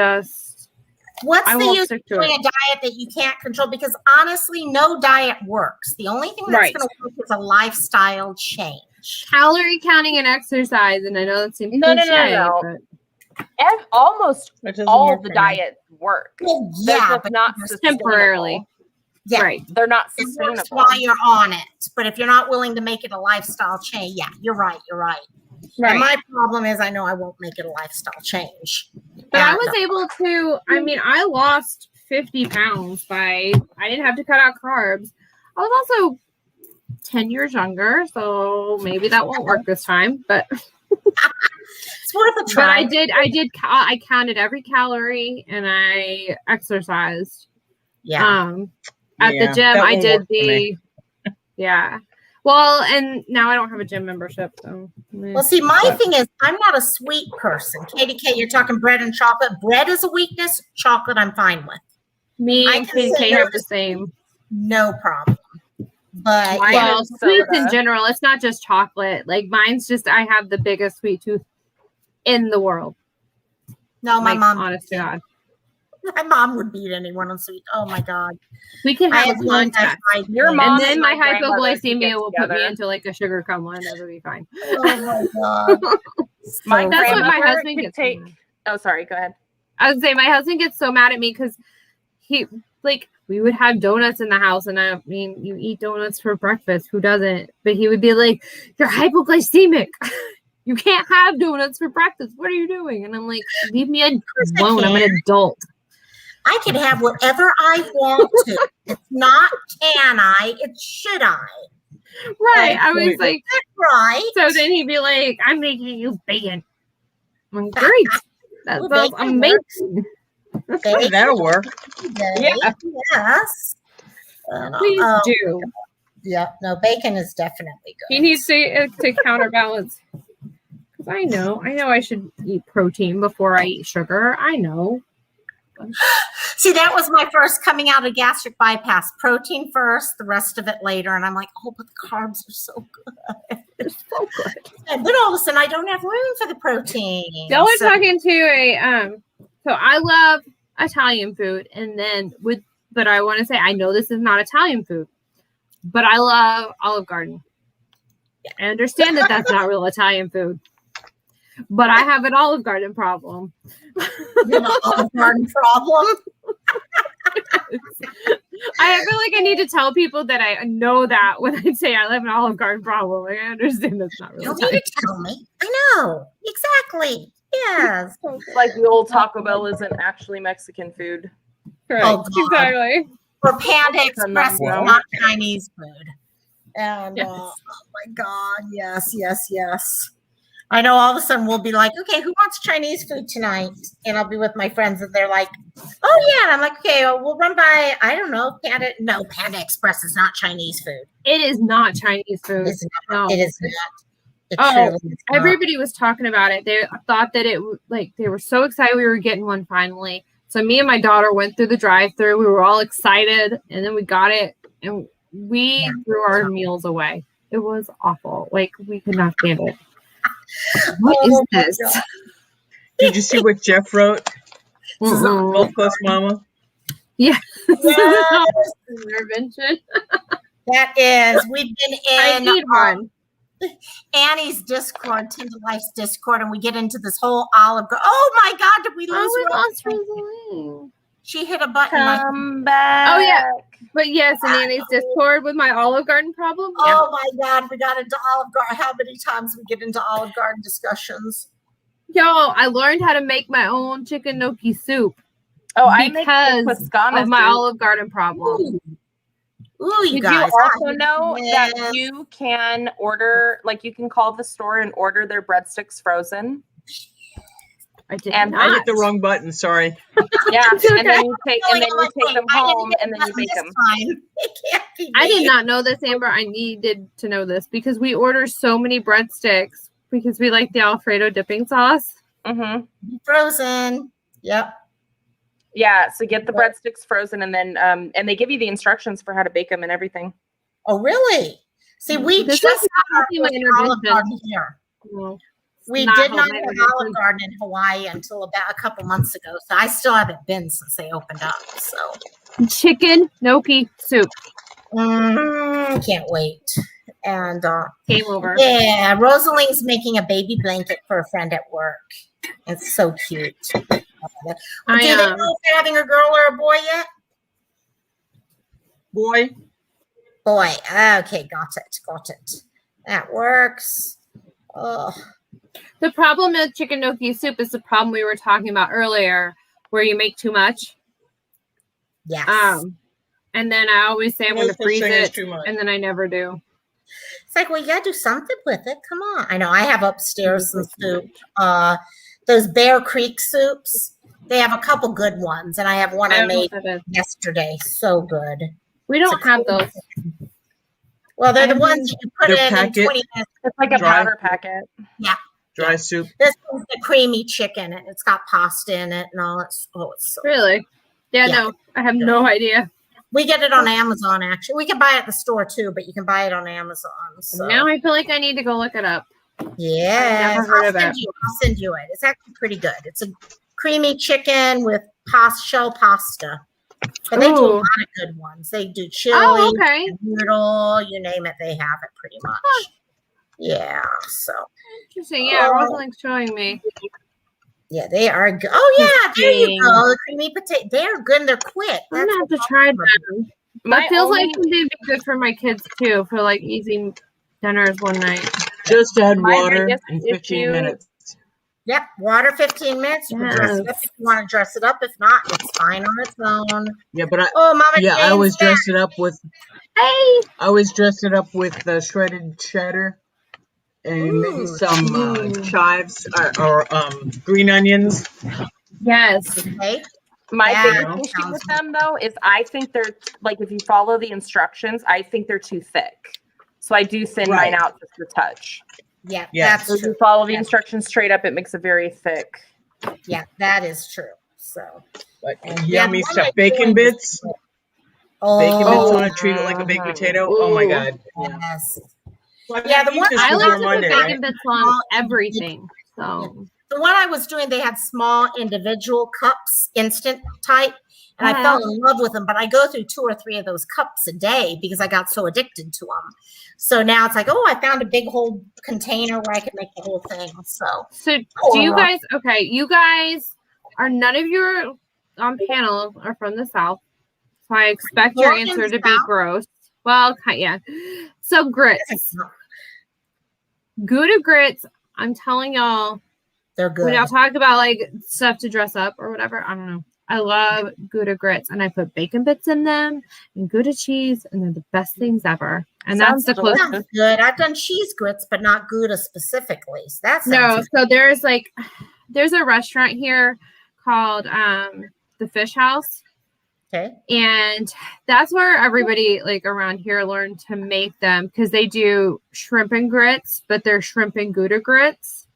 What's the won't use stick of to doing it. a diet that you can't control? Because honestly, no diet works. The only thing that's Right. going to work is a lifestyle change. Calorie counting and exercise, and I know that seems No. cliche, Almost That doesn't all work the for me. diets work. Well, They're yeah, just but not but temporarily. yeah, Right. They're not it works sustainable. while you're on it. But if you're not willing to make it a lifestyle change, yeah, you're right. You're right. And my problem is I know I won't make it a lifestyle change. But I And, was able to, I lost 50 pounds I didn't have to cut out carbs. I was also 10 years younger, so maybe that won't work this time, but it's worth a but try. I counted every calorie and I exercised. Yeah. At the Yeah, gym, that I won't did work for me. yeah. Well, and now I don't have a gym membership, so. Well, see, my thing is, I'm not a sweet person. Katie K, you're talking bread and chocolate. Bread is a weakness. Chocolate, I'm fine with. Me I and can say KK no have to the same. No problem. But Mine yeah, Well, is sweets in soda. general, it's not just chocolate. Like mine's just, I have the biggest sweet tooth in the world. no, my Like, mom. honest to God. My mom would beat anyone on sweet. Oh my god. We can I have have a one contest. that Your I- mom And then and my my grandmother could hypoglycemia get will put me together. into like a sugar coma and it'll be fine. Oh my god. My So That's what my grandmother husband could gets. take. Mad. Oh, sorry. Go ahead. I would say my husband gets so mad at me because we would have donuts in the house, and I mean, you eat donuts for breakfast. Who doesn't? But he would be like, "You're hypoglycemic. You can't have donuts for breakfast. What are you doing?" And I'm like, "Leave me alone. I'm an adult." I can have whatever I want to. It's not can I, it's should I. Right? I was Right. like, Right. so then he'd be like, "I'm making you bacon." I'm like, great. That Well, sounds bacon amazing. Bacon That'll work. today. Yeah. Yes. Please Oh, do. yeah. No, bacon is definitely good. He needs to counterbalance. Because I know I should eat protein before I eat sugar. I know. See, that was my first coming out of gastric bypass. Protein first, the rest of it later. And I'm like, oh, but the carbs are so good. They're so good. And then all of a sudden, I don't have room for the protein. Y'all were So- talking to so I love Italian food, and then but I want to say I know this is not Italian food, but I love Olive Garden. I understand that that's not real Italian food, but I have an Olive Garden problem. You know, Olive Garden problem. I feel like I need to tell people that I know that when I say I have an Olive Garden problem. Like, I understand that's not You really don't need to tell me. I know. Exactly. Yes. It's like the old Taco Bell isn't actually Mexican food. correct. Oh, God. Exactly. Or Panda Express is Wow. not Chinese food. And Yes. oh my God, yes, yes, yes. I know all of a sudden we'll be like, okay, who wants Chinese food tonight? And I'll be with my friends and they're like, oh yeah. And I'm like, okay, well, we'll run by, I don't know, Panda. No, Panda Express is not Chinese food. It is not Chinese food. It's not. No. It is not. It Oh, truly is not. Everybody was talking about it. They thought that they were so excited we were getting one finally. So me and my daughter went through the drive-through. We were all excited, and then we got it, and we threw our meals away. It was awful. Like, we could not stand it. What is Oh, my this? God. Did you see what Jeff wrote? Mm-mm. Gold Coast Mama. Yeah. Yes. Intervention. That is. We've been I in need one. Annie's Discord, Tinder Life's Discord, and we get into this whole Olive Garden. Oh my God, did we lose Oh, we lost Rosemary? Rosalie. She hit a button. like- Come back. Oh, yeah. But yes, in Annie's Discord with my Olive Garden problem. Yeah. Oh my God, we got into Olive Garden. How many times we get into Olive Garden discussions? Yo, I learned how to make my own chicken gnocchi soup Oh, I make because Toscana of my soup. Olive Garden problem. Ooh, you Did guys. you also know that Yes. you can order, like, you can call the store and order their breadsticks frozen? I did And I not. hit the wrong button. Sorry. Yeah, It's and okay. then you take Really, them I home didn't and then you get bake this them. time. It can't be I did me. not know this, Amber. I needed to know this because we order so many breadsticks because we like the Alfredo dipping sauce. Mm-hmm. Frozen. Yep. Yeah, so get the breadsticks frozen and then and they give you the instructions for how to bake them and everything. Oh, really? See, we This just is got our helping my first Olive intervention. Garden here. No, We not did not helping have my an intervention. Olive Garden in Hawaii until about a couple months ago. So I still haven't been since they opened up. So Chicken gnocchi soup. can't wait. And Game over. yeah, Rosalie's making a baby blanket for a friend at work. It's so cute. Do they I know if they're having a girl or a boy yet? Boy. Boy. Okay, got it. Got it. That works. Oh, The problem with chicken gnocchi soup is the problem we were talking about earlier, where you make too much. yes. And then I always say I'm No going to such freeze thing as it, too much. and then I never do. It's like, well, you gotta do something with it. Come on. I know I have upstairs some soup. Those Bear Creek soups. They have a couple good ones, and I have one I don't know made what that is. yesterday. So good. We don't have those. Well, they're the I ones you put They're in packet. 20 minutes. It's like a Dry. powder packet. Dry soup. This one's the creamy chicken. It's got pasta in it and all. It's so. Really? Yeah, Yeah. no, I have no idea. We get it on Amazon. Actually, we can buy it at the store too, but you can buy it on Amazon. So Now I feel like I need to go look it up. yeah, I've never heard of it. I'll send you it. It's actually pretty good. It's a creamy chicken with shell pasta. But they do a Ooh. lot of good ones. They do chili, Oh, okay. noodle, you name it, they have it pretty much. Yeah. So Interesting. Yeah, Oh. Rosalind's showing me. yeah, they are good. Oh yeah, there you Interesting. go. The creamy potato. They're good and they're quick. I'm That's gonna have what to try I'm that. My That feels only- like something would be good for my kids too, for like easy dinners one night. Just add My water biggest in 15 issue- minutes. Yep, water 15 minutes. You can dress it up Yes. if you want to dress it up. If not, it's fine on its own. Yeah, but Oh, Mama I Jane's always back. dress it up with shredded cheddar and maybe some chives or green onions. Yes. Okay. My Yeah, biggest that issue sounds with them though is I think they're like, if you follow the instructions, I think they're too thick. So I do thin Right. mine out just a touch. Yeah, Yes. So that's if you true. follow the Yeah. instructions straight up, it makes it very thick. Yeah, that is true. So, Like Yeah, yummy one stuff. I'm Bacon doing is- bits. oh, Bacon bits on it. Treat it like a baked Mhm. potato. Oh my Ooh. god. yes. Well, Yeah, I the eat one- this I before like to put Monday, bacon right? bits on everything. So The one I was doing, they had small individual cups, instant type, and I fell in love with them. But I go through 2 or 3 of those cups a day because I got so addicted to them. So now it's like, oh, I found a big whole container where I could make the whole thing. So do you guys you guys are none of your on panel are from the South. So I expect your North and answer to be south? gross. Well, yeah. So grits. Gouda grits, I'm telling y'all, They're when good. y'all talk about like stuff to dress up or whatever, I don't know. I love Gouda grits, and I put bacon bits in them and Gouda cheese, and they're the best things ever. And Sounds that's the closest. Sounds good. I've done cheese grits, but not Gouda specifically. So that sounds No, so there's a restaurant here called the Fish House. okay. And that's where everybody like around here learned to make them because they do shrimp and grits, but they're shrimp and Gouda grits.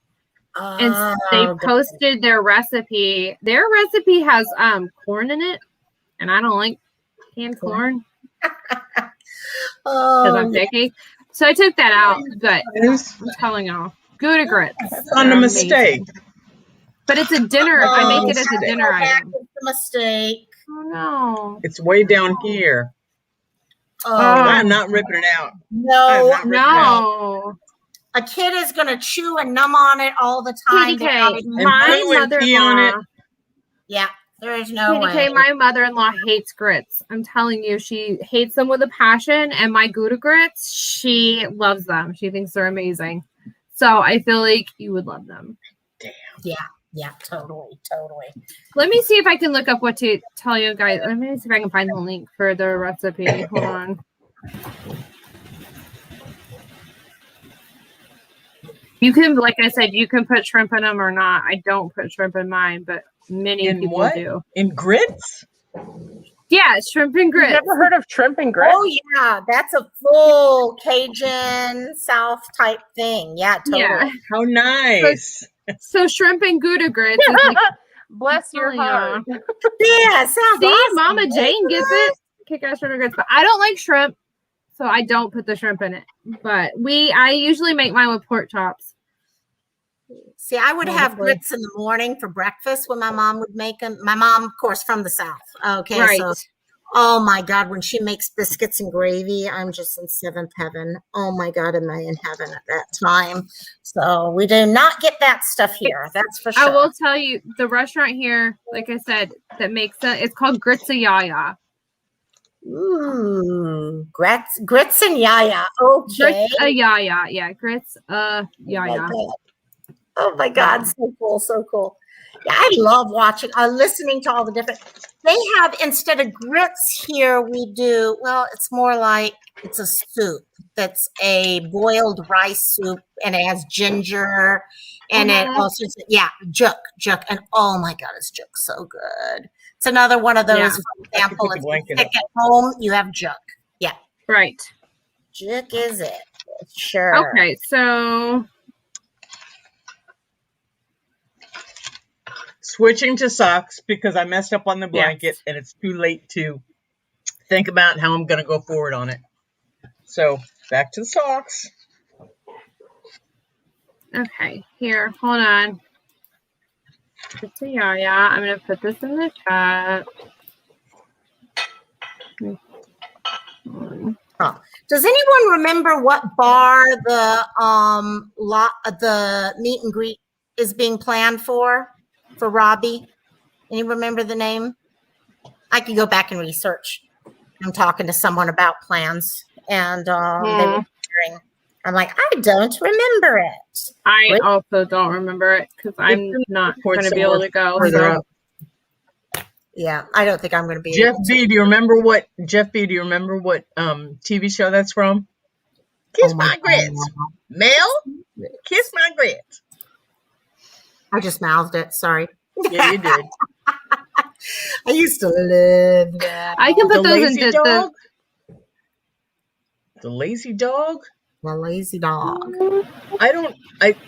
And they Oh, posted their recipe. Their recipe has corn in it, and I don't like canned corn because I'm yeah. picky. So I took that out. But I'm telling y'all, Gouda grits. On They're a mistake. amazing. But it's a dinner. I make it as a dinner Go back. item. It's a mistake. Oh no. It's way down here. Oh, I'm not ripping it out. no. not ripping it out. No. A kid is going to chew and numb on it all the time. Katie They're not K, even- my poo and pee on it. mother-in-law. Yeah, there is no Katie way. K, my mother-in-law hates grits. I'm telling you, she hates them with a passion. And my Gouda grits, she loves them. She thinks they're amazing. So I feel like you would love them. Yeah, totally. Let me see if I can look up what to tell you guys. Let me see if I can find the link for the recipe. Hold on. You can, like I said, you can put shrimp in them or not. I don't put shrimp in mine, but many In people what? do. In grits? Yeah, shrimp and You've grits. never heard of shrimp and grits? Oh yeah, that's a full Cajun South type thing. Yeah, totally. Yeah. How nice. So shrimp and Gouda grits is like, Bless your telling y'all. heart. Yeah, sounds See, awesome. Mama Jane gets it. Kick ass shrimp and grits, but I don't like shrimp, so I don't put the shrimp in it. But I usually make mine with pork chops. See, I would have Probably. grits in the morning for breakfast when my mom would make them. My mom, of course, from the South. Okay, Right. so oh my God, when she makes biscuits and gravy, I'm just in seventh heaven. Oh my God, am I in heaven at that time? So we do not get that stuff here. That's for sure. I will tell you, the restaurant here, like I said, that makes it. It's called Gritsa Yaya. Ooh, grits and yaya. Okay. Gritsa Yaya, yeah, Grits Yaya. Oh my God, so cool, so cool. Yeah, I love watching, listening to all the different. They have, instead of grits here, we do, well, it's more like it's a soup that's a boiled rice soup, and it has ginger and it also, yeah, juk. And oh my God, is juk so good. It's another one of those, Yeah. for example, put the if blanket you sick up. at home, you have juk. Yeah, Right. juk is it. Sure. Okay, so Switching to socks because I messed up on the blanket and it's too late to think about how I'm going to go forward on it. So back to the socks. okay, here, hold on. Gritsa Yaya. I'm gonna put this in the chat. Does anyone remember what bar the meet and greet is being planned for Robbie? Any remember the name? I can go back and research. I'm talking to someone about plans, and they were sharing. I'm like, I don't remember it. I also don't remember it because I'm not going to be able to go. Further So. up. Yeah, I don't think I'm going to be. Jeff B, do you remember what TV show that's from? Kiss my grits. Mel, kiss my grits. I just mouthed it. Sorry. Yeah, you did. I used to live that. I can put The those in lazy dog. The lazy dog. The lazy dog.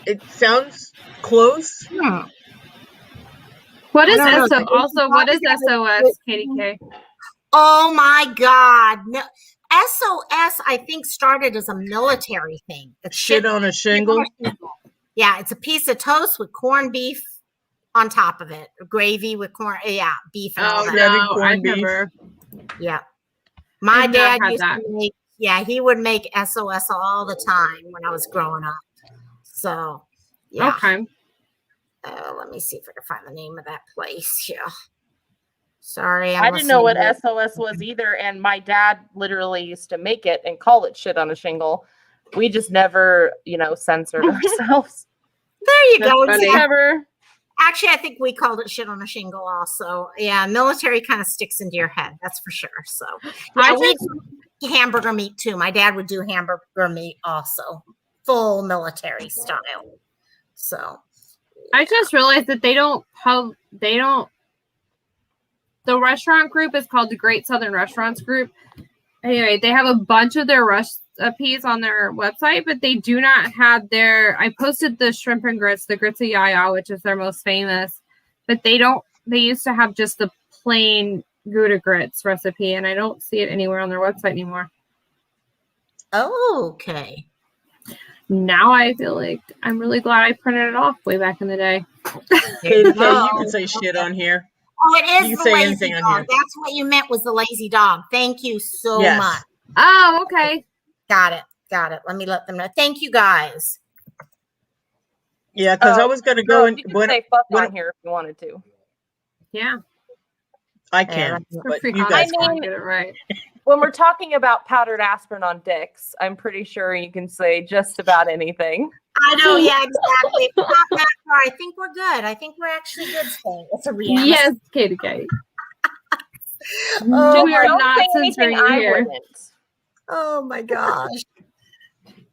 It sounds close. What is I don't know. also what is SOS, Katie K? Oh my God. No. SOS, I think, started as a military thing. It's Shit on a shingle. Yeah, it's a piece of toast with corned beef on top of it. Gravy with corn. Yeah, beef and all Oh that. Shredded no, corned I've beef. never. Yeah. My I've not dad had used that. to make, he would make SOS all the time when I was growing up. So, yeah. Okay. Let me see if I can find the name of that place here. Sorry, I didn't know what listening. SOS was either, and my dad literally used to make it and call it shit on a shingle. We just never, censored ourselves. There you That's go. funny. Yeah. Never. Actually, I think we called it shit on a shingle also. Yeah, military kind of sticks into your head. That's for sure. So yeah, we do hamburger meat too. My dad would do hamburger meat also. Full military style. So I just realized that the restaurant group is called the Great Southern Restaurants Group. Anyway, they have a bunch of their recipes on their website, but they do not have I posted the shrimp and grits, the grits of Yaya, which is their most famous, but they used to have just the plain Gouda grits recipe, and I don't see it anywhere on their website anymore. Oh, okay. Now I feel like I'm really glad I printed it off way back in the day. Katie, you can say shit on here. Oh, it is You can the say lazy anything on dog. here. That's what you meant was the lazy dog. Thank you so Yes. much. Oh, okay. Got it. Let me let them know. Thank you guys. Yeah, because I was going to go and you can say fuck on here if you wanted to. Yeah. I can, but you guys can. Get it right. When we're talking about powdered aspirin on dicks, I'm pretty sure you can say just about anything. I know, yeah, exactly. Not that far. I think we're good. I think we're actually good today. It's a reality. Yes, Katie K. Oh, we are don't not say censoring anything you I here. wouldn't. Oh my gosh.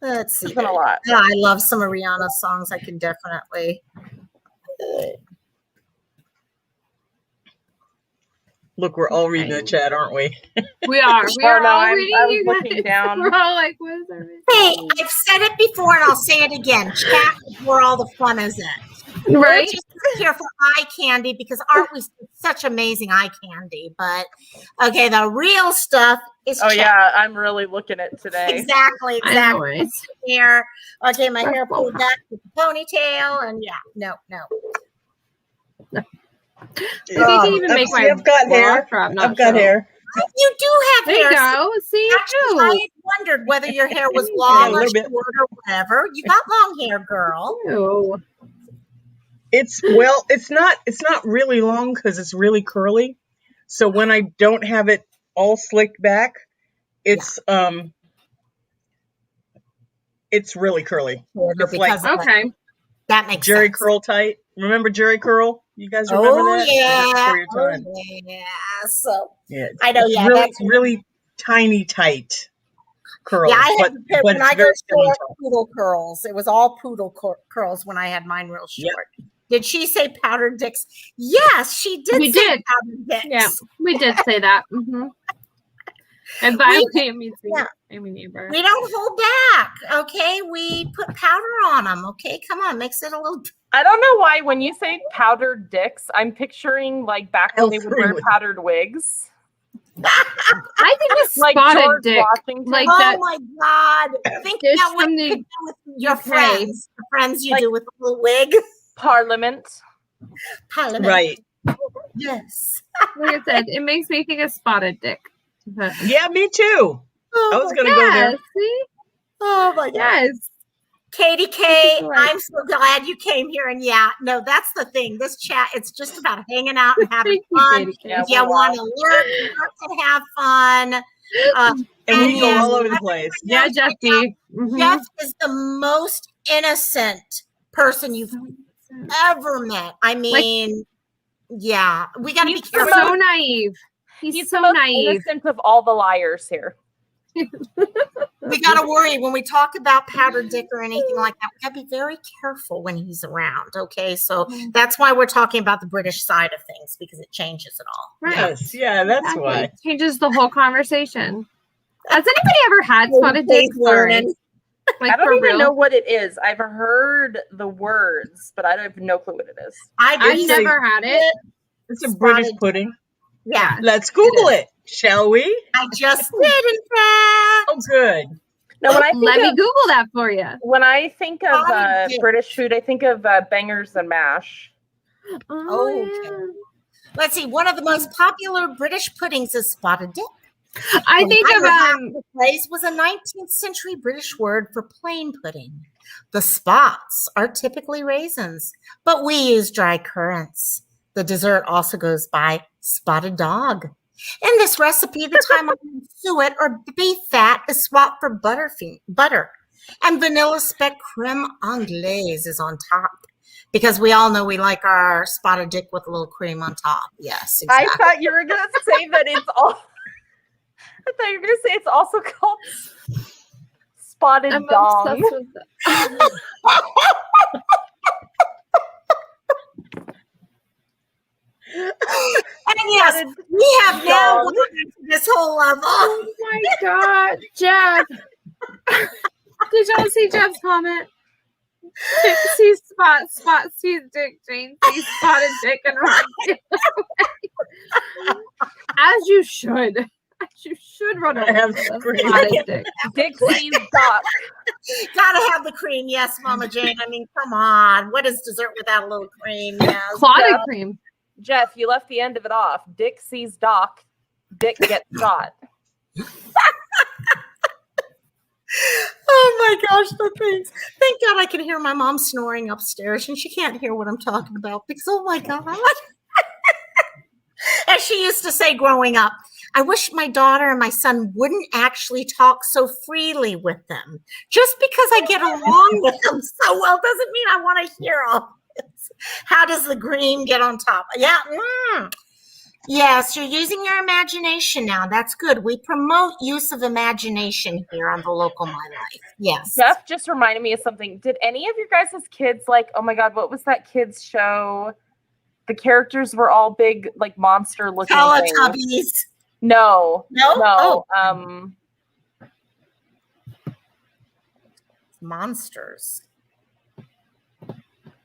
Let's see. It's been a lot. Yeah, I love some of Rihanna's songs. I can definitely. Look, we're all reading the chat, aren't we? We are. We are all reading I was you looking guys. down. We're all like, what is that? Hey, I've said it before and I'll say it again. Chat is where all the fun is at. Right? We're just here for eye candy because aren't we such amazing eye candy? But okay, the real stuff is Oh chat. yeah, I'm really looking at today. Exactly. Anyways. Here. Okay, my hair pulled back with the ponytail and yeah, no. You can even make my I've got hair. I've got hair. You do have There hair. you go. See, you Actually, do. I had wondered whether your hair was long a or little bit. short or whatever. You got long hair, girl. Ew. It's not really long because it's really curly. So when I don't have it all slicked back, it's really curly. It's like Okay. That makes Jerry sense. Curl tight. Remember Jerry Curl? You guys remember that? Yeah. For your time. Yeah. So Yeah. I know, It's yeah. really, That's really tiny, tight curls. yeah, I had but when it's I go very short skinny. poodle curls. It was all poodle curls when I had mine real short. Did she say powdered dicks? Yes, she did. We say did. powdered dicks. Yeah, we did say that. Mm-hmm. And by Amy neighbor. We don't hold back. Okay, we put powder on them. Okay, come on, makes it a little. I don't know why when you say powdered dicks, I'm picturing like back when they would wear powdered wigs. I think it's Like spotted George dick. Washington. Like Oh that. my God! Think Dish about what from you the could do with your UK. friends. The friends you Like- do with the little wig. Parliament. Parliament. Right. Yes. Like I said, it makes me think of spotted dick. But, Yeah, me too. I was going to go there. see? Oh my God. Yes. Katie K, That's right. I'm so glad you came here. And yeah, no, that's the thing. This chat, it's just about hanging out and having Thank you, fun. Katie K. Yeah, If you want to lurk and have fun. And we go yes, all over the place. Yeah, Jeffy. Jeff is the most innocent person you've ever met. I mean, yeah, we got to be He's careful. So naive. He's the so most naive. innocent of all the liars here. We got to worry when we talk about powdered dick or anything like that. We got to be very careful when he's around. Okay, so that's why we're talking about the British side of things because it changes it all. Right. Yes, yeah, that's Exactly. why. It changes the whole conversation. Has anybody ever had spotted dick? Sorry. Like I don't for even real? know what it is. I've heard the words, but I have no clue what it is. I've never had it. It's a British pudding. Yeah. Let's Google it, shall we? I just did, in fact. Oh, good. No, when I think Let me of, Google that for you. when I think of Spotted dick. British food, I think of bangers and mash. Oh, okay. Let's see. One of the most popular British puddings is spotted dick. I think of The phrase was a 19th century British word for plain pudding. The spots are typically raisins, but we use dry currants. The dessert also goes by spotted dog. In this recipe, the time on suet or beef fat is swapped for butter, and vanilla speck creme anglaise is on top. Because we all know we like our spotted dick with a little cream on top. Yes, exactly. I thought you were gonna say that it's all. I thought you were gonna say it's also called spotted I'm dong. obsessed with that. And yes, we have now gone into this whole level. Oh my God, Jeff. Did y'all see Jeff's comment? Dick sees spot sees dick, Jane sees spotted dick, and runs the other way. As you should. As you should run over have the cream. spotted dick. Dick sees doc. Gotta have the cream, yes, Mama Jane. I mean, come on. What is dessert without a little cream? Yes. Clotted Jeff. cream. Jeff, you left the end of it off. Dick sees doc. Dick gets shot. Oh my gosh, the things. Thank God I can hear my mom snoring upstairs and she can't hear what I'm talking about because, oh my God. As she used to say growing up, I wish my daughter and my son wouldn't actually talk so freely with them. Just because I get along with them so well doesn't mean I want to hear all this. How does the green get on top? Yeah. Yes, you're using your imagination now. That's good. We promote use of imagination here on the local My Life. Yes. Jeff just reminded me of something. Did any of your guys' kids oh my God, what was that kids show? The characters were all big, like monster looking things. Teletubbies. No. No? Oh. Monsters.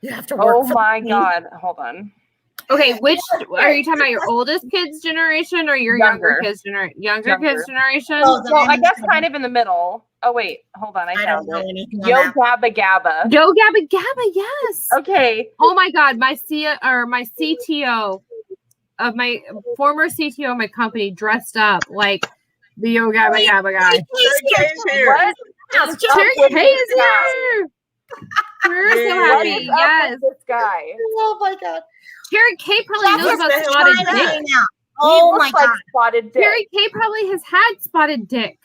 You have to work. Oh my God. Hold on. Okay, which are you talking about? Your oldest kids generation or your younger kids generation? Younger kids generation? Oh, Well, I guess kind of in the middle. Oh wait, hold on, I don't found know it. anything on Yo that. Gabba Gabba. Yo Gabba Gabba, yes. Okay. Oh my God, my CTO of my former CTO of my company dressed up like the Yo Gabba Gabba guy. What? Terry K is here. We're so happy. What is up Yes. with this guy? Oh my God. Terry K probably Jeff knows is about spotted trying dick. now. He Oh my looks like God. spotted dick. Terry K probably has had spotted dick.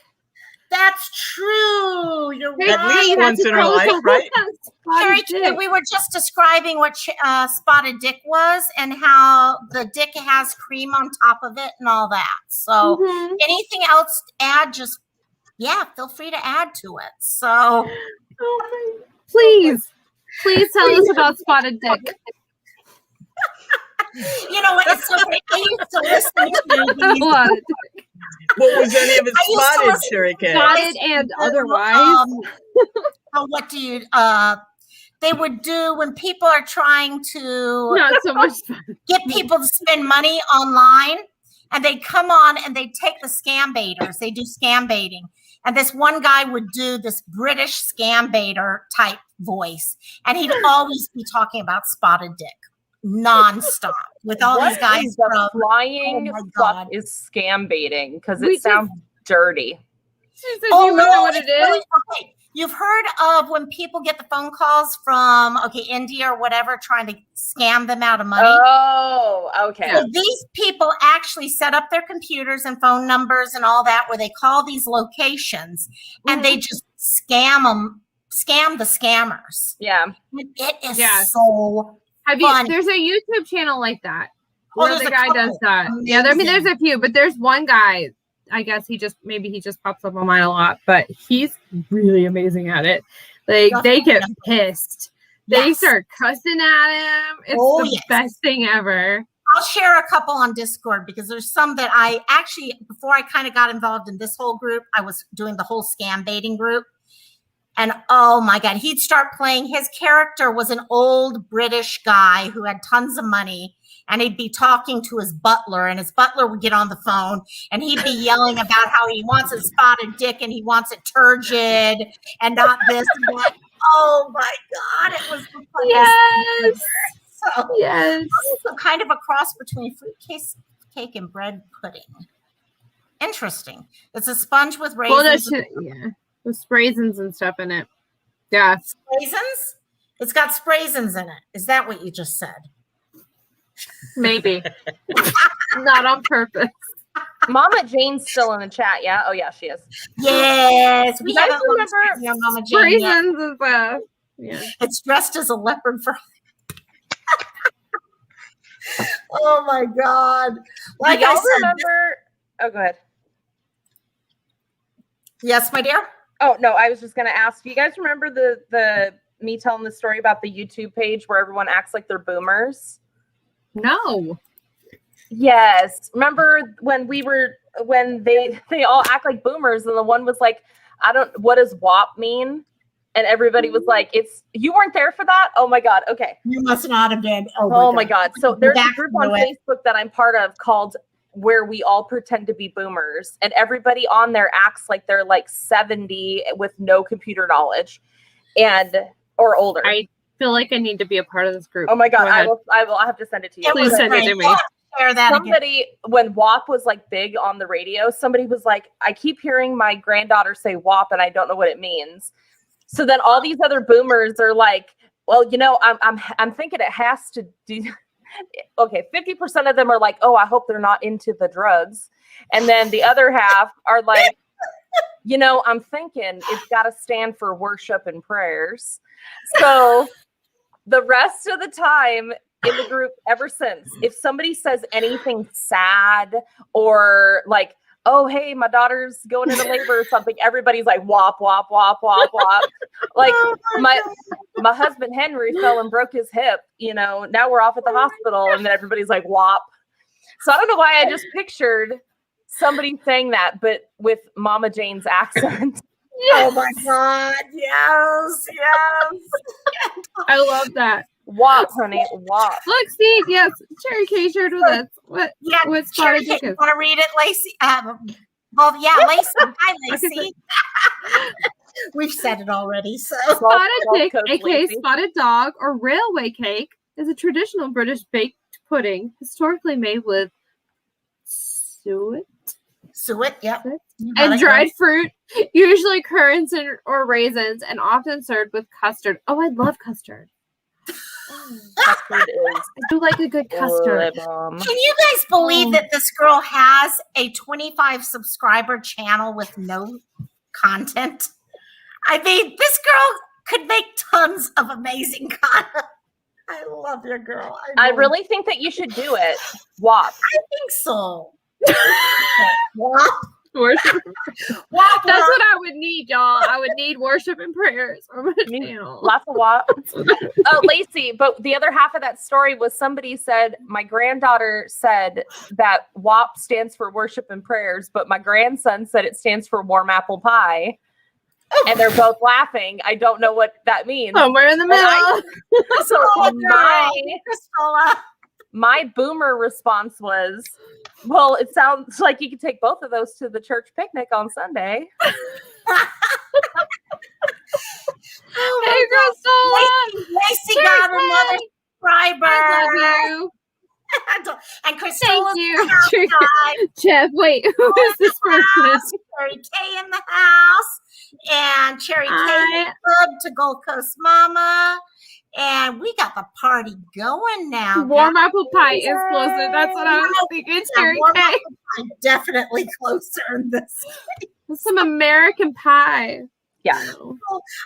That's true. You're Terry At right. least K once has in her life, supposed to right? have spotted Terry, dick. we were just describing what spotted dick was and how the dick has cream on top of it and all that. So Mhm. anything else to add, just, feel free to add to it. So Oh my. Please tell us about spotted dick. you know what? It's so funny. I used to listen to these. Spotted dick. What was any of it I used to spotted, listen Sherry K? Spotted and otherwise. What do you they would do when people are trying to Not so much spotted. get people to spend money online, and they come on and they take the scam baiters. They do scam baiting. And this one guy would do this British scam baiter type voice. And he'd always be talking about spotted dick nonstop with all these guys is the from flying oh my fuck God. is scam baiting because We it sounds dirty. She said, do you know what it it's really- is? okay. You've heard of when people get the phone calls from India or whatever trying to scam them out of money. Oh, okay. So these people actually set up their computers and phone numbers and all that where they call these locations and they just scam the scammers. Yeah. It is Yeah. so Have fun. you? There's a YouTube channel like that Oh, where there's the a guy couple. does that. Yeah, I mean, there's a few, but there's one guy. I guess he just pops up on mine a lot, but he's really amazing at it. Like they get pissed. They Yes. start cussing at him. It's Oh, the yes. best thing ever. I'll share a couple on Discord because there's some that I actually, before I kind of got involved in this whole group, I was doing the whole scam baiting group. And oh my God, he'd start playing. His character was an old British guy who had tons of money. And he'd be talking to his butler, and his butler would get on the phone, and he'd be yelling about how he wants a spotted dick and he wants it turgid and not this and that. Oh my God, it was the funniest thing ever. So, Yes. also kind of a cross between fruitcake and bread pudding. Interesting. It's a sponge with raisins. Well, yeah, with raisins and stuff in it. Yeah. Raisins? It's got spraisins in it. Is that what you just said? Maybe. Not on purpose. Mama Jane's still in the chat, yeah? Oh, yeah, she is. Yes, we You guys haven't launched remember Crazy on Mama Jane yet. Reasons is yeah. It's dressed as a leopard for. Oh my God! Like Do y'all I said, remember? Oh, go ahead. yes, my dear. Oh no, I was just gonna ask. Do you guys remember the me telling the story about the YouTube page where everyone acts like they're boomers? No. Yes. Remember when they all act like boomers, and the one was like, what does WAP mean? And everybody was like, you weren't there for that? Oh my God. Okay. You must not have been. Oh my God. So there's a group on Facebook that I'm part of called Where We All Pretend to Be Boomers. And everybody on there acts like they're like 70 with no computer knowledge or older. I feel like I need to be a part of this group. Oh my God. I'll have to send it to you. Please send it to me. Share that Somebody, when WAP was like big on the radio, somebody was like, I keep hearing my granddaughter say WAP and I don't know what it means. So then all these other boomers are like, well, I'm thinking it has to do. Okay, 50% of them are like, oh, I hope they're not into the drugs. And then the other half are like, I'm thinking it's got to stand for worship and prayers. So the rest of the time in the group ever since, if somebody says anything sad or like, oh, hey, my daughter's going into labor or something, everybody's like, wop, wop, wop, wop, wop. Like my husband Henry fell and broke his hip, now we're off at the hospital, and then everybody's like, wop. So I don't know why I just pictured somebody saying that, but with Mama Jane's accent. Yes. Oh my God. Yes. I love that. WAP, honey. WAP. Look, Steve, yes. Cherry K shared with us. What? Yeah, what Cherry K, you want to read it, Lacey? Well, yeah, Lacey. Hi, Lacey. We've said it already. So spotted dick, aka spotted dog, or railway cake, is a traditional British baked pudding historically made with suet. Suet, yep. And dried fruit, usually currants or raisins, and often served with custard. Oh, I love custard. Custard is. I do like a good custard. Can you guys believe that this girl has a 25 subscriber channel with no content? I mean, this girl could make tons of amazing content. I love your girl. I really think that you should do it. WAP. I think so. WAP. Worship. That's what I would need, y'all. I would need worship and prayers on my channel. Lots of WAP. Oh, Lacey, but the other half of that story was somebody said, my granddaughter said that WAP stands for worship and prayers, but my grandson said it stands for warm apple pie. And they're both laughing. I don't know what that means. Somewhere in the middle. So my boomer response was, well, it sounds like you could take both of those to the church picnic on Sunday. Hey, Crystal. Lacey got another subscriber. I love you. And Crystal, thank you. Jeff, wait, who is this person? Cherry K in the house. And Cherry K to Gold Coast Mama. And we got the party going now. Warm apple pie is closer. That's what I was thinking. Cherry K. Definitely closer in this. Some American Pie. Yeah.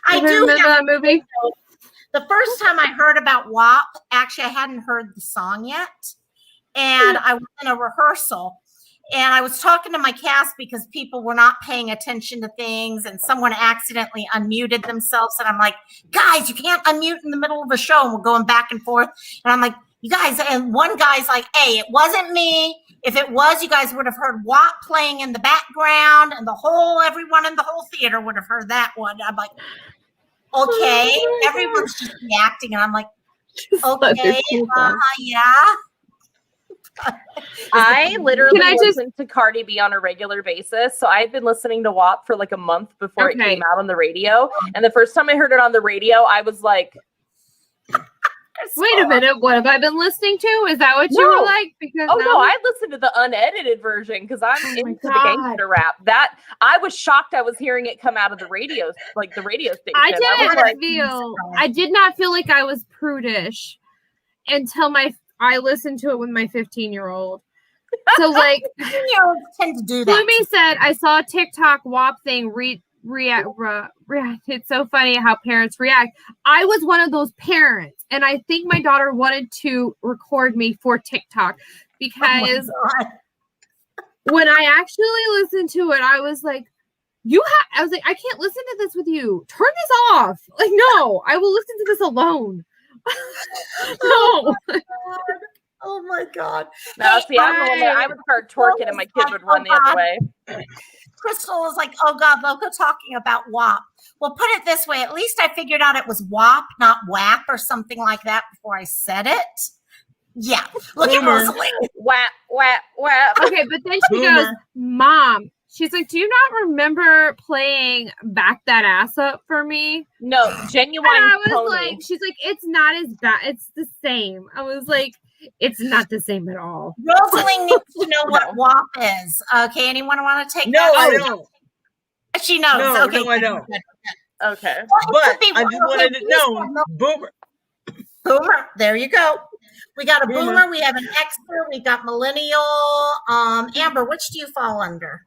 I do remember that movie. The first time I heard about WAP, actually, I hadn't heard the song yet. And I was in a rehearsal. And I was talking to my cast because people were not paying attention to things, and someone accidentally unmuted themselves. And I'm like, guys, you can't unmute in the middle of a show. And we're going back and forth. And I'm like, you guys, and one guy's like, hey, it wasn't me. If it was, you guys would have heard WAP playing in the background, and everyone in the whole theater would have heard that one. I'm like, okay, everyone's just reacting. And I'm like, okay, yeah. I literally listen to Cardi B on a regular basis. So I've been listening to WAP for like a month before it came out on the radio. And the first time I heard it on the radio, I was like, wait a minute, what have I been listening to? Is that what you were like? Because no, I listened to the unedited version because I'm into the gangster rap. That I was shocked I was hearing it come out of the radio, like the radio station. I did not feel like I was prudish until I listen to it with my 15-year-old. So like, 15-year-olds tend to do that. Bloomy said, I saw a TikTok WAP thing react. It's so funny how parents react. I was one of those parents, and I think my daughter wanted to record me for TikTok because when I actually listened to it, I was like, I was like, I can't listen to this with you. Turn this off. Like, no, I will listen to this alone. No. Oh my God. No, see, I'm the one that I would start twerking and my kid would run the other way. Crystal was like, oh God, Loco talking about WAP. Well, put it this way. At least I figured out it was WAP, not WAP or something like that before I said it. Yeah. Look at Rosalie. Whap, whap, whap. Okay, but then she goes, Mom, she's like, do you not remember playing Back That Ass Up for me? No, Genuine And I was Pony. like, she's like, it's not as bad. It's the same. I was like, it's not the same at all. Rosalie needs to know what WAP is. Okay, anyone want to take No, that? I don't. She knows. No, okay, no, I don't. Okay. But I just wanted to know, Boomer. Boomer. There you go. We got a Boomer. boomer. We have an Xer. We got millennial. Amber, which do you fall under?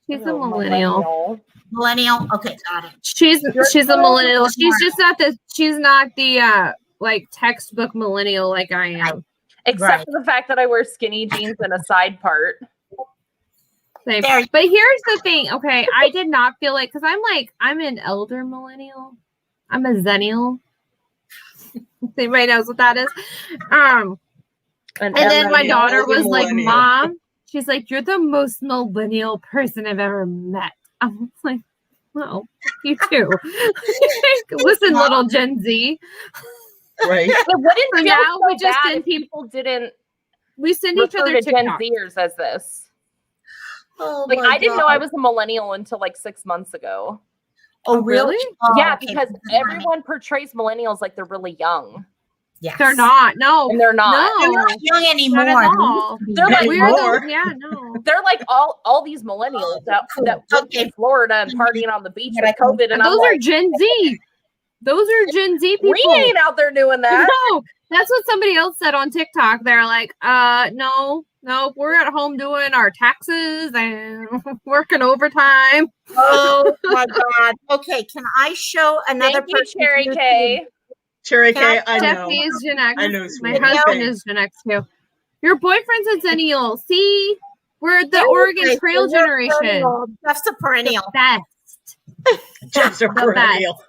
She's a millennial. Millennial. Okay, got it. She's a millennial. She's not the like textbook millennial like I am. Except for the fact that I wear skinny jeans and a side part. Same. But here's the thing. Okay, I did not feel like, because I'm an elder millennial. I'm a zennial. Anybody knows what that is? And then my daughter was like, Mom, she's like, you're the most millennial person I've ever met. I was like, well, you too. Listen, little Gen Z. Right. It wouldn't So feel now so we just bad send if people didn't We send each refer other to Gen TikTok. Zers as this. Oh, Like, my I didn't know God. I was a millennial until like 6 months ago. Oh, really? Oh, Yeah, okay. because everyone portrays millennials like they're really young. Yes. They're not. No. And they're not. They're No. not young anymore. Not at all. They're like We're Anymore. the, yeah, no. They're like all these millennials that went to Florida and partying on the beach with COVID, and I'm Those are like, Gen Z. Those are Gen Z people. we ain't out there doing that. No, that's what somebody else said on TikTok. They're like, no, we're at home doing our taxes and working overtime. Oh my God. Okay, can I show another Thank you, person? Cherry K. Cherry Can K, I know. Stephanie is Gen X. I know, My sweetie. husband Okay. is Gen X too. Your boyfriend's a Zennial. See, we're the Okay, Oregon so Trail we're generation. perennial. Jeff's a perennial. The best. Jeff's a The perennial.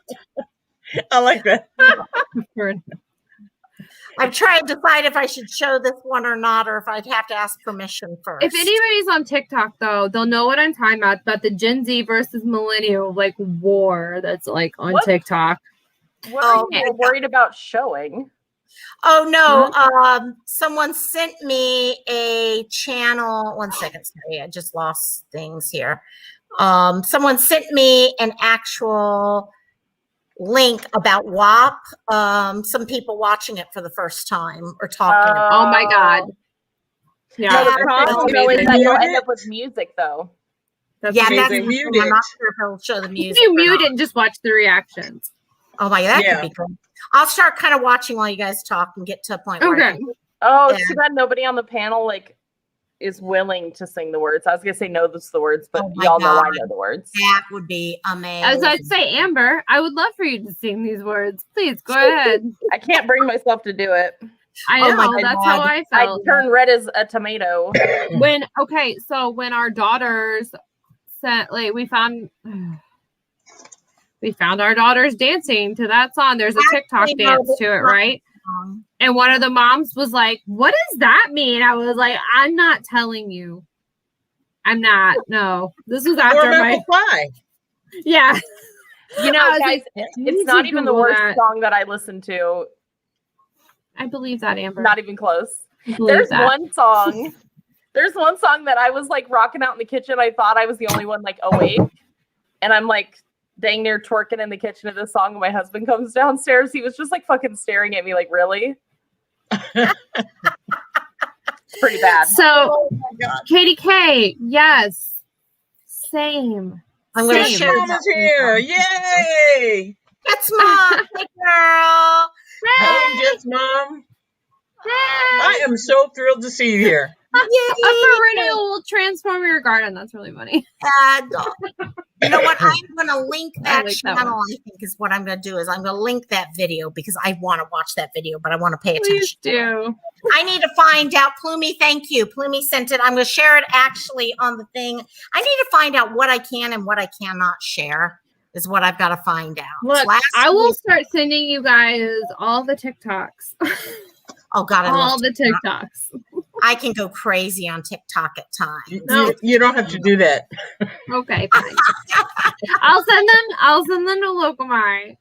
I like that. I'm trying to decide if I should show this one or not, or if I'd have to ask permission first. If anybody's on TikTok, though, they'll know what I'm talking about the Gen Z versus millennial like war that's like on TikTok. What are you worried about showing? Oh no, someone sent me a channel. 1 second, sorry, I just lost things here. Someone sent me an actual link about WAP. Some people watching it for the first time or talking about Oh my God. Yeah. No, the Yeah, problem though is that you'll end up with music though. That's yeah, amazing. that's, Mute I'm it. not sure if it'll show the music. You or mute not. it and just watch the reactions. Oh my, that Yeah. could be good. I'll start kind of watching while you guys talk and get to a point where I Okay. can- Oh, Yeah. it's too bad nobody on the panel like is willing to sing the words. I was gonna say no, that's the words, but Oh my y'all know I God. know the words. that would be amazing. As I'd say, Amber, I would love for you to sing these words. Please go ahead. I can't bring myself to do it. I Oh my know. That's God. how I I felt. turn red as a tomato. When our daughters said, like, we found our daughters dancing to that song. There's a TikTok Actually, no, dance this to it, is not right? the song. And one of the moms was like, "What does that mean?" I was like, "I'm not telling you. I'm not. No, this was Or after about my to fly. yeah." You know, I was guys, like, you need it's not to even the Google worst that. song that I listen to. I believe that, Amber. Not even close. I believe There's that. one song. There's one song that I was like rocking out in the kitchen. I thought I was the only one like awake. And I'm like dang near twerking in the kitchen of this song. And my husband comes downstairs. He was just like fucking staring at me like, really? It's pretty bad. So, Oh my God. Katie K, yes, same. I'm going to Same. share Mom that. is here. Yay. That's Mom. Hey, girl. Hey, Jeff's mom. I am so thrilled to see you here. A perennial will transform your garden. That's really funny. You know what? I'm going to link that like that channel. one. I think is what I'm going to do is I'm going to link that video because I want to watch that video, but I want to pay Please attention. do. I need to find out. Plumie, thank you. Plumie sent it. I'm going to share it actually on the thing. I need to find out what I can and what I cannot share is what I've got to find out. Look, I will start sending you guys all the TikToks. Oh God, I all love the TikTok. TikToks. I can go crazy on TikTok at times. No, you don't have to do that. Okay, fine. I'll send them to Locomai.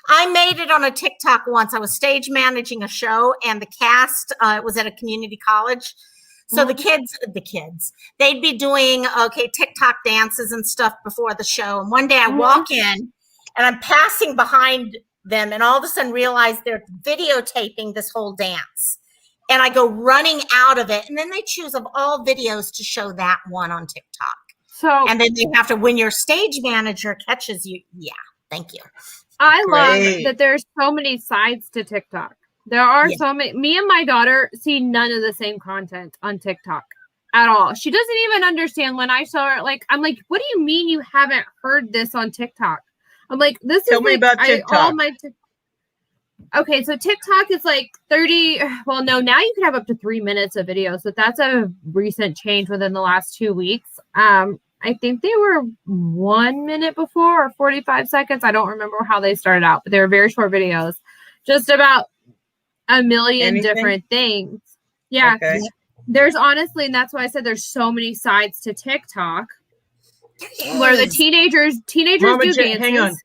I made it on a TikTok once. I was stage managing a show, and the cast was at a community college. So the kids, they'd be doing TikTok dances and stuff before the show. And one day I walk in, and I'm passing behind them, and all of a sudden realize they're videotaping this whole dance. And I go running out of it, and then they choose of all videos to show that one on TikTok. So, and then they have to, when your stage manager catches you, yeah, thank you. I love that there's so many sides to TikTok. There are so many. Me and my daughter see none of the same content on TikTok at all. She doesn't even understand when I show her. Like, I'm like, what do you mean you haven't heard this on TikTok? I'm like, this Tell is me like about TikTok. Okay, so TikTok is like 30. Well, no, now you can have up to 3 minutes of video. So that's a recent change within the last 2 weeks. I think they were 1 minute before or 45 seconds. I don't remember how they started out, but they were very short videos, just about a million different things. Yeah. Okay. There's honestly, and that's why I said there's so many sides to TikTok where the teenagers Mama do Jane, dances.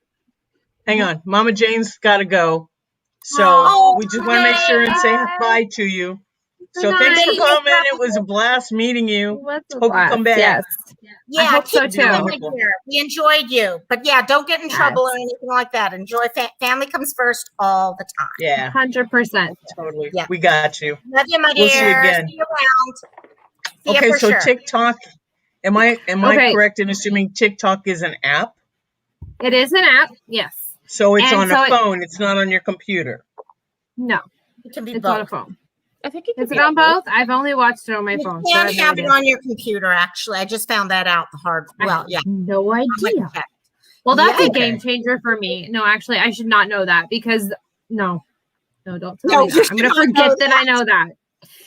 hang on. Mama Jane's got to go. So we just want to make sure and say bye to you. So thanks for coming. It was a blast meeting you. Hope you come back. Yes. Yeah, I hope so too. We enjoyed you, but yeah, don't get in trouble or anything like that. Enjoy. Family comes first all the time. Yeah, 100%. Totally. Yeah. We got you. Love you, my dear. We'll see you again. See you around. See Okay, you for so sure. TikTok. Am I correct in assuming TikTok is an app? It is an app. Yes. So it's on a phone. It's not on your computer. No, it can be it's both. on a phone. I think it is it on both? I've only watched it on my phone. You can't have it on your computer, actually. I just found that out the hard way. Well, yeah. No idea. Well, that's a game changer for me. No, actually, I should not know that because no, don't tell me that. I'm going to forget that I know that.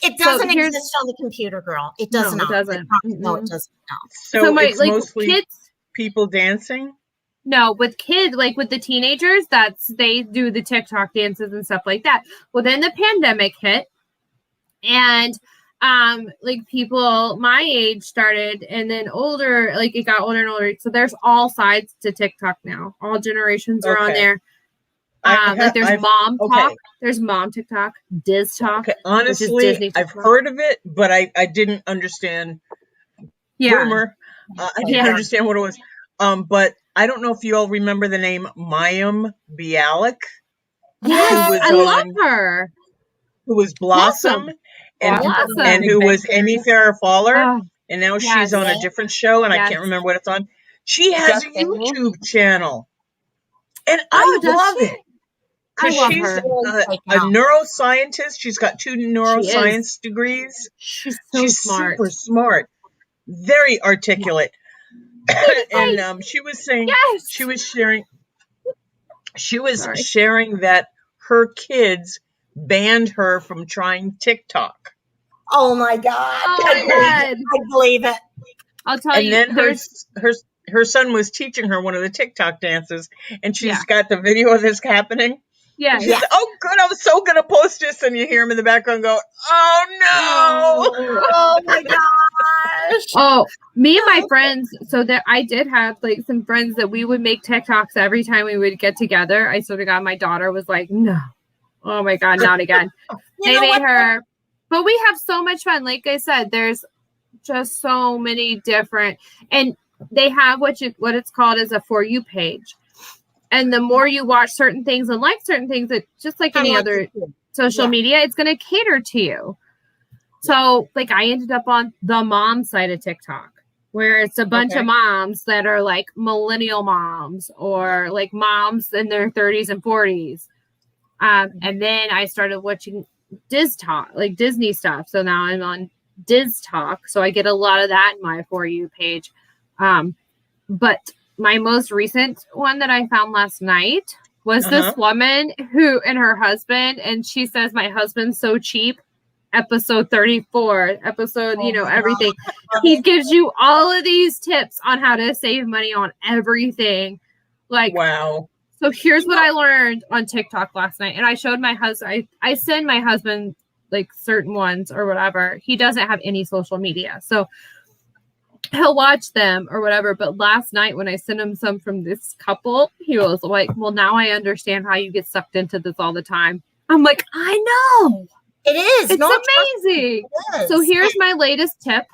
It doesn't exist on the computer, girl. It does not. It doesn't. No, it doesn't. No. So it's mostly kids, people dancing? No, with kids, like with the teenagers, they do the TikTok dances and stuff like that. Well, then the pandemic hit. And like people my age started and then older, like it got older and older. So there's all sides to TikTok now. All generations are on there. Like there's mom talk, there's mom TikTok, Diz talk. Okay. Honestly, I've heard of it, but I didn't understand. Rumor. I didn't understand what it was. But I don't know if you all remember the name Mayim Bialik. Yes, I love her. Who was Blossom. And who was Amy Farrah Fowler, and now she's on a different show, and I can't remember what it's on. She has a YouTube channel, and I love it because she's a neuroscientist. She's got 2 neuroscience degrees. She's smart, super smart, very articulate, and she was saying she was sharing that her kids banned her from trying TikTok. Oh my God! I believe it. I'll tell you. And then her son was teaching her one of the TikTok dances, and she's got the video of this happening. Yeah. She's oh, good! I was so gonna post this, and you hear him in the background go, "Oh no! Oh my gosh!" Oh, me and my friends. So that I did have like some friends that we would make TikToks every time we would get together. I sort of got my daughter was like, no. Oh my God, not again. They made her, but we have so much fun. Like I said, there's just so many different, and they have what it's called as a For You page. And the more you watch certain things and like certain things, that just like any other social media, it's going to cater to you. So like I ended up on the mom side of TikTok, where it's a bunch of moms that are like millennial moms or like moms in their 30s and 40s. And then I started watching Diz Talk, like Disney stuff. So now I'm on Diz Talk. So I get a lot of that in my For You page. But my most recent one that I found last night was this woman who and her husband, and she says, my husband's so cheap. Episode 34, everything. He gives you all of these tips on how to save money on everything. Like, wow. So here's what I learned on TikTok last night. And I showed my husband, I send my husband like certain ones or whatever. He doesn't have any social media. So he'll watch them or whatever. But last night when I sent him some from this couple, he was like, well, now I understand how you get sucked into this all the time. I'm like, I know. It is. It's amazing. It is. So here's my latest tip.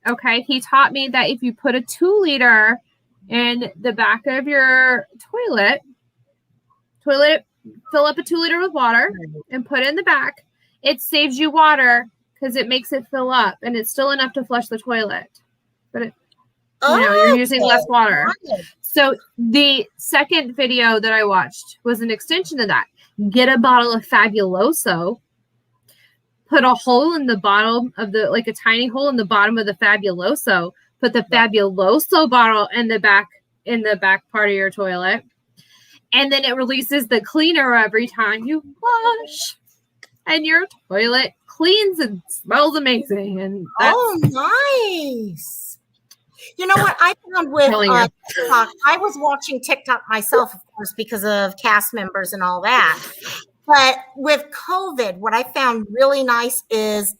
Okay. He taught me that if you put a 2 liter in the back of your toilet, fill up a 2 liter with water and put it in the back, it saves you water because it makes it fill up and it's still enough to flush the toilet. But you're using less water. So the second video that I watched was an extension of that. Get a bottle of Fabuloso, put a hole in the bottom of a tiny hole in the bottom of the Fabuloso, put the Fabuloso bottle in the back part of your toilet, and then it releases the cleaner every time you flush, and your toilet cleans and smells amazing. And nice. You know what I found with TikTok? I was watching TikTok myself, of course, because of cast members and all that. But with COVID, what I found really nice is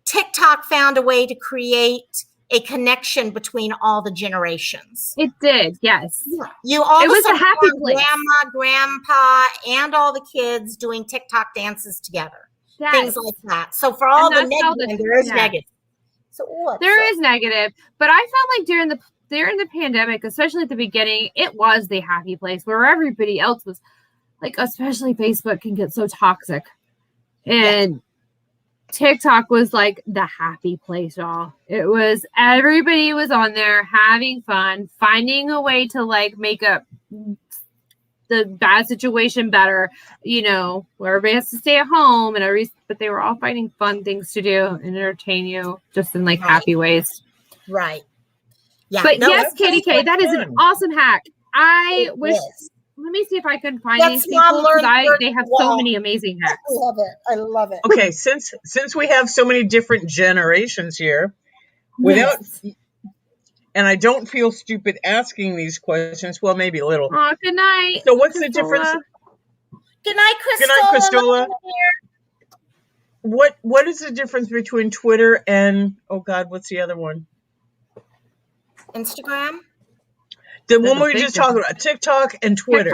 TikTok found a way to create a connection between all the generations. It did, yes. You all it was a happy place. Grandma, grandpa, and all the kids doing TikTok dances together. Yes. Things like that. So for all the negative, there is negative. So there is negative, but I felt like during the pandemic, especially at the beginning, it was the happy place where everybody else was like, especially Facebook can get so toxic. And TikTok was like the happy place, y'all. It was, everybody was on there having fun, finding a way to like make up the bad situation better, where everybody has to stay at home but they were all finding fun things to do and entertain you just in like happy ways. Right. Yeah. But yes, Katie K, that is an awesome hack. I wish. Let me see if I can find these people because they have so many amazing hacks. I love it. Okay, since we have so many different generations here, and I don't feel stupid asking these questions. Well, maybe a little. Oh, good night. So what's the difference? Good night, Christola. Good night, Christola. What is the difference between Twitter and what's the other one? Instagram. The one we were just talking about, TikTok and Twitter.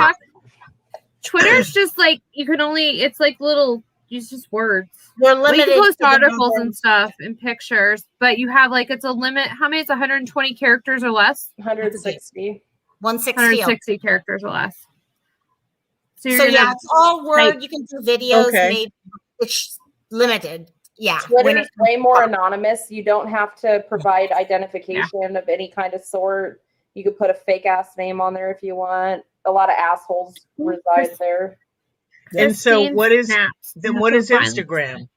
Twitter's just like it's like little, it's just words. You're limited. You can post articles and stuff and pictures, but you have it's a limit. How many? It's 120 characters or less. 160. 160 characters or less. So it's all word. You can do videos. Maybe it's limited. Yeah. Twitter is way more anonymous. You don't have to provide identification of any kind of sort. You could put a fake ass name on there if you want. A lot of assholes reside there. And so what is Instagram?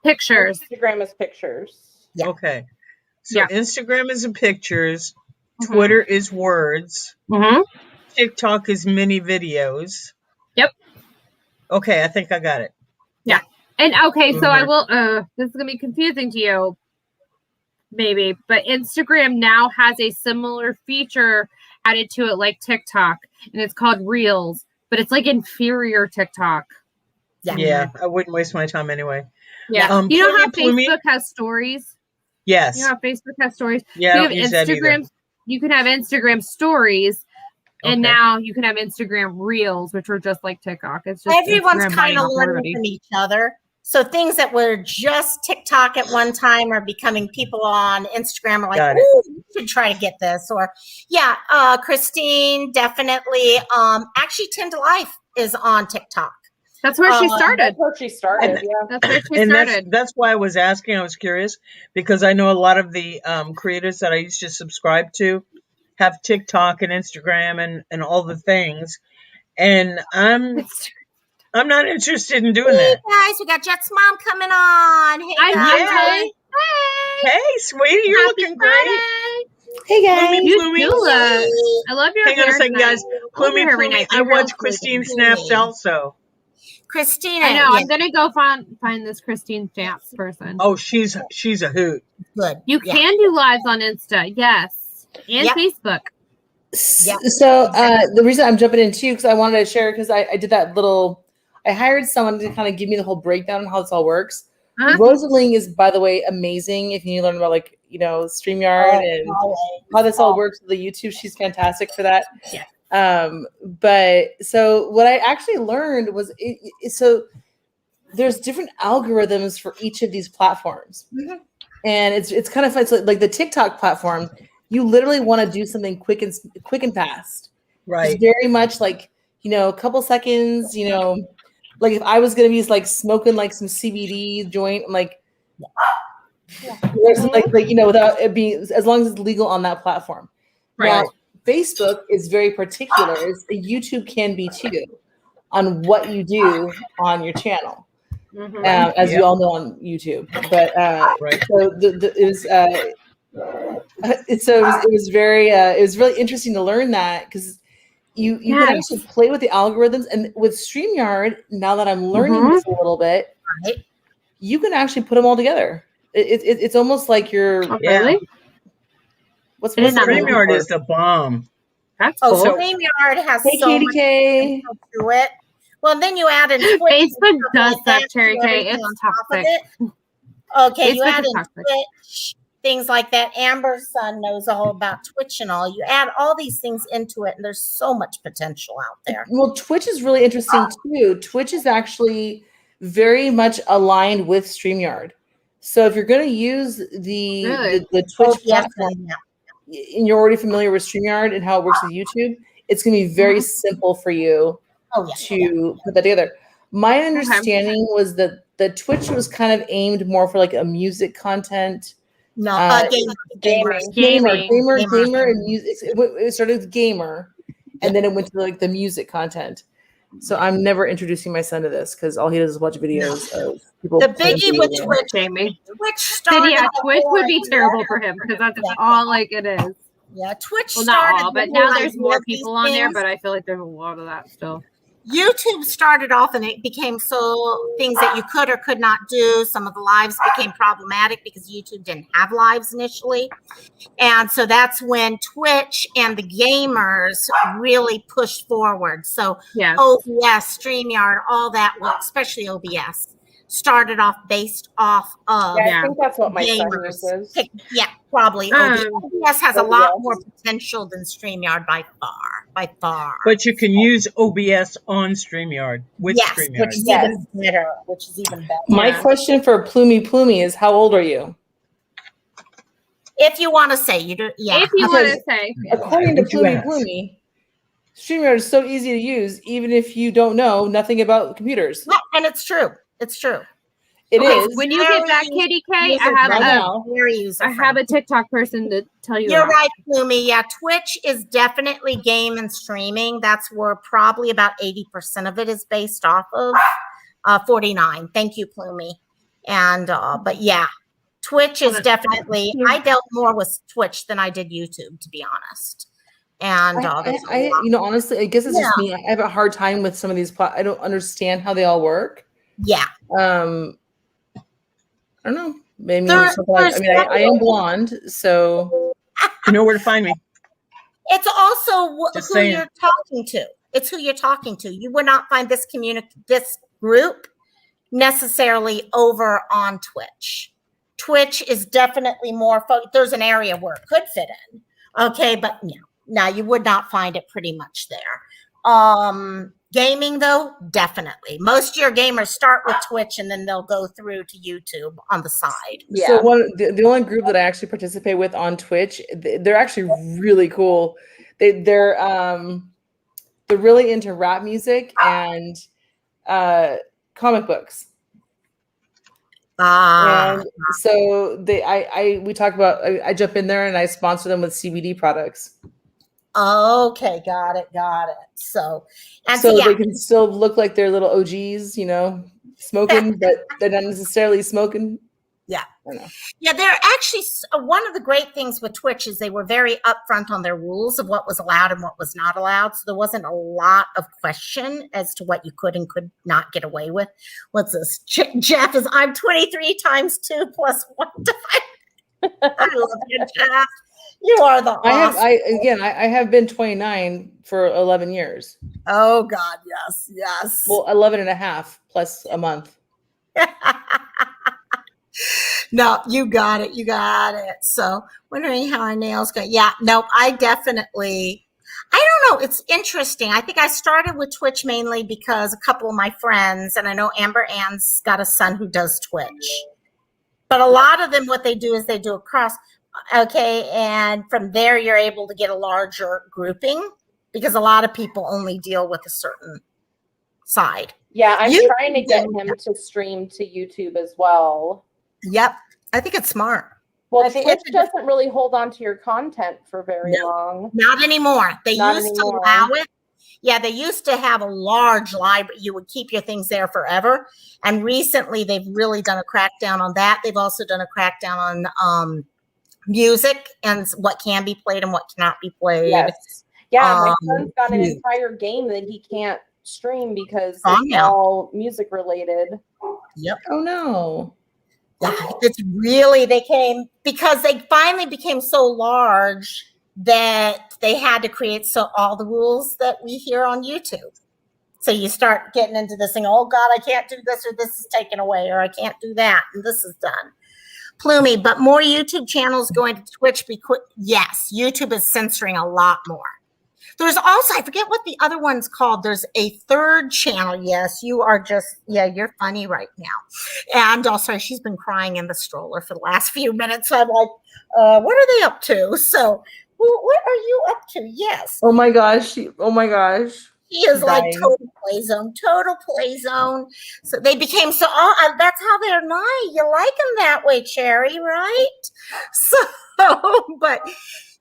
Pictures. Instagram is pictures. Yeah. Okay. So Instagram is pictures. Twitter is words. TikTok is mini videos. Yep. Okay, I think I got it. Yeah. And so I will this is gonna be confusing to you. Maybe, but Instagram now has a similar feature added to it like TikTok, and it's called Reels, but it's like inferior TikTok. Yeah, I wouldn't waste my time anyway. Yeah, you know how Facebook has stories? Yes. You know how Facebook has stories? Yeah, so you have Instagram. You can have Instagram stories, and now you can have Instagram Reels, which are just like TikTok. It's just everyone's kind of learning from each other. So things that were just TikTok at one time are becoming people on Instagram are like, ooh, you should try to get this. Or Christine, definitely. Actually, 10 to Life is on TikTok. That's where she started. That's where she started. That's where she started. That's why I was asking. I was curious because I know a lot of the creators that I used to subscribe to have TikTok and Instagram and all the things. And I'm I'm not interested in doing Hey that. guys, we got Jet's mom coming on. Hey I guys. love it. Hey, sweetie, you're Happy looking great. Friday. Hey guys. Plumey, You Plumey. too look. I love your Hang on a hair second, tonight. guys. I love your Plumey, hair every Plumey. night. I You're watch real Christine pretty. Snaps also. Christina. I know. Yeah, I'm gonna go find this Christine Stamps person. Oh, she's a hoot. good. You Yeah. can do lives on Insta, yes, and Yep. Facebook. Yeah. So the reason I'm jumping in too, because I wanted to share, because I did that little, I hired someone to kind of give me the whole breakdown on how this all works. Huh? Rosalie is, by the way, amazing. If you need to learn about, like, you know, StreamYard and how this all works with the YouTube, she's fantastic for that. Yeah. But so what I actually learned was, so there's different algorithms for each of these platforms. Mhm. And it's kind of fun. So like the TikTok platform, you literally want to do something quick and fast. Right. It's very much like, you know, a couple seconds, you know, like if I was going to be like smoking like some CBD joint, I'm like, there's like, you know, without it being, as long as it's legal on that platform. Right. Now, Facebook is very particular. YouTube can be too, on what you do on your channel. As you all know on YouTube, but Right. so it was very it was really interesting to learn that, because you can actually play with the algorithms, and with StreamYard, now that I'm learning this a little bit, Right. you can actually put them all together. It's almost like you're Really? what's I did not know that. StreamYard is the bomb. That's Oh, cool. so StreamYard has Hey, so Katie much K. potential to it. Well, then you add in Twitch. Facebook does like that suck, Cherry to K. everything It's on top of toxic. it. Okay, you Facebook add is in toxic. Twitch, things like that. Amber's son knows all about Twitch and all. You add all these things into it, and there's so much potential out there. Well, Twitch is really interesting too. Twitch is actually very much aligned with StreamYard. So if you're going to use the Twitch platform, and you're already familiar with StreamYard and how it works with YouTube, it's going to be very simple for you to put that together. My understanding was that the Twitch was kind of aimed more for like a music content. No, gamer, and music. It started with gamer, and then it went to like the music content. So I'm never introducing my son to this, because all he does is watch videos of people. The biggie with Twitch, Jamie. Twitch started. Yeah, Twitch would be terrible for him, because that's all like it is. Yeah, Twitch Well, not started. all, but the now whole there's idea more of these people on there, things. but I feel like there's a lot of that still. YouTube started off, and it became so things that you could or could not do. Some of the lives became problematic because YouTube didn't have lives initially. And so that's when Twitch and the gamers really pushed forward. So OBS, StreamYard, all that, well, especially OBS, started off based off of I think that's what my son gamers. uses. Yeah, probably. OBS has a lot more potential than StreamYard by far. But you can use OBS on StreamYard with StreamYard. Which is even better. My question for Plumey is, how old are you? If you want to say, you do, yeah. If you want to say. According to Plumey, StreamYard is so easy to use, even if you don't know nothing about computers. Yeah, and it's true. It's true. It is. When you get back, Kitty K, I have a TikTok person to tell you. You're about. right, Plumey. Yeah, Twitch is definitely game and streaming. That's where probably about 80% of it is based off of. 49. Thank you, Plumey. And but yeah, Twitch is definitely. I dealt more with Twitch than I did YouTube, to be honest. And I you know, honestly, I guess it's just me. I have a hard time with some of these. I don't understand how they all work. Yeah. I don't know. Maybe I am blonde, so you know where to find me. It's also who you're talking to. It's who you're talking to. You would not find this this group necessarily over on Twitch. Twitch is definitely more. There's an area where it could fit in. Okay, but no, you would not find it pretty much there. Gaming, though, definitely. Most of your gamers start with Twitch, and then they'll go through to YouTube on the side. Yeah. So the only group that I actually participate with on Twitch, they're actually really cool. They're really into rap music and comic books. And so we talk about. I jump in there and I sponsor them with CBD products. Okay, got it. So, and So so, yeah, they can still look like they're little OGs, smoking, but they're not necessarily smoking. yeah. I don't know. Yeah, they're actually one of the great things with Twitch is they were very upfront on their rules of what was allowed and what was not allowed. So there wasn't a lot of question as to what you could and could not get away with. What's this? Jeff is, I'm 23 times 2 plus 1 divided. I love you, Jeff. You are the awesome. I have been 29 for 11 years. Oh God, yes. Well, 11 and a half plus a month. No, you got it. So wondering how our nails go. Yeah, no, I don't know. It's interesting. I think I started with Twitch mainly because a couple of my friends, and I know Amber Ann's got a son who does Twitch, but a lot of them, what they do is they do a cross. Okay. And from there, you're able to get a larger grouping because a lot of people only deal with a certain side. Yeah, I'm trying to get him to stream to YouTube as well. Yep. I think it's smart. Well, Twitch doesn't really hold on to your content for very long. Not anymore. They used to allow it. Yeah, they used to have a large library. You would keep your things there forever. And recently, they've really done a crackdown on that. They've also done a crackdown on music and what can be played and what cannot be played. Yes. Yeah, my son's got an entire game that he can't stream because it's all music related. Yep. Oh, no. It's really, because they finally became so large that they had to create all the rules that we hear on YouTube. So you start getting into this thing, oh God, I can't do this, or this is taken away, or I can't do that, and this is done. Plumey, but more YouTube channels going to Twitch because, yes, YouTube is censoring a lot more. There's also, I forget what the other one's called. There's a third channel. Yes, you are you're funny right now. And also, she's been crying in the stroller for the last few minutes. So I'm like, what are they up to? So what are you up to? Yes. Oh my gosh. He is like total play zone. So they became that's how they're nice. You like them that way, Cherry, right? So, but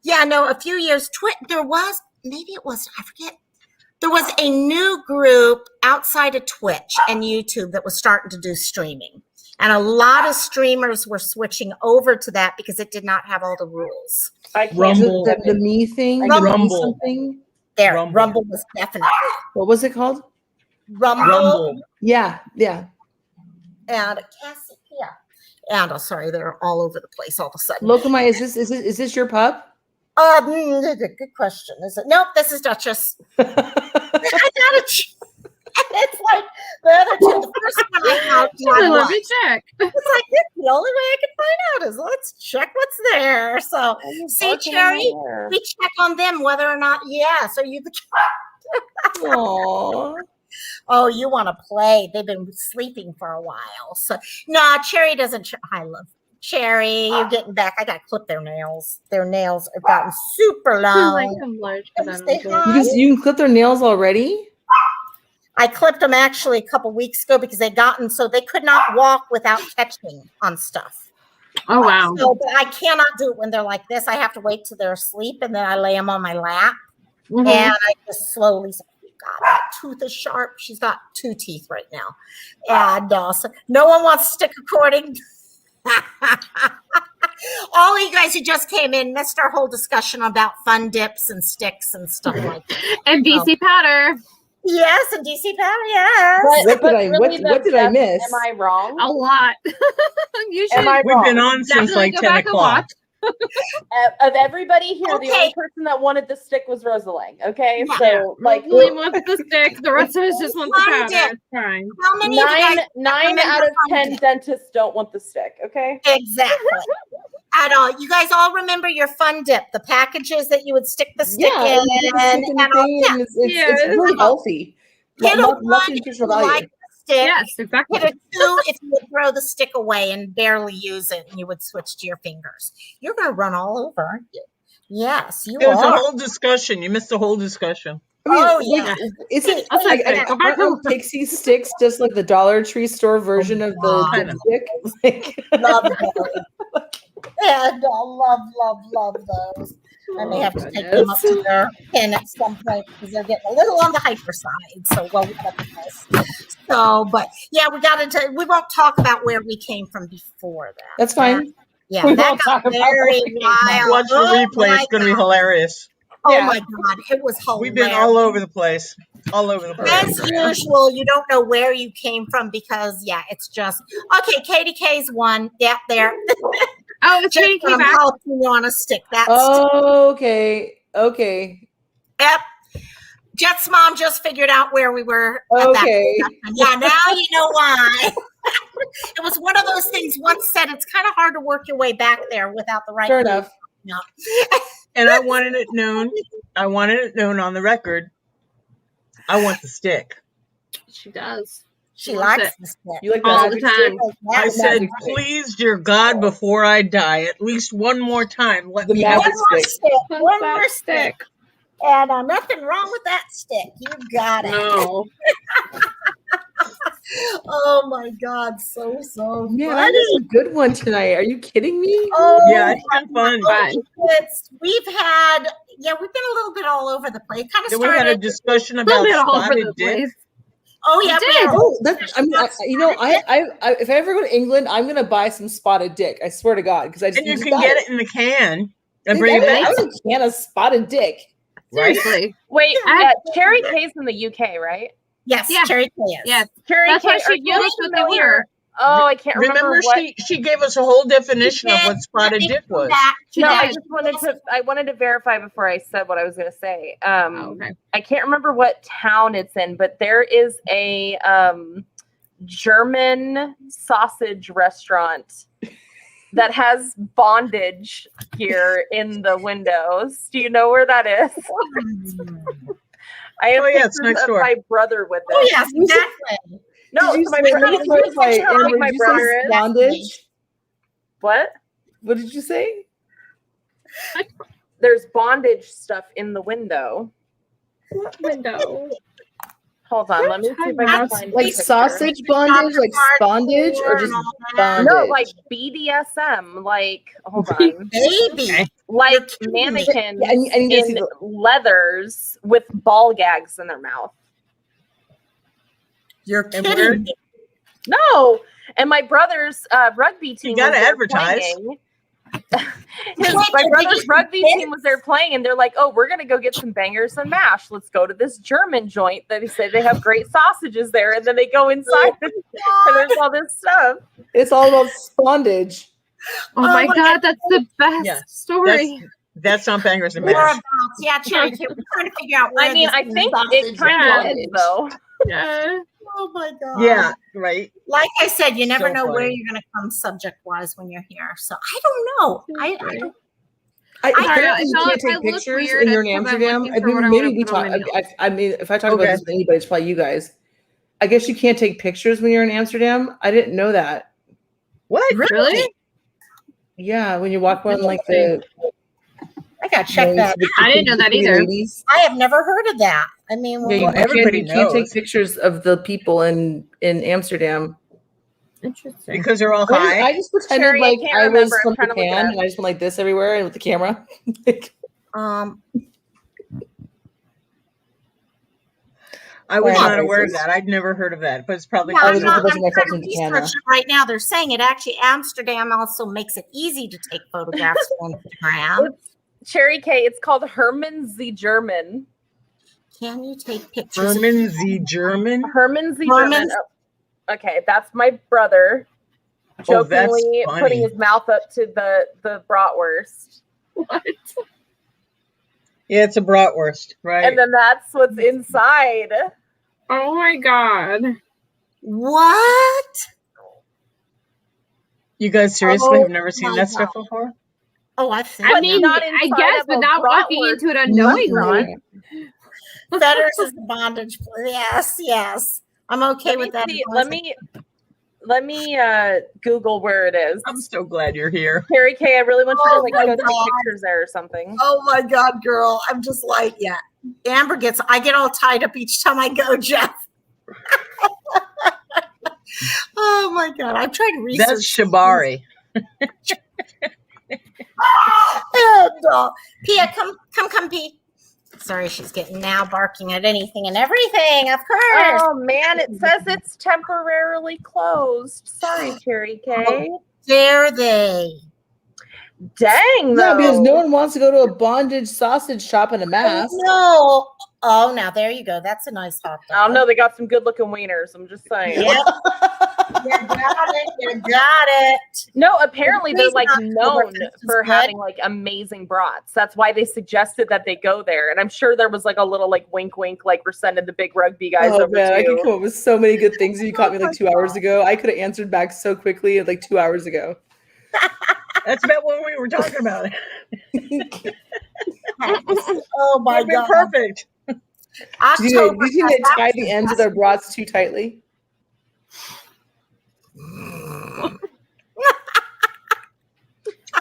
yeah, no, a few years, there was a new group outside of Twitch and YouTube that was starting to do streaming. And a lot of streamers were switching over to that because it did not have all the rules. Rumble. The me thing? Rumble. Something? Rumble was definitely. What was it called? Rumble. Yeah. And Cassie, and sorry, they're all over the place all of a sudden. Locomai, is this your pup? Good question. Is it? Nope, this is Duchess. I got it. It's like the other two. The first one I had. Let me check. It's like the only way I can find out is let's check what's there. So, see, Cherry, we check on them whether or not. Yes, are you the? Aww. Oh, you want to play? They've been sleeping for a while. So, no, Cherry doesn't. I love Cherry. You're getting back. I got to clip their nails. Their nails have gotten super long. You can clip their nails already? I clipped them actually a couple weeks ago because they gotten so they could not walk without catching on stuff. Oh, wow. So, but I cannot do it when they're like this. I have to wait till they're asleep and then I lay them on my lap. And I just slowly say, God, that tooth is sharp. She's got 2 teeth right now. And so no one wants to stick recording. All of you guys who just came in missed our whole discussion about fun dips and sticks and stuff like that. And DC powder. Yes, and DC powder, yes. What did I miss? Am I wrong? A lot. You should. We've been on since like 10 o'clock. Of everybody here, the only person that wanted the stick was Rosalang. Okay, so Rosalang wants the stick. The rest of us just want the powder. It's fine. How many nine out of 10 dentists don't want the stick. Okay, exactly. At all, you guys all remember your fun dip, the packages that you would stick the stick in, it's really healthy. Hit a 1 if you like the stick. Yes, exactly. Hit a 2 if you would throw the stick away and barely use it, and you would switch to your fingers. You're going to run all over, aren't you? Yes, you There's are. a whole discussion. You missed the whole discussion. Is it like Pixie sticks just like the Dollar Tree store version of the stick? Love it. And love those. I may have to take them up to their pen at some point because they're getting a little on the hyper side. So, well, we got this. So, but yeah, we won't talk about where we came from before that. That's fine. Yeah, We that won't got talk about very where we came from. wild. Watch the replay. It's going to be hilarious. Oh Yeah. my God, it was hilarious. We've been all over the place. All over the place. As usual, you don't know where you came from because, yeah, it's just, okay, KDK's one. Yeah, there. Oh, it's Just Katie came back. helping you on a stick. That's Okay. Yep. Jet's mom just figured out where we were at that Okay. point. Yeah, now you know why. It was one of those things once said it's kind of hard to work your way back there without the right Fair move. enough. No. And I wanted it known. I wanted it known on the record. I want the stick. She does. She Wants likes it. the stick. You like All that? the time. I said, magic stick. please, dear God, before I die, at least one more time, let The me magic have One more it. stick. What's One that more stick. And nothing wrong with that stick. You got it. No. Oh my God, so Yeah, that funny. is a good one tonight. Are you kidding me? Oh, Yeah, it's been fun. we've been a little bit all over the place. Kind of Then we had a started. discussion A about little bit all over spotted the dick. place. Oh yeah, You we had a did. whole I mean, I if I ever go to England, I'm gonna buy some spotted dick. I swear to God, because And you can get it in the can and Dude, bring it I back. would can of spotted dick. Right? Seriously. Wait, I- Cherry K's in the UK, right? yes, Yeah. Cherry Kay. Yes. Cherry That's K, why are she you told us what they familiar? were. Oh, I can't remember what. she gave us a whole definition of what spotted dick was. She No, I did. just wanted to verify before I said what I was going to say. Oh, okay. I can't remember what town it's in, but there is a German sausage restaurant that has bondage here in the windows. Do you know where that is? I have Oh, yeah, it's pictures next of door. my brother with it. Oh yes, exactly. No, Did you so my say- brother. let me clarify, You know how Amber, big my did you say brother is? bondage? What? What did you say? There's bondage stuff in the window. What window? Hold on, let me see if I can find a Like picture. sausage bondage, like bondage, or just bondage? No, like BDSM. Like, hold on. Baby. Like mannequins Yeah, I need to see in the- leathers with ball gags in their mouth. You're And kidding me. No, and my brother's rugby team. gotta was there advertise. playing. My brother's rugby team was there playing, and they're like, "Oh, we're gonna go get some bangers and mash. Let's go to this German joint that they say they have great sausages there." And then they go inside, and there's all this stuff. It's all about bondage. Oh my my God, that's the best Yeah, story. That's not bangers and We're mash. about, yeah, Cherry Kay. We're trying to figure out where I mean, this I think sausage it kind of is. is though. Yeah. Oh my God. Yeah, right. Like I said, you never So know where funny. you're going to come subject wise when you're here. So I don't know. I don't. Apparently you I can't feel take like I look pictures weird when you're in because I'm Amsterdam. looking I for mean, what I maybe wanna we put on talk. my I mean, if I talk about Okay. this with anybody, it's probably you guys. I guess you can't take pictures when you're in Amsterdam. I didn't know that. What? Really? Yeah, when you walk around like the. I got to check that. I didn't know that either. Ladies. I have never heard of that. I mean, Yeah, Well, everybody you can't take knows. pictures of the people in Amsterdam. Interesting. Because they're all I high. just pretended Cherry, I like can't I was remember. I'm from trying to look it Japan up. and I just went like this everywhere with the camera. I was Yeah. not aware of that. I'd never heard of that, but it's probably yeah, I I'm was not with I'm my trying friends to in Japan, research it right now. They're saying it actually Amsterdam also makes it easy to take photographs on Instagram. Cherry K. It's called Herman the German. Can you take pictures? Herman the German. Herman the Herman- German. Oh, okay, that's my brother. Oh, that's Jokingly funny. putting his mouth up to the bratwurst. What? Yeah, it's a bratwurst, right? And then that's what's inside. Oh my God. What? You guys seriously Oh have never seen my that stuff God. before? Oh, I've seen I it. mean, not I inside guess, of but a not walking bratwurst. into it unknowingly. No, Fetters is the bondage. Yes, yes. I'm okay with that. Let me Google where it is. I'm so glad you're here. Cherry K, I really want you to Oh like my go take God. pictures there or something. Oh my God, girl. I'm just like, yeah. I get all tied up each time I go, Jeff. Oh my God. I'm trying to research. That's shibari. And, Pia, come, Pia. Sorry, she's getting now barking at anything and everything, of course. Oh man, it says it's temporarily closed. Sorry, Cherry K. Dare they? Dang, Yeah, though. because no one wants to go to a bondage sausage shop in a mask. No. Oh, now there you go. That's a nice hot dog. I don't know. They got some good-looking wieners. I'm just saying. Yep. You got it. You got it. No, apparently they're like Please not known over. This is for good. having like amazing brats. That's why they suggested that they go there. And I'm sure there was like a little like wink, like we're sending the big rugby guys Oh over man, I could too. come up with so many good things. You caught me like 2 hours ago. I could have answered back so quickly like 2 hours ago. That's about what we were talking about. Oh my That'd be God. perfect. Do October. you think they tie the ends of their brats too tightly?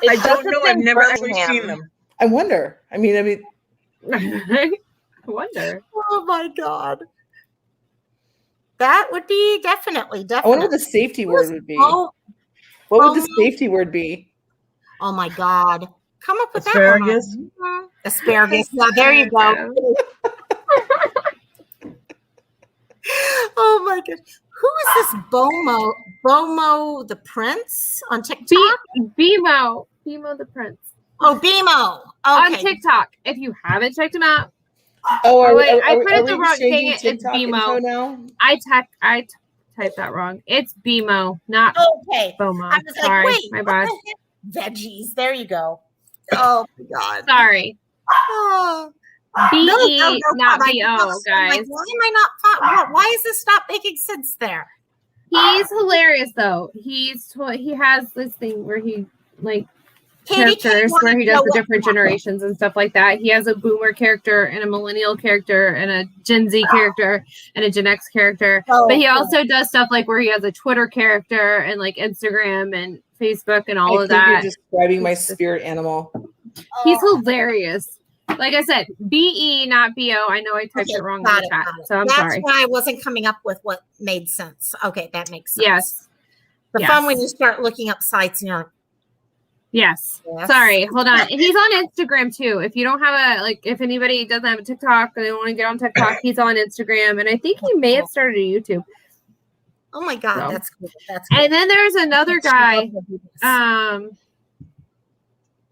I don't know. I've never actually seen them. I wonder. I mean, I wonder. Oh my God. That would be definitely. I wonder what the safety word would be. Oh, What would the safety word be? oh my God. Come up with Asparagus. that one. Asparagus. Yeah, there you go. Oh my God. Who is this Bomo the Prince on TikTok? Bimo the Prince. Oh, Bimo. On Okay. TikTok. If you haven't checked him out, wait, I put it the we wrong thing. changing It's TikTok info Bimo. now? I typed that wrong. It's Bimo, not Okay. Bomo. I was like, Sorry, wait, my what bad. the heck? Veggies. There you go. Oh my God. Sorry. Oh. B-E, not I B-O, was like, guys. why am I not? Why is this not making sense there? He's hilarious though. He has this thing where he like characters where he does the different generations and stuff like that. He has a boomer character and a millennial character and a Gen Z character and a Gen X character. But he also does stuff like where he has a Twitter character and like Instagram and Facebook and all of that. You're describing my spirit animal. He's hilarious. Like I said, B-E, not B-O. I know I typed it wrong in the chat, so I'm sorry. That's why I wasn't coming up with what made sense. Okay, that makes sense. Yes. The fun when you start looking up sites and you're like, yes. Sorry, hold on. He's on Instagram too. If you don't have if anybody doesn't have a TikTok and they want to get on TikTok, he's on Instagram. And I think he may have started a YouTube. oh my God, So. that's cool. That's cool. And then there's another guy.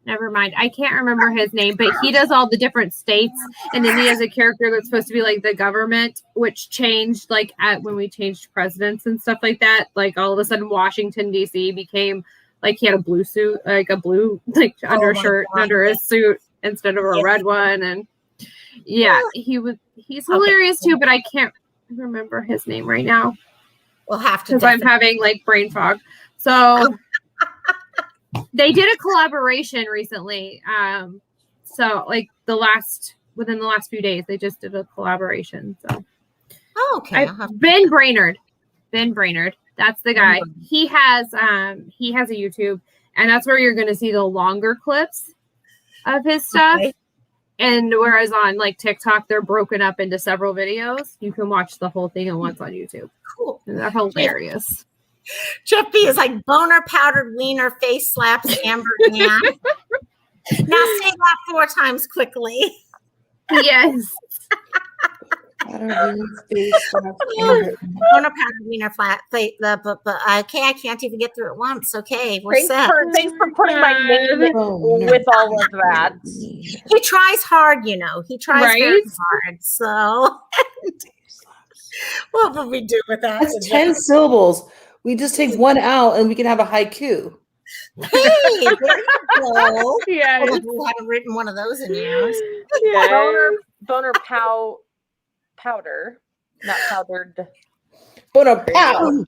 Never mind. I can't remember his name, but he does all the different states. And then he has a character that's supposed to be like the government, which changed like when we changed presidents and stuff like that. Like all of a sudden Washington, D.C. became like he had a blue suit, like a blue undershirt under his suit instead of a red one. And yeah, he's hilarious too, but I can't remember his name right now. We'll have to, because I'm having like brain fog. So they did a collaboration recently. So like within the last few days, they just did a collaboration. So okay. Ben Brainerd. That's the guy. He has a YouTube, and that's where you're gonna see the longer clips of his stuff. Okay. And whereas on like TikTok, they're broken up into several videos. You can watch the whole thing at once on YouTube. Cool. And they're hilarious. Jeff B is like boner powdered wiener face slaps Amber Ann. Now say that 4 times quickly. Yes. Boner powdered wiener flat. Okay, I can't even get through it once. Okay, we're set. Thanks for putting my name with all of that. He tries hard, you know. He tries very hard. So what would we do with that? That's 10 syllables. We just take one out and we can have a haiku. Hey, there you go. Yeah. We haven't written one of those in years. Yeah. Boner powder, not powdered. Boner powder.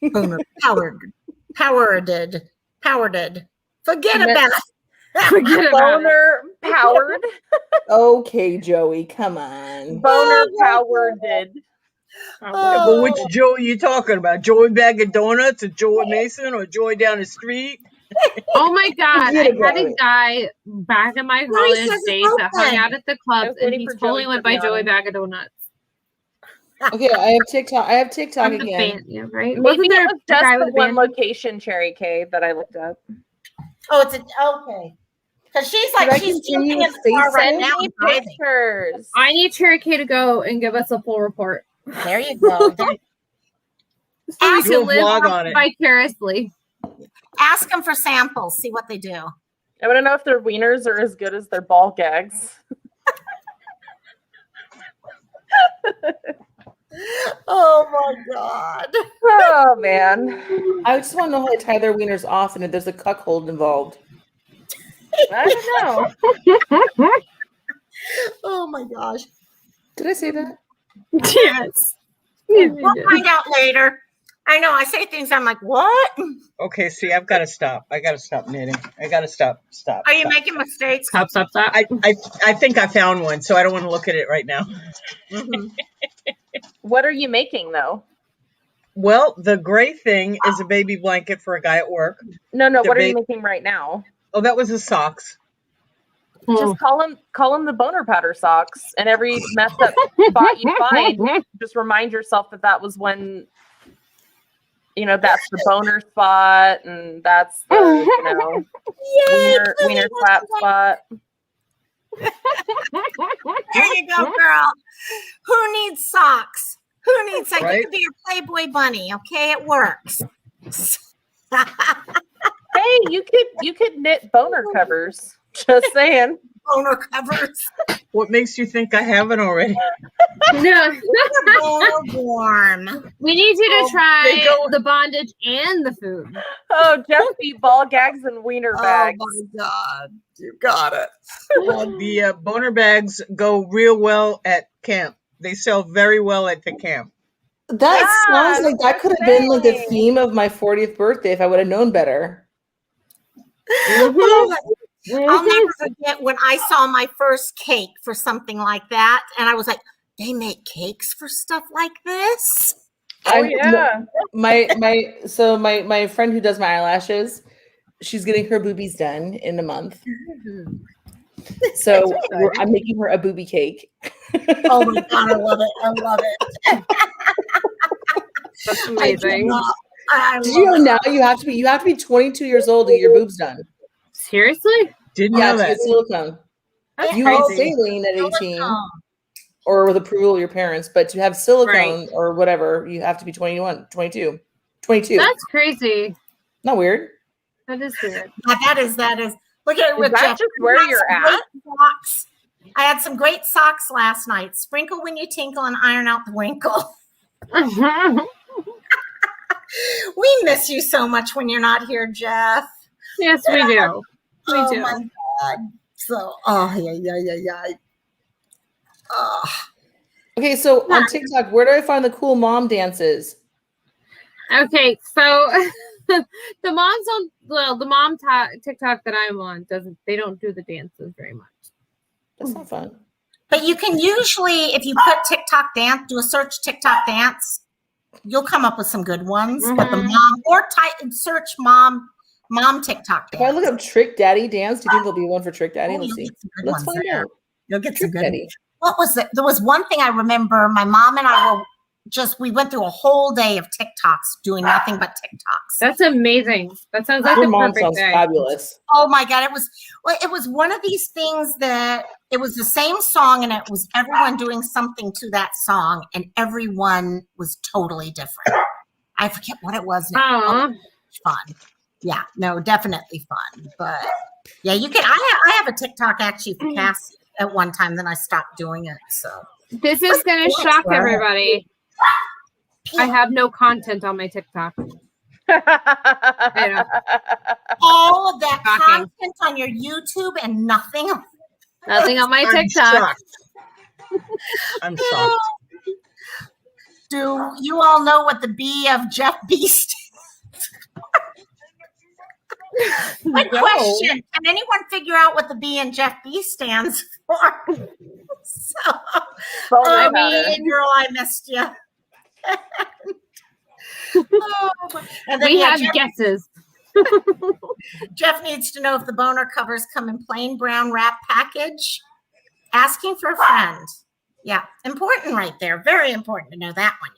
Boner powered. Forget about it. Boner powered. Okay, Joey, come on. Boner powered. But which Joey are you talking about? Joey Bag of Donuts or Joey Mason or Joey down the street? Oh my God. I had a guy back in my college days that hung out at the clubs and he totally went by Joey Bag of Donuts. Okay, I have TikTok. again. Yeah, right? Maybe it was just the one location, Cherry K, that I looked up. Oh, it's okay. Because she's Should I like, she's continue jumping in with the car right Send now me and driving. pictures. I need Cherry K to go and give us a full report. There you go. So we Ask, Do a can live vlog on it. vicariously. ask them for samples. See what they do. I want to know if their wieners are as good as their ball gags. Oh my God. Oh man. I just want to know how they tie their wieners off and if there's a cuckold involved. I don't know. Oh my gosh. Did I say that? Yes. We'll find out later. I know I say things, I'm like, what? Okay, see, I've got to stop. I got to stop knitting. I got to stop. Are you stop. making mistakes? Stop. I think I found one, so I don't want to look at it right now. Mhm. What are you making though? Well, the gray thing is a baby blanket for a guy at work. No, The what are you ba- making right now? Oh, that was the socks. Just call them the boner powder socks, and every messed up spot you find, just remind yourself that was when, that's the boner spot, and that's the wiener slap spot. There you go, girl. Who needs socks? Who needs socks? Right? You could be your Playboy bunny, okay? It works. Hey, you could knit boner covers. Just saying. Boner covers. What makes you think I haven't already? No. Boner warm. We need you to They try go- the bondage and the food. Oh, just be ball gags and wiener bags. Oh my God. You got it. The boner bags go real well at camp. They sell very well at the camp. That sounds like that could have been like the say. theme of my 40th birthday if I would have known better. I'll never forget when I saw my first cake for something like that. And I was like, they make cakes for stuff like this? Oh yeah. My friend who does my eyelashes, she's getting her boobies done in a month. So I'm making her a booby cake. Oh my God, I love it. I love it. That's amazing. Did you know now you have to be 22 years old to get your boobs done? Seriously? Didn't Yeah, know to that. get silicone. That's You can crazy. saline at 18 or with approval of your parents, but to have silicone or whatever, you have to be 21, 22. 22. That's crazy. Not weird. That is weird. Yeah, that is. Look at it with Is that Jeff. just where I had you're some at? great socks. I had some great socks last night. Sprinkle when you tinkle and iron out the wrinkle. We miss you so much when you're not here, Jeff. Yes, we do. We do. My God. So, yeah. Oh. Okay, so on TikTok, where do I find the cool mom dances? Okay, so the moms on the mom TikTok that I'm on they don't do the dances very much. That's not fun. But you can usually, if you put TikTok dance, do a search TikTok dance, you'll come up with some good ones. But the mom, or type and search mom TikTok If I dance. look up Trick Daddy dance, do you think there'll be one for Trick Daddy? Oh, Let's you'll see. get some good Let's ones find there. out. You'll get Trick some good. Daddy. What was it? There was one thing I remember. My mom and I we went through a whole day of TikToks, doing nothing but TikToks. That's amazing. That sounds like Your a mom perfect sounds day. fabulous. Oh my God. It was one of these things that it was the same song and it was everyone doing something to that song and everyone was totally different. I forget what it was now. Aw. Fun. Yeah, no, definitely fun. But yeah, you can. I have a TikTok actually for Cassie at one time, then I stopped doing it. So This is going to shock everybody. I have no content on my TikTok. I know. all of that Shocking. content on your YouTube and nothing. Nothing on my I'm TikTok. shocked. I'm shocked. Do you all know what the B of Jeff B stands? Good question. Can anyone figure out what the B in Jeff B stands for? So, Boner powder. girl, I missed you. And then We have Jeff, guesses. Jeff needs to know if the boner covers come in plain brown wrap package. Asking for a friend. Yeah, important right there. Very important to know that one,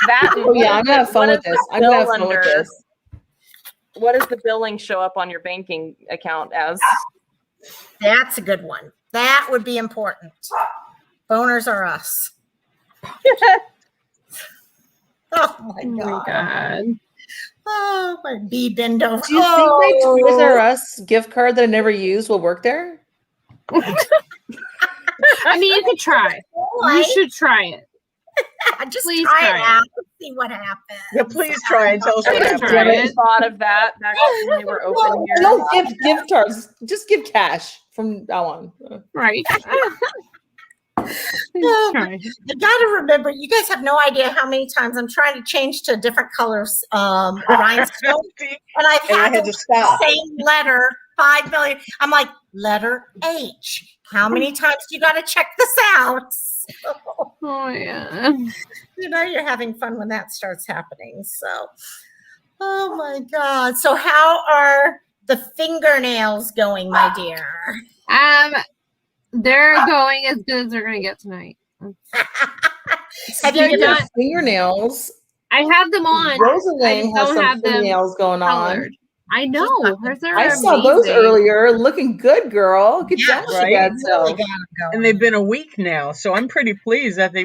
That Oh yeah, I'm gonna have fun with this. I'm gonna have fun with this. what does the billing show up on your banking account as? That's a good one. That would be important. Boners are us. Oh my god. Oh my bee bend over. Do you think my Toys R Us gift card that I never used will work there? I mean, you could try. You should try it. Just Please try try it out. Let's see what happens. Yeah, please try and tell us what I happens. never thought of that back when they were open here. Don't give gift cards. Just give cash from now on. Right. Oh, you got to remember, you guys have no idea how many times I'm trying to change to different colors rhinestone, and I had to stop. Same letter 5 million. I'm like, letter H. How many times do you got to check this out? Oh yeah. You know you're having fun when that starts happening. So, oh my God. So how are the fingernails going, my dear? They're going as good as they're going to get tonight. Have you done fingernails? I have them on. Rosalind has some fingernails going colored. on. I know. Hers are I saw those amazing. earlier. Looking good, girl. Good job, right? self. And they've been a week now, so I'm pretty pleased that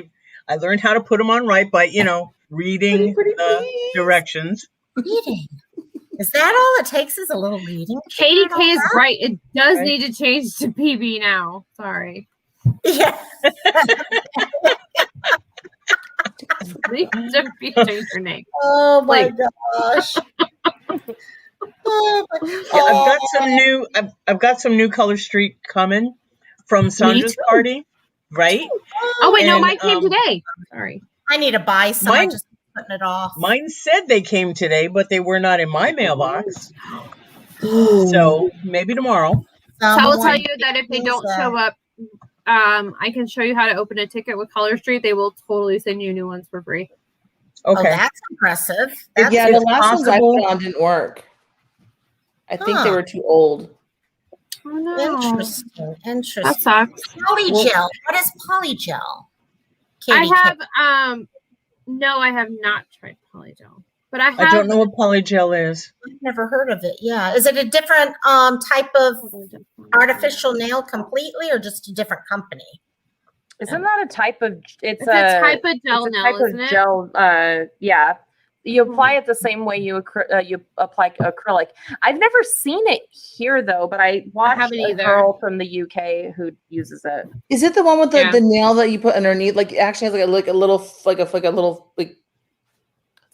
I learned how to put them on right by, reading the directions. Reading. Is that all it takes is a little reading? Katie K is right. It does need to change to PB now. Sorry. Yeah. Change her name. Oh my gosh. I've got some new Color Street coming from Sandra's party, right? Oh wait, no, mine came today. Sorry. I need to buy some. I just putting it off. Mine said they came today, but they were not in my mailbox. So maybe tomorrow. So I will tell you that if they don't show up, I can show you how to open a ticket with Color Street. They will totally send you new ones for free. Okay. Oh, that's impressive. The last ones I put on didn't work. I think they were too old. Oh no. Interesting. That sucks. Polygel. What is polygel? I have no, I have not tried polygel. But I don't know what polygel is. I've never heard of it. Yeah. Is it a different type of artificial nail completely or just a different company? Isn't that a type of it's a type of gel nail, isn't it? Gel, yeah. You apply it the same way you apply acrylic. I've never seen it here though, but I watched a girl from the UK who uses it. Is it the one with the nail that you put underneath? Like it actually has like a little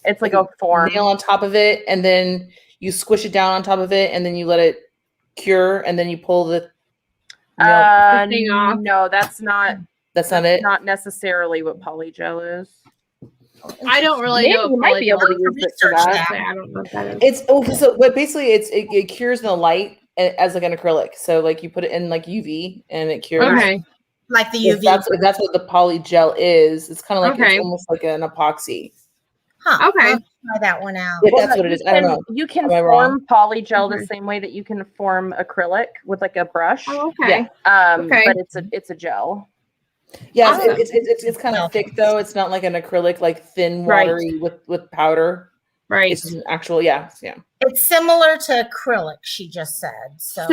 it's like a form nail on top of it, and then you squish it down on top of it, and then you let it cure, and then you pull the thing off. No, that's not. That's not it. Not necessarily what polygel is. I don't really know. You might be able to use it for that. I don't know what that is. It's okay. So, but basically, it cures in the light as like an acrylic. So, like you put it in like UV, and it cures. Okay. Like the UV. If that's what the polygel is. It's kind of like it's almost like an epoxy. Huh. Okay. I'll try that one out. If that's what it is. I don't know. You can form polygel the same way that you can form acrylic with like a brush. Oh, okay. But it's a gel. Yeah, it's kind of thick though. It's not like an acrylic, like thin, watery with powder. Right. It's an actual, yeah. It's similar to acrylic, she just said. So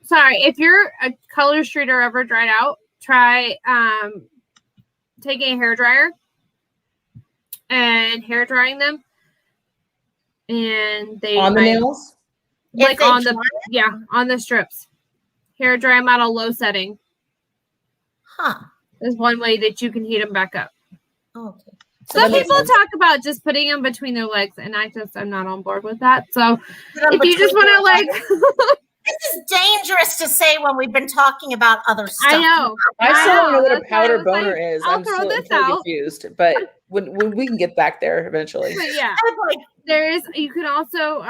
sorry, if you're a Color Street or ever dried out, try taking a hair dryer and hair drying them, and they on the nails, like on the strips. Hair dry them at a low setting. Huh. There's one way that you can heat them back up. Okay. Some people talk about just putting them between their legs, and I'm not on board with that. So if you just want to like, this is dangerous to say when we've been talking about other stuff. I know. I still don't know what a powder boner is. I'll I'm throw still this totally out. confused, but when we can get back there eventually. But yeah, you can also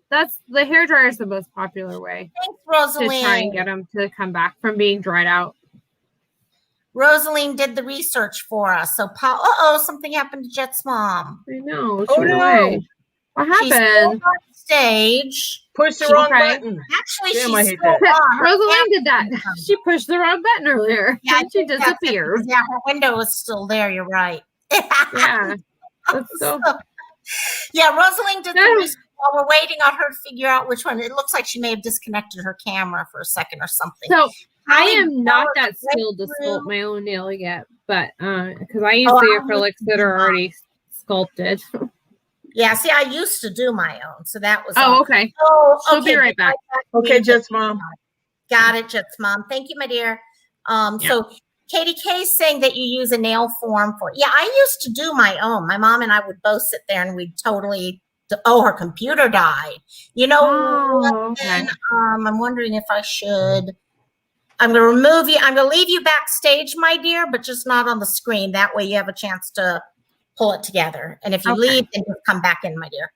that's the hair dryer is the most popular way. Thanks, Rosaline. To try and get them to come back from being dried out. Rosaline did the research for us. So, something happened to Jet's mom. I know. Oh no! What happened? She's on stage. Push the wrong button. Actually, Damn, she's I hate still on. Rosaline did that. She pushed the wrong button earlier. Yeah, and she disappeared. Yeah, her window is still there. You're right. Yeah. That's so Yeah, Rosalind did the research while we're waiting on her to figure out which one. It looks like she may have disconnected her camera for a second or something. So I Holly am not Bauer that skilled to breakthrough. sculpt my own nail yet, but because I use Oh, the I acrylics used to that do are mine. already sculpted. Yeah, see, I used to do my own, so that was Oh, all. okay. Oh, She'll be right back. Okay, Jet's mom. Got it, Jet's mom. Thank you, my dear. So Katie K is saying that you use a nail form for. Yeah, I used to do my own. My mom and I would both sit there and we'd totally. Oh, her computer died. You know, Oh, okay. then, I'm wondering if I should. I'm going to remove you. I'm going to leave you backstage, my dear, but just not on the screen. That way you have a chance to pull it together. And if you Okay. leave, then just come back in, my dear.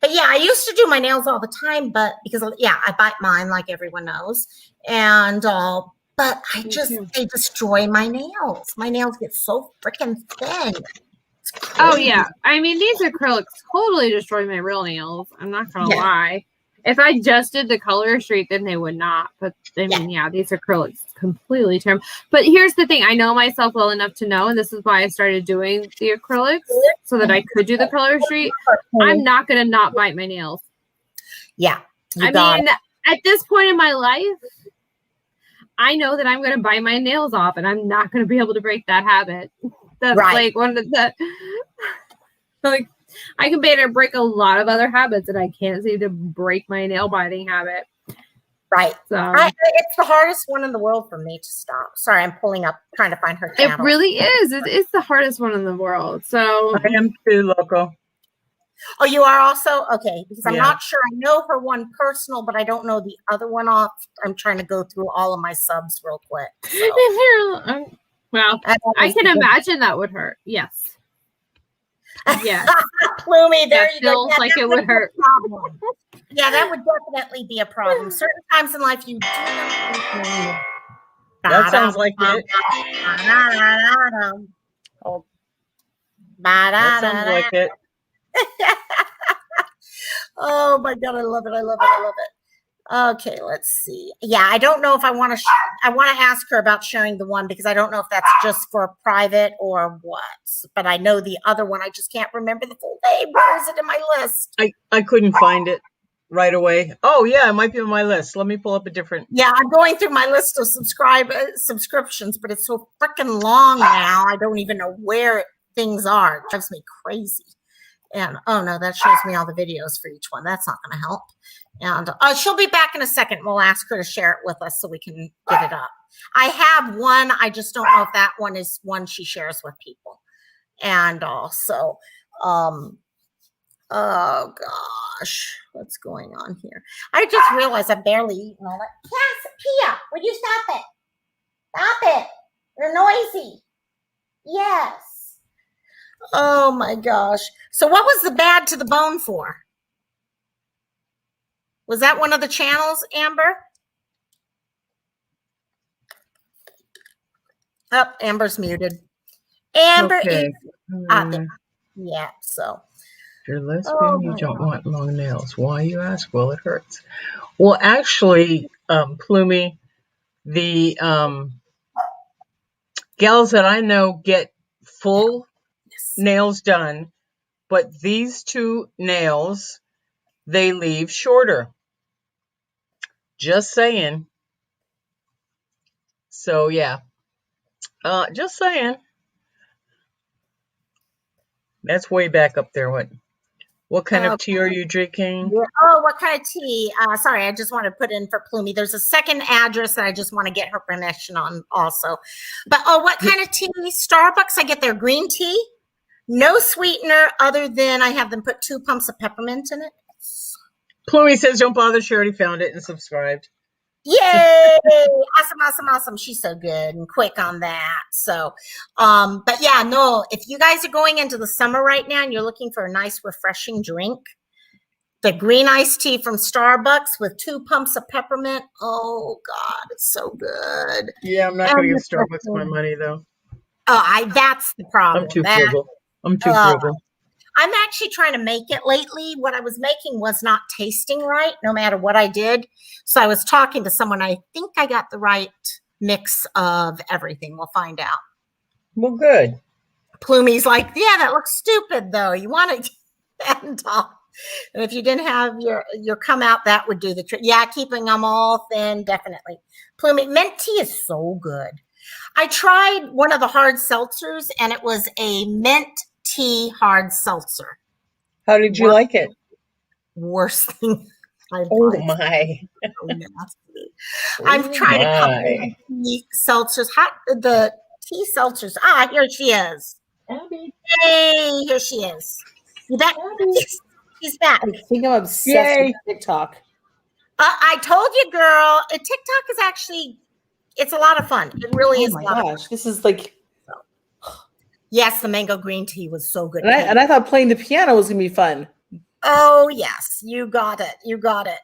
But yeah, I used to do my nails all the time, but because I bite mine like everyone knows. And but they destroy my nails. My nails get so freaking thin. Oh yeah. I mean, these acrylics totally destroy my real nails. I'm not gonna lie. If I just did the color streak, then they would not. But I mean, these acrylics completely tear 'em. But here's the thing: I know myself well enough to know, and this is why I started doing the acrylics so that I could do the color streak. I'm not gonna not bite my nails. Yeah, I mean, at this point in my life, I know that I'm gonna bite my nails off, and I'm not gonna be able to break that habit. That's like one of the like. I can break a lot of other habits, and I can't seem to break my nail biting habit. Right. So it's the hardest one in the world for me to stop. Sorry, I'm pulling up, trying to find her channel. It really is. It's the hardest one in the world. So I am too, Loco. Oh, you are also? Okay, because I'm not sure. I know her one personal, but I don't know the other one off. I'm trying to go through all of my subs real quick. So. Well, I can imagine that would hurt. Yes. Yeah. Plumy, there you feels go. Like it would hurt. Yeah, that would definitely be a problem. Certain times in life you do. That sounds like it. That sounds like it. Oh my God, I love it. I love it. I love it. Okay, let's see. Yeah, I don't know if I want to. I want to ask her about sharing the one because I don't know if that's just for private or what. But I know the other one. I just can't remember the full name. Where is it in my list? I couldn't find it right away. Oh yeah, it might be on my list. Let me pull up a different. Yeah, I'm going through my list of subscriptions, but it's so freaking long now. I don't even know where things are. It drives me crazy. And oh no, that shows me all the videos for each one. That's not going to help. And she'll be back in a second. We'll ask her to share it with us so we can get it up. I have one. I just don't know if that one is one she shares with people. And also, oh gosh, what's going on here? I just realized I've barely eaten all that. Yes, Pia, would you stop it? Stop it. You're noisy. Yes. Oh my gosh. So what was the bad to the bone for? Was that one of the channels, Amber? Oh, Amber's muted. Amber is yeah, so. If you're lesbian, you don't want long nails. Why, you ask? Well, it hurts. Well, actually, Plumy, the gals that I know get full nails done, but these two nails, they leave shorter. Just saying. So yeah. Just saying. That's way back up there. What kind of tea are you drinking? Yeah. Oh, what kind of tea? Sorry, I just want to put in for Plumy. There's a second address that I just want to get her permission on also. But what kind of tea? Starbucks, I get their green tea. No sweetener other than I have them put 2 pumps of peppermint in it. Plumy says, don't bother. She already found it and subscribed. Yay! Awesome. She's so good and quick on that. So, but yeah, no, if you guys are going into the summer right now and you're looking for a nice, refreshing drink, the green iced tea from Starbucks with 2 pumps of peppermint. Oh God, it's so good. Yeah, I'm not going to give Starbucks my money though. Oh, that's the problem. I'm too frugal. I'm actually trying to make it lately. What I was making was not tasting right, no matter what I did. So I was talking to someone. I think I got the right mix of everything. We'll find out. Well, good. Plumy's like, yeah, that looks stupid though. You want to, and if you didn't have your come out, that would do the trick. Yeah, keeping them all thin, definitely. Plumy, mint tea is so good. I tried one of the hard seltzers, and it was a mint tea hard seltzer. How did you like it? Worst thing I've Oh tried. my! So nasty. I've tried a couple of tea seltzers. The tea seltzers. Ah, here she is. Abby. Hey, here she is. You bet. She's back. I think I'm obsessed with TikTok. I told you, girl. TikTok is actually, it's a lot of fun. It really is. Oh my gosh, this is like. Yes, the mango green tea was so good. And I thought playing the piano was gonna be fun. Oh yes, you got it. You got it.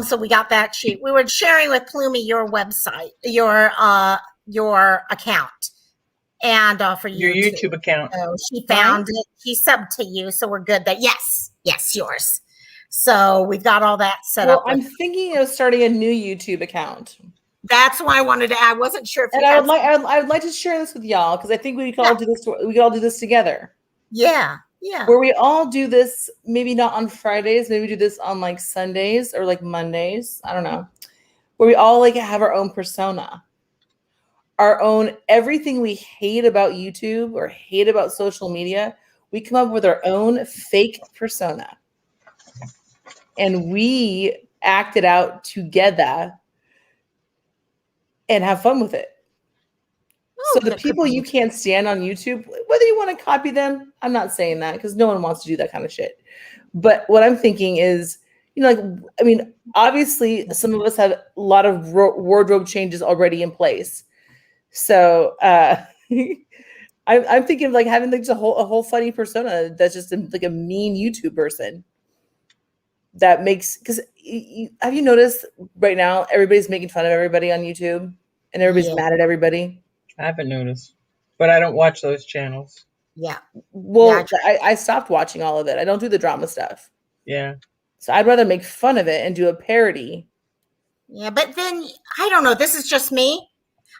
So we got that sheet. We were sharing with Plumy your website, your account, and for your YouTube account. So she found it. She subbed to you, so we're good. That yes, yours. So we've got all that set up. I'm thinking of starting a new YouTube account. That's why I wanted to. I wasn't sure if. And I would like to share this with y'all because I think we could all do this. We could all do this together. Yeah. Yeah. Where we all do this, maybe not on Fridays, maybe we do this on like Sundays or like Mondays. I don't know. Where we all like have our own persona. Our own everything we hate about YouTube or hate about social media, we come up with our own fake persona. And we act it out together and have fun with it. So the people you can't stand on YouTube, whether you want to copy them, I'm not saying that because no one wants to do that kind of shit. But what I'm thinking is, obviously some of us have a lot of wardrobe changes already in place. So I'm thinking of like having like a whole funny persona that's just like a mean YouTube person. That makes, because have you noticed right now everybody's making fun of everybody on YouTube and everybody's mad at everybody? I haven't noticed, but I don't watch those channels. Yeah. Well, I stopped watching all of it. I don't do the drama stuff. Yeah. So I'd rather make fun of it and do a parody. Yeah, but then I don't know. This is just me.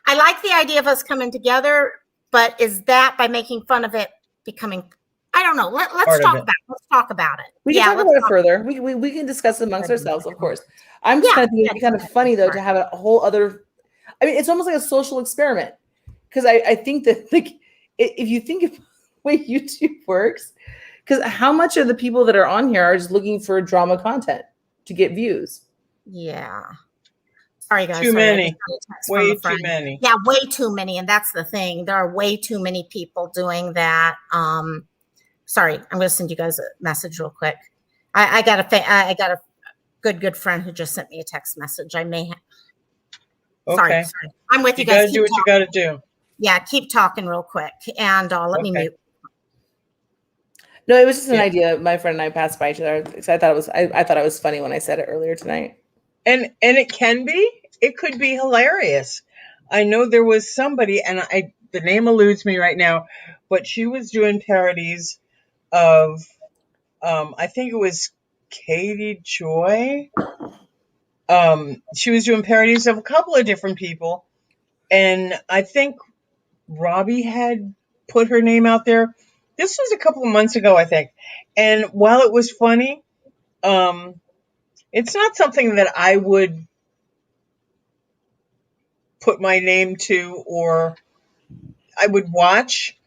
I like the idea of us coming together, but is that by making fun of it becoming? I don't know. Let's talk about it. Let's talk about it. We can talk about it further. We can discuss it amongst ourselves, of course. I'm just kind of thinking it'd be kind of funny though to have a whole other. I mean, it's almost like a social experiment. Because I think that like if you think of the way YouTube works, because how much of the people that are on here are just looking for drama content to get views? Yeah. Sorry, guys. Too many. Way too many. Yeah, way too many. And that's the thing. There are way too many people doing that. Sorry, I'm going to send you guys a message real quick. I got a good friend who just sent me a text message. I may have. Okay. Sorry. I'm with you guys. You got to do what you got to do. Yeah, keep talking real quick, and let me mute. No, it was just an idea. My friend and I passed by each other because I thought it was. I thought it was funny when I said it earlier tonight. And it can be. It could be hilarious. I know there was somebody, and the name eludes me right now, but she was doing parodies of, I think it was Katie Joy. She was doing parodies of a couple of different people, and I think Robbie had put her name out there. This was a couple of months ago, I think. And while it was funny, it's not something that I would put my name to or I would watch.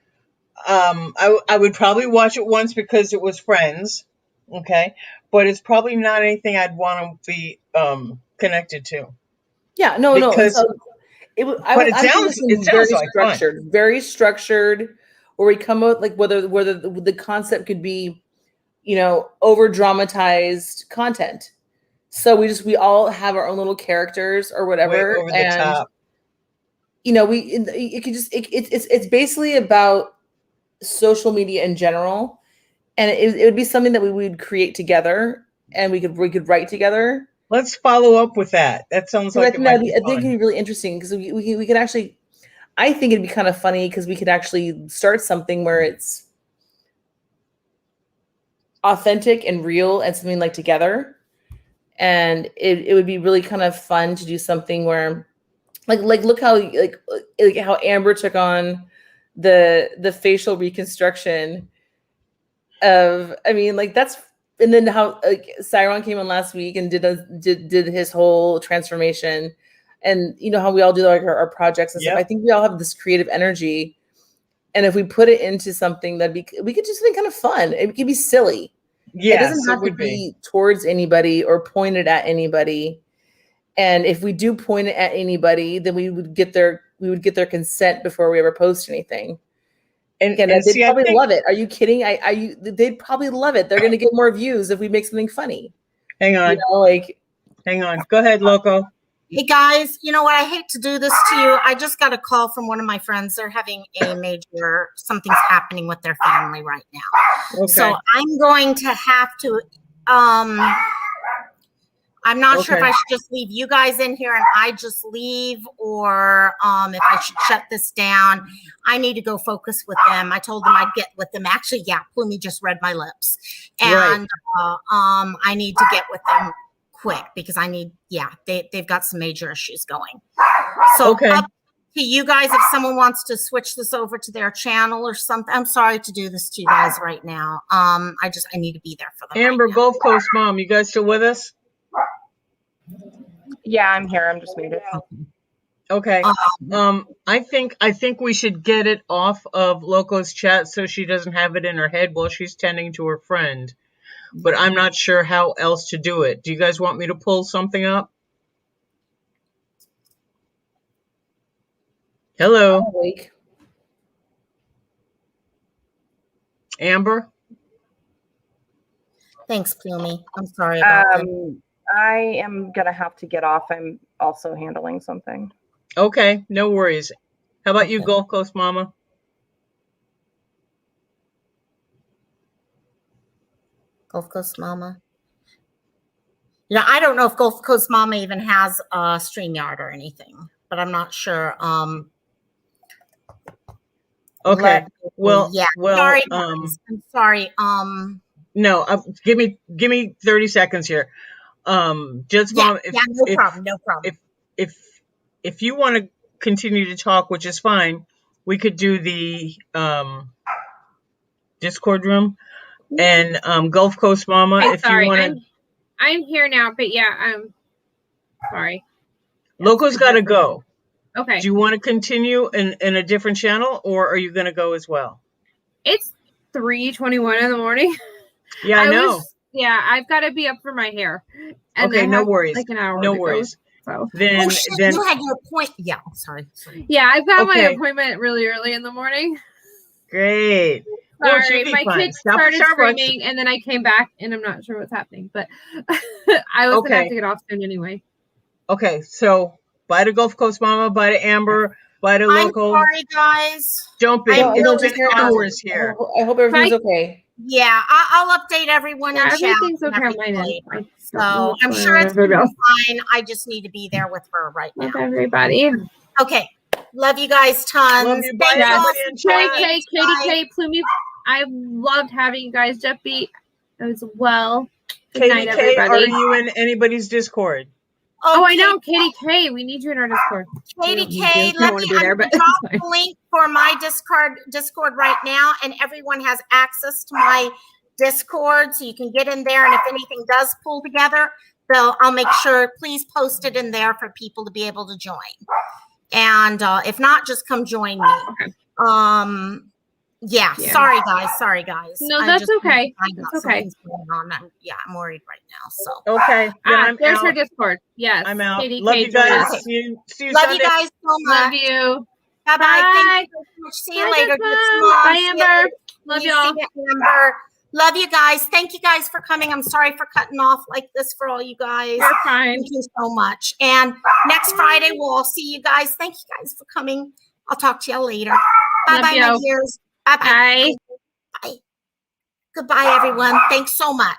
I would probably watch it once because it was Friends. Okay. But it's probably not anything I'd want to be connected to. Yeah, no. It sounds like structured, fun. Very structured, where we come out like whether the concept could be, over dramatized content. So we all have our own little characters or whatever, over the top. It's basically about social media in general, and it would be something that we would create together, and we could write together. Let's follow up with that. That sounds like I think it'd be really interesting because we could actually. I think it'd be kind of funny because we could actually start something where it's authentic and real and something like together, and it would be really kind of fun to do something where, like look how like how Amber took on the facial reconstruction of, I mean, like that's, and then how like Cyron came on last week and did his whole transformation, and you know how we all do like our projects and stuff. I think we all have this creative energy, and if we put it into something we could do something kind of fun. It could be silly. It doesn't have to be towards anybody or pointed at anybody. And if we do point it at anybody, then we would get their consent before we ever post anything. And they'd probably love it. Are you kidding? They'd probably love it. They're going to get more views if we make something funny. Hang on. You know, hang on. Go ahead, Loco. Hey guys, you know what? I hate to do this to you. I just got a call from one of my friends. They're having something's happening with their family right now. Okay. So I'm going to have to, I'm not sure if I should just leave you guys in here and I just leave, or if I should shut this down. I need to go focus with them. I told them I'd get with them. Actually, yeah, Plumie just read my lips. And I need to get with them quick because they've got some major issues going. So up to you guys, if someone wants to switch this over to their channel or something. I'm sorry to do this to you guys right now. I need to be there for them. Amber, Gulf Coast Mom, you guys still with us? Yeah, I'm here. I'm just muted. Okay. I think we should get it off of Loco's chat so she doesn't have it in her head while she's tending to her friend. But I'm not sure how else to do it. Do you guys want me to pull something up? Hello. Amber? Thanks, Plumie. I'm sorry about that. I am going to have to get off. I'm also handling something. Okay, no worries. How about you, Gulf Coast Mama? Gulf Coast Mama. You know, I don't know if Gulf Coast Mama even has a StreamYard or anything, but I'm not sure. Okay. Well, sorry. I'm sorry. No, give me 30 seconds here. Just Mom, no problem. If you want to continue to talk, which is fine, we could do the Discord room. And Gulf Coast Mama, if you want to, I'm here now, but yeah, I'm sorry. Loco's got to go. Okay. Do you want to continue in a different channel, or are you going to go as well? It's 3:21 in the morning. Yeah, I know. I've got to be up for my hair. And okay, no worries. Like an hour. No worries. So. Then you had your appointment. Yeah, sorry. Yeah, I've got my appointment really early in the morning. Great. Sorry, my kids started screaming, and then I came back, and I'm not sure what's happening, but I was going to have to get off soon anyway. Okay, so bye to Gulf Coast Mama, bye to Amber, bye to Loco. I'm sorry, guys. Jump in. It's been hours here. I hope everything's okay. Yeah, I'll update everyone in chat. Everything's okay on my end. So I'm sure it's going to be fine. I just need to be there with her right now. With everybody. Okay. Love you guys tons. Love you. Bye, Katie K, Plumie. I loved having you guys, Jeff Beat, as well. Good night, everybody. Are you in anybody's Discord? Oh, I know, Katie K. We need you in our Discord. Katie K, let me drop the link for my Discord right now, and everyone has access to my Discord, so you can get in there. And if anything does pull together, I'll make sure. Please post it in there for people to be able to join. And if not, just come join me. Okay. Yeah. Sorry guys. No, that's okay. That's okay. I'm worried right now. So okay. Yeah, there's her Discord. Yes. I'm out. Katie Love you guys. See you Love Sunday. you guys so much. Love you. Bye. Thank you so much. See you later. Bye, Amber. Love y'all. Amber. Love you guys. Thank you guys for coming. I'm sorry for cutting off like this for all you guys. You're fine. Thank you so much. And next Friday, we'll all see you guys. Thank you guys for coming. I'll talk to y'all later. Bye, my dears. Bye. Goodbye, everyone. Thanks so much.